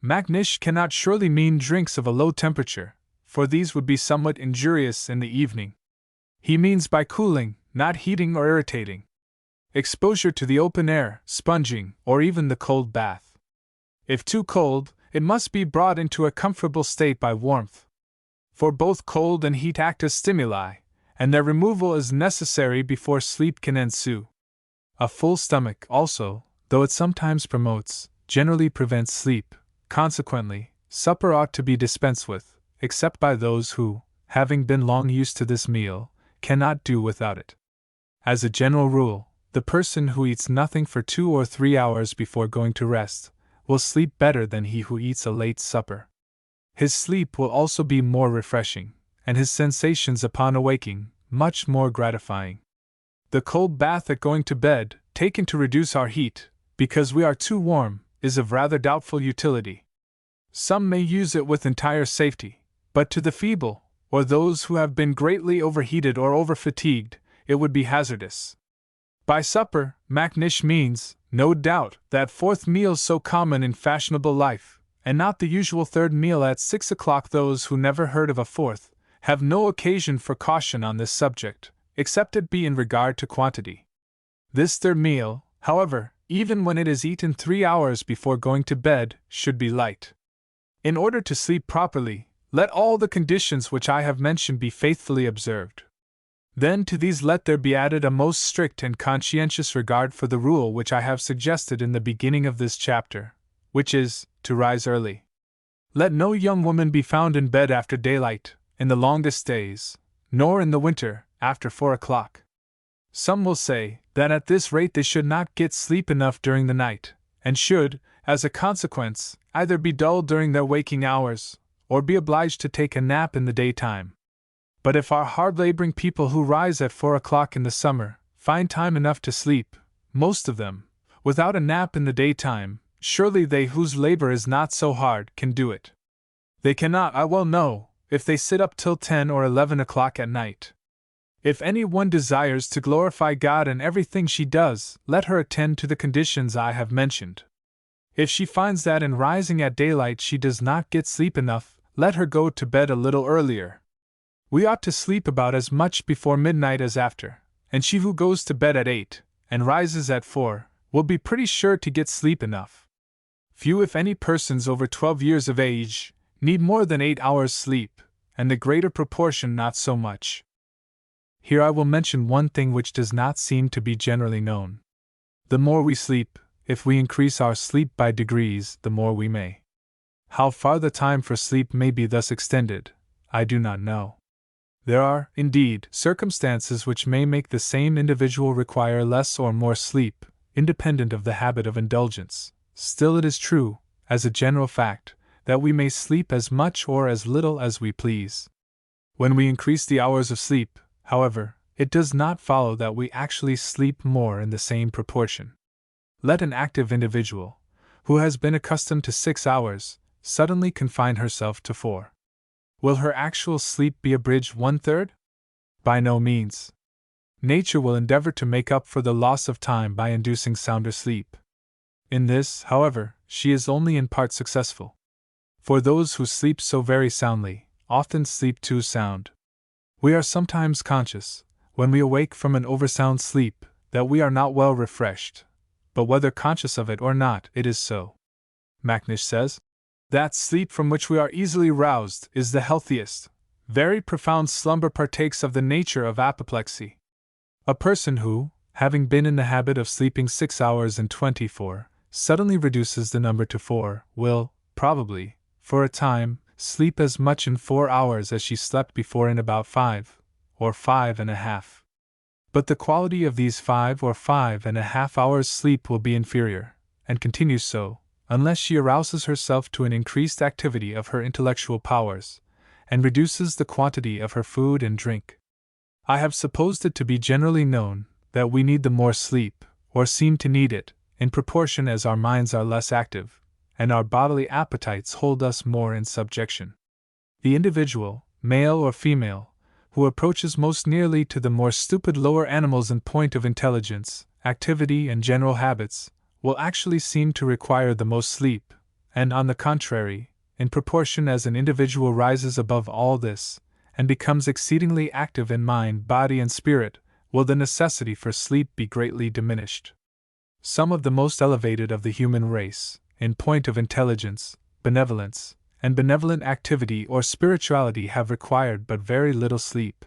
Macnish cannot surely mean drinks of a low temperature, for these would be somewhat injurious in the evening. He means by cooling, not heating or irritating. Exposure to the open air, sponging, or even the cold bath. If too cold, it must be brought into a comfortable state by warmth. For both cold and heat act as stimuli, and their removal is necessary before sleep can ensue. A full stomach, also, though it sometimes promotes, generally prevents sleep. Consequently, supper ought to be dispensed with, except by those who, having been long used to this meal, cannot do without it. As a general rule, the person who eats nothing for 2 or 3 hours before going to rest will sleep better than he who eats a late supper. His sleep will also be more refreshing, and his sensations upon awaking much more gratifying. The cold bath at going to bed taken to reduce our heat, because we are too warm, is of rather doubtful utility. Some may use it with entire safety, but to the feeble, or those who have been greatly overheated or overfatigued, it would be hazardous. By supper, Macnish means, no doubt, that fourth meal so common in fashionable life, and not the usual third meal at 6 o'clock. Those who never heard of a fourth have no occasion for caution on this subject, except it be in regard to quantity. This third meal, however, even when it is eaten 3 hours before going to bed, should be light. In order to sleep properly, let all the conditions which I have mentioned be faithfully observed. Then to these let there be added a most strict and conscientious regard for the rule which I have suggested in the beginning of this chapter, which is, to rise early. Let no young woman be found in bed after daylight, in the longest days, nor in the winter, after 4 o'clock. Some will say that at this rate they should not get sleep enough during the night, and should, as a consequence, either be dull during their waking hours, or be obliged to take a nap in the daytime. But if our hard-laboring people who rise at 4 o'clock in the summer find time enough to sleep, most of them, without a nap in the daytime, surely they whose labor is not so hard can do it. They cannot, I well know, if they sit up till 10 or 11 o'clock at night. If any one desires to glorify God in everything she does, let her attend to the conditions I have mentioned. If she finds that in rising at daylight she does not get sleep enough, let her go to bed a little earlier. We ought to sleep about as much before midnight as after, and she who goes to bed at 8, and rises at 4, will be pretty sure to get sleep enough. Few if any persons over 12 years of age need more than 8 hours sleep, and the greater proportion not so much. Here I will mention one thing which does not seem to be generally known. The more we sleep, if we increase our sleep by degrees, the more we may. How far the time for sleep may be thus extended, I do not know. There are, indeed, circumstances which may make the same individual require less or more sleep, independent of the habit of indulgence. Still it is true, as a general fact, that we may sleep as much or as little as we please. When we increase the hours of sleep, however, it does not follow that we actually sleep more in the same proportion. Let an active individual, who has been accustomed to 6 hours, suddenly confine herself to 4. Will her actual sleep be abridged 1/3? By no means. Nature will endeavor to make up for the loss of time by inducing sounder sleep. In this, however, she is only in part successful. For those who sleep so very soundly, often sleep too sound. We are sometimes conscious, when we awake from an oversound sleep, that we are not well refreshed, but whether conscious of it or not, it is so. Macnish says, that sleep from which we are easily roused is the healthiest. Very profound slumber partakes of the nature of apoplexy. A person who, having been in the habit of sleeping 6 hours in 24, suddenly reduces the number to 4, will, probably, for a time, sleep as much in 4 hours as she slept before in about 5, or 5.5. But the quality of these 5 or 5.5 hours' sleep will be inferior, and continues so, unless she arouses herself to an increased activity of her intellectual powers, and reduces the quantity of her food and drink. I have supposed it to be generally known that we need the more sleep, or seem to need it, in proportion as our minds are less active, and our bodily appetites hold us more in subjection. The individual, male or female, who approaches most nearly to the more stupid lower animals in point of intelligence, activity, and general habits, will actually seem to require the most sleep, and on the contrary, in proportion as an individual rises above all this, and becomes exceedingly active in mind, body, and spirit, will the necessity for sleep be greatly diminished. Some of the most elevated of the human race, in point of intelligence, benevolence, and benevolent activity or spirituality, have required but very little sleep.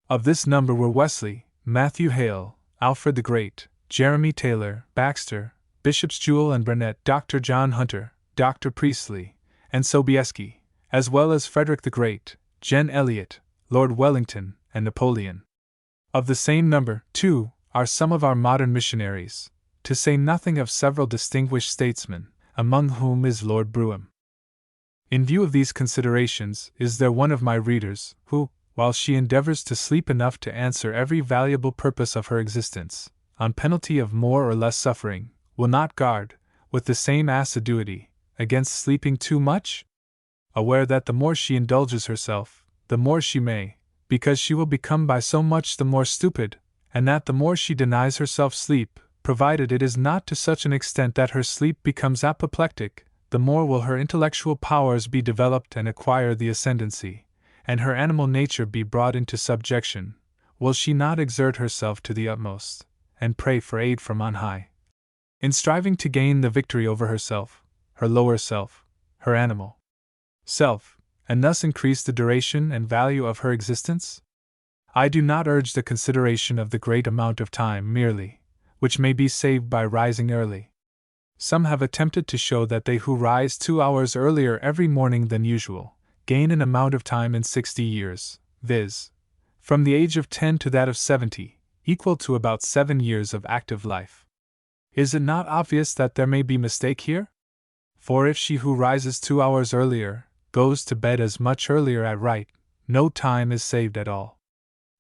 Of this number were Wesley, Matthew Hale, Alfred the Great, Jeremy Taylor, Baxter, Bishops Jewell and Burnet, Dr. John Hunter, Dr. Priestley, and Sobieski, as well as Frederick the Great, Gen Eliot, Lord Wellington, and Napoleon. Of the same number, too, are some of our modern missionaries, to say nothing of several distinguished statesmen, among whom is Lord Brougham. In view of these considerations, is there one of my readers, who, while she endeavors to sleep enough to answer every valuable purpose of her existence, on penalty of more or less suffering, will not guard, with the same assiduity, against sleeping too much? Aware that the more she indulges herself, the more she may, because she will become by so much the more stupid, and that the more she denies herself sleep, provided it is not to such an extent that her sleep becomes apoplectic, the more will her intellectual powers be developed and acquire the ascendancy, and her animal nature be brought into subjection. Will she not exert herself to the utmost, and pray for aid from on high, in striving to gain the victory over herself, her lower self, her animal self, and thus increase the duration and value of her existence? I do not urge the consideration of the great amount of time merely, which may be saved by rising early. Some have attempted to show that they who rise 2 hours earlier every morning than usual gain an amount of time in 60 years, viz., from the age of 10 to that of 70, equal to about 7 years of active life. Is it not obvious that there may be mistake here? For if she who rises 2 hours earlier goes to bed as much earlier at right, no time is saved at all.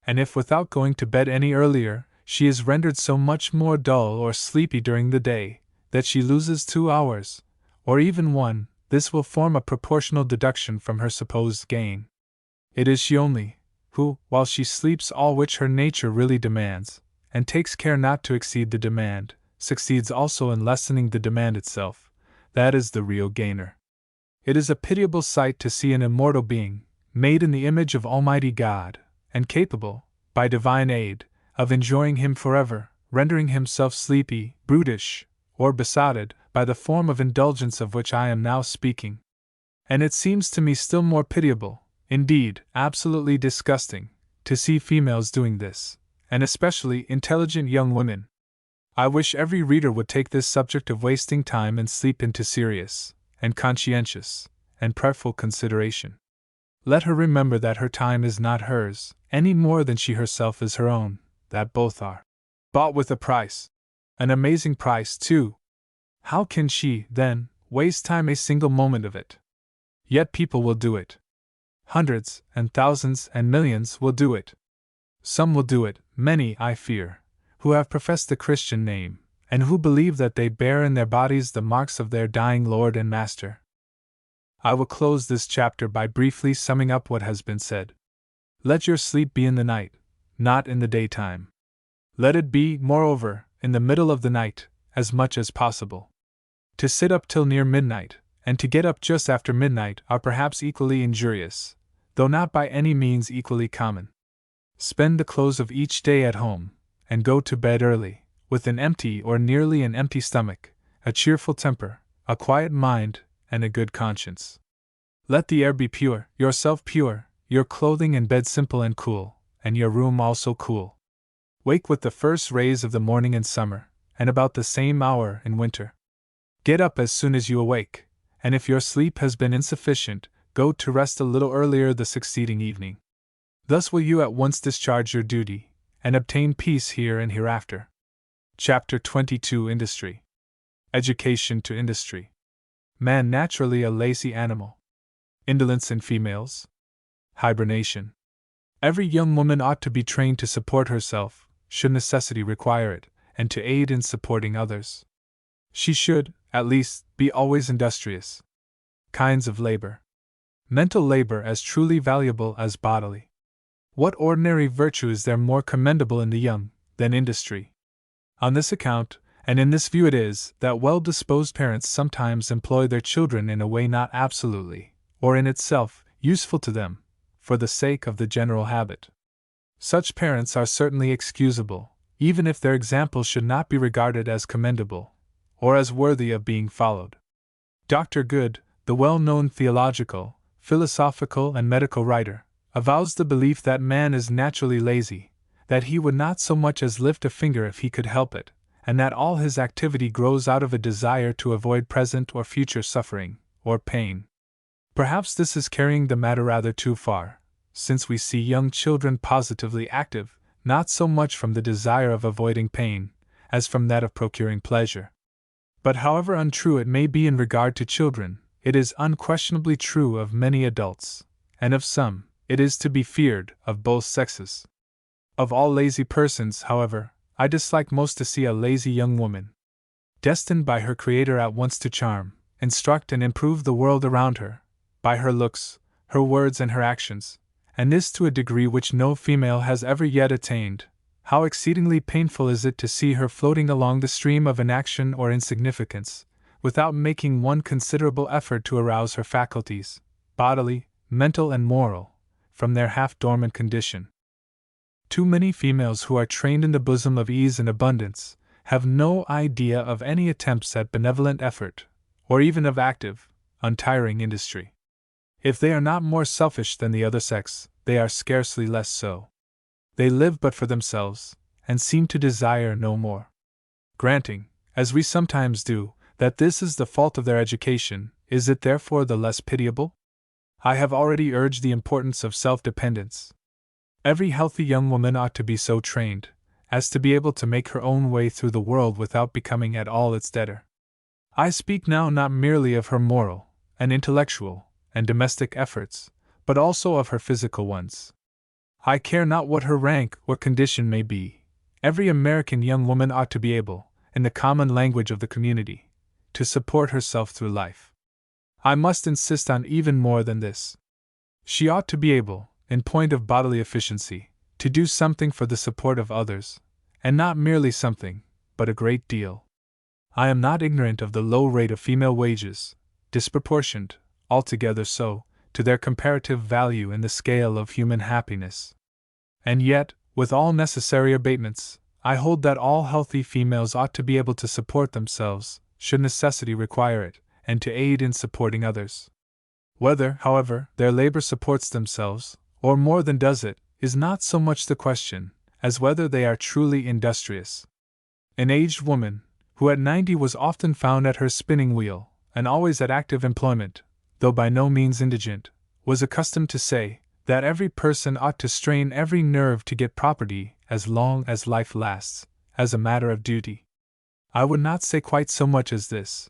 And if without going to bed any earlier, she is rendered so much more dull or sleepy during the day, that she loses 2 hours, or even 1, this will form a proportional deduction from her supposed gain. It is she only, who, while she sleeps all which her nature really demands, and takes care not to exceed the demand, succeeds also in lessening the demand itself, that is the real gainer. It is a pitiable sight to see an immortal being, made in the image of Almighty God, and capable, by divine aid, of enjoying Him forever, rendering himself sleepy, brutish, or besotted, by the form of indulgence of which I am now speaking. And it seems to me still more pitiable, indeed, absolutely disgusting, to see females doing this, and especially intelligent young women. I wish every reader would take this subject of wasting time and sleep into serious, and conscientious, and prayerful consideration. Let her remember that her time is not hers, any more than she herself is her own, that both are bought with a price. An amazing price, too. How can she, then, waste time a single moment of it? Yet people will do it. Hundreds, and thousands, and millions will do it. Some will do it, many, I fear, who have professed the Christian name, and who believe that they bear in their bodies the marks of their dying Lord and Master. I will close this chapter by briefly summing up what has been said. Let your sleep be in the night, not in the daytime. Let it be, moreover, in the middle of the night, as much as possible. To sit up till near midnight, and to get up just after midnight are perhaps equally injurious, though not by any means equally common. Spend the close of each day at home, and go to bed early, with an empty or nearly an empty stomach, a cheerful temper, a quiet mind, and a good conscience. Let the air be pure, yourself pure, your clothing and bed simple and cool, and your room also cool. Wake with the first rays of the morning in summer, and about the same hour in winter. Get up as soon as you awake, and if your sleep has been insufficient, go to rest a little earlier the succeeding evening. Thus will you at once discharge your duty, and obtain peace here and hereafter. Chapter 22 Industry. Education to Industry. Man naturally a lazy animal. Indolence in females. Hibernation. Every young woman ought to be trained to support herself, should necessity require it, and to aid in supporting others. She should, at least, be always industrious. Kinds of labor. Mental labor as truly valuable as bodily. What ordinary virtue is there more commendable in the young than industry? On this account, and in this view it is, that well-disposed parents sometimes employ their children in a way not absolutely, or in itself, useful to them, for the sake of the general habit. Such parents are certainly excusable, even if their example should not be regarded as commendable, or as worthy of being followed. Dr. Good, the well-known theological, philosophical, and medical writer, avows the belief that man is naturally lazy, that he would not so much as lift a finger if he could help it, and that all his activity grows out of a desire to avoid present or future suffering, or pain. Perhaps this is carrying the matter rather too far, since we see young children positively active, not so much from the desire of avoiding pain, as from that of procuring pleasure. But however untrue it may be in regard to children, it is unquestionably true of many adults, and of some, it is to be feared, of both sexes. Of all lazy persons, however, I dislike most to see a lazy young woman, destined by her Creator at once to charm, instruct, and improve the world around her, by her looks, her words, and her actions, and this to a degree which no female has ever yet attained. How exceedingly painful is it to see her floating along the stream of inaction or insignificance, without making one considerable effort to arouse her faculties, bodily, mental, and moral, from their half-dormant condition. Too many females who are trained in the bosom of ease and abundance have no idea of any attempts at benevolent effort, or even of active, untiring industry. If they are not more selfish than the other sex, they are scarcely less so. They live but for themselves, and seem to desire no more. Granting, as we sometimes do, that this is the fault of their education, is it therefore the less pitiable? I have already urged the importance of self-dependence. Every healthy young woman ought to be so trained as to be able to make her own way through the world without becoming at all its debtor. I speak now not merely of her moral, and intellectual, and domestic efforts, but also of her physical ones. I care not what her rank or condition may be, every American young woman ought to be able, in the common language of the community, to support herself through life. I must insist on even more than this. She ought to be able, in point of bodily efficiency, to do something for the support of others, and not merely something, but a great deal. I am not ignorant of the low rate of female wages, disproportioned, altogether so, to their comparative value in the scale of human happiness. And yet, with all necessary abatements, I hold that all healthy females ought to be able to support themselves, should necessity require it, and to aid in supporting others. Whether, however, their labor supports themselves, or more than does it, is not so much the question, as whether they are truly industrious. An aged woman, who at 90 was often found at her spinning wheel, and always at active employment, though by no means indigent, was accustomed to say that every person ought to strain every nerve to get property as long as life lasts, as a matter of duty. I would not say quite so much as this,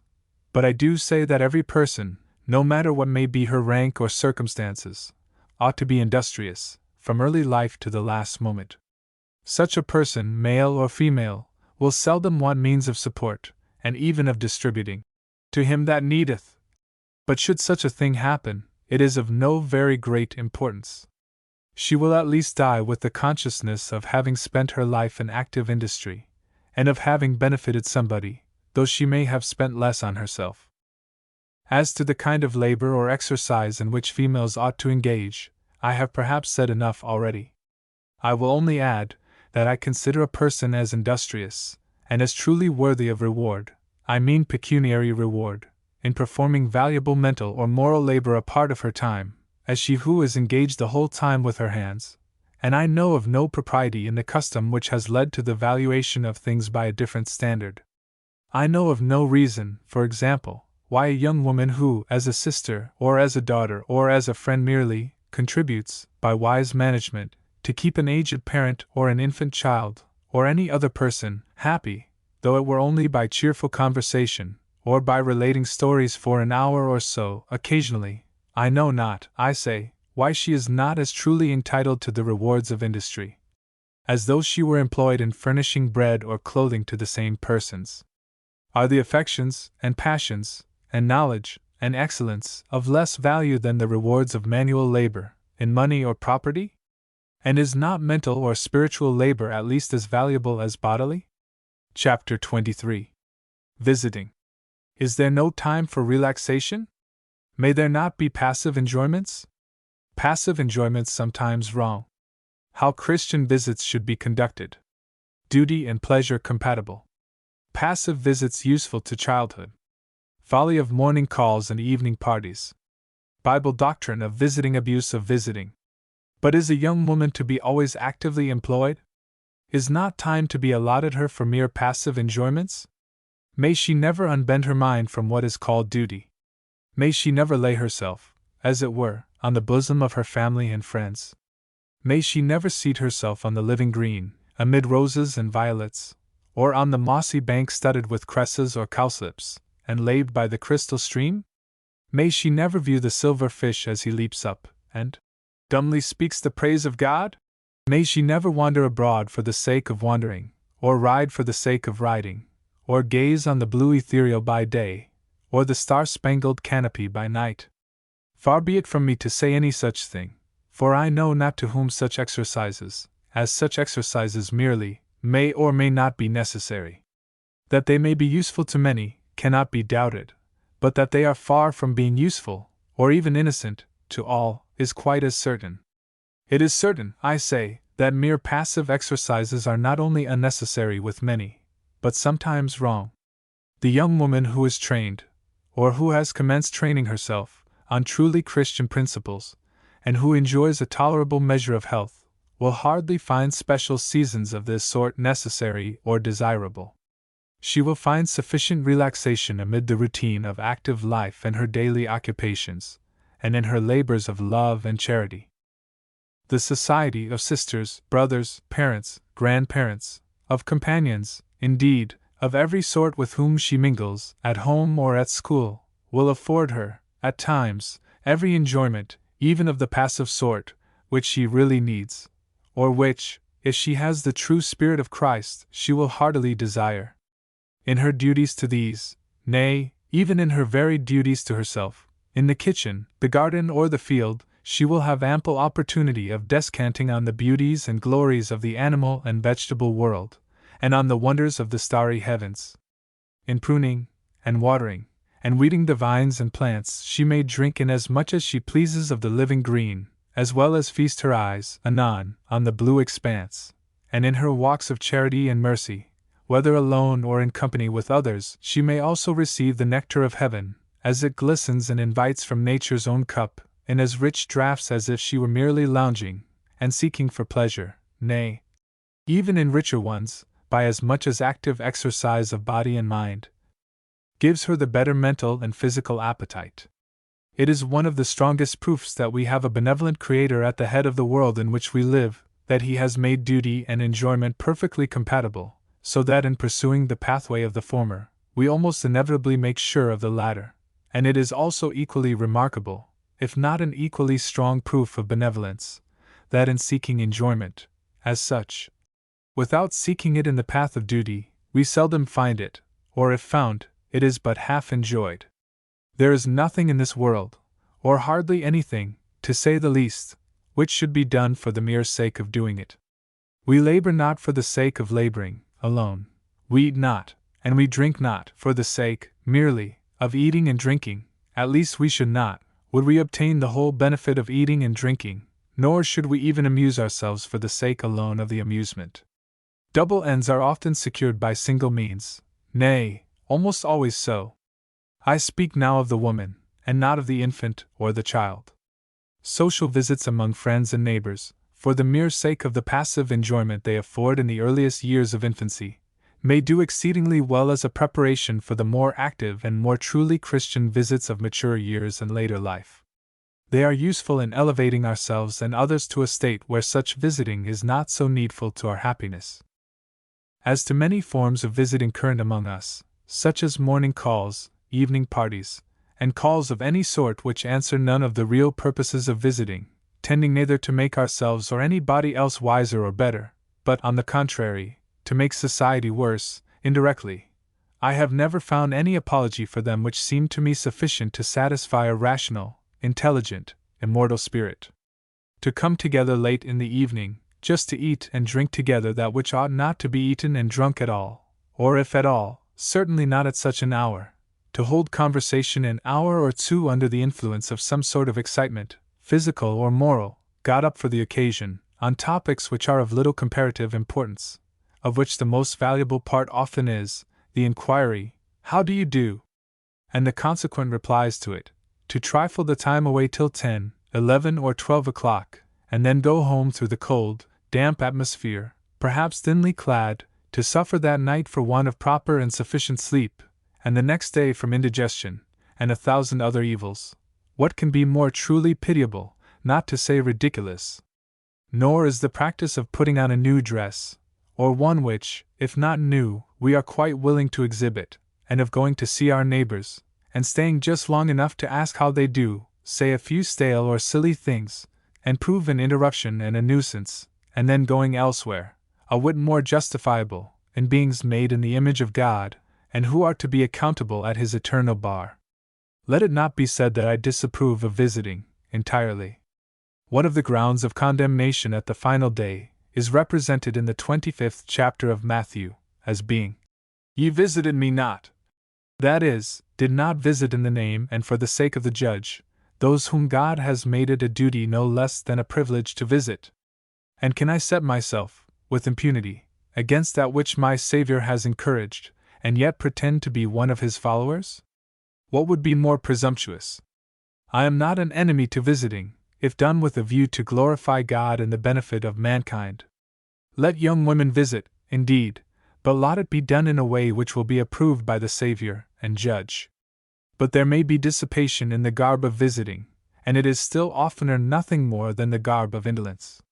but I do say that every person, no matter what may be her rank or circumstances, ought to be industrious, from early life to the last moment. Such a person, male or female, will seldom want means of support, and even of distributing, to him that needeth. But should such a thing happen, it is of no very great importance. She will at least die with the consciousness of having spent her life in active industry, and of having benefited somebody, though she may have spent less on herself. As to the kind of labor or exercise in which females ought to engage, I have perhaps said enough already. I will only add that I consider a person as industrious, and as truly worthy of reward, I mean pecuniary reward, in performing valuable mental or moral labor a part of her time, as she who is engaged the whole time with her hands, and I know of no propriety in the custom which has led to the valuation of things by a different standard. I know of no reason, for example, why a young woman who, as a sister, or as a daughter, or as a friend merely, contributes, by wise management, to keep an aged parent or an infant child, or any other person, happy, though it were only by cheerful conversation, or by relating stories for an hour or so, occasionally, I know not, I say, why she is not as truly entitled to the rewards of industry, as though she were employed in furnishing bread or clothing to the same persons. Are the affections, and passions, and knowledge, and excellence, of less value than the rewards of manual labor, in money or property? And is not mental or spiritual labor at least as valuable as bodily? Chapter 23. Visiting. Is there no time for relaxation? May there not be passive enjoyments? Passive enjoyments sometimes wrong. How Christian visits should be conducted. Duty and pleasure compatible. Passive visits useful to childhood. Folly of morning calls and evening parties. Bible doctrine of visiting, abuse of visiting. But is a young woman to be always actively employed? Is not time to be allotted her for mere passive enjoyments? May she never unbend her mind from what is called duty? May she never lay herself, as it were, on the bosom of her family and friends? May she never seat herself on the living green, amid roses and violets, or on the mossy bank studded with cresses or cowslips, and laved by the crystal stream? May she never view the silver fish as he leaps up, and dumbly speaks the praise of God? May she never wander abroad for the sake of wandering, or ride for the sake of riding, or gaze on the blue ethereal by day, or the star-spangled canopy by night. Far be it from me to say any such thing, for I know not to whom such exercises, as such exercises merely, may or may not be necessary. That they may be useful to many, cannot be doubted, but that they are far from being useful, or even innocent, to all, is quite as certain. It is certain, I say, that mere passive exercises are not only unnecessary with many, but sometimes wrong. The young woman who is trained, or who has commenced training herself, on truly Christian principles, and who enjoys a tolerable measure of health, will hardly find special seasons of this sort necessary or desirable. She will find sufficient relaxation amid the routine of active life and her daily occupations, and in her labors of love and charity. The society of sisters, brothers, parents, grandparents, of companions, indeed, of every sort with whom she mingles, at home or at school, will afford her, at times, every enjoyment, even of the passive sort, which she really needs, or which, if she has the true spirit of Christ, she will heartily desire. In her duties to these, nay, even in her very duties to herself, in the kitchen, the garden, or the field, she will have ample opportunity of descanting on the beauties and glories of the animal and vegetable world, and on the wonders of the starry heavens. In pruning, and watering, and weeding the vines and plants, she may drink in as much as she pleases of the living green, as well as feast her eyes, anon, on the blue expanse, and in her walks of charity and mercy, whether alone or in company with others, she may also receive the nectar of heaven, as it glistens and invites from nature's own cup, in as rich draughts as if she were merely lounging, and seeking for pleasure, nay, even in richer ones, by as much as active exercise of body and mind gives her the better mental and physical appetite. It is one of the strongest proofs that we have a benevolent Creator at the head of the world in which we live, that He has made duty and enjoyment perfectly compatible, so that in pursuing the pathway of the former, we almost inevitably make sure of the latter, and it is also equally remarkable, if not an equally strong proof of benevolence, that in seeking enjoyment, as such, without seeking it in the path of duty, we seldom find it, or if found, it is but half enjoyed. There is nothing in this world, or hardly anything, to say the least, which should be done for the mere sake of doing it. We labor not for the sake of laboring, alone. We eat not, and we drink not, for the sake, merely, of eating and drinking, at least we should not, would we obtain the whole benefit of eating and drinking, nor should we even amuse ourselves for the sake alone of the amusement. Double ends are often secured by single means, nay, almost always so. I speak now of the woman, and not of the infant or the child. Social visits among friends and neighbors, for the mere sake of the passive enjoyment they afford in the earliest years of infancy, may do exceedingly well as a preparation for the more active and more truly Christian visits of mature years and later life. They are useful in elevating ourselves and others to a state where such visiting is not so needful to our happiness. As to many forms of visiting current among us, such as morning calls, evening parties, and calls of any sort which answer none of the real purposes of visiting, tending neither to make ourselves or anybody else wiser or better, but, on the contrary, to make society worse, indirectly, I have never found any apology for them which seemed to me sufficient to satisfy a rational, intelligent, immortal spirit. To come together late in the evening, just to eat and drink together that which ought not to be eaten and drunk at all, or if at all, certainly not at such an hour, to hold conversation an hour or two under the influence of some sort of excitement, physical or moral, got up for the occasion, on topics which are of little comparative importance, of which the most valuable part often is the inquiry, "How do you do?" and the consequent replies to it, to trifle the time away till 10, 11, or 12 o'clock, and then go home through the cold, damp atmosphere, perhaps thinly clad, to suffer that night for want of proper and sufficient sleep, and the next day from indigestion, and 1,000 other evils. What can be more truly pitiable, not to say ridiculous? Nor is the practice of putting on a new dress, or one which, if not new, we are quite willing to exhibit, and of going to see our neighbors, and staying just long enough to ask how they do, say a few stale or silly things, and prove an interruption and a nuisance, and then going elsewhere, a whit more justifiable, and beings made in the image of God, and who are to be accountable at his eternal bar. Let it not be said that I disapprove of visiting, entirely. One of the grounds of condemnation at the final day is represented in the 25th chapter of Matthew, as being, "Ye visited me not." That is, did not visit in the name and for the sake of the judge, those whom God has made it a duty no less than a privilege to visit. And can I set myself, with impunity, against that which my Savior has encouraged, and yet pretend to be one of his followers? What would be more presumptuous? I am not an enemy to visiting, if done with a view to glorify God and the benefit of mankind. Let young women visit, indeed, but let it be done in a way which will be approved by the Savior and Judge. But there may be dissipation in the garb of visiting, and it is still oftener nothing more than the garb of indolence.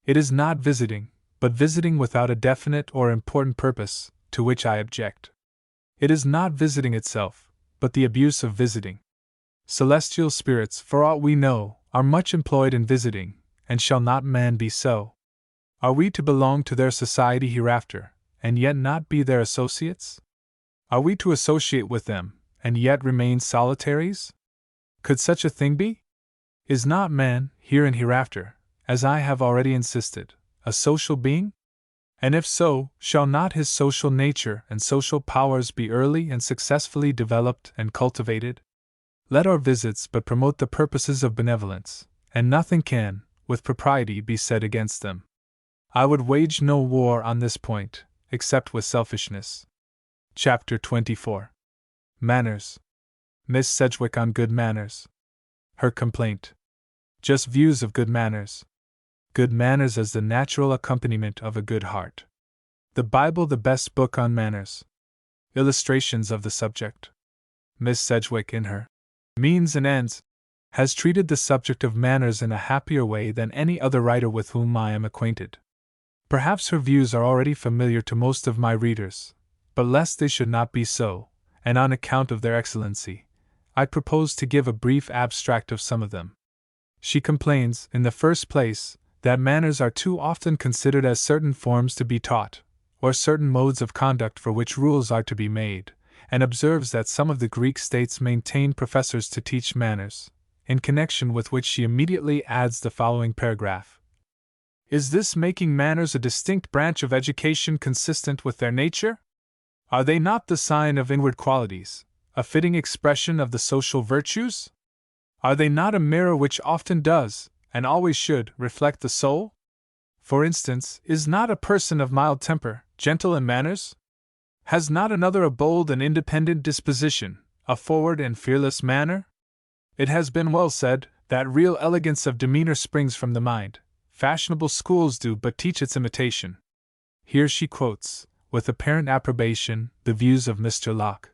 It is not visiting, but visiting without a definite or important purpose, to which I object. It is not visiting itself, but the abuse of visiting. Celestial spirits, for aught we know, are much employed in visiting, and shall not man be so? Are we to belong to their society hereafter, and yet not be their associates? Are we to associate with them, and yet remain solitaries? Could such a thing be? Is not man, here and hereafter, as I have already insisted, a social being? And if so, shall not his social nature and social powers be early and successfully developed and cultivated? Let our visits but promote the purposes of benevolence, and nothing can, with propriety, be said against them. I would wage no war on this point, except with selfishness. Chapter 24. Manners. Miss Sedgwick on good manners. Her complaint. Just views of good manners. Good manners as the natural accompaniment of a good heart. The Bible the best book on manners. Illustrations of the subject. Miss Sedgwick, in her Means and Ends, has treated the subject of manners in a happier way than any other writer with whom I am acquainted. Perhaps her views are already familiar to most of my readers, but lest they should not be so, and on account of their excellency, I propose to give a brief abstract of some of them. She complains, in the first place, that manners are too often considered as certain forms to be taught, or certain modes of conduct for which rules are to be made, and observes that some of the Greek states maintain professors to teach manners, in connection with which she immediately adds the following paragraph. Is this making manners a distinct branch of education consistent with their nature? Are they not the sign of inward qualities, a fitting expression of the social virtues? Are they not a mirror which often does, and always should, reflect the soul? For instance, is not a person of mild temper gentle in manners? Has not another a bold and independent disposition, a forward and fearless manner? It has been well said that real elegance of demeanor springs from the mind. Fashionable schools do but teach its imitation. Here she quotes, with apparent approbation, the views of Mr. Locke.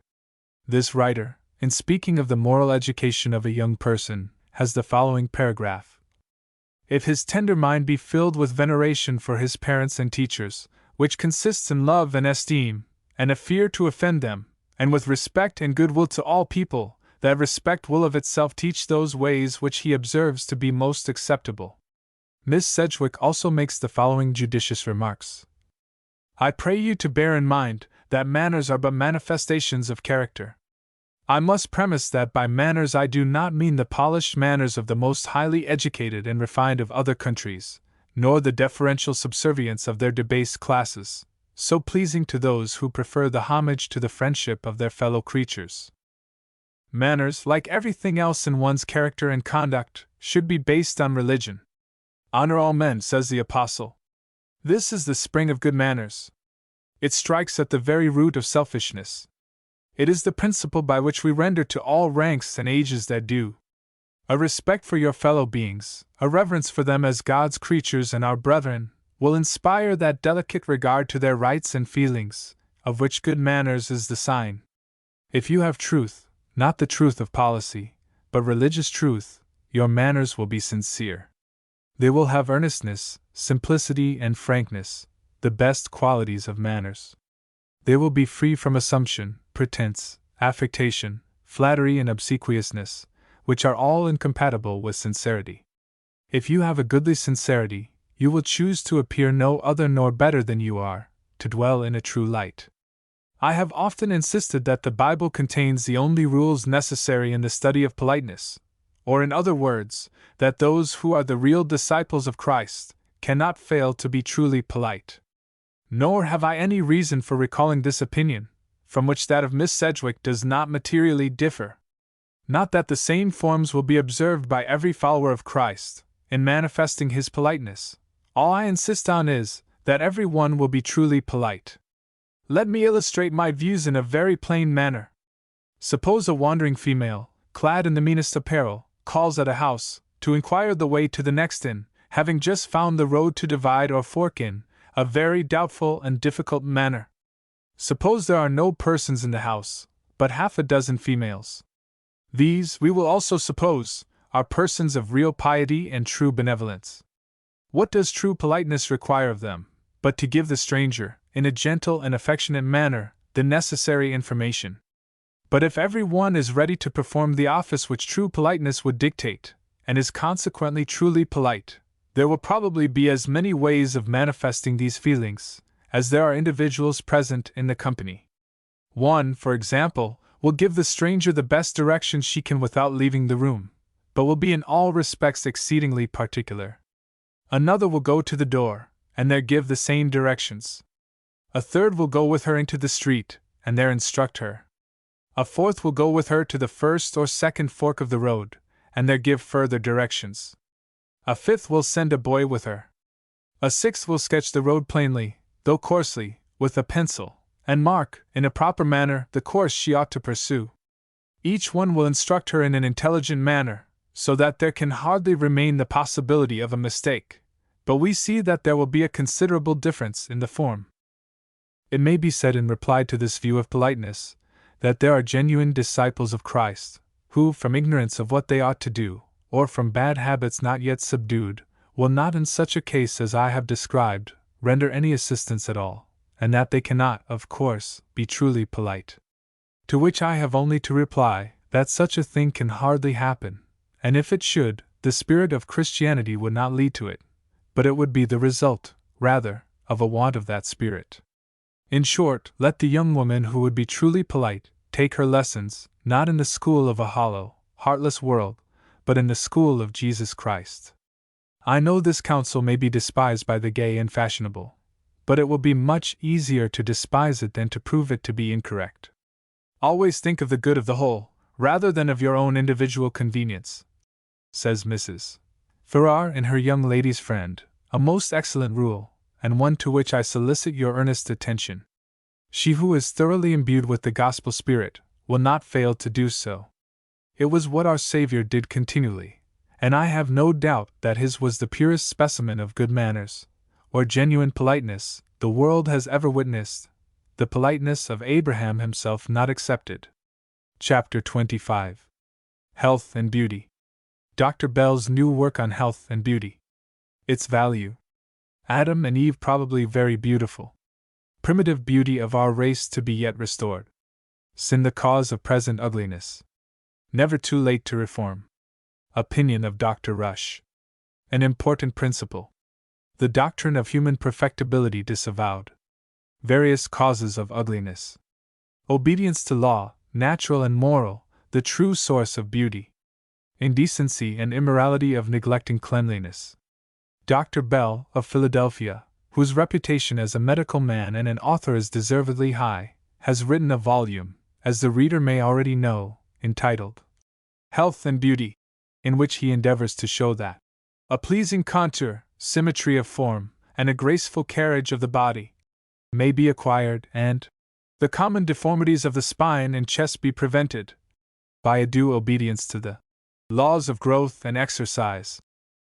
This writer, in speaking of the moral education of a young person, has the following paragraph. If his tender mind be filled with veneration for his parents and teachers, which consists in love and esteem, and a fear to offend them, and with respect and goodwill to all people, that respect will of itself teach those ways which he observes to be most acceptable. Miss Sedgwick also makes the following judicious remarks. I pray you to bear in mind that manners are but manifestations of character. I must premise that by manners I do not mean the polished manners of the most highly educated and refined of other countries, nor the deferential subservience of their debased classes, so pleasing to those who prefer the homage to the friendship of their fellow creatures. Manners, like everything else in one's character and conduct, should be based on religion. Honor all men, says the Apostle. This is the spring of good manners. It strikes at the very root of selfishness. It is the principle by which we render to all ranks and ages their due. A respect for your fellow beings, a reverence for them as God's creatures and our brethren, will inspire that delicate regard to their rights and feelings, of which good manners is the sign. If you have truth, not the truth of policy, but religious truth, your manners will be sincere. They will have earnestness, simplicity, and frankness, the best qualities of manners. They will be free from assumption, pretense, affectation, flattery, and obsequiousness, which are all incompatible with sincerity. If you have a goodly sincerity, you will choose to appear no other nor better than you are, to dwell in a true light. I have often insisted that the Bible contains the only rules necessary in the study of politeness, or in other words, that those who are the real disciples of Christ cannot fail to be truly polite. Nor have I any reason for recalling this opinion, from which that of Miss Sedgwick does not materially differ. Not that the same forms will be observed by every follower of Christ, in manifesting his politeness. All I insist on is, that every one will be truly polite. Let me illustrate my views in a very plain manner. Suppose a wandering female, clad in the meanest apparel, calls at a house, to inquire the way to the next inn, having just found the road to divide or fork in a very doubtful and difficult manner. Suppose there are no persons in the house, but half a dozen females. These, we will also suppose, are persons of real piety and true benevolence. What does true politeness require of them, but to give the stranger, in a gentle and affectionate manner, the necessary information? But if every one is ready to perform the office which true politeness would dictate, and is consequently truly polite, there will probably be as many ways of manifesting these feelings as there are individuals present in the company. One, for example, will give the stranger the best directions she can without leaving the room, but will be in all respects exceedingly particular. Another will go to the door, and there give the same directions. A third will go with her into the street, and there instruct her. A fourth will go with her to the first or second fork of the road, and there give further directions. A fifth will send a boy with her. A sixth will sketch the road plainly, though coarsely, with a pencil, and mark, in a proper manner, the course she ought to pursue. Each one will instruct her in an intelligent manner, so that there can hardly remain the possibility of a mistake, but we see that there will be a considerable difference in the form. It may be said in reply to this view of politeness, that there are genuine disciples of Christ, who, from ignorance of what they ought to do, or from bad habits not yet subdued, will not in such a case as I have described, render any assistance at all, and that they cannot, of course, be truly polite. To which I have only to reply, that such a thing can hardly happen, and if it should, the spirit of Christianity would not lead to it, but it would be the result, rather, of a want of that spirit. In short, let the young woman who would be truly polite take her lessons, not in the school of a hollow, heartless world, but in the school of Jesus Christ. I know this counsel may be despised by the gay and fashionable, but it will be much easier to despise it than to prove it to be incorrect. Always think of the good of the whole, rather than of your own individual convenience, says Mrs. Farrar in her Young Lady's Friend, a most excellent rule, and one to which I solicit your earnest attention. She who is thoroughly imbued with the gospel spirit will not fail to do so. It was what our Savior did continually, and I have no doubt that his was the purest specimen of good manners, or genuine politeness, the world has ever witnessed, the politeness of Abraham himself not excepted. Chapter 25. Health and Beauty. Dr. Bell's new work on health and beauty. Its value. Adam and Eve probably very beautiful. Primitive beauty of our race to be yet restored. Sin the cause of present ugliness. Never too late to reform. Opinion of Dr. Rush. An important principle. The doctrine of human perfectibility disavowed. Various causes of ugliness. Obedience to law, natural and moral, the true source of beauty. Indecency and immorality of neglecting cleanliness. Dr. Bell, of Philadelphia, whose reputation as a medical man and an author is deservedly high, has written a volume, as the reader may already know, entitled Health and Beauty, in which he endeavors to show that a pleasing contour, symmetry of form, and a graceful carriage of the body may be acquired, and the common deformities of the spine and chest be prevented by a due obedience to the laws of growth and exercise.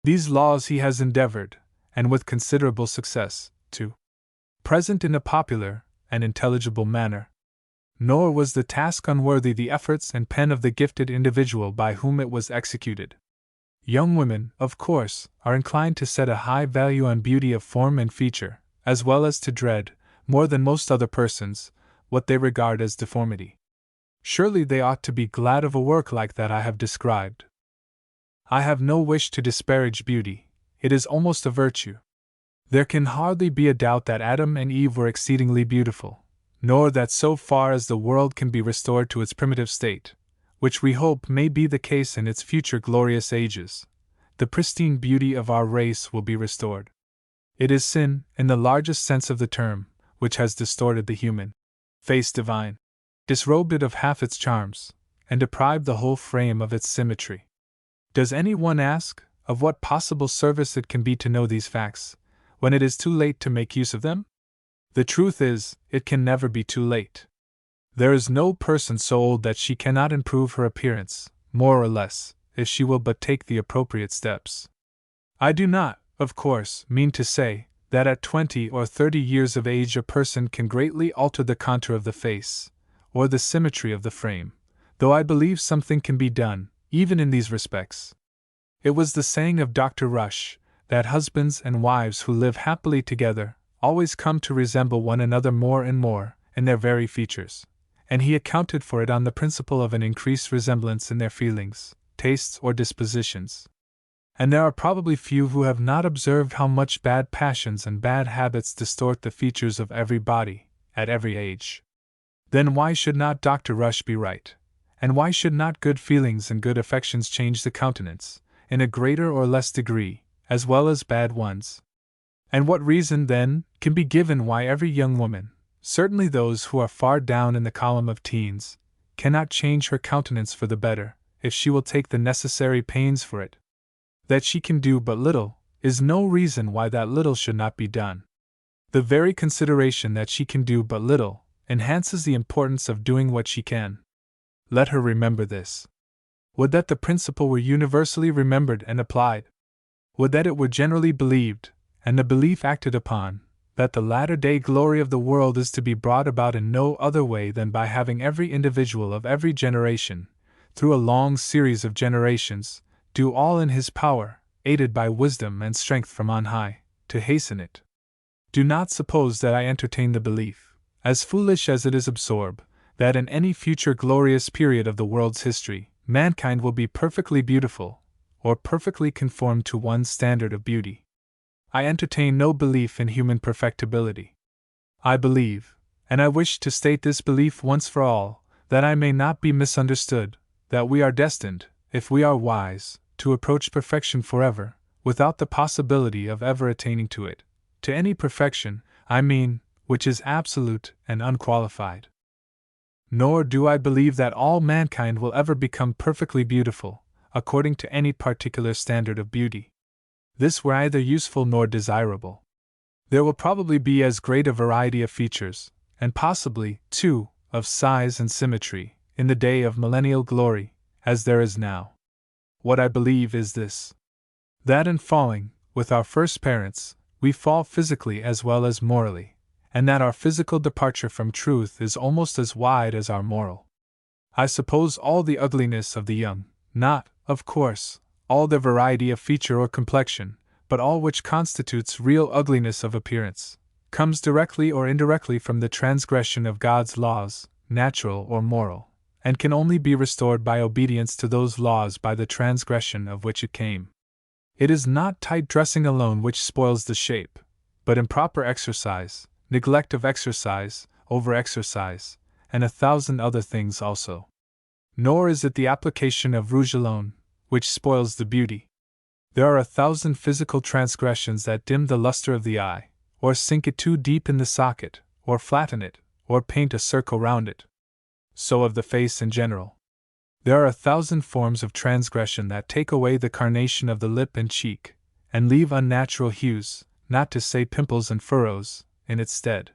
These laws he has endeavored, and with considerable success, to present in a popular and intelligible manner. Nor was the task unworthy the efforts and pen of the gifted individual by whom it was executed. Young women, of course, are inclined to set a high value on beauty of form and feature, as well as to dread, more than most other persons, what they regard as deformity. Surely they ought to be glad of a work like that I have described. I have no wish to disparage beauty, it is almost a virtue. There can hardly be a doubt that Adam and Eve were exceedingly beautiful, nor that so far as the world can be restored to its primitive state, which we hope may be the case in its future glorious ages, the pristine beauty of our race will be restored. It is sin, in the largest sense of the term, which has distorted the human face divine, disrobed it of half its charms, and deprived the whole frame of its symmetry. Does any one ask, of what possible service it can be to know these facts, when it is too late to make use of them? The truth is, it can never be too late. There is no person so old that she cannot improve her appearance, more or less, if she will but take the appropriate steps. I do not, of course, mean to say that at 20 or 30 years of age a person can greatly alter the contour of the face, or the symmetry of the frame, though I believe something can be done, even in these respects. It was the saying of Dr. Rush, that husbands and wives who live happily together always come to resemble one another more and more in their very features, and he accounted for it on the principle of an increased resemblance in their feelings, tastes, or dispositions. And there are probably few who have not observed how much bad passions and bad habits distort the features of every body, at every age. Then why should not Dr. Rush be right? And why should not good feelings and good affections change the countenance, in a greater or less degree, as well as bad ones? And what reason, then, can be given why every young woman, certainly those who are far down in the column of teens, cannot change her countenance for the better, if she will take the necessary pains for it? That she can do but little, is no reason why that little should not be done. The very consideration that she can do but little enhances the importance of doing what she can. Let her remember this. Would that the principle were universally remembered and applied. Would that it were generally believed, and the belief acted upon, that the latter-day glory of the world is to be brought about in no other way than by having every individual of every generation, through a long series of generations, do all in his power, aided by wisdom and strength from on high, to hasten it. Do not suppose that I entertain the belief, as foolish as it is absurd, that in any future glorious period of the world's history, mankind will be perfectly beautiful, or perfectly conformed to one standard of beauty. I entertain no belief in human perfectibility. I believe, and I wish to state this belief once for all, that I may not be misunderstood, that we are destined, if we are wise, to approach perfection forever, without the possibility of ever attaining to it, to any perfection, I mean, which is absolute and unqualified. Nor do I believe that all mankind will ever become perfectly beautiful, according to any particular standard of beauty. This were neither useful nor desirable. There will probably be as great a variety of features, and possibly, too, of size and symmetry, in the day of millennial glory, as there is now. What I believe is this: that in falling, with our first parents, we fall physically as well as morally, and that our physical departure from truth is almost as wide as our moral. I suppose all the ugliness of the young, not, of course, all their variety of feature or complexion, but all which constitutes real ugliness of appearance, comes directly or indirectly from the transgression of God's laws, natural or moral, and can only be restored by obedience to those laws by the transgression of which it came. It is not tight dressing alone which spoils the shape, but improper exercise, neglect of exercise, over-exercise, and 1,000 other things also. Nor is it the application of rouge alone, which spoils the beauty. There are 1,000 physical transgressions that dim the luster of the eye, or sink it too deep in the socket, or flatten it, or paint a circle round it. So of the face in general. There are 1,000 forms of transgression that take away the carnation of the lip and cheek, and leave unnatural hues, not to say pimples and furrows, in its stead.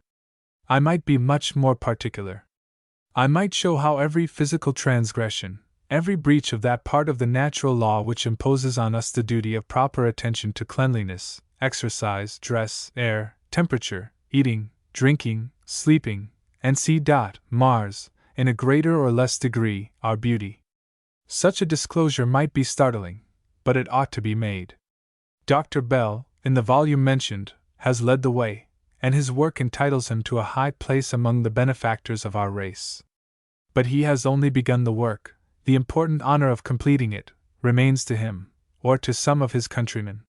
I might be much more particular. I might show how every physical transgression, every breach of that part of the natural law which imposes on us the duty of proper attention to cleanliness, exercise, dress, air, temperature, eating, drinking, sleeping, and mars, in a greater or less degree, our beauty. Such a disclosure might be startling, but it ought to be made. Dr. Bell, in the volume mentioned, has led the way, and his work entitles him to a high place among the benefactors of our race. But he has only begun the work. The important honor of completing it remains to him, or to some of his countrymen.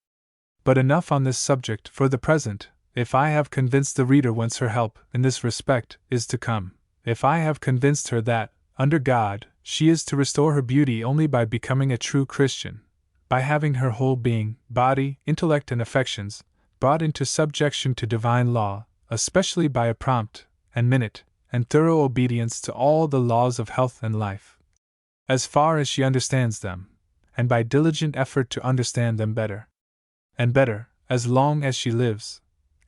But enough on this subject for the present. If I have convinced the reader whence her help, in this respect, is to come, if I have convinced her that, under God, she is to restore her beauty only by becoming a true Christian, by having her whole being, body, intellect, and affections, brought into subjection to divine law, especially by a prompt, and minute, and thorough obedience to all the laws of health and life, as far as she understands them, and by diligent effort to understand them better, and better, as long as she lives,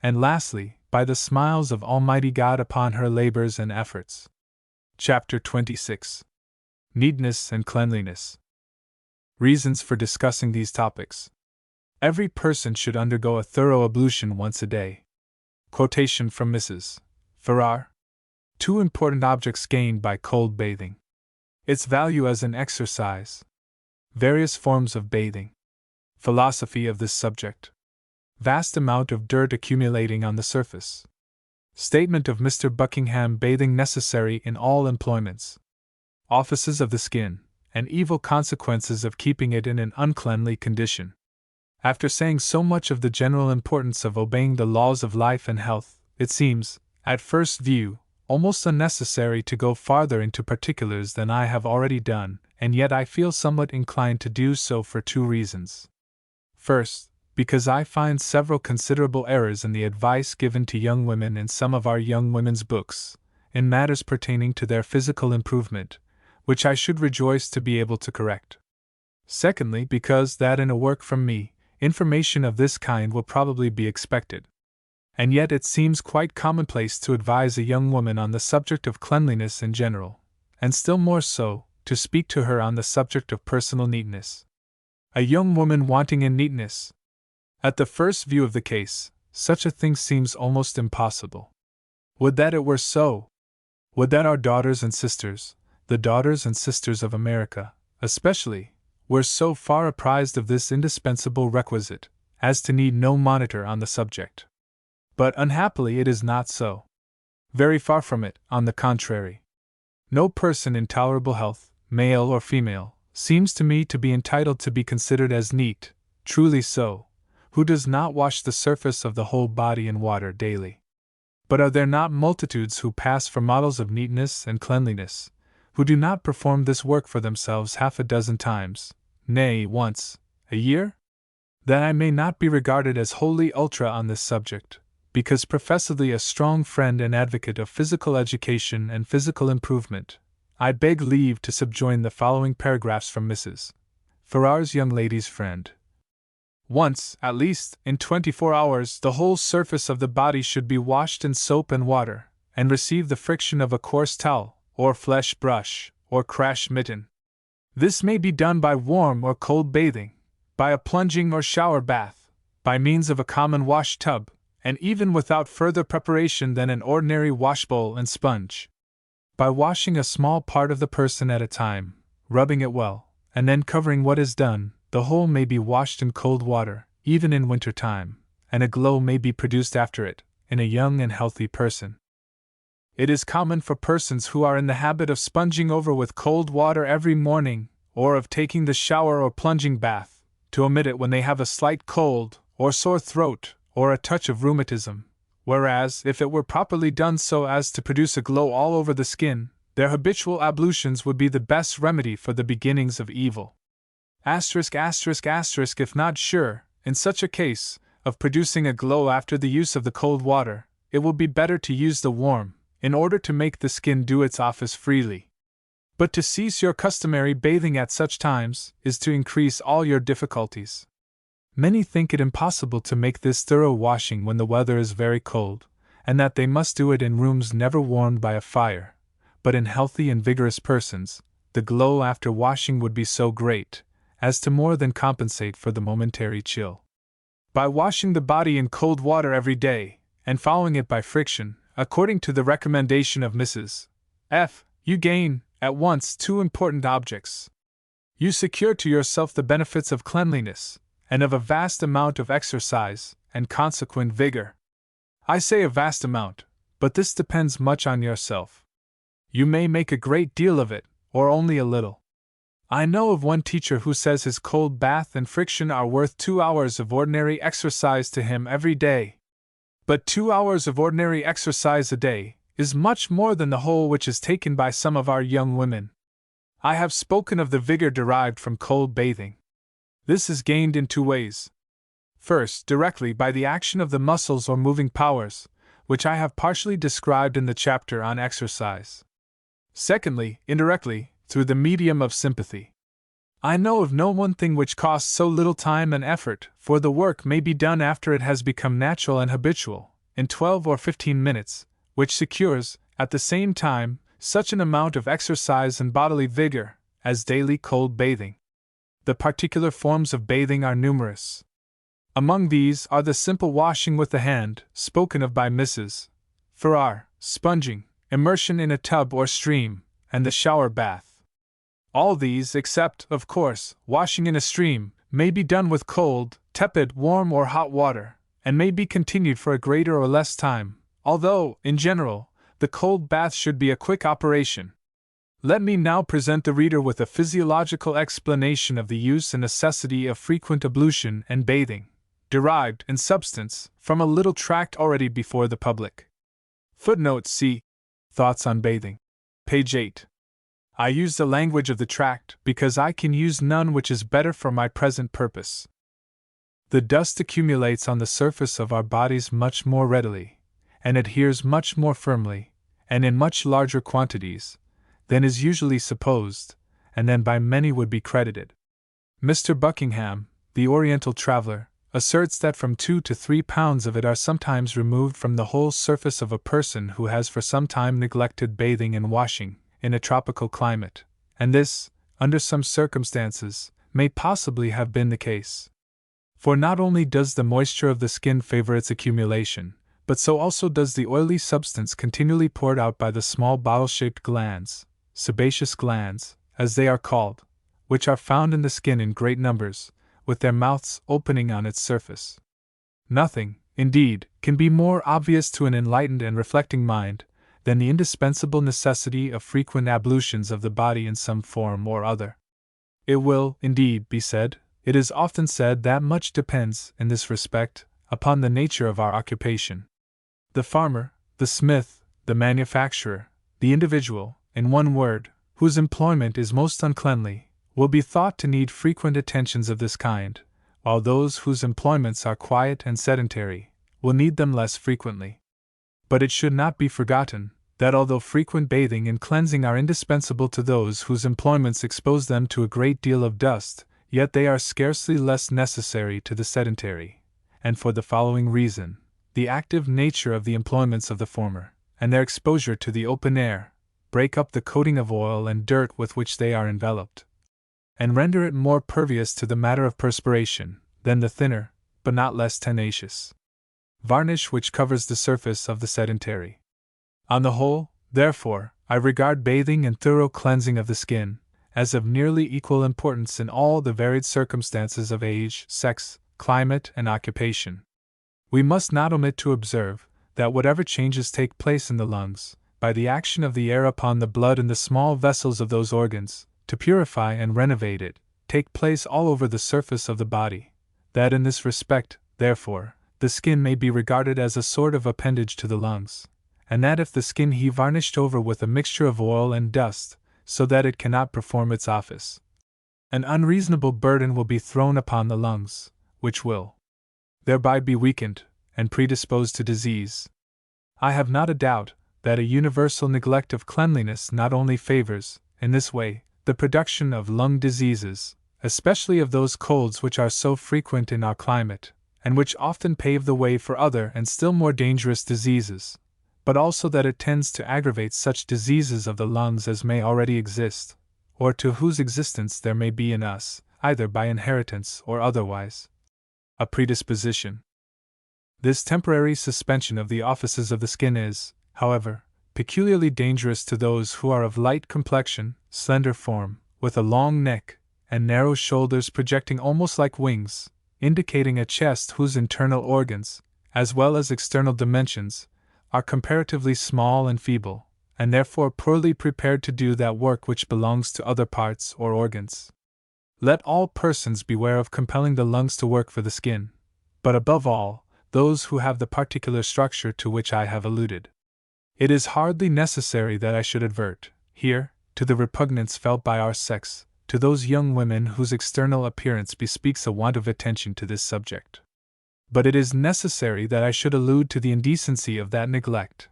and lastly, by the smiles of Almighty God upon her labors and efforts. Chapter 26. Neatness and Cleanliness. Reasons for discussing these topics. Every person should undergo a thorough ablution once a day. Quotation from Mrs. Farrar. 2 important objects gained by cold bathing. Its value as an exercise. Various forms of bathing. Philosophy of this subject. Vast amount of dirt accumulating on the surface. Statement of Mr. Buckingham bathing necessary in all employments. Offices of the skin, and evil consequences of keeping it in an uncleanly condition. After saying so much of the general importance of obeying the laws of life and health, it seems, at first view, almost unnecessary to go farther into particulars than I have already done, and yet I feel somewhat inclined to do so for 2 reasons. First, because I find several considerable errors in the advice given to young women in some of our young women's books, in matters pertaining to their physical improvement, which I should rejoice to be able to correct. Secondly, because that in a work from me, information of this kind will probably be expected. And yet it seems quite commonplace to advise a young woman on the subject of cleanliness in general, and still more so, to speak to her on the subject of personal neatness. A young woman wanting in neatness. At the first view of the case, such a thing seems almost impossible. Would that it were so! Would that our daughters and sisters, the daughters and sisters of America, especially, were so far apprised of this indispensable requisite, as to need no monitor on the subject. But unhappily it is not so. Very far from it, on the contrary. No person in tolerable health, male or female, seems to me to be entitled to be considered as neat, truly so, who does not wash the surface of the whole body in water daily. But are there not multitudes who pass for models of neatness and cleanliness, who do not perform this work for themselves half a dozen times, nay, once, a year? That I may not be regarded as wholly ultra on this subject, because professedly a strong friend and advocate of physical education and physical improvement, I beg leave to subjoin the following paragraphs from Mrs. Farrar's Young Lady's Friend. Once, at least, in 24 hours, the whole surface of the body should be washed in soap and water, and receive the friction of a coarse towel, or flesh brush, or crash mitten. This may be done by warm or cold bathing, by a plunging or shower bath, by means of a common wash tub, and even without further preparation than an ordinary washbowl and sponge. By washing a small part of the person at a time, rubbing it well, and then covering what is done, the whole may be washed in cold water, even in winter time, and a glow may be produced after it, in a young and healthy person. It is common for persons who are in the habit of sponging over with cold water every morning, or of taking the shower or plunging bath, to omit it when they have a slight cold, or sore throat, or a touch of rheumatism, whereas, if it were properly done so as to produce a glow all over the skin, their habitual ablutions would be the best remedy for the beginnings of evil. If not sure, in such a case, of producing a glow after the use of the cold water, it will be better to use the warm, in order to make the skin do its office freely. But to cease your customary bathing at such times, is to increase all your difficulties. Many think it impossible to make this thorough washing when the weather is very cold, and that they must do it in rooms never warmed by a fire, but in healthy and vigorous persons, the glow after washing would be so great, as to more than compensate for the momentary chill. By washing the body in cold water every day, and following it by friction, according to the recommendation of Mrs. F., you gain, at once, 2 important objects. You secure to yourself the benefits of cleanliness, and of a vast amount of exercise, and consequent vigor. I say a vast amount, but this depends much on yourself. You may make a great deal of it, or only a little. I know of one teacher who says his cold bath and friction are worth 2 hours of ordinary exercise to him every day. But 2 hours of ordinary exercise a day is much more than the whole which is taken by some of our young women. I have spoken of the vigor derived from cold bathing. This is gained in 2 ways. First, directly by the action of the muscles or moving powers, which I have partially described in the chapter on exercise. Secondly, indirectly, through the medium of sympathy. I know of no one thing which costs so little time and effort, for the work may be done after it has become natural and habitual, in 12 or 15 minutes, which secures, at the same time, such an amount of exercise and bodily vigor as daily cold bathing. The particular forms of bathing are numerous. Among these are the simple washing with the hand, spoken of by Mrs. Farrar, sponging, immersion in a tub or stream, and the shower bath. All these, except, of course, washing in a stream, may be done with cold, tepid, warm, or hot water, and may be continued for a greater or less time, although, in general, the cold bath should be a quick operation. Let me now present the reader with a physiological explanation of the use and necessity of frequent ablution and bathing, derived, in substance, from a little tract already before the public. Footnote C. Thoughts on Bathing. Page 8. I use the language of the tract because I can use none which is better for my present purpose. The dust accumulates on the surface of our bodies much more readily, and adheres much more firmly, and in much larger quantities, than is usually supposed, and than by many would be credited. Mr. Buckingham, the Oriental traveler, asserts that from 2 to 3 pounds of it are sometimes removed from the whole surface of a person who has for some time neglected bathing and washing in a tropical climate, and this, under some circumstances, may possibly have been the case. For not only does the moisture of the skin favor its accumulation, but so also does the oily substance continually poured out by the small bottle-shaped glands, sebaceous glands, as they are called, which are found in the skin in great numbers, with their mouths opening on its surface. Nothing, indeed, can be more obvious to an enlightened and reflecting mind than the indispensable necessity of frequent ablutions of the body in some form or other. It will, indeed, be said, it is often said that much depends, in this respect, upon the nature of our occupation. The farmer, the smith, the manufacturer, the individual, in one word, whose employment is most uncleanly, will be thought to need frequent attentions of this kind, while those whose employments are quiet and sedentary will need them less frequently. But it should not be forgotten that although frequent bathing and cleansing are indispensable to those whose employments expose them to a great deal of dust, yet they are scarcely less necessary to the sedentary, and for the following reason: the active nature of the employments of the former, and their exposure to the open air, break up the coating of oil and dirt with which they are enveloped, and render it more pervious to the matter of perspiration than the thinner, but not less tenacious, varnish which covers the surface of the sedentary. On the whole, therefore, I regard bathing and thorough cleansing of the skin as of nearly equal importance in all the varied circumstances of age, sex, climate, and occupation. We must not omit to observe that whatever changes take place in the lungs, by the action of the air upon the blood in the small vessels of those organs, to purify and renovate it, take place all over the surface of the body, that in this respect, therefore, the skin may be regarded as a sort of appendage to the lungs, and that if the skin be varnished over with a mixture of oil and dust, so that it cannot perform its office, an unreasonable burden will be thrown upon the lungs, which will thereby be weakened and predisposed to disease. I have not a doubt that a universal neglect of cleanliness not only favors, in this way, the production of lung diseases, especially of those colds which are so frequent in our climate, and which often pave the way for other and still more dangerous diseases, but also that it tends to aggravate such diseases of the lungs as may already exist, or to whose existence there may be in us, either by inheritance or otherwise, a predisposition. This temporary suspension of the offices of the skin is, however, peculiarly dangerous to those who are of light complexion, slender form, with a long neck, and narrow shoulders projecting almost like wings, indicating a chest whose internal organs, as well as external dimensions, are comparatively small and feeble, and therefore poorly prepared to do that work which belongs to other parts or organs. Let all persons beware of compelling the lungs to work for the skin, but above all, those who have the particular structure to which I have alluded. It is hardly necessary that I should advert, here, to the repugnance felt by our sex to those young women whose external appearance bespeaks a want of attention to this subject. But it is necessary that I should allude to the indecency of that neglect,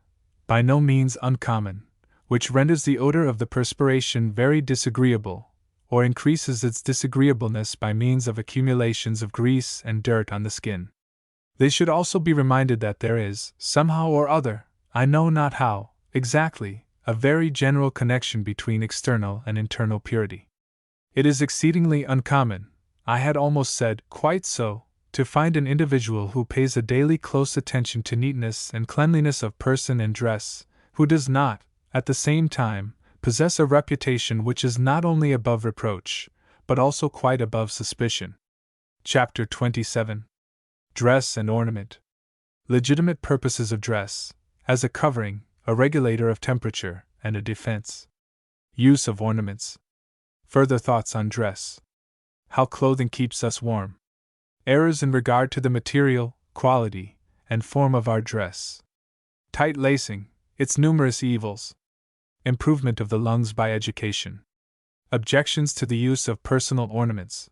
by no means uncommon, which renders the odor of the perspiration very disagreeable, or increases its disagreeableness by means of accumulations of grease and dirt on the skin. They should also be reminded that there is, somehow or other, I know not how, exactly, a very general connection between external and internal purity. It is exceedingly uncommon, I had almost said, quite so, to find an individual who pays a daily close attention to neatness and cleanliness of person and dress, who does not, at the same time, possess a reputation which is not only above reproach, but also quite above suspicion. Chapter 27. Dress and Ornament. Legitimate purposes of dress, as a covering, a regulator of temperature, and a defense. Use of ornaments. Further thoughts on dress. How clothing keeps us warm. Errors in regard to the material, quality, and form of our dress. Tight lacing, its numerous evils. Improvement of the lungs by education. Objections to the use of personal ornaments.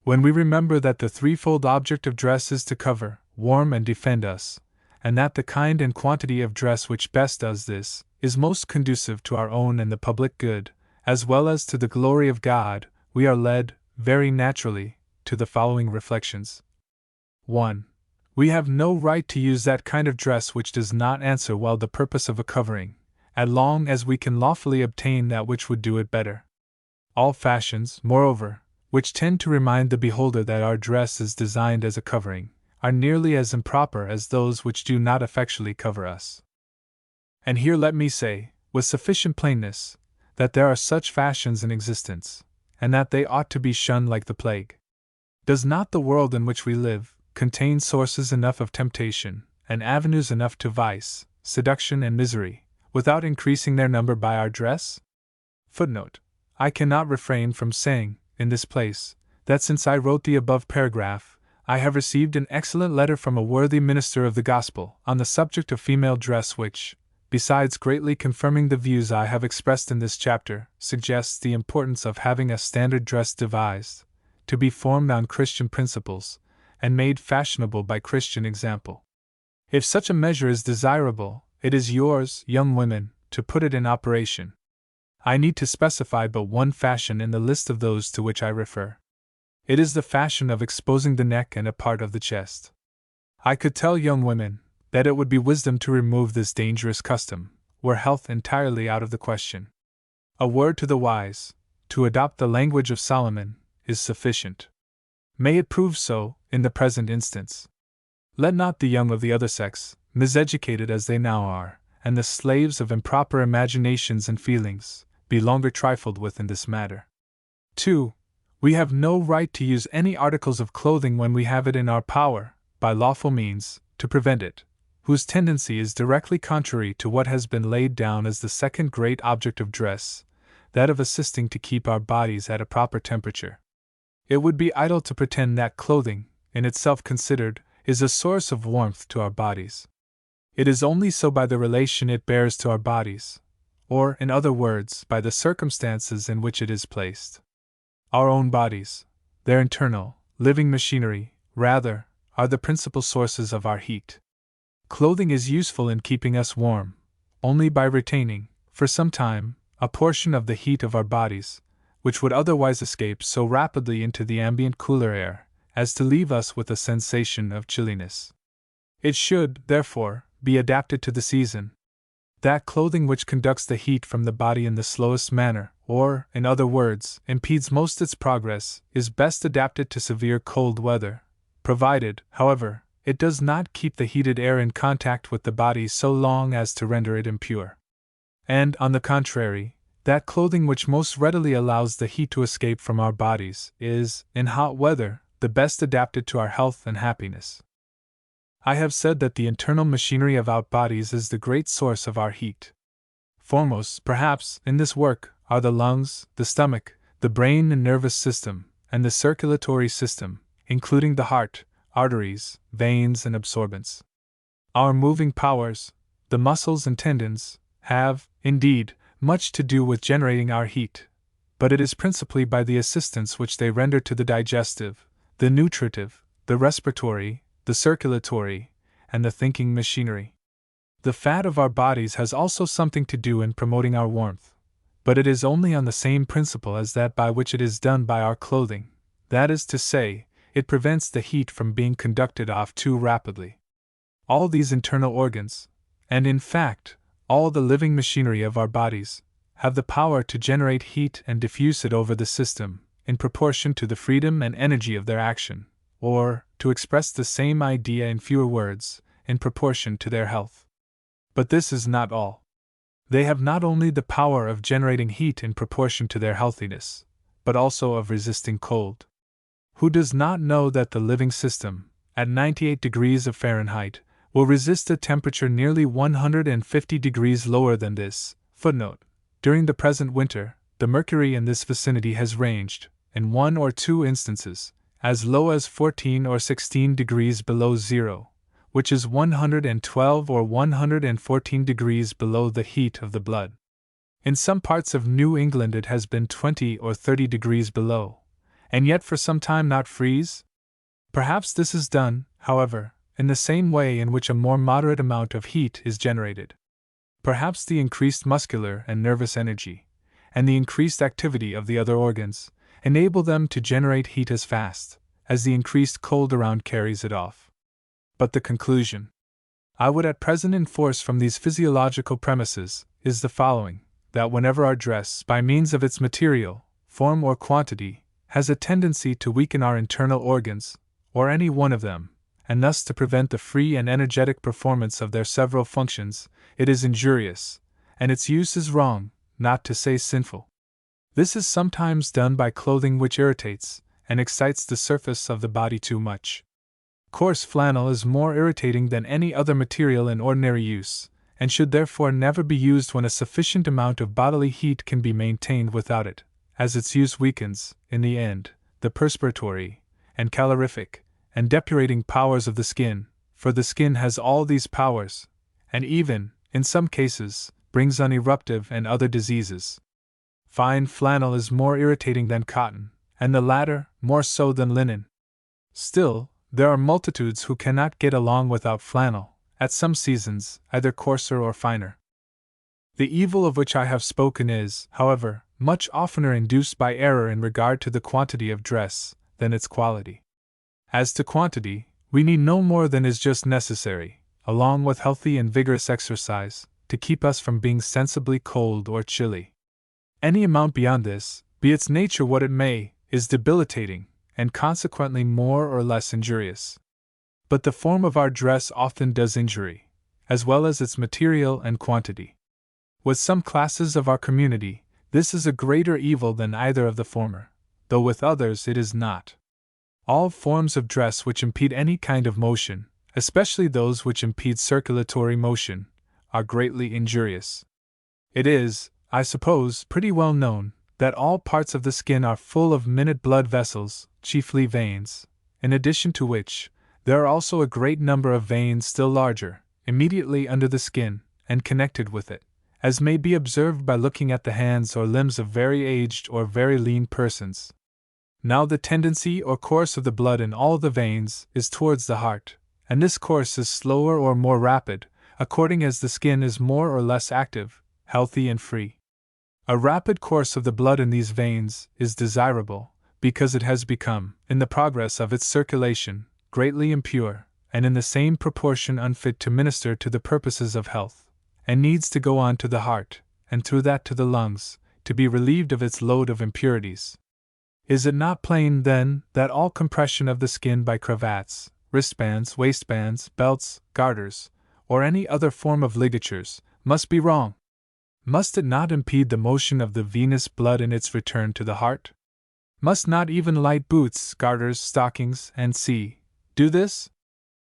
When we remember that the threefold object of dress is to cover, warm, and defend us, and that the kind and quantity of dress which best does this is most conducive to our own and the public good, as well as to the glory of God, we are led, very naturally, to the following reflections. 1. We have no right to use that kind of dress which does not answer well the purpose of a covering, as long as we can lawfully obtain that which would do it better. All fashions, moreover, which tend to remind the beholder that our dress is designed as a covering, are nearly as improper as those which do not effectually cover us. And here let me say, with sufficient plainness, that there are such fashions in existence, and that they ought to be shunned like the plague. Does not the world in which we live contain sources enough of temptation, and avenues enough to vice, seduction, and misery, without increasing their number by our dress? Footnote. I cannot refrain from saying, in this place, that since I wrote the above paragraph, I have received an excellent letter from a worthy minister of the gospel on the subject of female dress which, besides greatly confirming the views I have expressed in this chapter, suggests the importance of having a standard dress devised, to be formed on Christian principles, and made fashionable by Christian example. If such a measure is desirable, it is yours, young women, to put it in operation. I need to specify but one fashion in the list of those to which I refer. It is the fashion of exposing the neck and a part of the chest. I could tell young women that it would be wisdom to remove this dangerous custom, were health entirely out of the question. A word to the wise, to adopt the language of Solomon, is sufficient. May it prove so, in the present instance. Let not the young of the other sex, miseducated as they now are, and the slaves of improper imaginations and feelings, be longer trifled with in this matter. 2. We have no right to use any articles of clothing when we have it in our power, by lawful means, to prevent it, whose tendency is directly contrary to what has been laid down as the second great object of dress, that of assisting to keep our bodies at a proper temperature. It would be idle to pretend that clothing, in itself considered, is a source of warmth to our bodies. It is only so by the relation it bears to our bodies, or, in other words, by the circumstances in which it is placed. Our own bodies, their internal, living machinery, rather, are the principal sources of our heat. Clothing is useful in keeping us warm, only by retaining, for some time, a portion of the heat of our bodies, which would otherwise escape so rapidly into the ambient cooler air, as to leave us with a sensation of chilliness. It should, therefore, be adapted to the season. That clothing which conducts the heat from the body in the slowest manner, or, in other words, impedes most its progress, is best adapted to severe cold weather, provided, however, it does not keep the heated air in contact with the body so long as to render it impure. And, on the contrary, that clothing which most readily allows the heat to escape from our bodies is, in hot weather, the best adapted to our health and happiness. I have said that the internal machinery of our bodies is the great source of our heat. Foremost, perhaps, in this work are the lungs, the stomach, the brain and nervous system, and the circulatory system, including the heart, arteries, veins, and absorbents. Our moving powers, the muscles and tendons, have, indeed, much to do with generating our heat, but it is principally by the assistance which they render to the digestive, the nutritive, the respiratory, the circulatory, and the thinking machinery. The fat of our bodies has also something to do in promoting our warmth, but it is only on the same principle as that by which it is done by our clothing, that is to say, it prevents the heat from being conducted off too rapidly. All these internal organs, and in fact, all the living machinery of our bodies, have the power to generate heat and diffuse it over the system, in proportion to the freedom and energy of their action, or, to express the same idea in fewer words, in proportion to their health. But this is not all. They have not only the power of generating heat in proportion to their healthiness, but also of resisting cold. Who does not know that the living system, at 98 degrees of Fahrenheit, will resist a temperature nearly 150 degrees lower than this? Footnote: during the present winter, the mercury in this vicinity has ranged, in 1 or 2 instances, as low as 14 or 16 degrees below zero, which is 112 or 114 degrees below the heat of the blood. In some parts of New England it has been 20 or 30 degrees below, and yet for some time not freeze? Perhaps this is done, however, in the same way in which a more moderate amount of heat is generated. Perhaps the increased muscular and nervous energy, and the increased activity of the other organs, enable them to generate heat as fast as the increased cold around carries it off. But the conclusion I would at present enforce from these physiological premises is the following: that whenever our dress, by means of its material, form, or quantity, has a tendency to weaken our internal organs, or any one of them, and thus to prevent the free and energetic performance of their several functions, it is injurious, and its use is wrong, not to say sinful. This is sometimes done by clothing which irritates and excites the surface of the body too much. Coarse flannel is more irritating than any other material in ordinary use, and should therefore never be used when a sufficient amount of bodily heat can be maintained without it, as its use weakens, in the end, the perspiratory, and calorific, and depurating powers of the skin, for the skin has all these powers, and even, in some cases, brings on eruptive and other diseases. Fine flannel is more irritating than cotton, and the latter more so than linen. Still, there are multitudes who cannot get along without flannel, at some seasons, either coarser or finer. The evil of which I have spoken is, however, much oftener induced by error in regard to the quantity of dress than its quality. As to quantity, we need no more than is just necessary, along with healthy and vigorous exercise, to keep us from being sensibly cold or chilly. Any amount beyond this, be its nature what it may, is debilitating, and consequently more or less injurious. But the form of our dress often does injury, as well as its material and quantity. With some classes of our community, this is a greater evil than either of the former, though with others it is not. All forms of dress which impede any kind of motion, especially those which impede circulatory motion, are greatly injurious. It is, I suppose, pretty well known that all parts of the skin are full of minute blood vessels, chiefly veins, in addition to which, there are also a great number of veins still larger, immediately under the skin, and connected with it, as may be observed by looking at the hands or limbs of very aged or very lean persons. Now the tendency or course of the blood in all the veins is towards the heart, and this course is slower or more rapid, according as the skin is more or less active, healthy and free. A rapid course of the blood in these veins is desirable, because it has become, in the progress of its circulation, greatly impure, and in the same proportion unfit to minister to the purposes of health, and needs to go on to the heart, and through that to the lungs, to be relieved of its load of impurities. Is it not plain, then, that all compression of the skin by cravats, wristbands, waistbands, belts, garters, or any other form of ligatures, must be wrong? Must it not impede the motion of the venous blood in its return to the heart? Must not even light boots, garters, stockings, and do this?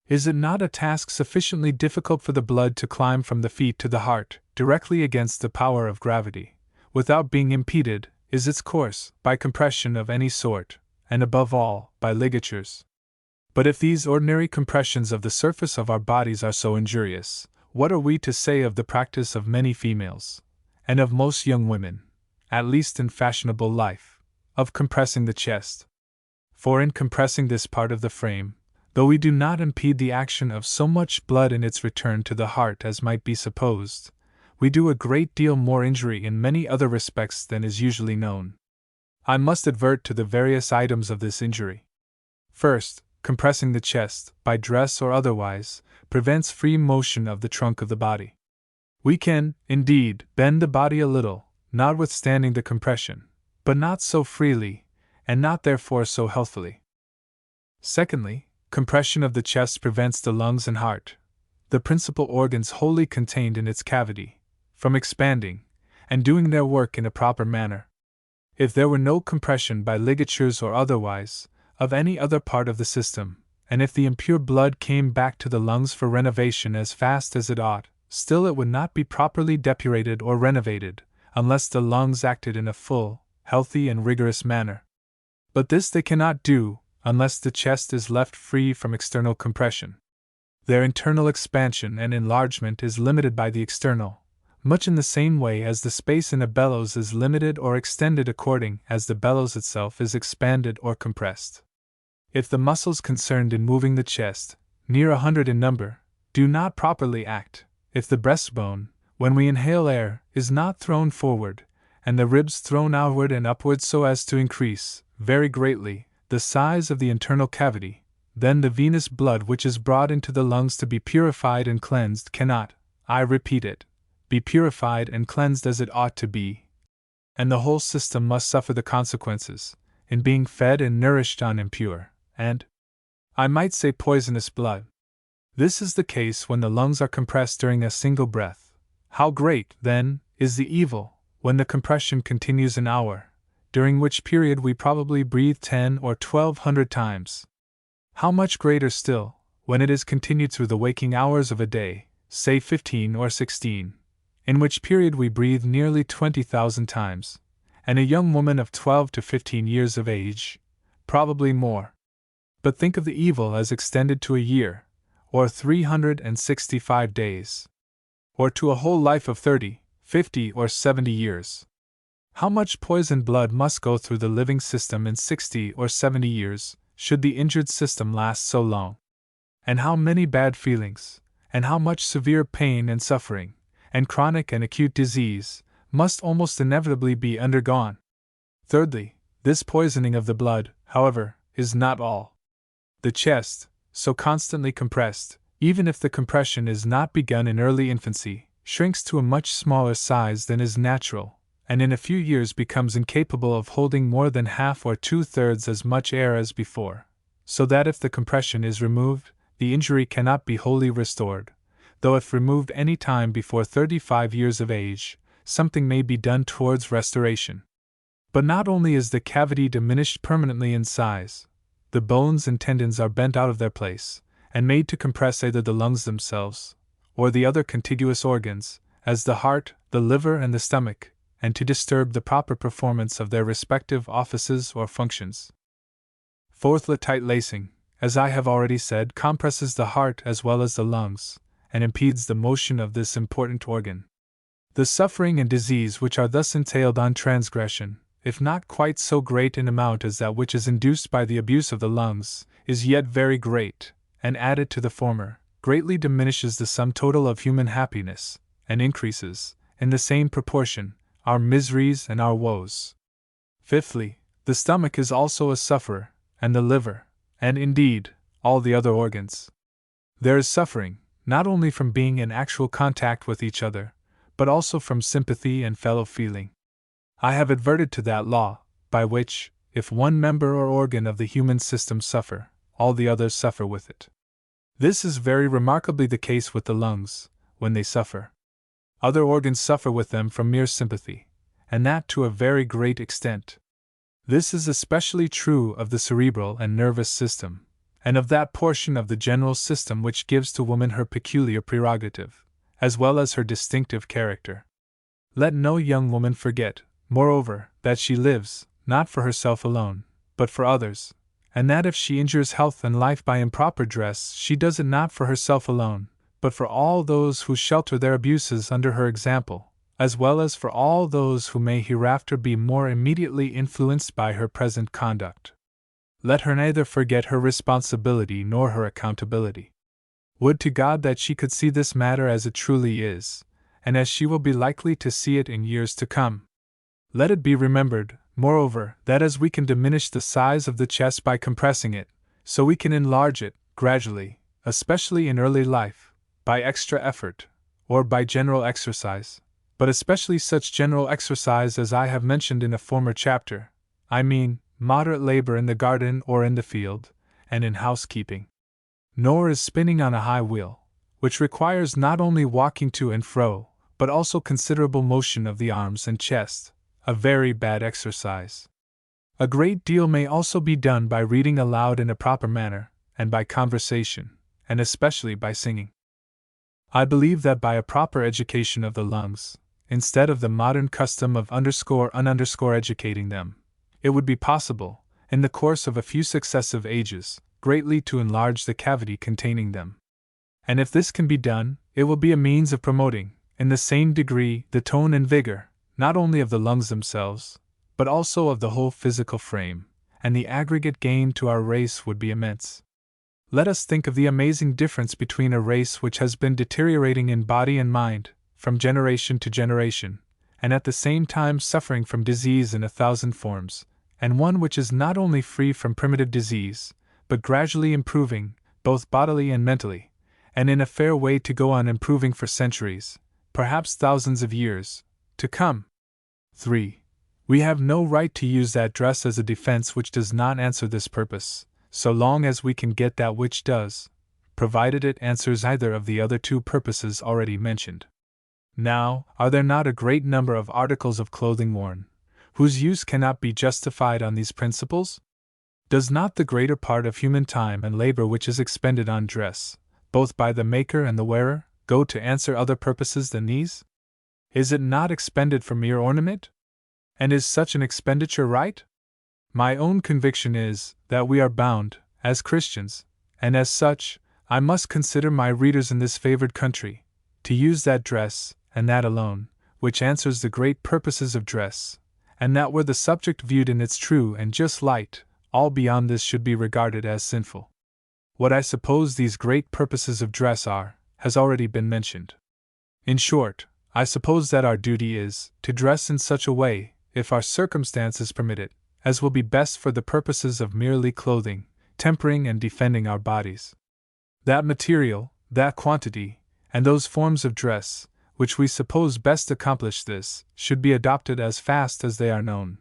Is it not a task sufficiently difficult for the blood to climb from the feet to the heart, directly against the power of gravity, without being impeded, is its course, by compression of any sort, and above all, by ligatures? But if these ordinary compressions of the surface of our bodies are so injurious, what are we to say of the practice of many females, and of most young women, at least in fashionable life, of compressing the chest? For in compressing this part of the frame, though we do not impede the action of so much blood in its return to the heart as might be supposed, we do a great deal more injury in many other respects than is usually known. I must advert to the various items of this injury. First, compressing the chest, by dress or otherwise, prevents free motion of the trunk of the body. We can, indeed, bend the body a little, notwithstanding the compression, but not so freely, and not therefore so healthily. Secondly, compression of the chest prevents the lungs and heart, the principal organs wholly contained in its cavity, from expanding, and doing their work in a proper manner. If there were no compression by ligatures or otherwise, of any other part of the system, and if the impure blood came back to the lungs for renovation as fast as it ought, still it would not be properly depurated or renovated, unless the lungs acted in a full, healthy, and rigorous manner. But this they cannot do, unless the chest is left free from external compression. Their internal expansion and enlargement is limited by the external, much in the same way as the space in a bellows is limited or extended according as the bellows itself is expanded or compressed. If the muscles concerned in moving the chest, near 100 in number, do not properly act, if the breastbone, when we inhale air, is not thrown forward, and the ribs thrown outward and upward so as to increase, very greatly, the size of the internal cavity, then the venous blood which is brought into the lungs to be purified and cleansed cannot, I repeat it, be purified and cleansed as it ought to be, and the whole system must suffer the consequences, in being fed and nourished on impure, and, I might say, poisonous blood. This is the case when the lungs are compressed during a single breath. How great, then, is the evil, when the compression continues an hour, during which period we probably breathe 10 or 1200 times. How much greater still, when it is continued through the waking hours of a day, say 15 or 16, in which period we breathe nearly 20,000 times, and a young woman of 12 to 15 years of age, probably more. But think of the evil as extended to a year, or 365 days, or to a whole life of 30, 50, or 70 years. How much poisoned blood must go through the living system in 60 or 70 years, should the injured system last so long? And how many bad feelings, and how much severe pain and suffering, and chronic and acute disease, must almost inevitably be undergone? Thirdly, this poisoning of the blood, however, is not all. The chest, so constantly compressed, even if the compression is not begun in early infancy, shrinks to a much smaller size than is natural, and in a few years becomes incapable of holding more than half or 2/3 as much air as before, so that if the compression is removed, the injury cannot be wholly restored, though if removed any time before 35 years of age, something may be done towards restoration. But not only is the cavity diminished permanently in size, the bones and tendons are bent out of their place, and made to compress either the lungs themselves, or the other contiguous organs, as the heart, the liver, and the stomach, and to disturb the proper performance of their respective offices or functions. Fourthly, tight lacing, as I have already said, compresses the heart as well as the lungs, and impedes the motion of this important organ. The suffering and disease which are thus entailed on transgression, if not quite so great in amount as that which is induced by the abuse of the lungs, is yet very great, and added to the former, greatly diminishes the sum total of human happiness, and increases, in the same proportion, our miseries and our woes. Fifthly, the stomach is also a sufferer, and the liver, and indeed, all the other organs. There is suffering, not only from being in actual contact with each other, but also from sympathy and fellow feeling. I have adverted to that law, by which, if one member or organ of the human system suffer, all the others suffer with it. This is very remarkably the case with the lungs, when they suffer. Other organs suffer with them from mere sympathy, and that to a very great extent. This is especially true of the cerebral and nervous system, and of that portion of the general system which gives to woman her peculiar prerogative, as well as her distinctive character. Let no young woman forget, moreover, that she lives, not for herself alone, but for others, and that if she injures health and life by improper dress, she does it not for herself alone, but for all those who shelter their abuses under her example, as well as for all those who may hereafter be more immediately influenced by her present conduct. Let her neither forget her responsibility nor her accountability. Would to God that she could see this matter as it truly is, and as she will be likely to see it in years to come. Let it be remembered, moreover, that as we can diminish the size of the chest by compressing it, so we can enlarge it, gradually, especially in early life, by extra effort, or by general exercise, but especially such general exercise as I have mentioned in a former chapter, I mean, moderate labor in the garden or in the field, and in housekeeping. Nor is spinning on a high wheel, which requires not only walking to and fro, but also considerable motion of the arms and chest, a very bad exercise. A great deal may also be done by reading aloud in a proper manner, and by conversation, and especially by singing. I believe that by a proper education of the lungs, instead of the modern custom of educating them, it would be possible, in the course of a few successive ages, greatly to enlarge the cavity containing them. And if this can be done, it will be a means of promoting, in the same degree, the tone and vigor, not only of the lungs themselves, but also of the whole physical frame, and the aggregate gain to our race would be immense. Let us think of the amazing difference between a race which has been deteriorating in body and mind, from generation to generation, and at the same time suffering from disease in 1,000 forms, and one which is not only free from primitive disease, but gradually improving, both bodily and mentally, and in a fair way to go on improving for centuries, perhaps thousands of years, to come. 3. We have no right to use that dress as a defense which does not answer this purpose, so long as we can get that which does, provided it answers either of the other two purposes already mentioned. Now, are there not a great number of articles of clothing worn, whose use cannot be justified on these principles? Does not the greater part of human time and labor which is expended on dress, both by the maker and the wearer, go to answer other purposes than these? Is it not expended for mere ornament? And is such an expenditure right? My own conviction is, that we are bound, as Christians, and as such, I must consider my readers in this favored country, to use that dress, and that alone, which answers the great purposes of dress, and that were the subject viewed in its true and just light, all beyond this should be regarded as sinful. What I suppose these great purposes of dress are, has already been mentioned. In short, I suppose that our duty is, to dress in such a way, if our circumstances permit it, as will be best for the purposes of merely clothing, tempering and defending our bodies. That material, that quantity, and those forms of dress, which we suppose best accomplish this, should be adopted as fast as they are known.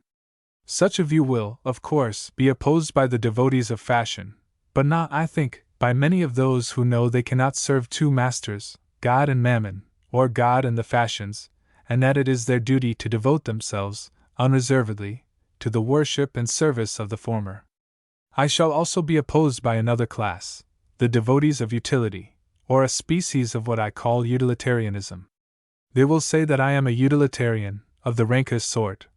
Such a view will, of course, be opposed by the devotees of fashion, but not, I think, by many of those who know they cannot serve two masters, God and Mammon, or God and the fashions, and that it is their duty to devote themselves, unreservedly, to the worship and service of the former. I shall also be opposed by another class, the devotees of utility, or a species of what I call utilitarianism. They will say that I am a utilitarian, of the rankest sort,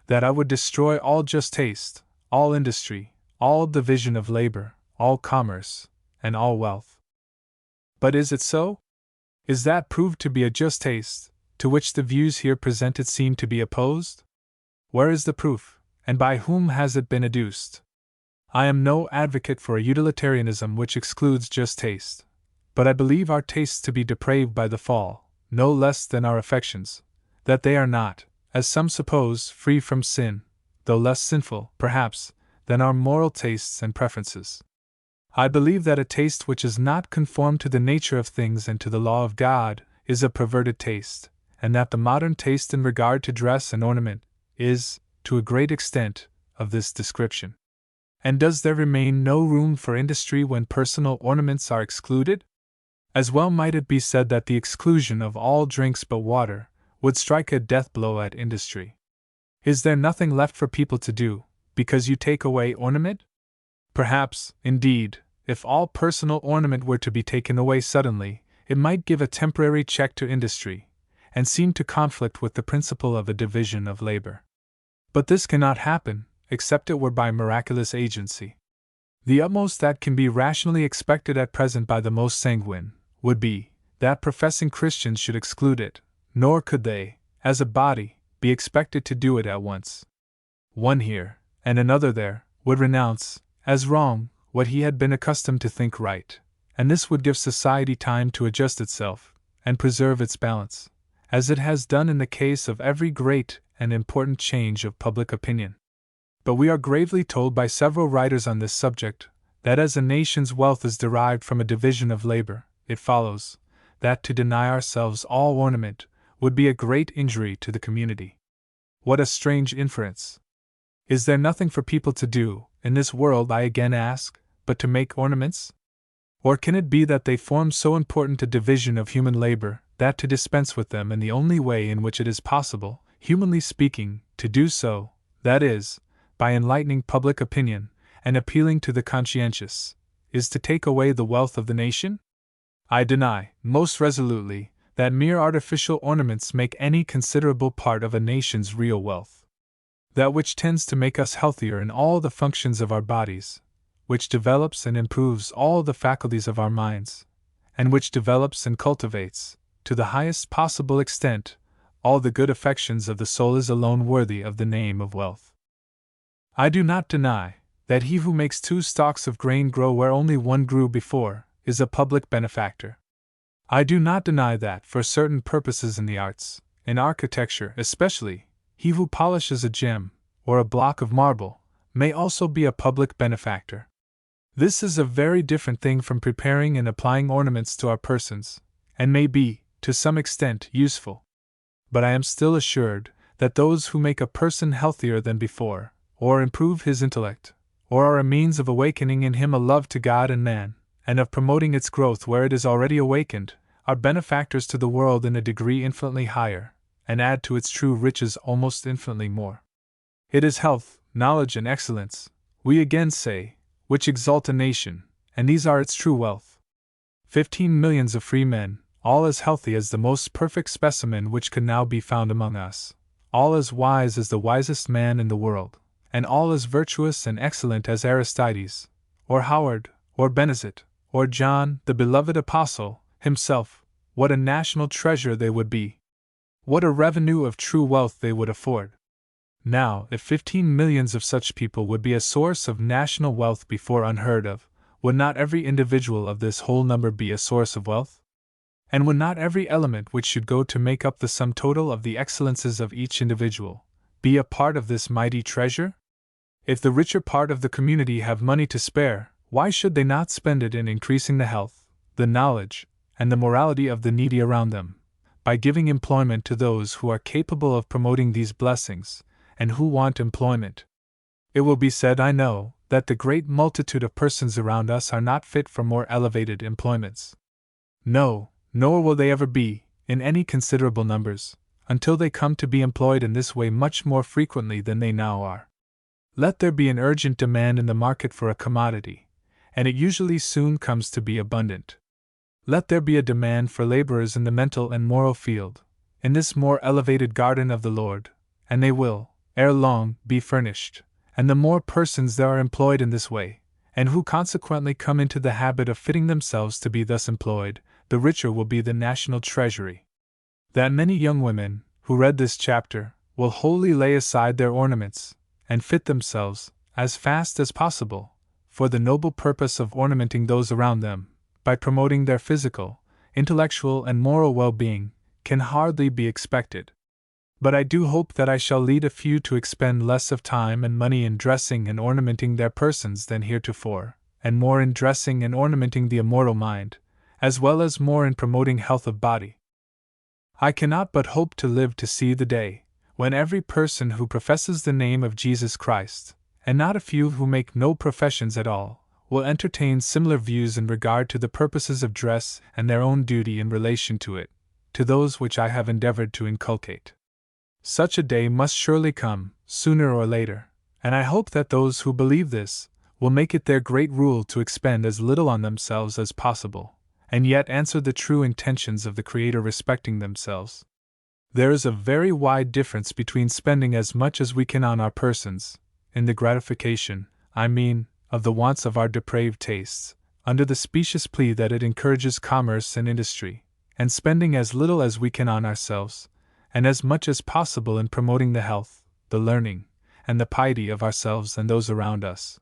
that I would destroy all just taste, all industry, all division of labor, all commerce, and all wealth. But is it so? Is that proved to be a just taste, to which the views here presented seem to be opposed? Where is the proof, and by whom has it been adduced? I am no advocate for a utilitarianism which excludes just taste, but I believe our tastes to be depraved by the fall, no less than our affections, that they are not, as some suppose, free from sin, though less sinful, perhaps, than our moral tastes and preferences. I believe that a taste which is not conformed to the nature of things and to the law of God is a perverted taste, and that the modern taste in regard to dress and ornament is, to a great extent, of this description. And does there remain no room for industry when personal ornaments are excluded? As well might it be said that the exclusion of all drinks but water would strike a death blow at industry. Is there nothing left for people to do, because you take away ornament? Perhaps, indeed, if all personal ornament were to be taken away suddenly, it might give a temporary check to industry, and seem to conflict with the principle of a division of labor. But this cannot happen, except it were by miraculous agency. The utmost that can be rationally expected at present by the most sanguine would be that professing Christians should exclude it, nor could they, as a body, be expected to do it at once. One here, and another there, would renounce, as wrong, what he had been accustomed to think right, and this would give society time to adjust itself, and preserve its balance, as it has done in the case of every great and important change of public opinion. But we are gravely told by several writers on this subject that as a nation's wealth is derived from a division of labor, it follows that to deny ourselves all ornament would be a great injury to the community. What a strange inference! Is there nothing for people to do, in this world, I again ask, but to make ornaments? Or can it be that they form so important a division of human labor that to dispense with them in the only way in which it is possible, humanly speaking, to do so, that is, by enlightening public opinion and appealing to the conscientious, is to take away the wealth of the nation? I deny, most resolutely, that mere artificial ornaments make any considerable part of a nation's real wealth. That which tends to make us healthier in all the functions of our bodies, which develops and improves all the faculties of our minds, and which develops and cultivates, to the highest possible extent, all the good affections of the soul is alone worthy of the name of wealth. I do not deny that he who makes 2 stalks of grain grow where only one grew before is a public benefactor. I do not deny that, for certain purposes in the arts, in architecture especially, he who polishes a gem, or a block of marble, may also be a public benefactor. This is a very different thing from preparing and applying ornaments to our persons, and may be, to some extent, useful. But I am still assured that those who make a person healthier than before, or improve his intellect, or are a means of awakening in him a love to God and man, and of promoting its growth where it is already awakened, are benefactors to the world in a degree infinitely higher, and add to its true riches almost infinitely more. It is health, knowledge, and excellence, we again say, which exalt a nation, and these are its true wealth. 15 millions of free men, all as healthy as the most perfect specimen which could now be found among us, all as wise as the wisest man in the world, and all as virtuous and excellent as Aristides, or Howard, or Benezet, or John, the beloved apostle, himself, what a national treasure they would be! What a revenue of true wealth they would afford! Now, if 15 millions of such people would be a source of national wealth before unheard of, would not every individual of this whole number be a source of wealth? And would not every element which should go to make up the sum total of the excellences of each individual be a part of this mighty treasure? If the richer part of the community have money to spare, why should they not spend it in increasing the health, the knowledge, and the morality of the needy around them, by giving employment to those who are capable of promoting these blessings, and who want employment? It will be said, I know, that the great multitude of persons around us are not fit for more elevated employments. No, nor will they ever be, in any considerable numbers, until they come to be employed in this way much more frequently than they now are. Let there be an urgent demand in the market for a commodity, and it usually soon comes to be abundant. Let there be a demand for laborers in the mental and moral field, in this more elevated garden of the Lord, and they will, ere long, be furnished, and the more persons there are employed in this way, and who consequently come into the habit of fitting themselves to be thus employed, the richer will be the national treasury. That many young women, who read this chapter, will wholly lay aside their ornaments, and fit themselves, as fast as possible, for the noble purpose of ornamenting those around them, by promoting their physical, intellectual, and moral well-being, can hardly be expected. But I do hope that I shall lead a few to expend less of time and money in dressing and ornamenting their persons than heretofore, and more in dressing and ornamenting the immortal mind, as well as more in promoting health of body. I cannot but hope to live to see the day when every person who professes the name of Jesus Christ, and not a few who make no professions at all, will entertain similar views in regard to the purposes of dress and their own duty in relation to it, to those which I have endeavored to inculcate. Such a day must surely come, sooner or later, and I hope that those who believe this will make it their great rule to expend as little on themselves as possible, and yet answer the true intentions of the Creator respecting themselves. There is a very wide difference between spending as much as we can on our persons, in the gratification, of the wants of our depraved tastes, under the specious plea that it encourages commerce and industry, and spending as little as we can on ourselves, and as much as possible in promoting the health, the learning, and the piety of ourselves and those around us.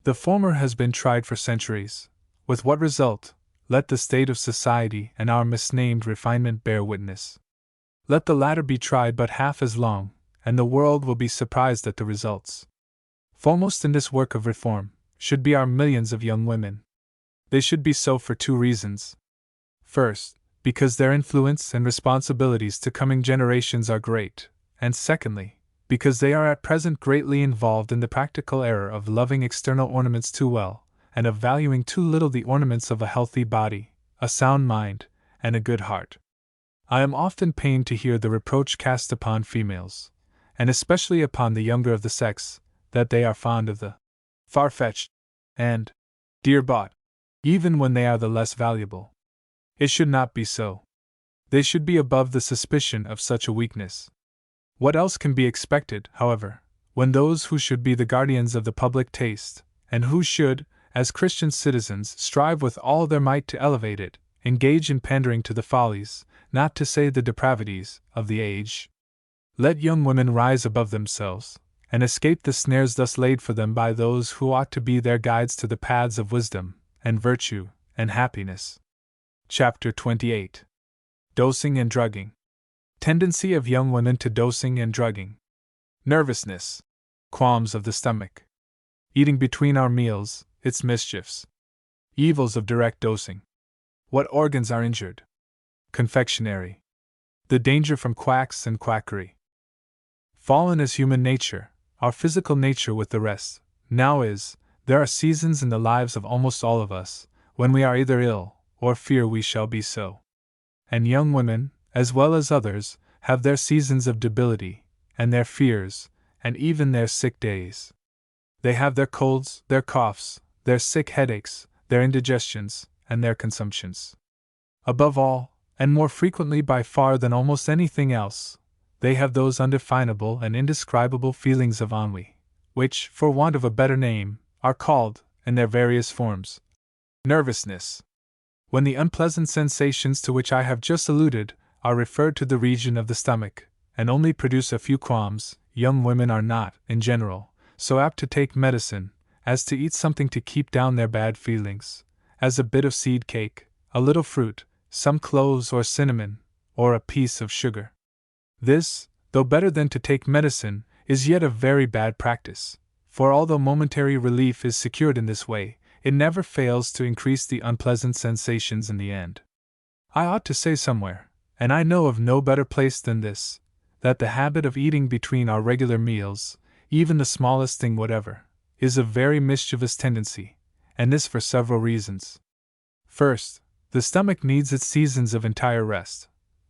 The former has been tried for centuries. With what result, let the state of society and our misnamed refinement bear witness. Let the latter be tried but half as long, and the world will be surprised at the results. Foremost in this work of reform should be our millions of young women. They should be so for two reasons. First, because their influence and responsibilities to coming generations are great, and secondly, because they are at present greatly involved in the practical error of loving external ornaments too well, and of valuing too little the ornaments of a healthy body, a sound mind, and a good heart. I am often pained to hear the reproach cast upon females, and especially upon the younger of the sex, that they are fond of the far-fetched and dear-bought, even when they are the less valuable. It should not be so. They should be above the suspicion of such a weakness. What else can be expected, however, when those who should be the guardians of the public taste, and who should, as Christian citizens, strive with all their might to elevate it, engage in pandering to the follies, not to say the depravities, of the age? Let young women rise above themselves, and escape the snares thus laid for them by those who ought to be their guides to the paths of wisdom, and virtue, and happiness. Chapter 28. Dosing and Drugging. Tendency of young women to dosing and drugging. Nervousness. Qualms of the stomach. Eating between our meals, its mischiefs. Evils of direct dosing. What organs are injured? Confectionery. The danger from quacks and quackery. Fallen is human nature, our physical nature with the rest. There are seasons in the lives of almost all of us, when we are either ill, or fear we shall be so. And young women, as well as others, have their seasons of debility, and their fears, and even their sick days. They have their colds, their coughs, their sick headaches, their indigestions, and their consumptions. Above all, and more frequently by far than almost anything else, they have those undefinable and indescribable feelings of ennui, which, for want of a better name, are called, in their various forms, nervousness. When the unpleasant sensations to which I have just alluded are referred to the region of the stomach, and only produce a few qualms, young women are not, in general, so apt to take medicine, as to eat something to keep down their bad feelings, as a bit of seed cake, a little fruit, some cloves or cinnamon, or a piece of sugar. This, though better than to take medicine, is yet a very bad practice, for although momentary relief is secured in this way, it never fails to increase the unpleasant sensations in the end. I ought to say somewhere, and I know of no better place than this, that the habit of eating between our regular meals, even the smallest thing whatever, is a very mischievous tendency, and this for several reasons. First, the stomach needs its seasons of entire rest,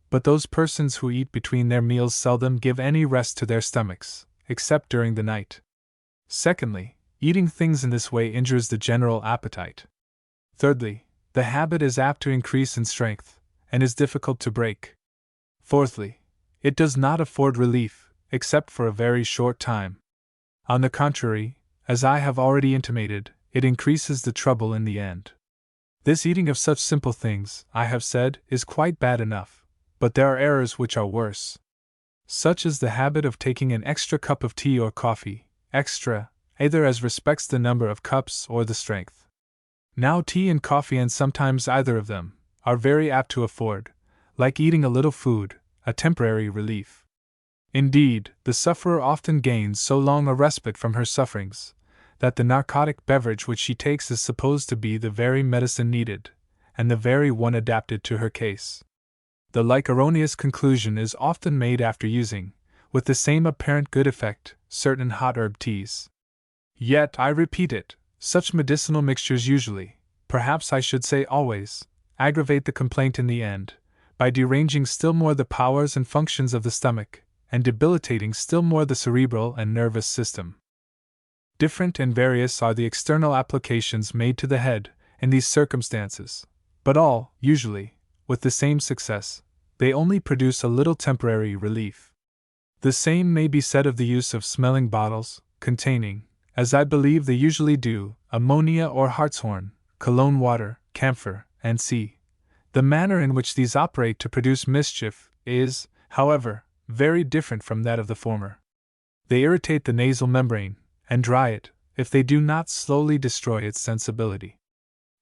but those persons who eat between their meals seldom give any rest to their stomachs, except during the night. Secondly, eating things in this way injures the general appetite. Thirdly, the habit is apt to increase in strength, and is difficult to break. Fourthly, it does not afford relief, except for a very short time. On the contrary, as I have already intimated, it increases the trouble in the end. This eating of such simple things, I have said, is quite bad enough, but there are errors which are worse. Such is the habit of taking an extra cup of tea or coffee, extra, either as respects the number of cups or the strength. Now tea and coffee, and sometimes either of them, are very apt to afford, like eating a little food, a temporary relief. Indeed, the sufferer often gains so long a respite from her sufferings, that the narcotic beverage which she takes is supposed to be the very medicine needed, and the very one adapted to her case. The like erroneous conclusion is often made after using, with the same apparent good effect, certain hot herb teas. Yet, I repeat it, such medicinal mixtures usually, perhaps I should say always, aggravate the complaint in the end, by deranging still more the powers and functions of the stomach, and debilitating still more the cerebral and nervous system. Different and various are the external applications made to the head in these circumstances, but all, usually, with the same success, they only produce a little temporary relief. The same may be said of the use of smelling bottles, containing, as I believe they usually do, ammonia or hartshorn, cologne water, camphor, and c. The manner in which these operate to produce mischief is, however, very different from that of the former. They irritate the nasal membrane, and dry it, if they do not slowly destroy its sensibility.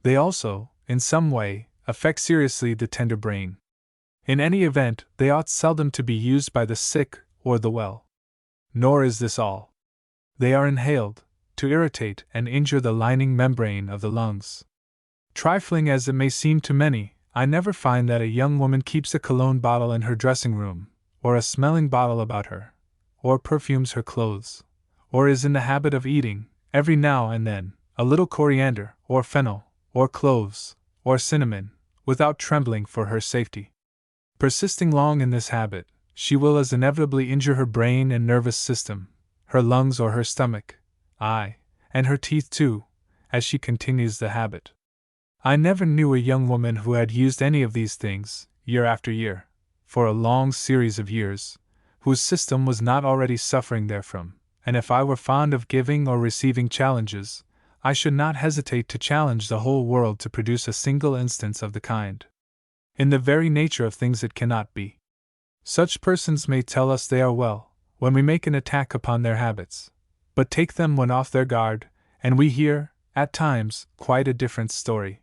They also, in some way, affect seriously the tender brain. In any event, they ought seldom to be used by the sick or the well. Nor is this all. They are inhaled, to irritate and injure the lining membrane of the lungs. Trifling as it may seem to many, I never find that a young woman keeps a cologne bottle in her dressing room, or a smelling bottle about her, or perfumes her clothes, or is in the habit of eating, every now and then, a little coriander, or fennel, or cloves, or cinnamon, without trembling for her safety. Persisting long in this habit, she will as inevitably injure her brain and nervous system, her lungs or her stomach, aye, and her teeth too, as she continues the habit. I never knew a young woman who had used any of these things, year after year, for a long series of years, whose system was not already suffering therefrom, and if I were fond of giving or receiving challenges, I should not hesitate to challenge the whole world to produce a single instance of the kind. In the very nature of things it cannot be. Such persons may tell us they are well, when we make an attack upon their habits, but take them when off their guard, and we hear, at times, quite a different story.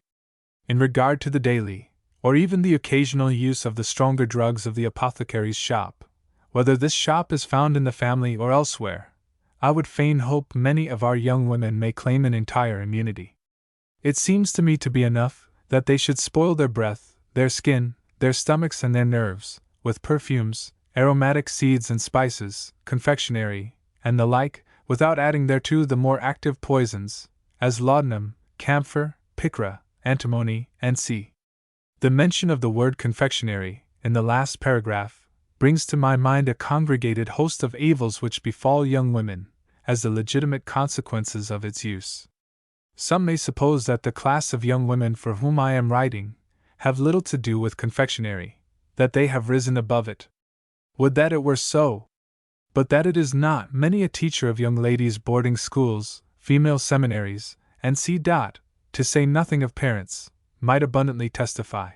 In regard to the daily, or even the occasional use of the stronger drugs of the apothecary's shop, whether this shop is found in the family or elsewhere, I would fain hope many of our young women may claim an entire immunity. It seems to me to be enough that they should spoil their breath, their skin, their stomachs and their nerves, with perfumes, aromatic seeds and spices, confectionery, and the like, without adding thereto the more active poisons, as laudanum, camphor, picra, antimony, and c. The mention of the word confectionery, in the last paragraph, brings to my mind a congregated host of evils which befall young women, as the legitimate consequences of its use. Some may suppose that the class of young women for whom I am writing have little to do with confectionery, that they have risen above it. Would that it were so! But that it is not, many a teacher of young ladies' boarding schools, female seminaries, and to say nothing of parents, might abundantly testify.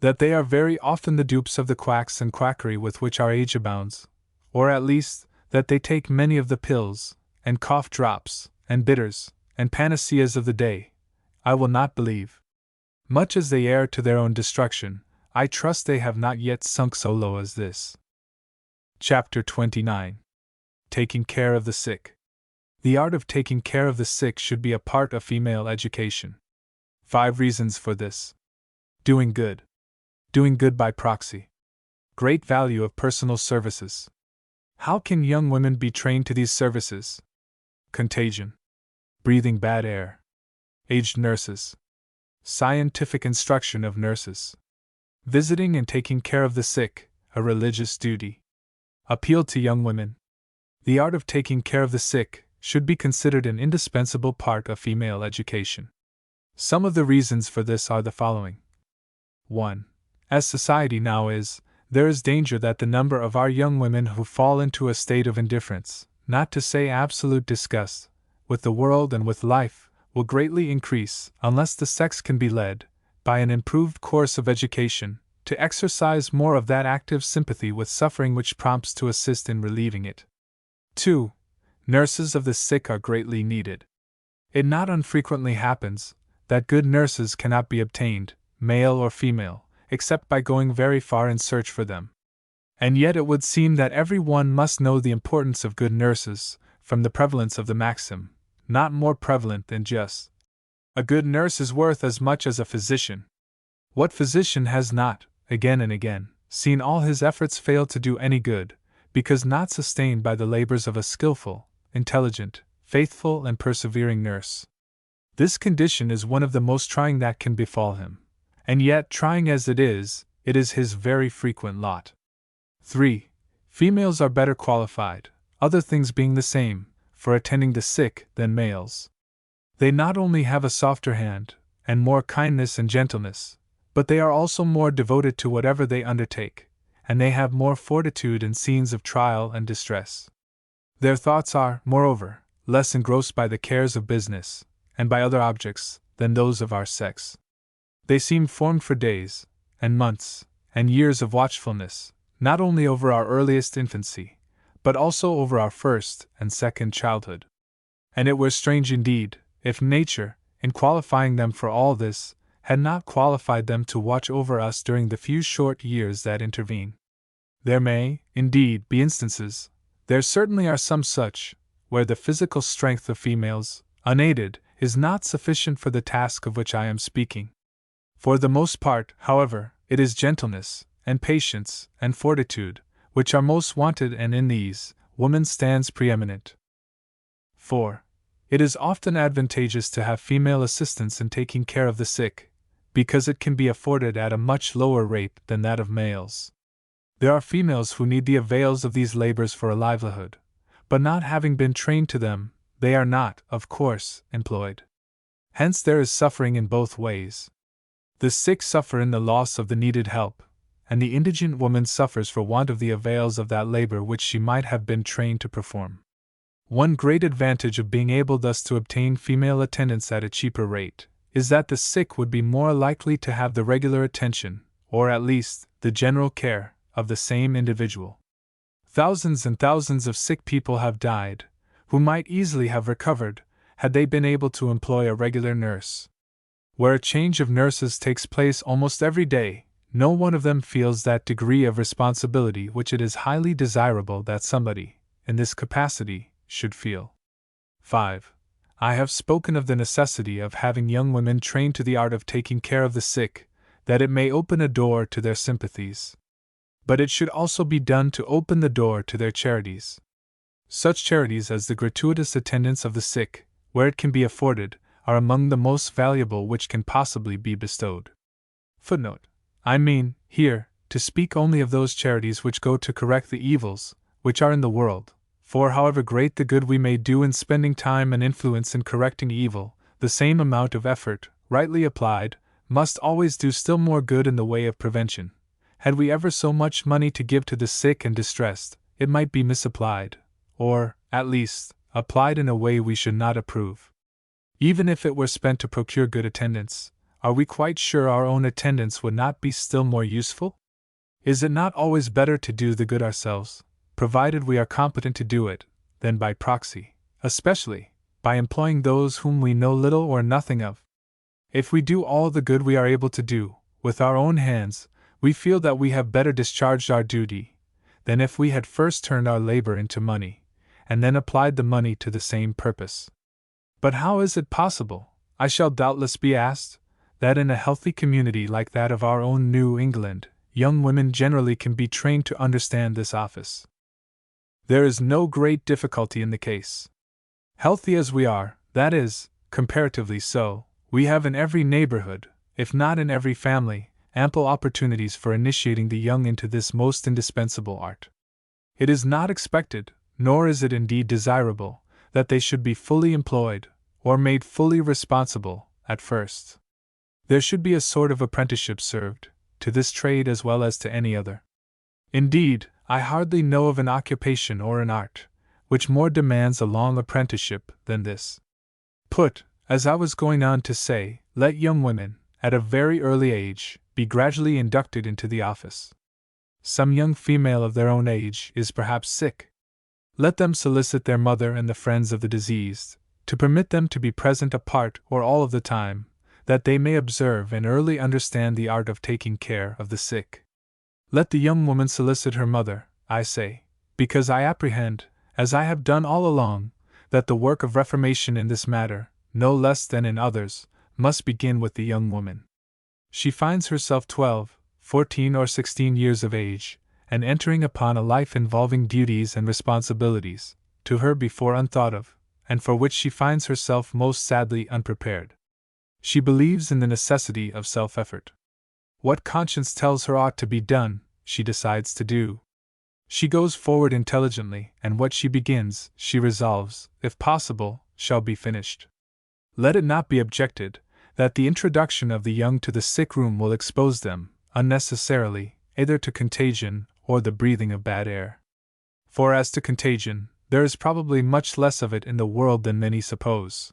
That they are very often the dupes of the quacks and quackery with which our age abounds, or at least, that they take many of the pills, and cough drops, and bitters, and panaceas of the day, I will not believe. Much as they err to their own destruction, I trust they have not yet sunk so low as this. Chapter 29. Taking Care of the Sick. The art of taking care of the sick should be a part of female education. 5 reasons for this. Doing good. Doing good by proxy. Great value of personal services. How can young women be trained to these services? Contagion. Breathing bad air. Aged nurses. Scientific instruction of nurses. Visiting and taking care of the sick, a religious duty. Appeal to young women. The art of taking care of the sick should be considered an indispensable part of female education. Some of the reasons for this are the following. 1. As society now is, there is danger that the number of our young women who fall into a state of indifference, not to say absolute disgust, with the world and with life, will greatly increase unless the sex can be led, by an improved course of education, to exercise more of that active sympathy with suffering which prompts to assist in relieving it. 2. Nurses of the sick are greatly needed. It not unfrequently happens that good nurses cannot be obtained, male or female, except by going very far in search for them. And yet it would seem that every one must know the importance of good nurses, from the prevalence of the maxim, not more prevalent than just. A good nurse is worth as much as a physician. What physician has not, again and again, seen all his efforts fail to do any good, because not sustained by the labors of a skillful, intelligent, faithful, and persevering nurse? This condition is one of the most trying that can befall him, and yet, trying as it is his very frequent lot. 3. Females are better qualified, other things being the same, for attending the sick than males. They not only have a softer hand, and more kindness and gentleness, but they are also more devoted to whatever they undertake, and they have more fortitude in scenes of trial and distress. Their thoughts are, moreover, less engrossed by the cares of business, and by other objects, than those of our sex. They seem formed for days, and months, and years of watchfulness, not only over our earliest infancy, but also over our first and second childhood. And it were strange indeed, if nature, in qualifying them for all this, had not qualified them to watch over us during the few short years that intervene. There may, indeed, be instances, there certainly are some such, where the physical strength of females, unaided, is not sufficient for the task of which I am speaking. For the most part, however, it is gentleness, and patience, and fortitude, which are most wanted, and in these, woman stands preeminent. 4. It is often advantageous to have female assistance in taking care of the sick, because it can be afforded at a much lower rate than that of males. There are females who need the avails of these labors for a livelihood, but not having been trained to them, they are not, of course, employed. Hence there is suffering in both ways. The sick suffer in the loss of the needed help, and the indigent woman suffers for want of the avails of that labor which she might have been trained to perform. One great advantage of being able thus to obtain female attendance at a cheaper rate is that the sick would be more likely to have the regular attention, or at least, the general care, of the same individual. Thousands and thousands of sick people have died, who might easily have recovered, had they been able to employ a regular nurse. Where a change of nurses takes place almost every day, no one of them feels that degree of responsibility which it is highly desirable that somebody, in this capacity, should feel. 5. I have spoken of the necessity of having young women trained to the art of taking care of the sick, that it may open a door to their sympathies. But it should also be done to open the door to their charities. Such charities as the gratuitous attendance of the sick, where it can be afforded, are among the most valuable which can possibly be bestowed. Footnote. I mean, here, to speak only of those charities which go to correct the evils which are in the world, for however great the good we may do in spending time and influence in correcting evil, the same amount of effort, rightly applied, must always do still more good in the way of prevention. Had we ever so much money to give to the sick and distressed, it might be misapplied, or, at least, applied in a way we should not approve. Even if it were spent to procure good attendance, are we quite sure our own attendance would not be still more useful? Is it not always better to do the good ourselves, provided we are competent to do it, than by proxy, especially, by employing those whom we know little or nothing of? If we do all the good we are able to do, with our own hands, we feel that we have better discharged our duty, than if we had first turned our labor into money, and then applied the money to the same purpose. But how is it possible, I shall doubtless be asked, that in a healthy community like that of our own New England, young women generally can be trained to understand this office? There is no great difficulty in the case. Healthy as we are, that is, comparatively so, we have in every neighborhood, if not in every family, ample opportunities for initiating the young into this most indispensable art. It is not expected, nor is it indeed desirable, that they should be fully employed, or made fully responsible, at first. There should be a sort of apprenticeship served, to this trade as well as to any other. Indeed, I hardly know of an occupation or an art, which more demands a long apprenticeship than this. Put, as I was going on to say, let young women, at a very early age, be gradually inducted into the office. Some young female of their own age is perhaps sick. Let them solicit their mother and the friends of the diseased, to permit them to be present a part or all of the time, that they may observe and early understand the art of taking care of the sick. Let the young woman solicit her mother, I say, because I apprehend, as I have done all along, that the work of reformation in this matter, no less than in others, must begin with the young woman. She finds herself 12, 14 or 16 years of age, and entering upon a life involving duties and responsibilities, to her before unthought of, and for which she finds herself most sadly unprepared. She believes in the necessity of self-effort. What conscience tells her ought to be done, she decides to do. She goes forward intelligently, and what she begins, she resolves, if possible, shall be finished. Let it not be objected that the introduction of the young to the sick room will expose them, unnecessarily, either to contagion or the breathing of bad air. For as to contagion, there is probably much less of it in the world than many suppose.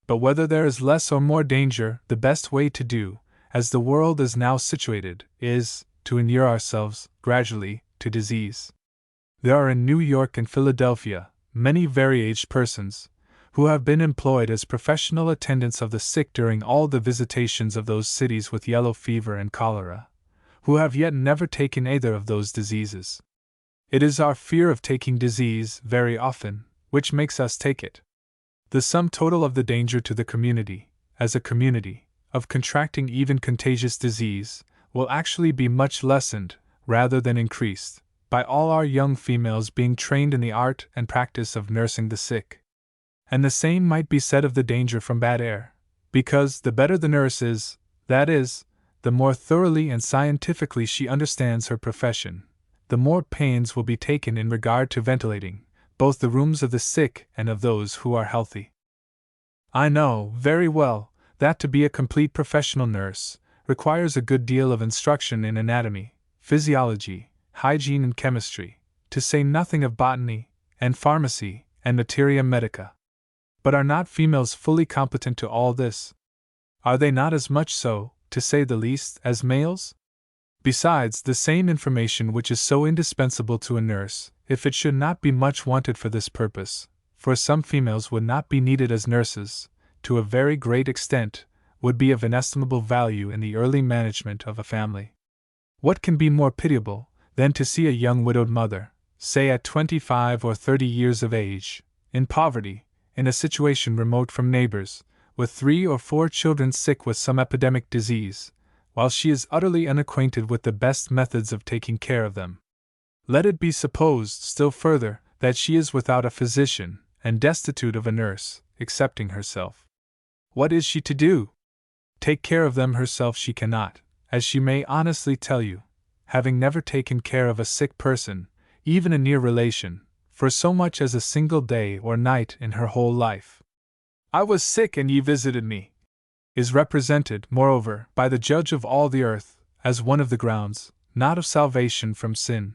But whether there is less or more danger, the best way to do, as the world is now situated, is to inure ourselves, gradually, to disease. There are in New York and Philadelphia many very aged persons who have been employed as professional attendants of the sick during all the visitations of those cities with yellow fever and cholera, who have yet never taken either of those diseases. It is our fear of taking disease, very often, which makes us take it. The sum total of the danger to the community, as a community, of contracting even contagious disease, will actually be much lessened, rather than increased, by all our young females being trained in the art and practice of nursing the sick. And the same might be said of the danger from bad air, because the better the nurse is, that is, the more thoroughly and scientifically she understands her profession, the more pains will be taken in regard to ventilating both the rooms of the sick and of those who are healthy. I know very well that to be a complete professional nurse requires a good deal of instruction in anatomy, physiology, hygiene, and chemistry, to say nothing of botany, and pharmacy, and materia medica. But are not females fully competent to all this? Are they not as much so, to say the least, as males? Besides, the same information which is so indispensable to a nurse, if it should not be much wanted for this purpose, for some females would not be needed as nurses, to a very great extent, would be of inestimable value in the early management of a family. What can be more pitiable than to see a young widowed mother, say at 25 or 30 years of age, in poverty, in a situation remote from neighbors, with 3 or 4 children sick with some epidemic disease, while she is utterly unacquainted with the best methods of taking care of them? Let it be supposed, still further, that she is without a physician, and destitute of a nurse, excepting herself. What is she to do? Take care of them herself she cannot, as she may honestly tell you, having never taken care of a sick person, even a near relation, for so much as a single day or night in her whole life. I was sick and ye visited me, is represented, moreover, by the Judge of all the earth, as one of the grounds, not of salvation from sin,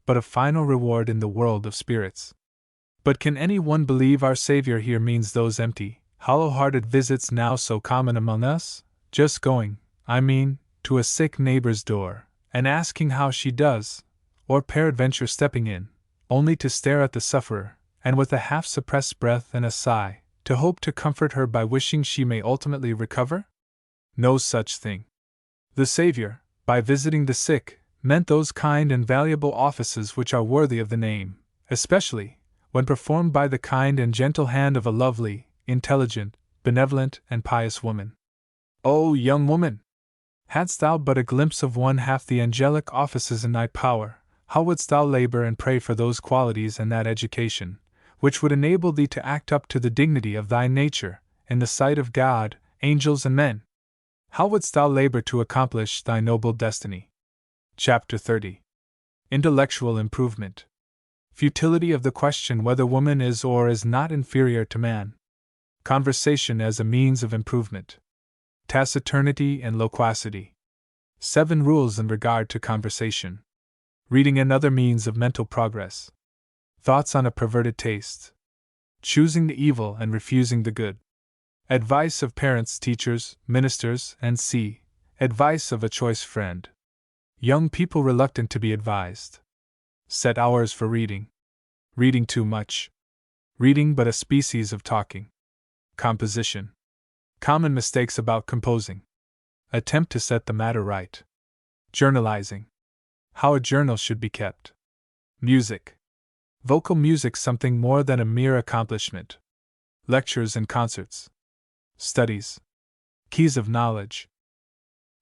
but of final reward in the world of spirits. But can any one believe our Savior here means those empty, hollow-hearted visits now so common among us? Just going, I mean, to a sick neighbor's door, and asking how she does, or peradventure stepping in, only to stare at the sufferer, and with a half-suppressed breath and a sigh, to hope to comfort her by wishing she may ultimately recover? No such thing. The Savior, by visiting the sick, meant those kind and valuable offices which are worthy of the name, especially when performed by the kind and gentle hand of a lovely, intelligent, benevolent, and pious woman. O young woman! Hadst thou but a glimpse of one half the angelic offices in thy power, how wouldst thou labor and pray for those qualities and that education, which would enable thee to act up to the dignity of thy nature, in the sight of God, angels, and men? How wouldst thou labor to accomplish thy noble destiny? Chapter 30. Intellectual Improvement. Futility of the question whether woman is or is not inferior to man. Conversation as a means of improvement. Taciturnity and loquacity. 7 rules in regard to conversation. Reading another means of mental progress. Thoughts on a perverted taste. Choosing the evil and refusing the good. Advice of parents, teachers, ministers, and c. Advice of a choice friend. Young people reluctant to be advised. Set hours for reading. Reading too much. Reading but a species of talking. Composition. Common mistakes about composing. Attempt to set the matter right. Journalizing. How a journal should be kept. Music. Vocal music something more than a mere accomplishment. Lectures and concerts. Studies. Keys of knowledge.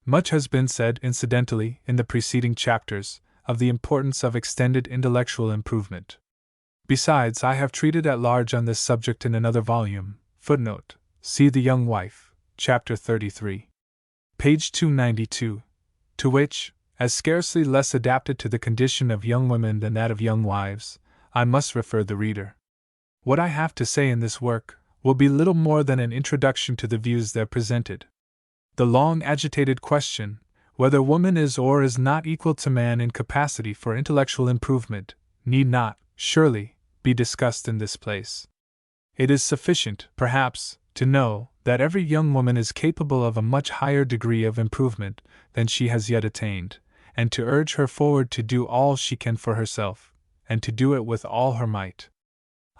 Much has been said, incidentally, in the preceding chapters, of the importance of extended intellectual improvement. Besides, I have treated at large on this subject in another volume, footnote, see The Young Wife, chapter 33. Page 292, to which, as scarcely less adapted to the condition of young women than that of young wives, I must refer the reader. What I have to say in this work will be little more than an introduction to the views there presented. The long agitated question, whether woman is or is not equal to man in capacity for intellectual improvement, need not, surely, be discussed in this place. It is sufficient, perhaps, to know that every young woman is capable of a much higher degree of improvement than she has yet attained, and to urge her forward to do all she can for herself, and to do it with all her might.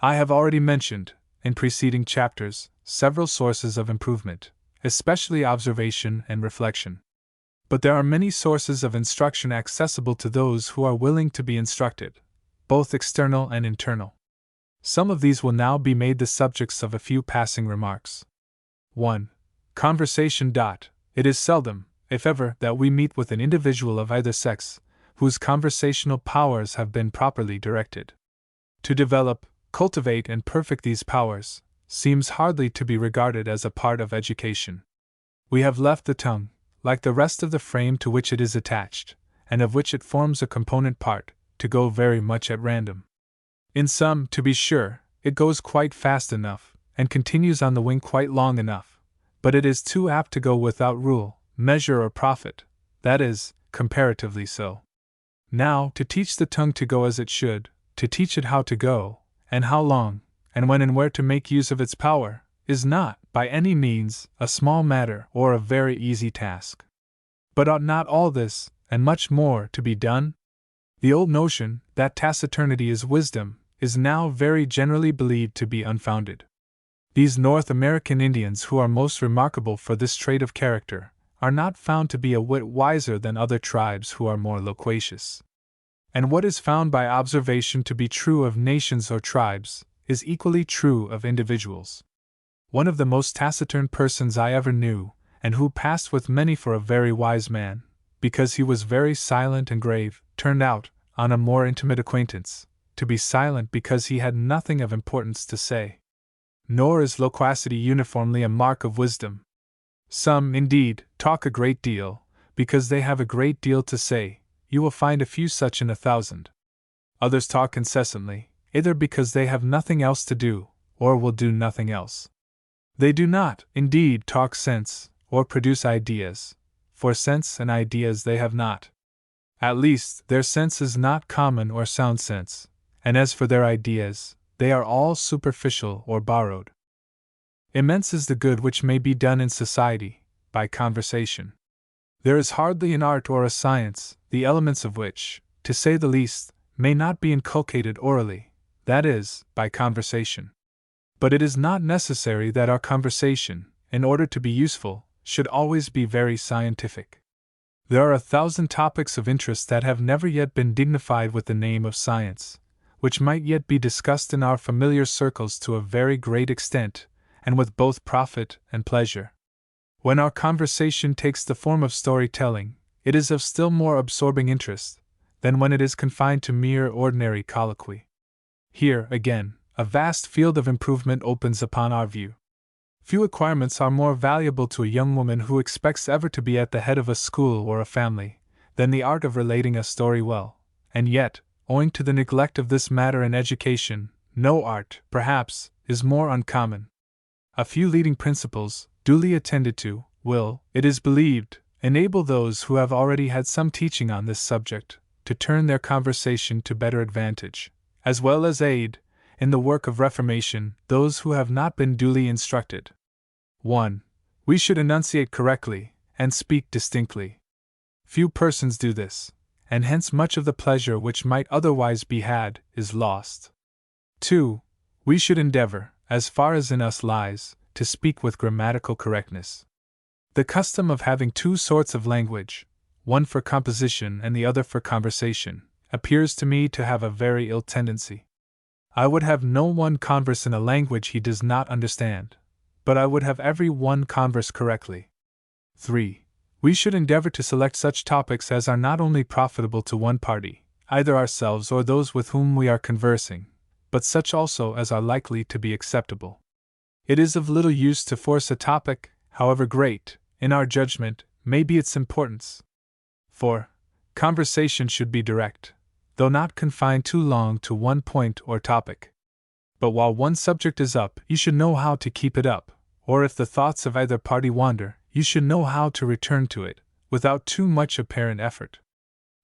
I have already mentioned, in preceding chapters, several sources of improvement, especially observation and reflection. But there are many sources of instruction accessible to those who are willing to be instructed, both external and internal. Some of these will now be made the subjects of a few passing remarks. 1. Conversation. It is seldom, if ever, that we meet with an individual of either sex, whose conversational powers have been properly directed. To develop, cultivate, and perfect these powers seems hardly to be regarded as a part of education. We have left the tongue, like the rest of the frame to which it is attached, and of which it forms a component part, to go very much at random. In some, to be sure, it goes quite fast enough, and continues on the wing quite long enough, but it is too apt to go without rule, measure, or profit, that is, comparatively so. Now, to teach the tongue to go as it should, to teach it how to go, and how long, and when and where to make use of its power, is not, by any means, a small matter or a very easy task. But ought not all this, and much more, to be done? The old notion, that taciturnity is wisdom, is now very generally believed to be unfounded. These North American Indians, who are most remarkable for this trait of character, are not found to be a whit wiser than other tribes who are more loquacious. And what is found by observation to be true of nations or tribes, is equally true of individuals. One of the most taciturn persons I ever knew, and who passed with many for a very wise man, because he was very silent and grave, turned out, on a more intimate acquaintance, to be silent because he had nothing of importance to say. Nor is loquacity uniformly a mark of wisdom. Some, indeed, talk a great deal, because they have a great deal to say. You will find a few such in 1,000. Others talk incessantly, either because they have nothing else to do, or will do nothing else. They do not, indeed, talk sense, or produce ideas, for sense and ideas they have not. At least, their sense is not common or sound sense, and as for their ideas, they are all superficial or borrowed. Immense is the good which may be done in society, by conversation. There is hardly an art or a science, the elements of which, to say the least, may not be inculcated orally, that is, by conversation. But it is not necessary that our conversation, in order to be useful, should always be very scientific. There are 1,000 topics of interest that have never yet been dignified with the name of science, which might yet be discussed in our familiar circles to a very great extent, and with both profit and pleasure. When our conversation takes the form of story-telling, it is of still more absorbing interest than when it is confined to mere ordinary colloquy. Here, again, a vast field of improvement opens upon our view. Few acquirements are more valuable to a young woman who expects ever to be at the head of a school or a family, than the art of relating a story well, and yet, owing to the neglect of this matter in education, no art, perhaps, is more uncommon. A few leading principles, duly attended to, will, it is believed, enable those who have already had some teaching on this subject to turn their conversation to better advantage, as well as aid, in the work of reformation, those who have not been duly instructed. 1. We should enunciate correctly, and speak distinctly. Few persons do this, and hence much of the pleasure which might otherwise be had is lost. 2. We should endeavor, as far as in us lies, to speak with grammatical correctness. The custom of having two sorts of language, one for composition and the other for conversation, appears to me to have a very ill tendency. I would have no one converse in a language he does not understand, but I would have every one converse correctly. 3. We should endeavor to select such topics as are not only profitable to one party, either ourselves or those with whom we are conversing, but such also as are likely to be acceptable. It is of little use to force a topic, however great, in our judgment, may be its importance. 4. Conversation should be direct, though not confined too long to one point or topic. But while one subject is up, you should know how to keep it up, or if the thoughts of either party wander, you should know how to return to it, without too much apparent effort.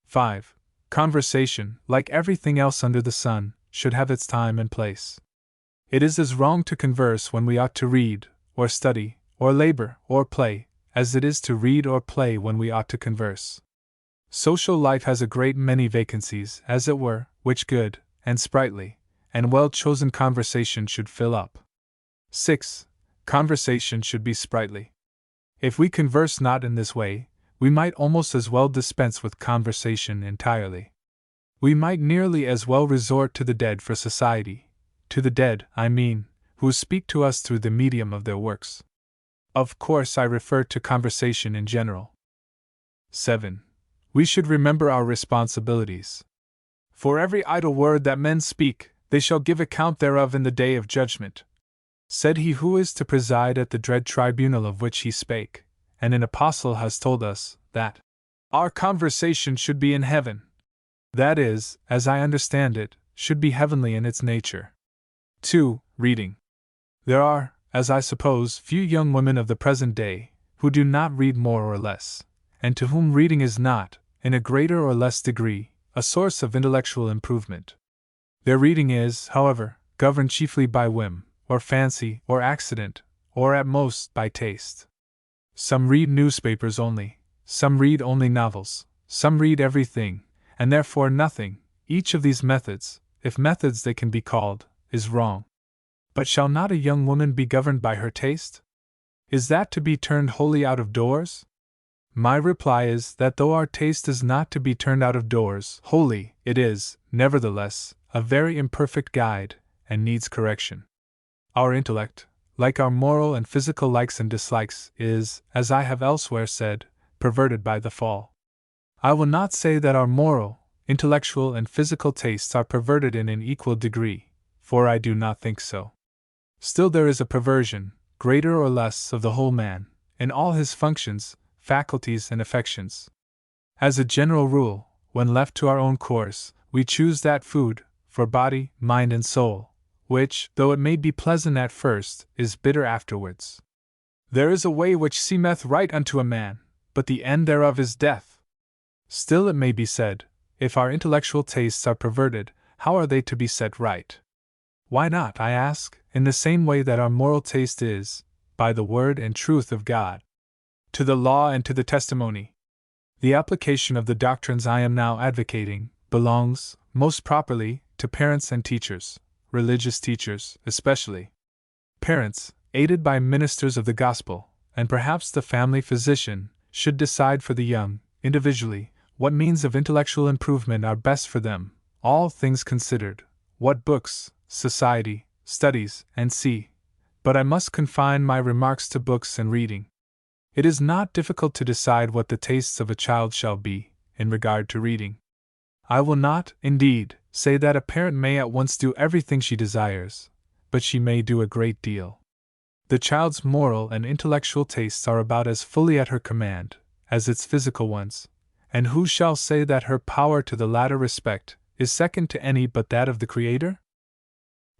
5. Conversation, like everything else under the sun, should have its time and place. It is as wrong to converse when we ought to read, or study, or labor, or play, as it is to read or play when we ought to converse. Social life has a great many vacancies, as it were, which good, and sprightly, and well-chosen conversation should fill up. 6. Conversation should be sprightly. If we converse not in this way, we might almost as well dispense with conversation entirely. We might nearly as well resort to the dead for society, to the dead, I mean, who speak to us through the medium of their works. Of course, I refer to conversation in general. 7. We should remember our responsibilities. For every idle word that men speak, they shall give account thereof in the day of judgment, said he who is to preside at the dread tribunal of which he spake, and an apostle has told us that our conversation should be in heaven. That is, as I understand it, should be heavenly in its nature. 2. Reading. There are, as I suppose, few young women of the present day who do not read more or less, and to whom reading is not, in a greater or less degree, a source of intellectual improvement. Their reading is, however, governed chiefly by whim, or fancy, or accident, or at most by taste. Some read newspapers only, some read only novels, some read everything, and therefore nothing. Each of these methods, if methods they can be called, is wrong. But shall not a young woman be governed by her taste? Is that to be turned wholly out of doors? My reply is that though our taste is not to be turned out of doors wholly, it is, nevertheless, a very imperfect guide, and needs correction. Our intellect, like our moral and physical likes and dislikes, is, as I have elsewhere said, perverted by the fall. I will not say that our moral, intellectual, and physical tastes are perverted in an equal degree, for I do not think so. Still there is a perversion, greater or less, of the whole man, in all his functions, faculties, and affections. As a general rule, when left to our own course, we choose that food, for body, mind, and soul, which, though it may be pleasant at first, is bitter afterwards. There is a way which seemeth right unto a man, but the end thereof is death. Still it may be said, if our intellectual tastes are perverted, how are they to be set right? Why not, I ask, in the same way that our moral taste is, by the word and truth of God, to the law and to the testimony? The application of the doctrines I am now advocating belongs, most properly, to parents and teachers, religious teachers especially. Parents, aided by ministers of the gospel, and perhaps the family physician, should decide for the young, individually, what means of intellectual improvement are best for them, all things considered, what books, society, studies, and see. But I must confine my remarks to books and reading. It is not difficult to decide what the tastes of a child shall be, in regard to reading. I will not, indeed, say that a parent may at once do everything she desires, but she may do a great deal. The child's moral and intellectual tastes are about as fully at her command as its physical ones, and who shall say that her power to the latter respect is second to any but that of the Creator?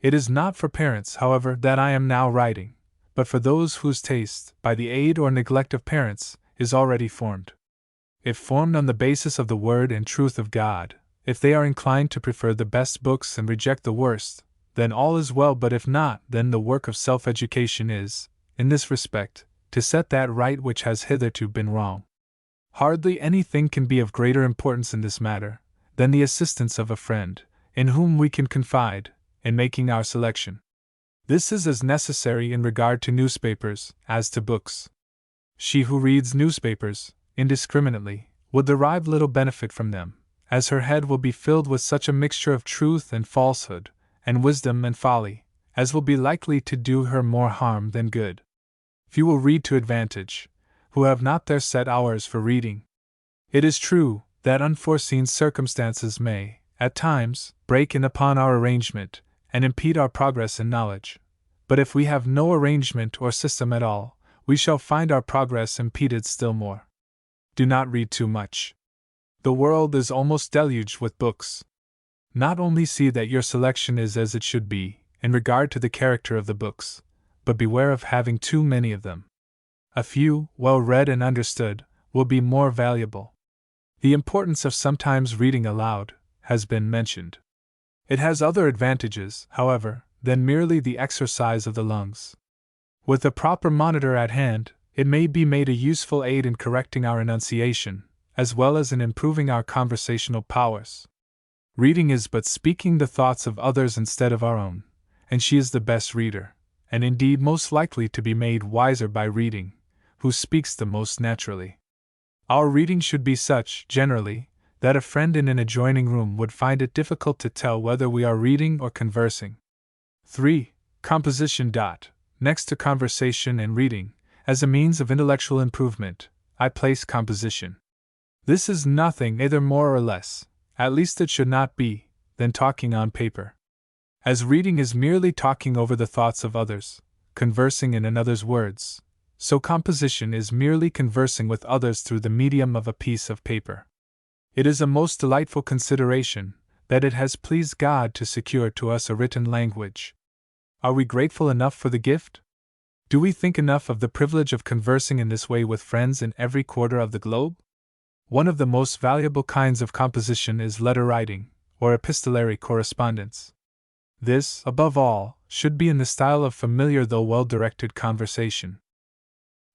It is not for parents, however, that I am now writing, but for those whose taste, by the aid or neglect of parents, is already formed. If formed on the basis of the word and truth of God, if they are inclined to prefer the best books and reject the worst, then all is well, but if not, then the work of self-education is, in this respect, to set that right which has hitherto been wrong. Hardly anything can be of greater importance in this matter than the assistance of a friend, in whom we can confide, in making our selection. This is as necessary in regard to newspapers as to books. She who reads newspapers, indiscriminately, will derive little benefit from them, as her head will be filled with such a mixture of truth and falsehood, and wisdom and folly, as will be likely to do her more harm than good. Few will read to advantage, who have not their set hours for reading. It is true that unforeseen circumstances may, at times, break in upon our arrangement, and impede our progress in knowledge. But if we have no arrangement or system at all, we shall find our progress impeded still more. Do not read too much. The world is almost deluged with books. Not only see that your selection is as it should be, in regard to the character of the books, but beware of having too many of them. A few, well read and understood, will be more valuable. The importance of sometimes reading aloud has been mentioned. It has other advantages, however, than merely the exercise of the lungs. With a proper monitor at hand, it may be made a useful aid in correcting our enunciation, as well as in improving our conversational powers. Reading is but speaking the thoughts of others instead of our own, and she is the best reader, and indeed most likely to be made wiser by reading, who speaks the most naturally. Our reading should be such, generally, that a friend in an adjoining room would find it difficult to tell whether we are reading or conversing. 3. Composition. Next to conversation and reading, as a means of intellectual improvement, I place composition. This is nothing either more or less, at least it should not be, than talking on paper. As reading is merely talking over the thoughts of others, conversing in another's words, so composition is merely conversing with others through the medium of a piece of paper. It is a most delightful consideration that it has pleased God to secure to us a written language. Are we grateful enough for the gift? Do we think enough of the privilege of conversing in this way with friends in every quarter of the globe? One of the most valuable kinds of composition is letter writing, or epistolary correspondence. This, above all, should be in the style of familiar though well-directed conversation.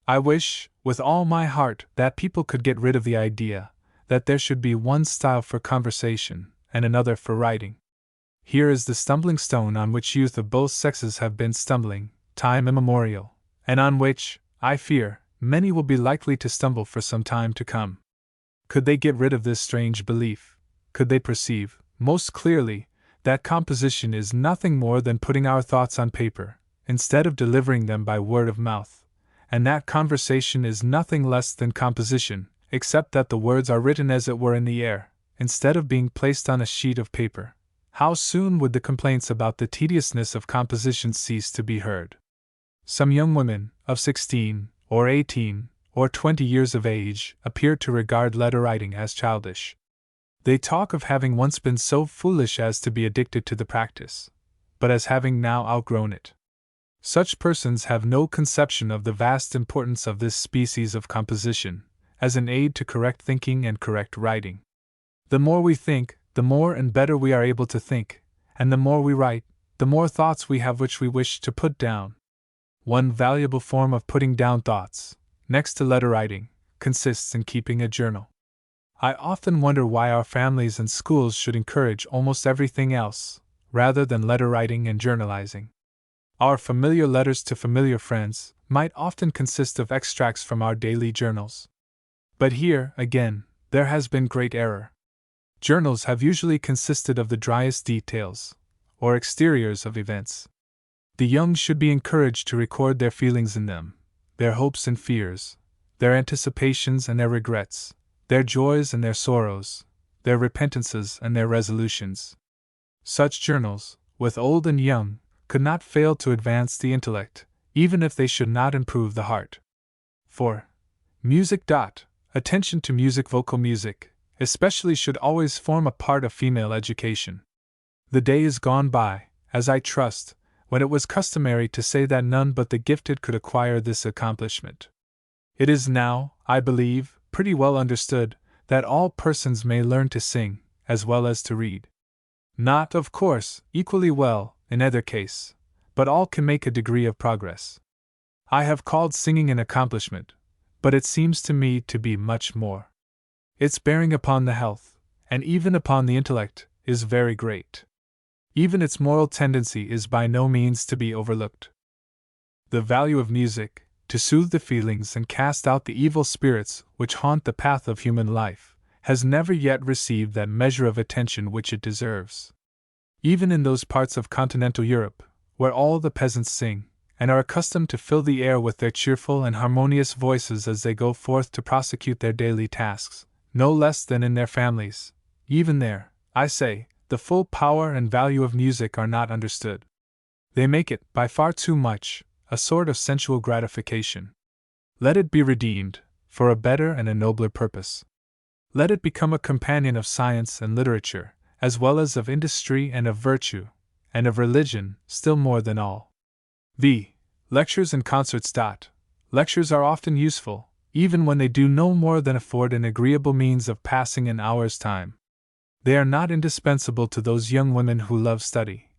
I wish, with all my heart, that people could get rid of the idea that there should be one style for conversation and another for writing. Here is the stumbling stone on which youth of both sexes have been stumbling, time immemorial, and on which, I fear, many will be likely to stumble for some time to come. Could they get rid of this strange belief, could they perceive, most clearly, that composition is nothing more than putting our thoughts on paper, instead of delivering them by word of mouth, and that conversation is nothing less than composition, except that the words are written as it were in the air, instead of being placed on a sheet of paper, how soon would the complaints about the tediousness of composition cease to be heard? Some young women, of 16, or 18, or 20 years of age, appear to regard letter writing as childish. They talk of having once been so foolish as to be addicted to the practice, but as having now outgrown it. Such persons have no conception of the vast importance of this species of composition, as an aid to correct thinking and correct writing. The more we think, the more and better we are able to think, and the more we write, the more thoughts we have which we wish to put down. One valuable form of putting down thoughts, next to letter writing, consists in keeping a journal. I often wonder why our families and schools should encourage almost everything else, rather than letter writing and journalizing. Our familiar letters to familiar friends might often consist of extracts from our daily journals. But here, again, there has been great error. Journals have usually consisted of the driest details, or exteriors of events. The young should be encouraged to record their feelings in them, their hopes and fears, their anticipations and their regrets, their joys and their sorrows, their repentances and their resolutions. Such journals, with old and young, could not fail to advance the intellect, even if they should not improve the heart. 4. Music. Attention to music. Vocal music, especially, should always form a part of female education. The day is gone by, as I trust, when it was customary to say that none but the gifted could acquire this accomplishment. It is now, I believe, pretty well understood that all persons may learn to sing, as well as to read. Not, of course, equally well, in either case, but all can make a degree of progress. I have called singing an accomplishment, but it seems to me to be much more. Its bearing upon the health, and even upon the intellect, is very great. Even its moral tendency is by no means to be overlooked. The value of music, to soothe the feelings and cast out the evil spirits which haunt the path of human life, has never yet received that measure of attention which it deserves. Even in those parts of continental Europe, where all the peasants sing, and are accustomed to fill the air with their cheerful and harmonious voices as they go forth to prosecute their daily tasks, no less than in their families, even there, I say, the full power and value of music are not understood. They make it, by far too much, a sort of sensual gratification. Let it be redeemed, for a better and a nobler purpose. Let it become a companion of science and literature, as well as of industry and of virtue, and of religion, still more than all. V. Lectures and concerts. Lectures are often useful, even when they do no more than afford an agreeable means of passing an hour's time. They are not indispensable to those young women who love study,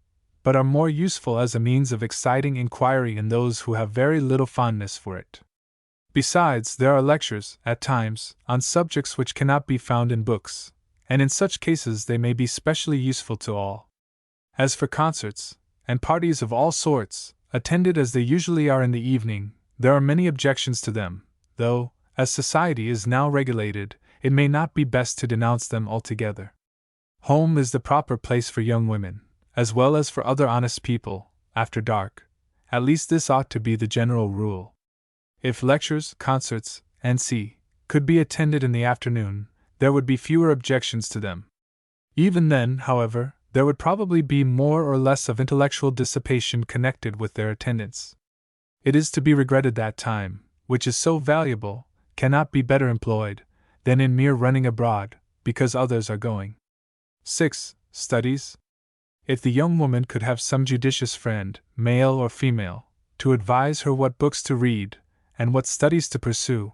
but are more useful as a means of exciting inquiry in those who have very little fondness for it. Besides, there are lectures, at times, on subjects which cannot be found in books, and in such cases they may be specially useful to all. As for concerts, and parties of all sorts, attended as they usually are in the evening, there are many objections to them, though, as society is now regulated, it may not be best to denounce them altogether. Home is the proper place for young women, as well as for other honest people, after dark. At least this ought to be the general rule. If lectures, concerts, &c. could be attended in the afternoon, there would be fewer objections to them. Even then, however, there would probably be more or less of intellectual dissipation connected with their attendance. It is to be regretted that time, which is so valuable, cannot be better employed than in mere running abroad, because others are going. 6. Studies. If the young woman could have some judicious friend, male or female, to advise her what books to read, and what studies to pursue,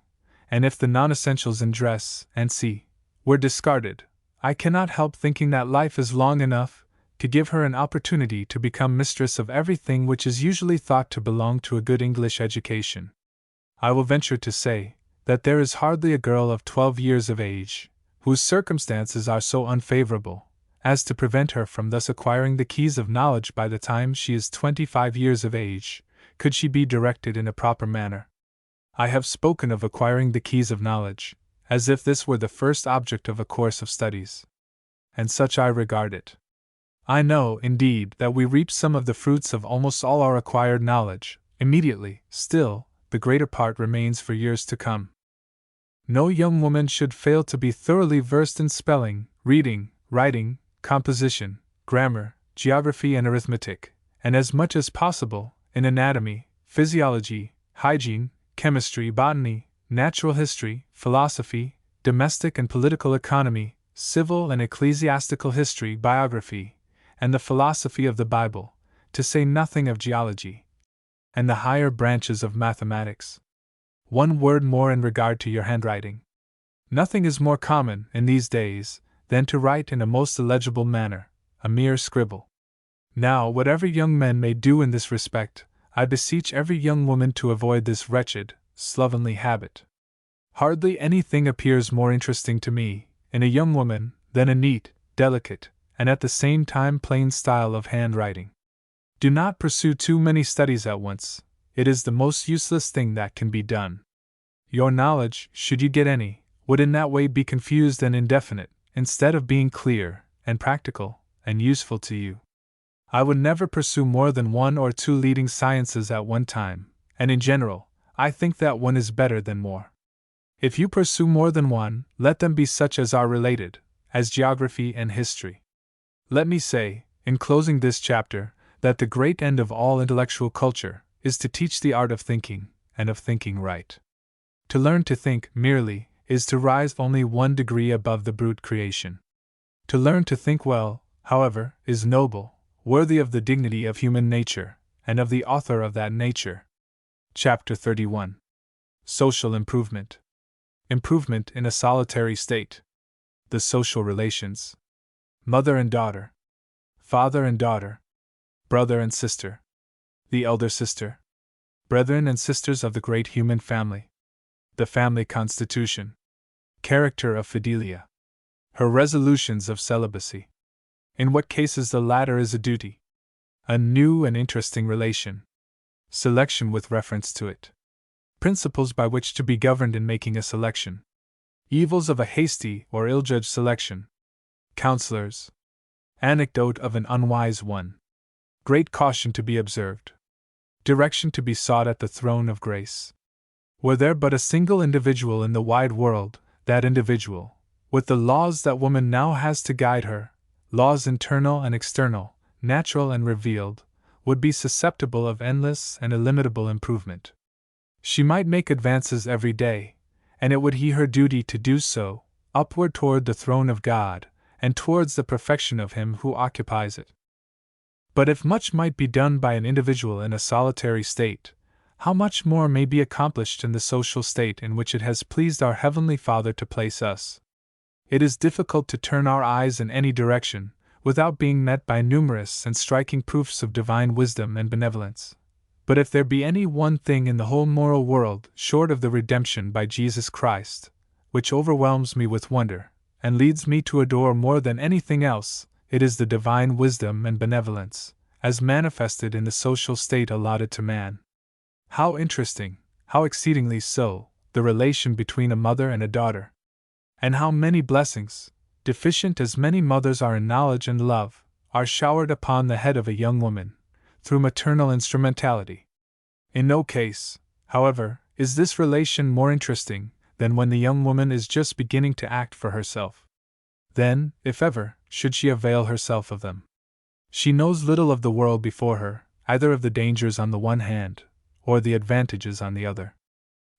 and if the non-essentials in dress, &c., were discarded, I cannot help thinking that life is long enough to give her an opportunity to become mistress of everything which is usually thought to belong to a good English education. I will venture to say that there is hardly a girl of 12 years of age, whose circumstances are so unfavorable as to prevent her from thus acquiring the keys of knowledge by the time she is 25 years of age, could she be directed in a proper manner. I have spoken of acquiring the keys of knowledge, as if this were the first object of a course of studies. And such I regard it. I know, indeed, that we reap some of the fruits of almost all our acquired knowledge immediately, still, the greater part remains for years to come. No young woman should fail to be thoroughly versed in spelling, reading, writing, composition, grammar, geography, and arithmetic, and as much as possible, in anatomy, physiology, hygiene, chemistry, botany, natural history, philosophy, domestic and political economy, civil and ecclesiastical history, biography, and the philosophy of the Bible, to say nothing of geology, and the higher branches of mathematics. One word more in regard to your handwriting. Nothing is more common, in these days, than to write in a most illegible manner, a mere scribble. Now, whatever young men may do in this respect, I beseech every young woman to avoid this wretched, slovenly habit. Hardly anything appears more interesting to me, in a young woman, than a neat, delicate, and at the same time plain style of handwriting. Do not pursue too many studies at once, it is the most useless thing that can be done. Your knowledge, should you get any, would in that way be confused and indefinite, instead of being clear, and practical, and useful to you. I would never pursue more than one or two leading sciences at one time, and in general, I think that one is better than more. If you pursue more than one, let them be such as are related, as geography and history. Let me say, in closing this chapter, that the great end of all intellectual culture is to teach the art of thinking, and of thinking right. To learn to think, merely, is to rise only one degree above the brute creation. To learn to think well, however, is noble, worthy of the dignity of human nature, and of the author of that nature. Chapter 31. Social Improvement. Improvement in a solitary state. The social relations. Mother and daughter. Father and daughter. Brother and sister. The elder sister. Brethren and sisters of the great human family. The family constitution. Character of Fidelia. Her resolutions of celibacy. In what cases the latter is a duty. A new and interesting relation. Selection with reference to it. Principles by which to be governed in making a selection. Evils of a hasty or ill-judged selection. Counselors. Anecdote of an unwise one. Great caution to be observed. Direction to be sought at the throne of grace. Were there but a single individual in the wide world, that individual, with the laws that woman now has to guide her, laws internal and external, natural and revealed, would be susceptible of endless and illimitable improvement. She might make advances every day, and it would be her duty to do so, upward toward the throne of God, and towards the perfection of him who occupies it. But if much might be done by an individual in a solitary state, how much more may be accomplished in the social state in which it has pleased our Heavenly Father to place us? It is difficult to turn our eyes in any direction, without being met by numerous and striking proofs of divine wisdom and benevolence. But if there be any one thing in the whole moral world, short of the redemption by Jesus Christ, which overwhelms me with wonder, and leads me to adore more than anything else, it is the divine wisdom and benevolence, as manifested in the social state allotted to man. How interesting, how exceedingly so, the relation between a mother and a daughter! And how many blessings, deficient as many mothers are in knowledge and love, are showered upon the head of a young woman, through maternal instrumentality. In no case, however, is this relation more interesting than when the young woman is just beginning to act for herself. Then, if ever, should she avail herself of them. She knows little of the world before her, either of the dangers on the one hand, or the advantages on the other.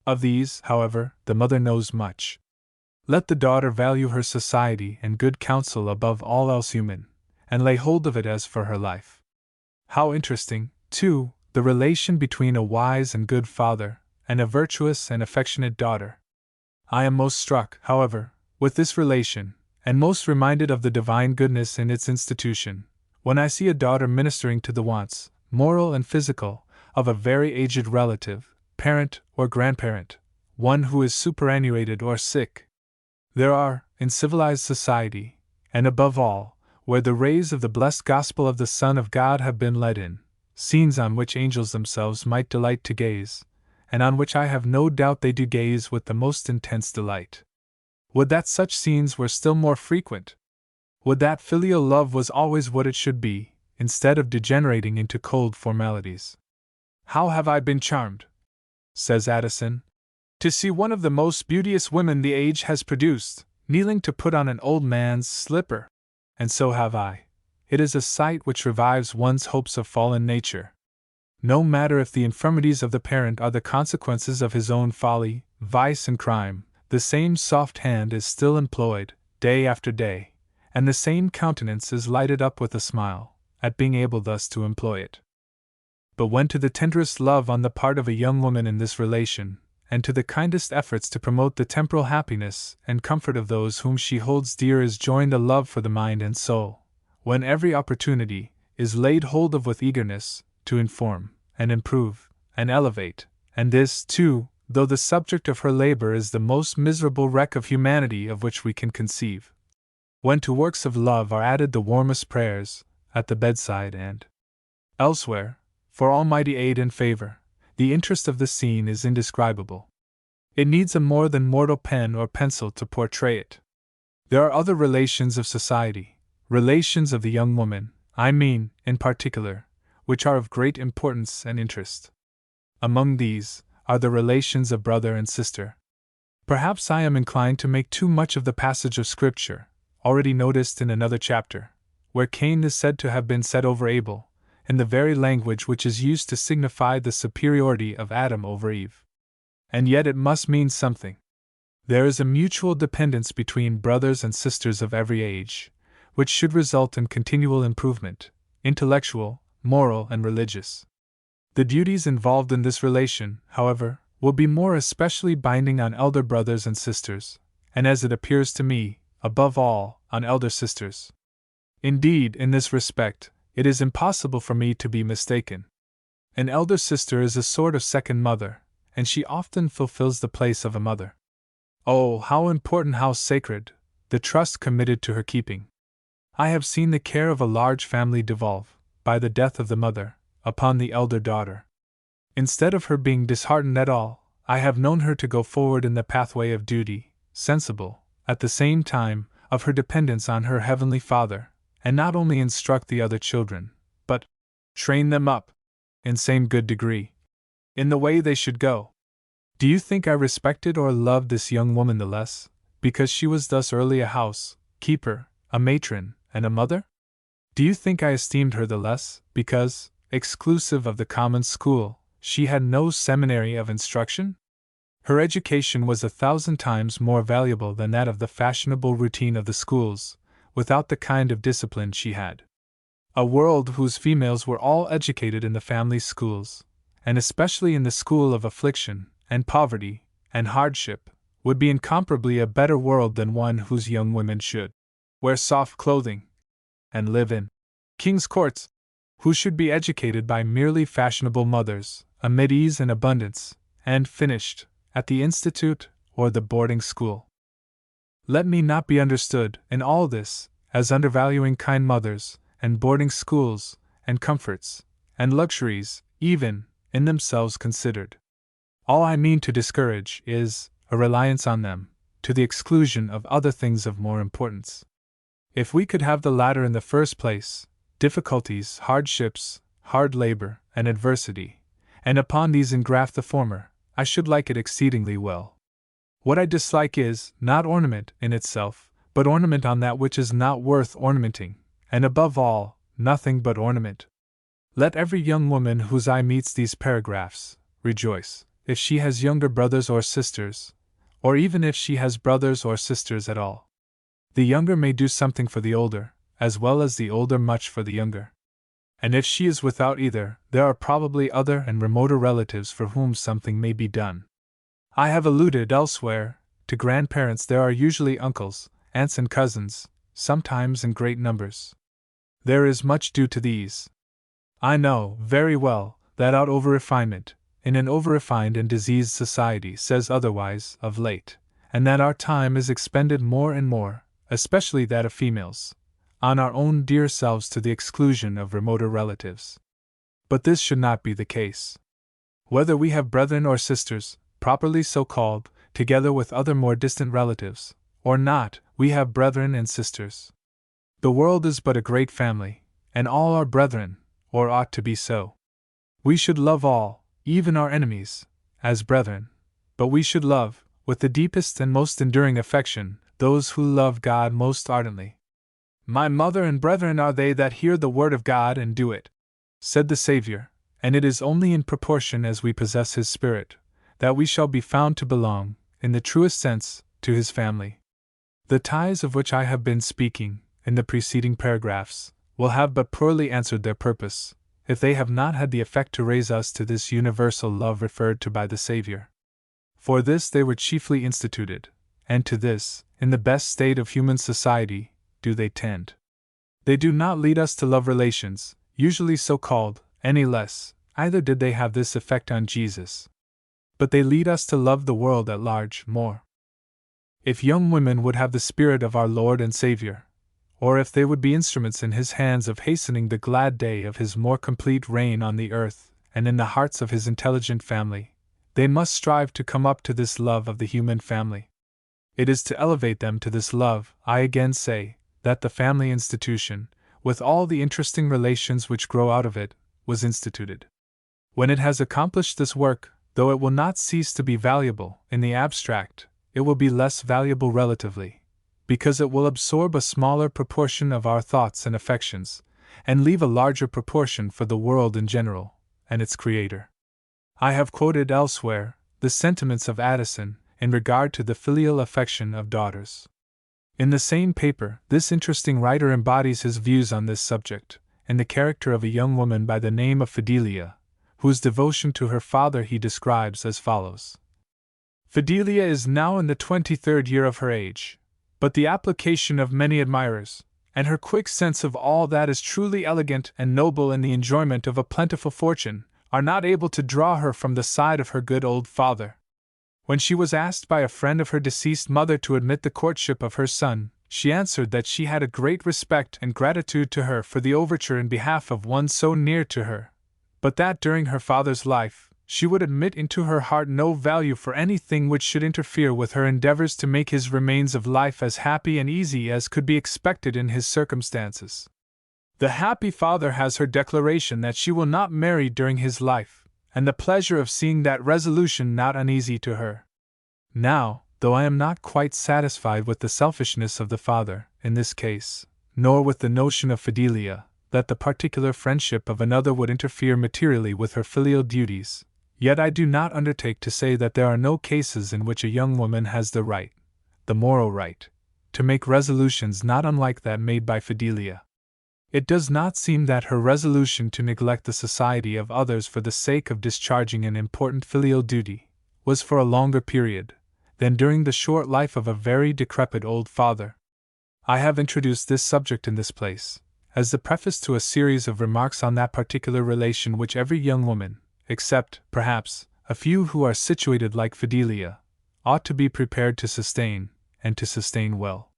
Of these, however, the mother knows much. Let the daughter value her society and good counsel above all else human, and lay hold of it as for her life. How interesting, too, the relation between a wise and good father, and a virtuous and affectionate daughter. I am most struck, however, with this relation, and most reminded of the divine goodness in its institution, when I see a daughter ministering to the wants, moral and physical, of a very aged relative, parent or grandparent, one who is superannuated or sick. There are, in civilized society, and above all, where the rays of the blessed gospel of the Son of God have been let in, scenes on which angels themselves might delight to gaze, and on which I have no doubt they do gaze with the most intense delight. Would that such scenes were still more frequent! Would that filial love was always what it should be, instead of degenerating into cold formalities. How have I been charmed, says Addison, to see one of the most beauteous women the age has produced, kneeling to put on an old man's slipper! And so have I. It is a sight which revives one's hopes of fallen nature. No matter if the infirmities of the parent are the consequences of his own folly, vice, and crime, the same soft hand is still employed, day after day, and the same countenance is lighted up with a smile, at being able thus to employ it. But when to the tenderest love on the part of a young woman in this relation, and to the kindest efforts to promote the temporal happiness and comfort of those whom she holds dear is joined a love for the mind and soul, when every opportunity is laid hold of with eagerness, to inform, and improve, and elevate, and this, too, though the subject of her labor is the most miserable wreck of humanity of which we can conceive. When to works of love are added the warmest prayers, at the bedside and elsewhere, for almighty aid and favor, the interest of the scene is indescribable. It needs a more than mortal pen or pencil to portray it. There are other relations of society, relations of the young woman, I mean, in particular, which are of great importance and interest. Among these are the relations of brother and sister. Perhaps I am inclined to make too much of the passage of Scripture, already noticed in another chapter, where Cain is said to have been set over Abel, in the very language which is used to signify the superiority of Adam over Eve. And yet it must mean something. There is a mutual dependence between brothers and sisters of every age, which should result in continual improvement, intellectual, moral, and religious. The duties involved in this relation, however, will be more especially binding on elder brothers and sisters, and as it appears to me, above all, on elder sisters. Indeed, in this respect, it is impossible for me to be mistaken. An elder sister is a sort of second mother, and she often fulfills the place of a mother. Oh, how important, how sacred, the trust committed to her keeping! I have seen the care of a large family devolve, by the death of the mother, upon the elder daughter. Instead of her being disheartened at all, I have known her to go forward in the pathway of duty, sensible, at the same time, of her dependence on her heavenly Father, and not only instruct the other children, but train them up, in same good degree, in the way they should go. Do you think I respected or loved this young woman the less, because she was thus early a house keeper, a matron, and a mother? Do you think I esteemed her the less, because, exclusive of the common school, she had no seminary of instruction? Her education was 1,000 times more valuable than that of the fashionable routine of the schools, without the kind of discipline she had. A world whose females were all educated in the family schools, and especially in the school of affliction, and poverty, and hardship, would be incomparably a better world than one whose young women should wear soft clothing, and live in king's courts, who should be educated by merely fashionable mothers, amid ease and abundance, and finished at the institute or the boarding school. Let me not be understood, in all this, as undervaluing kind mothers, and boarding schools, and comforts, and luxuries, even, in themselves considered. All I mean to discourage is a reliance on them, to the exclusion of other things of more importance. If we could have the latter in the first place, difficulties, hardships, hard labor, and adversity, and upon these engraft the former, I should like it exceedingly well. What I dislike is, not ornament in itself, but ornament on that which is not worth ornamenting, and above all, nothing but ornament. Let every young woman whose eye meets these paragraphs rejoice, if she has younger brothers or sisters, or even if she has brothers or sisters at all. The younger may do something for the older, as well as the older much for the younger. And if she is without either, there are probably other and remoter relatives for whom something may be done. I have alluded elsewhere to grandparents. There are usually uncles, aunts, and cousins, sometimes in great numbers. There is much due to these. I know very well that over-refinement, in an over-refined and diseased society, says otherwise of late, and that our time is expended more and more, especially that of females, on our own dear selves to the exclusion of remoter relatives. But this should not be the case. Whether we have brethren or sisters, properly so called, together with other more distant relatives, or not, we have brethren and sisters. The world is but a great family, and all are brethren, or ought to be so. We should love all, even our enemies, as brethren, but we should love, with the deepest and most enduring affection, those who love God most ardently. My mother and brethren are they that hear the word of God and do it, said the Savior, and it is only in proportion as we possess His Spirit that we shall be found to belong, in the truest sense, to His family. The ties of which I have been speaking, in the preceding paragraphs, will have but poorly answered their purpose, if they have not had the effect to raise us to this universal love referred to by the Savior. For this they were chiefly instituted, and to this, in the best state of human society, do they tend. They do not lead us to love relations, usually so called, any less, either did they have this effect on Jesus. But they lead us to love the world at large more. If young women would have the spirit of our Lord and Savior, or if they would be instruments in His hands of hastening the glad day of His more complete reign on the earth and in the hearts of His intelligent family, they must strive to come up to this love of the human family. It is to elevate them to this love, I again say, that the family institution, with all the interesting relations which grow out of it, was instituted. When it has accomplished this work, though it will not cease to be valuable in the abstract, it will be less valuable relatively, because it will absorb a smaller proportion of our thoughts and affections, and leave a larger proportion for the world in general, and its Creator. I have quoted elsewhere the sentiments of Addison in regard to the filial affection of daughters. In the same paper, this interesting writer embodies his views on this subject, in the character of a young woman by the name of Fidelia, whose devotion to her father he describes as follows. Fidelia is now in the 23rd year of her age, but the application of many admirers, and her quick sense of all that is truly elegant and noble in the enjoyment of a plentiful fortune, are not able to draw her from the side of her good old father. When she was asked by a friend of her deceased mother to admit the courtship of her son, she answered that she had a great respect and gratitude to her for the overture in behalf of one so near to her, but that during her father's life, she would admit into her heart no value for anything which should interfere with her endeavors to make his remains of life as happy and easy as could be expected in his circumstances. The happy father has her declaration that she will not marry during his life, and the pleasure of seeing that resolution not uneasy to her. Now, though I am not quite satisfied with the selfishness of the father, in this case, nor with the notion of Fidelia, that the particular friendship of another would interfere materially with her filial duties, Yet I do not undertake to say that there are no cases in which a young woman has the right, the moral right, to make resolutions not unlike that made by Fidelia. It does not seem that her resolution to neglect the society of others for the sake of discharging an important filial duty was for a longer period than during the short life of a very decrepit old father. I have introduced this subject in this place, as the preface to a series of remarks on that particular relation which every young woman, except, perhaps, a few who are situated like Fidelia, ought to be prepared to sustain, and to sustain well.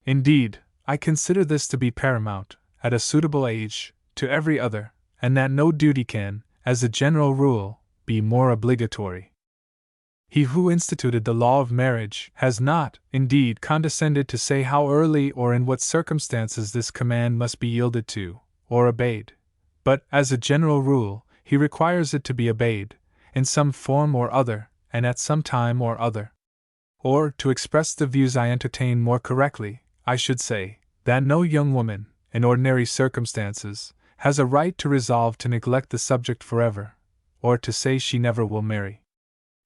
Indeed, I consider this to be paramount, at a suitable age, to every other, and that no duty can, as a general rule, be more obligatory. He who instituted the law of marriage has not, indeed, condescended to say how early or in what circumstances this command must be yielded to, or obeyed, but, as a general rule, he requires it to be obeyed, in some form or other, and at some time or other. Or, to express the views I entertain more correctly, I should say, that no young woman, in ordinary circumstances, has a right to resolve to neglect the subject forever, or to say she never will marry.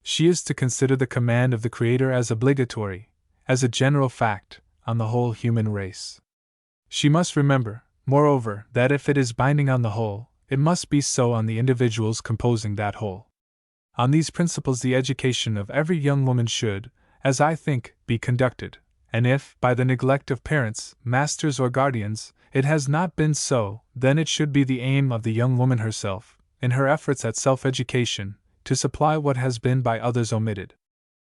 She is to consider the command of the Creator as obligatory, as a general fact, on the whole human race. She must remember, moreover, that if it is binding on the whole, it must be so on the individuals composing that whole. On these principles the education of every young woman should, as I think, be conducted, and if, by the neglect of parents, masters or guardians, it has not been so, then it should be the aim of the young woman herself, in her efforts at self-education, to supply what has been by others omitted.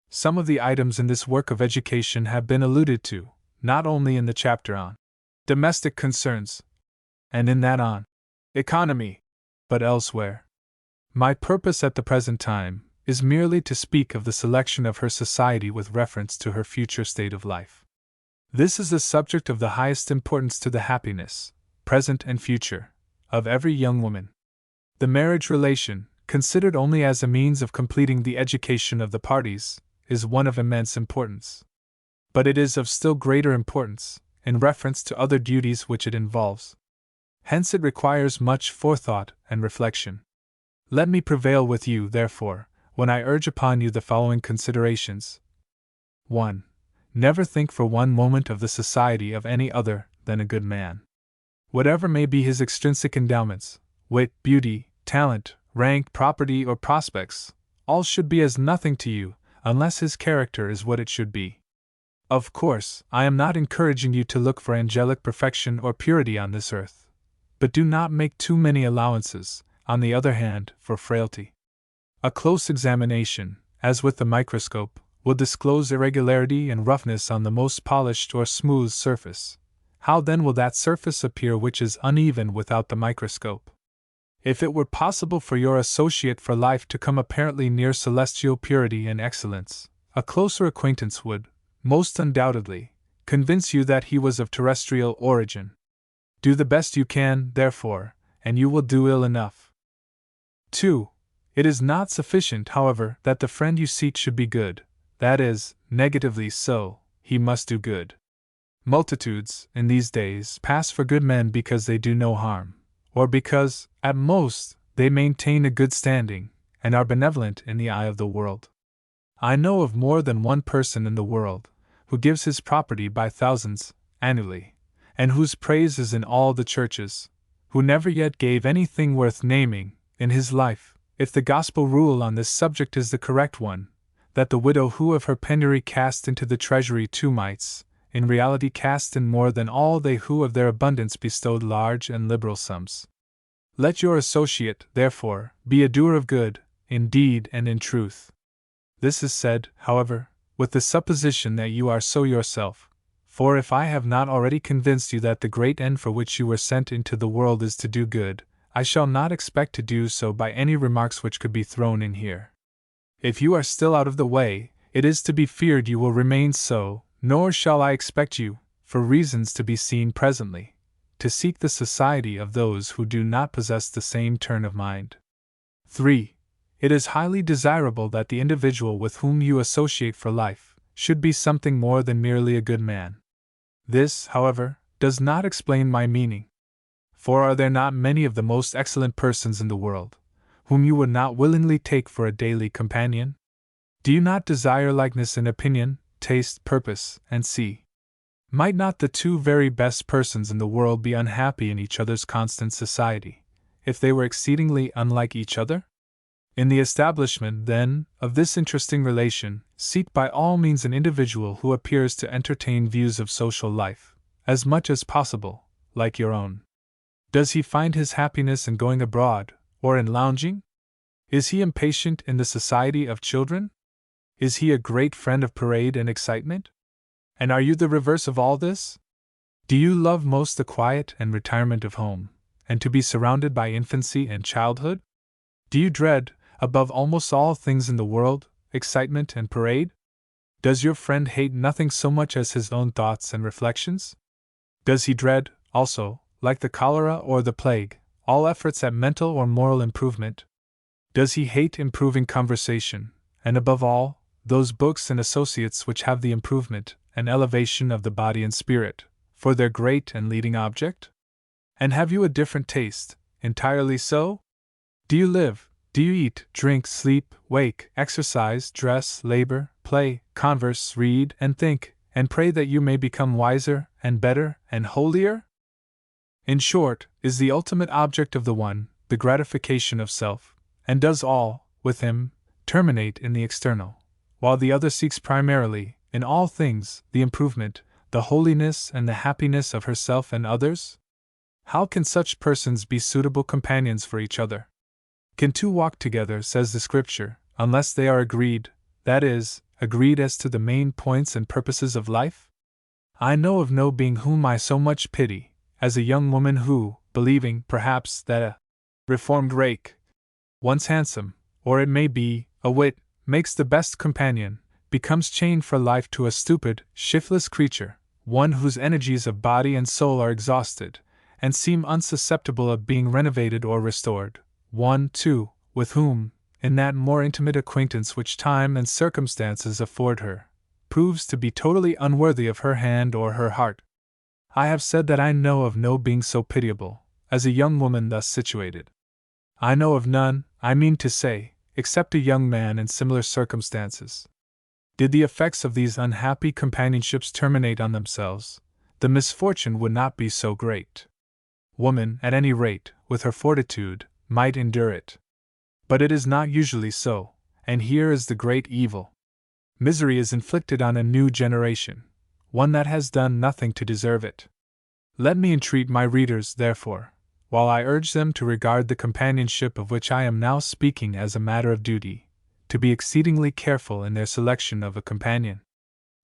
Some of the items in this work of education have been alluded to, not only in the chapter on domestic concerns, and in that on economy, but elsewhere. My purpose at the present time is merely to speak of the selection of her society with reference to her future state of life. This is a subject of the highest importance to the happiness, present and future, of every young woman. The marriage relation, considered only as a means of completing the education of the parties, is one of immense importance. But it is of still greater importance, in reference to other duties which it involves. Hence it requires much forethought and reflection. Let me prevail with you, therefore, when I urge upon you the following considerations. 1. Never think for one moment of the society of any other than a good man. Whatever may be his extrinsic endowments, wit, beauty, talent, rank, property, or prospects, all should be as nothing to you, unless his character is what it should be. Of course, I am not encouraging you to look for angelic perfection or purity on this earth, but do not make too many allowances, on the other hand, for frailty. A close examination, as with the microscope, will disclose irregularity and roughness on the most polished or smooth surface. How then will that surface appear which is uneven without the microscope? If it were possible for your associate for life to come apparently near celestial purity and excellence, a closer acquaintance would, most undoubtedly, convince you that he was of terrestrial origin. Do the best you can, therefore, and you will do ill enough. 2. It is not sufficient, however, that the friend you seek should be good, that is, negatively so, he must do good. Multitudes, in these days, pass for good men because they do no harm, or because, at most, they maintain a good standing, and are benevolent in the eye of the world. I know of more than one person in the world, who gives his property by thousands, annually, and whose praise is in all the churches, who never yet gave anything worth naming, in his life, if the gospel rule on this subject is the correct one, that the widow who of her penury cast into the treasury 2 mites, in reality cast in more than all they who of their abundance bestowed large and liberal sums. Let your associate, therefore, be a doer of good, in deed and in truth. This is said, however, with the supposition that you are so yourself, for if I have not already convinced you that the great end for which you were sent into the world is to do good, I shall not expect to do so by any remarks which could be thrown in here. If you are still out of the way, it is to be feared you will remain so, nor shall I expect you, for reasons to be seen presently, to seek the society of those who do not possess the same turn of mind. 3. It is highly desirable that the individual with whom you associate for life should be something more than merely a good man. This, however, does not explain my meaning. For are there not many of the most excellent persons in the world, whom you would not willingly take for a daily companion? Do you not desire likeness in opinion, taste, purpose, and see? Might not the two very best persons in the world be unhappy in each other's constant society, if they were exceedingly unlike each other? In the establishment, then, of this interesting relation, seek by all means an individual who appears to entertain views of social life, as much as possible, like your own. Does he find his happiness in going abroad, or in lounging? Is he impatient in the society of children? Is he a great friend of parade and excitement? And are you the reverse of all this? Do you love most the quiet and retirement of home, and to be surrounded by infancy and childhood? Do you dread, above almost all things in the world, excitement and parade? Does your friend hate nothing so much as his own thoughts and reflections? Does he dread, also, like the cholera or the plague, all efforts at mental or moral improvement? Does he hate improving conversation, and above all, those books and associates which have the improvement and elevation of the body and spirit, for their great and leading object? And have you a different taste, entirely so? Do you live, do you eat, drink, sleep, wake, exercise, dress, labor, play, converse, read, and think, and pray that you may become wiser, and better, and holier? In short, is the ultimate object of the one the gratification of self, and does all, with him, terminate in the external, while the other seeks primarily, in all things, the improvement, the holiness, and the happiness of herself and others? How can such persons be suitable companions for each other? Can two walk together, says the Scripture, unless they are agreed, that is, agreed as to the main points and purposes of life? I know of no being whom I so much pity, as a young woman who, believing, perhaps, that a reformed rake, once handsome, or it may be, a wit, makes the best companion, becomes chained for life to a stupid, shiftless creature, one whose energies of body and soul are exhausted, and seem unsusceptible of being renovated or restored, one, too, with whom, in that more intimate acquaintance which time and circumstances afford her, proves to be totally unworthy of her hand or her heart. I have said that I know of no being so pitiable, as a young woman thus situated. I know of none, I mean to say, except a young man in similar circumstances. Did the effects of these unhappy companionships terminate on themselves, the misfortune would not be so great. Woman, at any rate, with her fortitude, might endure it. But it is not usually so, and here is the great evil. Misery is inflicted on a new generation, one that has done nothing to deserve it. Let me entreat my readers, therefore, while I urge them to regard the companionship of which I am now speaking as a matter of duty, to be exceedingly careful in their selection of a companion.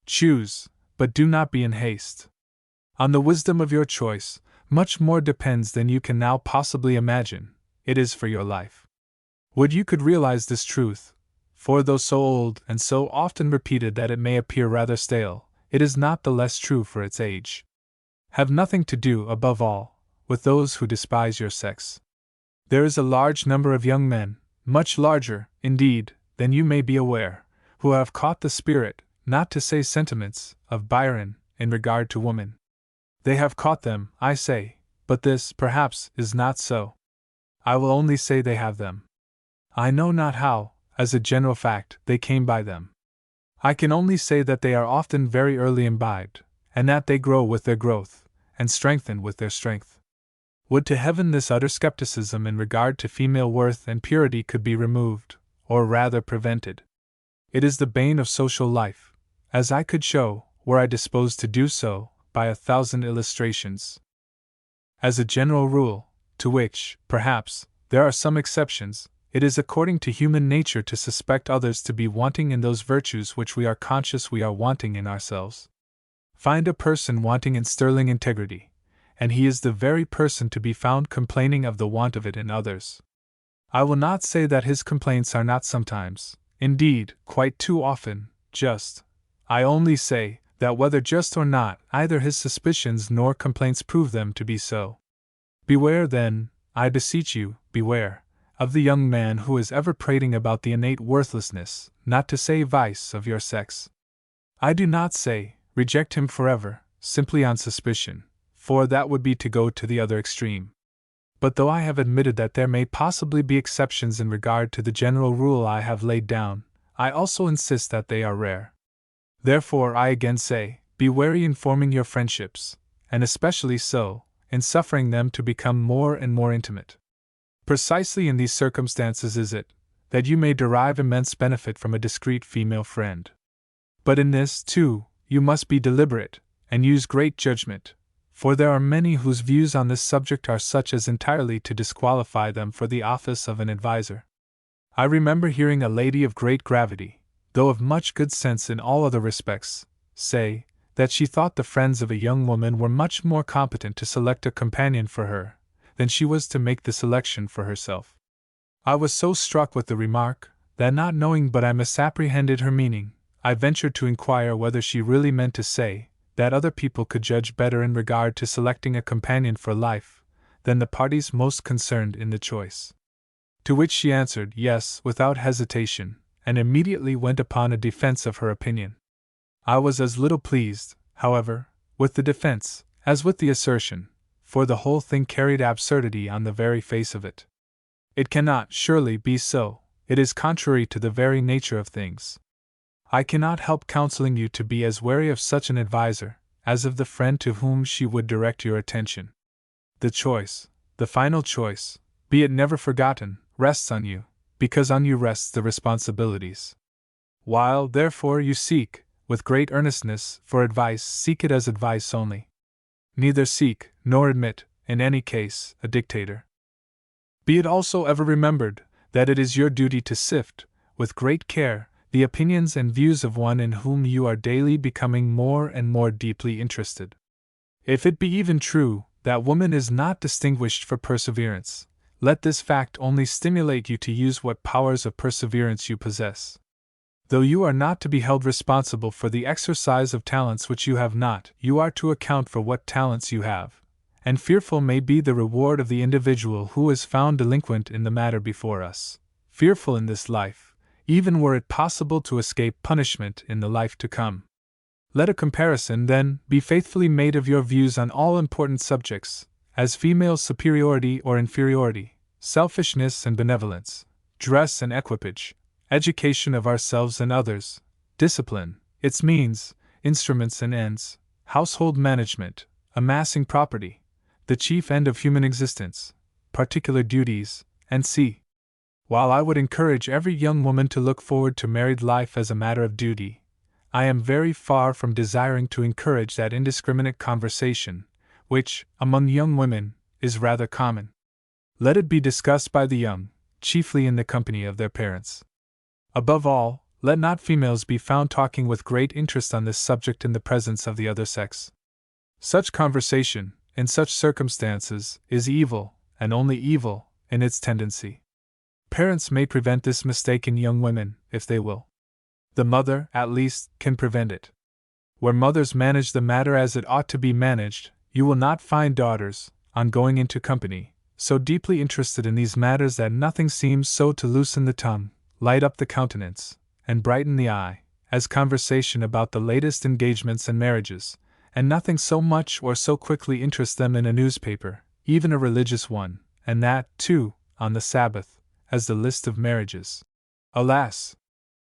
Choose, but do not be in haste. On the wisdom of your choice, much more depends than you can now possibly imagine. It is for your life. Would you could realize this truth, for though so old and so often repeated that it may appear rather stale, it is not the less true for its age. Have nothing to do, above all, with those who despise your sex. There is a large number of young men, much larger, indeed, than you may be aware, who have caught the spirit, not to say sentiments, of Byron, in regard to women. They have caught them, I say, but this, perhaps, is not so. I will only say they have them. I know not how, as a general fact, they came by them. I can only say that they are often very early imbibed, and that they grow with their growth, and strengthen with their strength. Would to heaven this utter skepticism in regard to female worth and purity could be removed, or rather prevented. It is the bane of social life, as I could show, were I disposed to do so, by 1,000 illustrations. As a general rule, to which, perhaps, there are some exceptions, it is according to human nature to suspect others to be wanting in those virtues which we are conscious we are wanting in ourselves. Find a person wanting in sterling integrity, and he is the very person to be found complaining of the want of it in others. I will not say that his complaints are not sometimes, indeed, quite too often, just. I only say, that whether just or not, either his suspicions nor complaints prove them to be so. Beware, then, I beseech you, beware, of the young man who is ever prating about the innate worthlessness, not to say vice, of your sex. I do not say, reject him forever, simply on suspicion, for that would be to go to the other extreme. But though I have admitted that there may possibly be exceptions in regard to the general rule I have laid down, I also insist that they are rare. Therefore, I again say, be wary in forming your friendships, and especially so, in suffering them to become more and more intimate. Precisely in these circumstances is it that you may derive immense benefit from a discreet female friend. But in this, too, you must be deliberate, and use great judgment, for there are many whose views on this subject are such as entirely to disqualify them for the office of an adviser. I remember hearing a lady of great gravity, though of much good sense in all other respects, say that she thought the friends of a young woman were much more competent to select a companion for her than she was to make the selection for herself. I was so struck with the remark that, not knowing but I misapprehended her meaning, I ventured to inquire whether she really meant to say that other people could judge better in regard to selecting a companion for life than the parties most concerned in the choice. To which she answered yes without hesitation, and immediately went upon a defense of her opinion. I was as little pleased, however, with the defense as with the assertion, for the whole thing carried absurdity on the very face of it. It cannot, surely, be so. It is contrary to the very nature of things. I cannot help counseling you to be as wary of such an adviser as of the friend to whom she would direct your attention. The choice, the final choice, be it never forgotten, rests on you, because on you rests the responsibilities. While, therefore, you seek, with great earnestness, for advice, seek it as advice only. Neither seek, nor admit, in any case, a dictator. Be it also ever remembered that it is your duty to sift, with great care, the opinions and views of one in whom you are daily becoming more and more deeply interested. If it be even true that woman is not distinguished for perseverance, let this fact only stimulate you to use what powers of perseverance you possess. Though you are not to be held responsible for the exercise of talents which you have not, you are to account for what talents you have, and fearful may be the reward of the individual who is found delinquent in the matter before us, fearful in this life, even were it possible to escape punishment in the life to come. Let a comparison, then, be faithfully made of your views on all important subjects, as female superiority or inferiority, selfishness and benevolence, dress and equipage, education of ourselves and others, discipline, its means, instruments and ends, household management, amassing property, the chief end of human existence, particular duties, and see. While I would encourage every young woman to look forward to married life as a matter of duty, I am very far from desiring to encourage that indiscriminate conversation, which, among young women, is rather common. Let it be discussed by the young, chiefly in the company of their parents. Above all, let not females be found talking with great interest on this subject in the presence of the other sex. Such conversation, in such circumstances, is evil, and only evil, in its tendency. Parents may prevent this mistake in young women, if they will. The mother, at least, can prevent it. Where mothers manage the matter as it ought to be managed, you will not find daughters, on going into company, so deeply interested in these matters that nothing seems so to loosen the tongue, light up the countenance, and brighten the eye, as conversation about the latest engagements and marriages, and nothing so much or so quickly interests them in a newspaper, even a religious one, and that, too, on the Sabbath, as the list of marriages. Alas!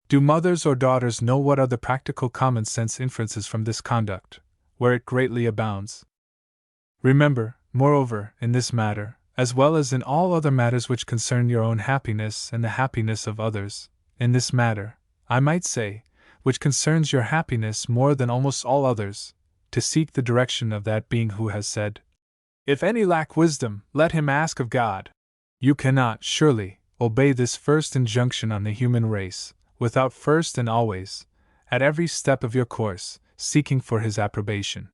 Do mothers or daughters know what are the practical common-sense inferences from this conduct, where it greatly abounds? Remember, moreover, in this matter, as well as in all other matters which concern your own happiness and the happiness of others, in this matter, I might say, which concerns your happiness more than almost all others, to seek the direction of that being who has said, "If any lack wisdom, let him ask of God." You cannot, surely, obey this first injunction on the human race, without first and always, at every step of your course, seeking for his approbation.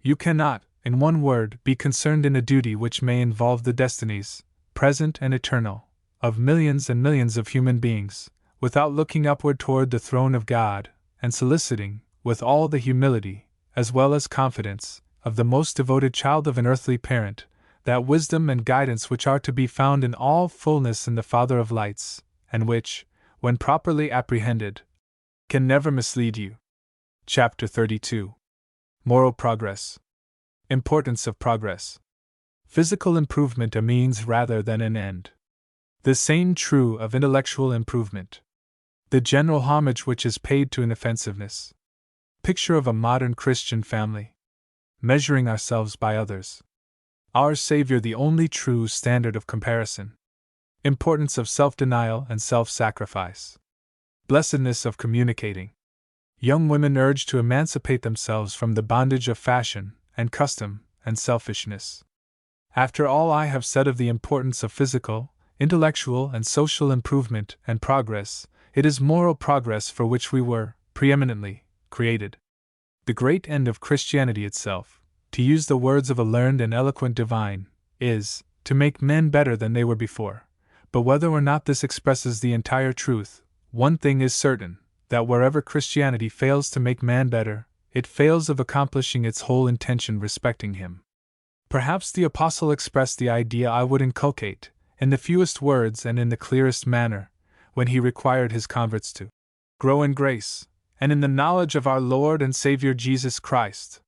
You cannot, in one word, be concerned in a duty which may involve the destinies, present and eternal, of millions and millions of human beings, without looking upward toward the throne of God, and soliciting, with all the humility, as well as confidence, of the most devoted child of an earthly parent, that wisdom and guidance which are to be found in all fullness in the Father of lights, and which, when properly apprehended, can never mislead you. Chapter 32. Moral Progress. Importance of Progress. Physical improvement a means rather than an end. The same true of intellectual improvement. The general homage which is paid to inoffensiveness. Picture of a modern Christian family. Measuring ourselves by others. Our Savior the only true standard of comparison. Importance of self-denial and self-sacrifice. Blessedness of communicating. Young women urged to emancipate themselves from the bondage of fashion, and custom, and selfishness. After all I have said of the importance of physical, intellectual, and social improvement and progress, it is moral progress for which we were, preeminently, created. The great end of Christianity itself, to use the words of a learned and eloquent divine, is to make men better than they were before. But whether or not this expresses the entire truth, one thing is certain, that wherever Christianity fails to make man better, it fails of accomplishing its whole intention respecting him. Perhaps the apostle expressed the idea I would inculcate, in the fewest words and in the clearest manner, when he required his converts to grow in grace, and in the knowledge of our Lord and Savior Jesus Christ.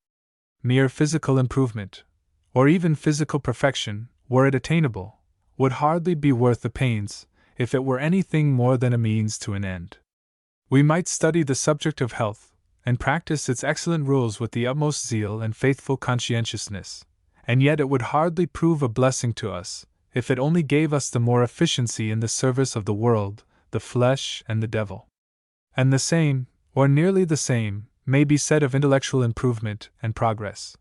Mere physical improvement, or even physical perfection, were it attainable, would hardly be worth the pains, if it were anything more than a means to an end. We might study the subject of health, and practice its excellent rules with the utmost zeal and faithful conscientiousness, and yet it would hardly prove a blessing to us, if it only gave us the more efficiency in the service of the world, the flesh, and the devil. And the same, or nearly the same, may be said of intellectual improvement and progress.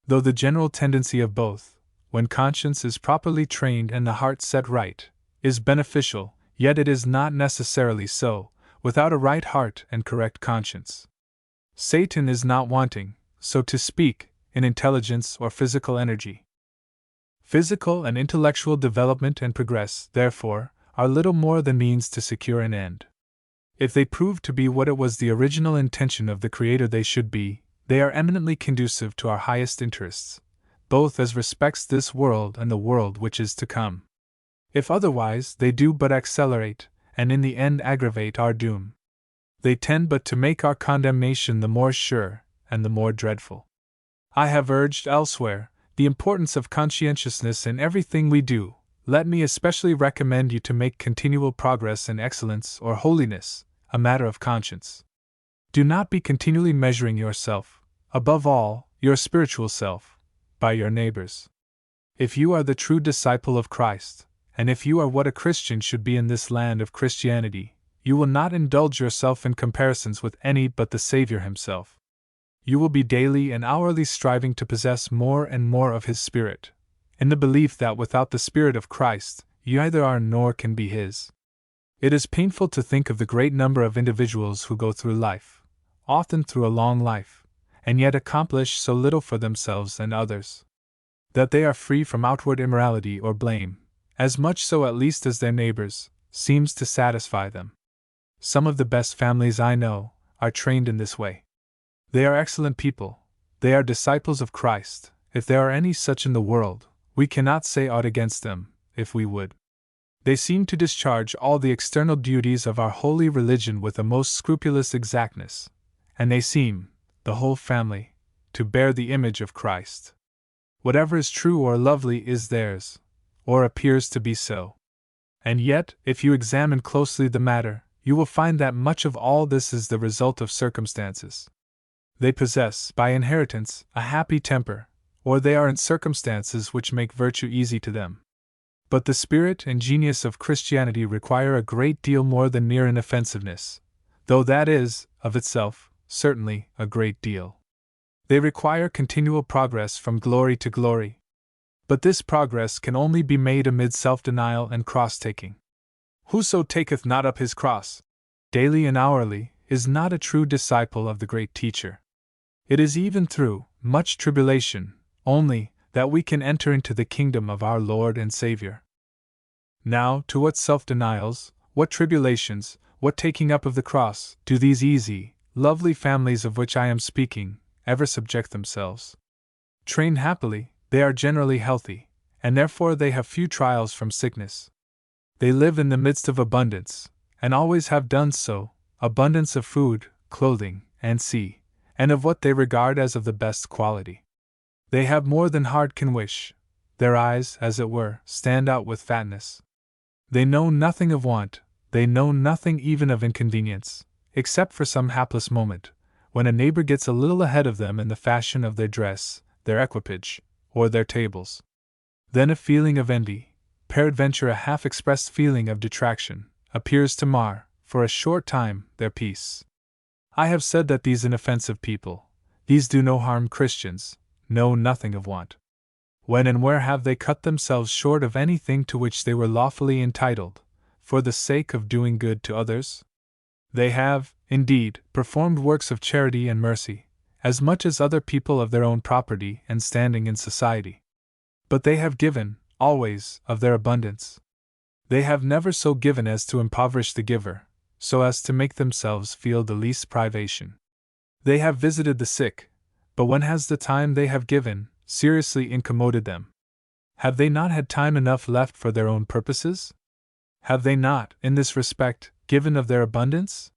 Though the general tendency of both, when conscience is properly trained and the heart set right, is beneficial, yet it is not necessarily so, without a right heart and correct conscience. Satan is not wanting, so to speak, in intelligence or physical energy. Physical and intellectual development and progress, therefore, are little more than means to secure an end. If they prove to be what it was the original intention of the Creator they should be, they are eminently conducive to our highest interests, both as respects this world and the world which is to come. If otherwise, they do but accelerate, and in the end aggravate our doom. They tend but to make our condemnation the more sure, and the more dreadful. I have urged elsewhere the importance of conscientiousness in everything we do. Let me especially recommend you to make continual progress in excellence or holiness a matter of conscience. Do not be continually measuring yourself, above all, your spiritual self, by your neighbors. If you are the true disciple of Christ, and if you are what a Christian should be in this land of Christianity, you will not indulge yourself in comparisons with any but the Savior himself. You will be daily and hourly striving to possess more and more of his Spirit, in the belief that without the Spirit of Christ, you either are nor can be his. It is painful to think of the great number of individuals who go through life, often through a long life, and yet accomplish so little for themselves and others. That they are free from outward immorality or blame, as much so at least as their neighbors, seems to satisfy them. Some of the best families I know are trained in this way. They are excellent people, they are disciples of Christ. If there are any such in the world, we cannot say aught against them, if we would. They seem to discharge all the external duties of our holy religion with a most scrupulous exactness, and they seem, the whole family, to bear the image of Christ. Whatever is true or lovely is theirs, or appears to be so. And yet, if you examine closely the matter, you will find that much of all this is the result of circumstances. They possess, by inheritance, a happy temper, or they are in circumstances which make virtue easy to them. But the spirit and genius of Christianity require a great deal more than mere inoffensiveness, though that is, of itself, certainly, a great deal. They require continual progress from glory to glory. But this progress can only be made amid self-denial and cross-taking. Whoso taketh not up his cross, daily and hourly, is not a true disciple of the great teacher. It is even through much tribulation, only, that we can enter into the kingdom of our Lord and Savior. Now, to what self-denials, what tribulations, what taking up of the cross, do these easy, lovely families of which I am speaking, ever subject themselves? Trained happily, they are generally healthy, and therefore they have few trials from sickness. They live in the midst of abundance, and always have done so, abundance of food, clothing, and sea, and of what they regard as of the best quality. They have more than heart can wish. Their eyes, as it were, stand out with fatness. They know nothing of want, they know nothing even of inconvenience, except for some hapless moment, when a neighbor gets a little ahead of them in the fashion of their dress, their equipage, or their tables. Then a feeling of envy, peradventure a half-expressed feeling of detraction, appears to mar, for a short time, their peace. I have said that these inoffensive people, these do no harm Christians, know nothing of want. When and where have they cut themselves short of anything to which they were lawfully entitled, for the sake of doing good to others? They have, indeed, performed works of charity and mercy, as much as other people of their own property and standing in society. But they have given, always, of their abundance. They have never so given as to impoverish the giver, so as to make themselves feel the least privation. They have visited the sick, but when has the time they have given seriously incommoded them? Have they not had time enough left for their own purposes? Have they not, in this respect, given of their abundance?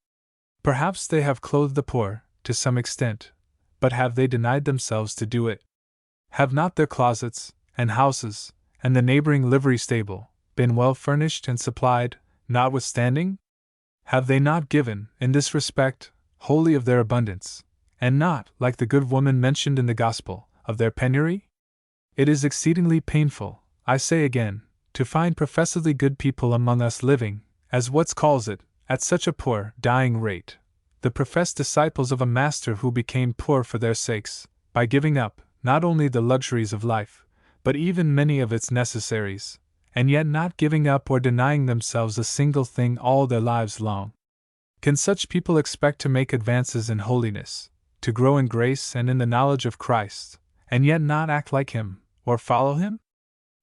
Perhaps they have clothed the poor, to some extent, but have they denied themselves to do it? Have not their closets, and houses, and the neighboring livery stable, been well furnished and supplied, notwithstanding? Have they not given, in this respect, wholly of their abundance, and not, like the good woman mentioned in the Gospel, of their penury? It is exceedingly painful, I say again, to find professedly good people among us living, as Watts calls it, at such a poor, dying rate, the professed disciples of a master who became poor for their sakes, by giving up, not only the luxuries of life, but even many of its necessaries, and yet not giving up or denying themselves a single thing all their lives long. Can such people expect to make advances in holiness, to grow in grace and in the knowledge of Christ, and yet not act like Him, or follow Him?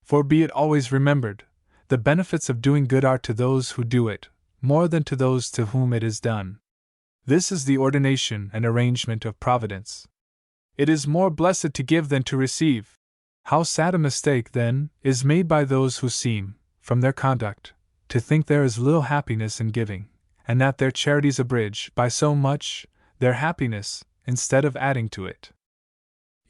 For be it always remembered, the benefits of doing good are to those who do it, more than to those to whom it is done. This is the ordination and arrangement of Providence. It is more blessed to give than to receive. How sad a mistake, then, is made by those who seem, from their conduct, to think there is little happiness in giving, and that their charities abridge, by so much, their happiness, instead of adding to it.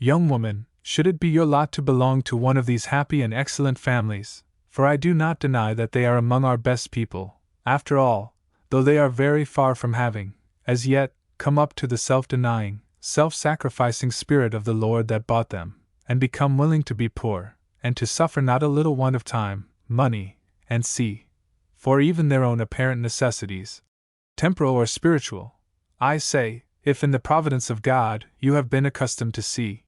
Young woman, should it be your lot to belong to one of these happy and excellent families, for I do not deny that they are among our best people, after all, though they are very far from having, as yet, come up to the self-denying, self-sacrificing spirit of the Lord that bought them, and become willing to be poor, and to suffer not a little want of time, money, and for even their own apparent necessities, temporal or spiritual, I say, if in the providence of God you have been accustomed to see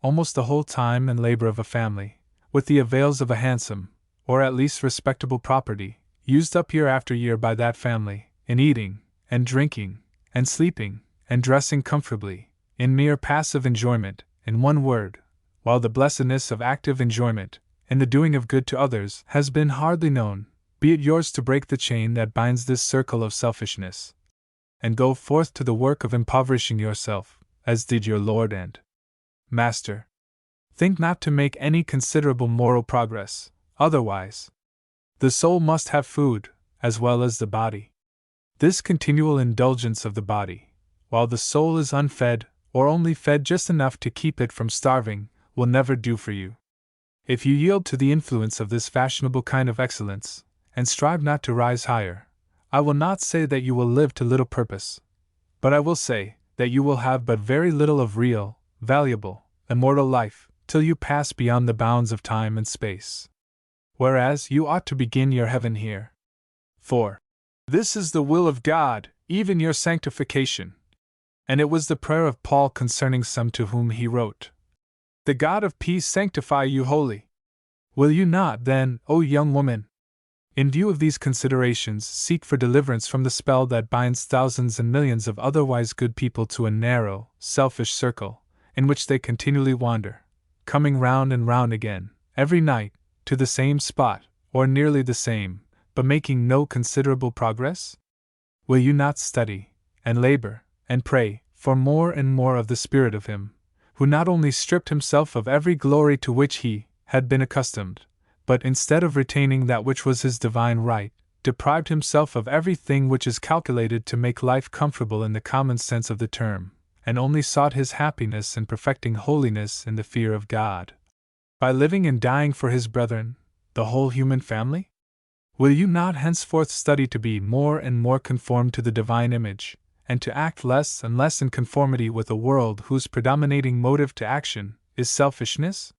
almost the whole time and labor of a family, with the avails of a handsome, or at least respectable property, used up year after year by that family, in eating, and drinking, and sleeping, and dressing comfortably, in mere passive enjoyment, in one word, while the blessedness of active enjoyment, in the doing of good to others, has been hardly known, be it yours to break the chain that binds this circle of selfishness, and go forth to the work of impoverishing yourself, as did your Lord and Master. Think not to make any considerable moral progress, otherwise. The soul must have food, as well as the body. This continual indulgence of the body, while the soul is unfed, or only fed just enough to keep it from starving, will never do for you. If you yield to the influence of this fashionable kind of excellence, and strive not to rise higher, I will not say that you will live to little purpose, but I will say that you will have but very little of real, valuable, immortal life, till you pass beyond the bounds of time and space. Whereas you ought to begin your heaven here. For this is the will of God, even your sanctification. And it was the prayer of Paul concerning some to whom he wrote, "The God of peace sanctify you wholly." Will you not, then, O young woman, in view of these considerations, seek for deliverance from the spell that binds thousands and millions of otherwise good people to a narrow, selfish circle, in which they continually wander, coming round and round again, every night, to the same spot, or nearly the same, but making no considerable progress? Will you not study, and labor, and pray, for more and more of the Spirit of Him, who not only stripped Himself of every glory to which He had been accustomed, but instead of retaining that which was His divine right, deprived Himself of everything which is calculated to make life comfortable in the common sense of the term, and only sought His happiness in perfecting holiness in the fear of God? By living and dying for his brethren, the whole human family? Will you not henceforth study to be more and more conformed to the divine image, and to act less and less in conformity with a world whose predominating motive to action is selfishness?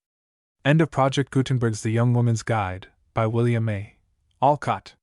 End of Project Gutenberg's The Young Woman's Guide, by William A. Alcott.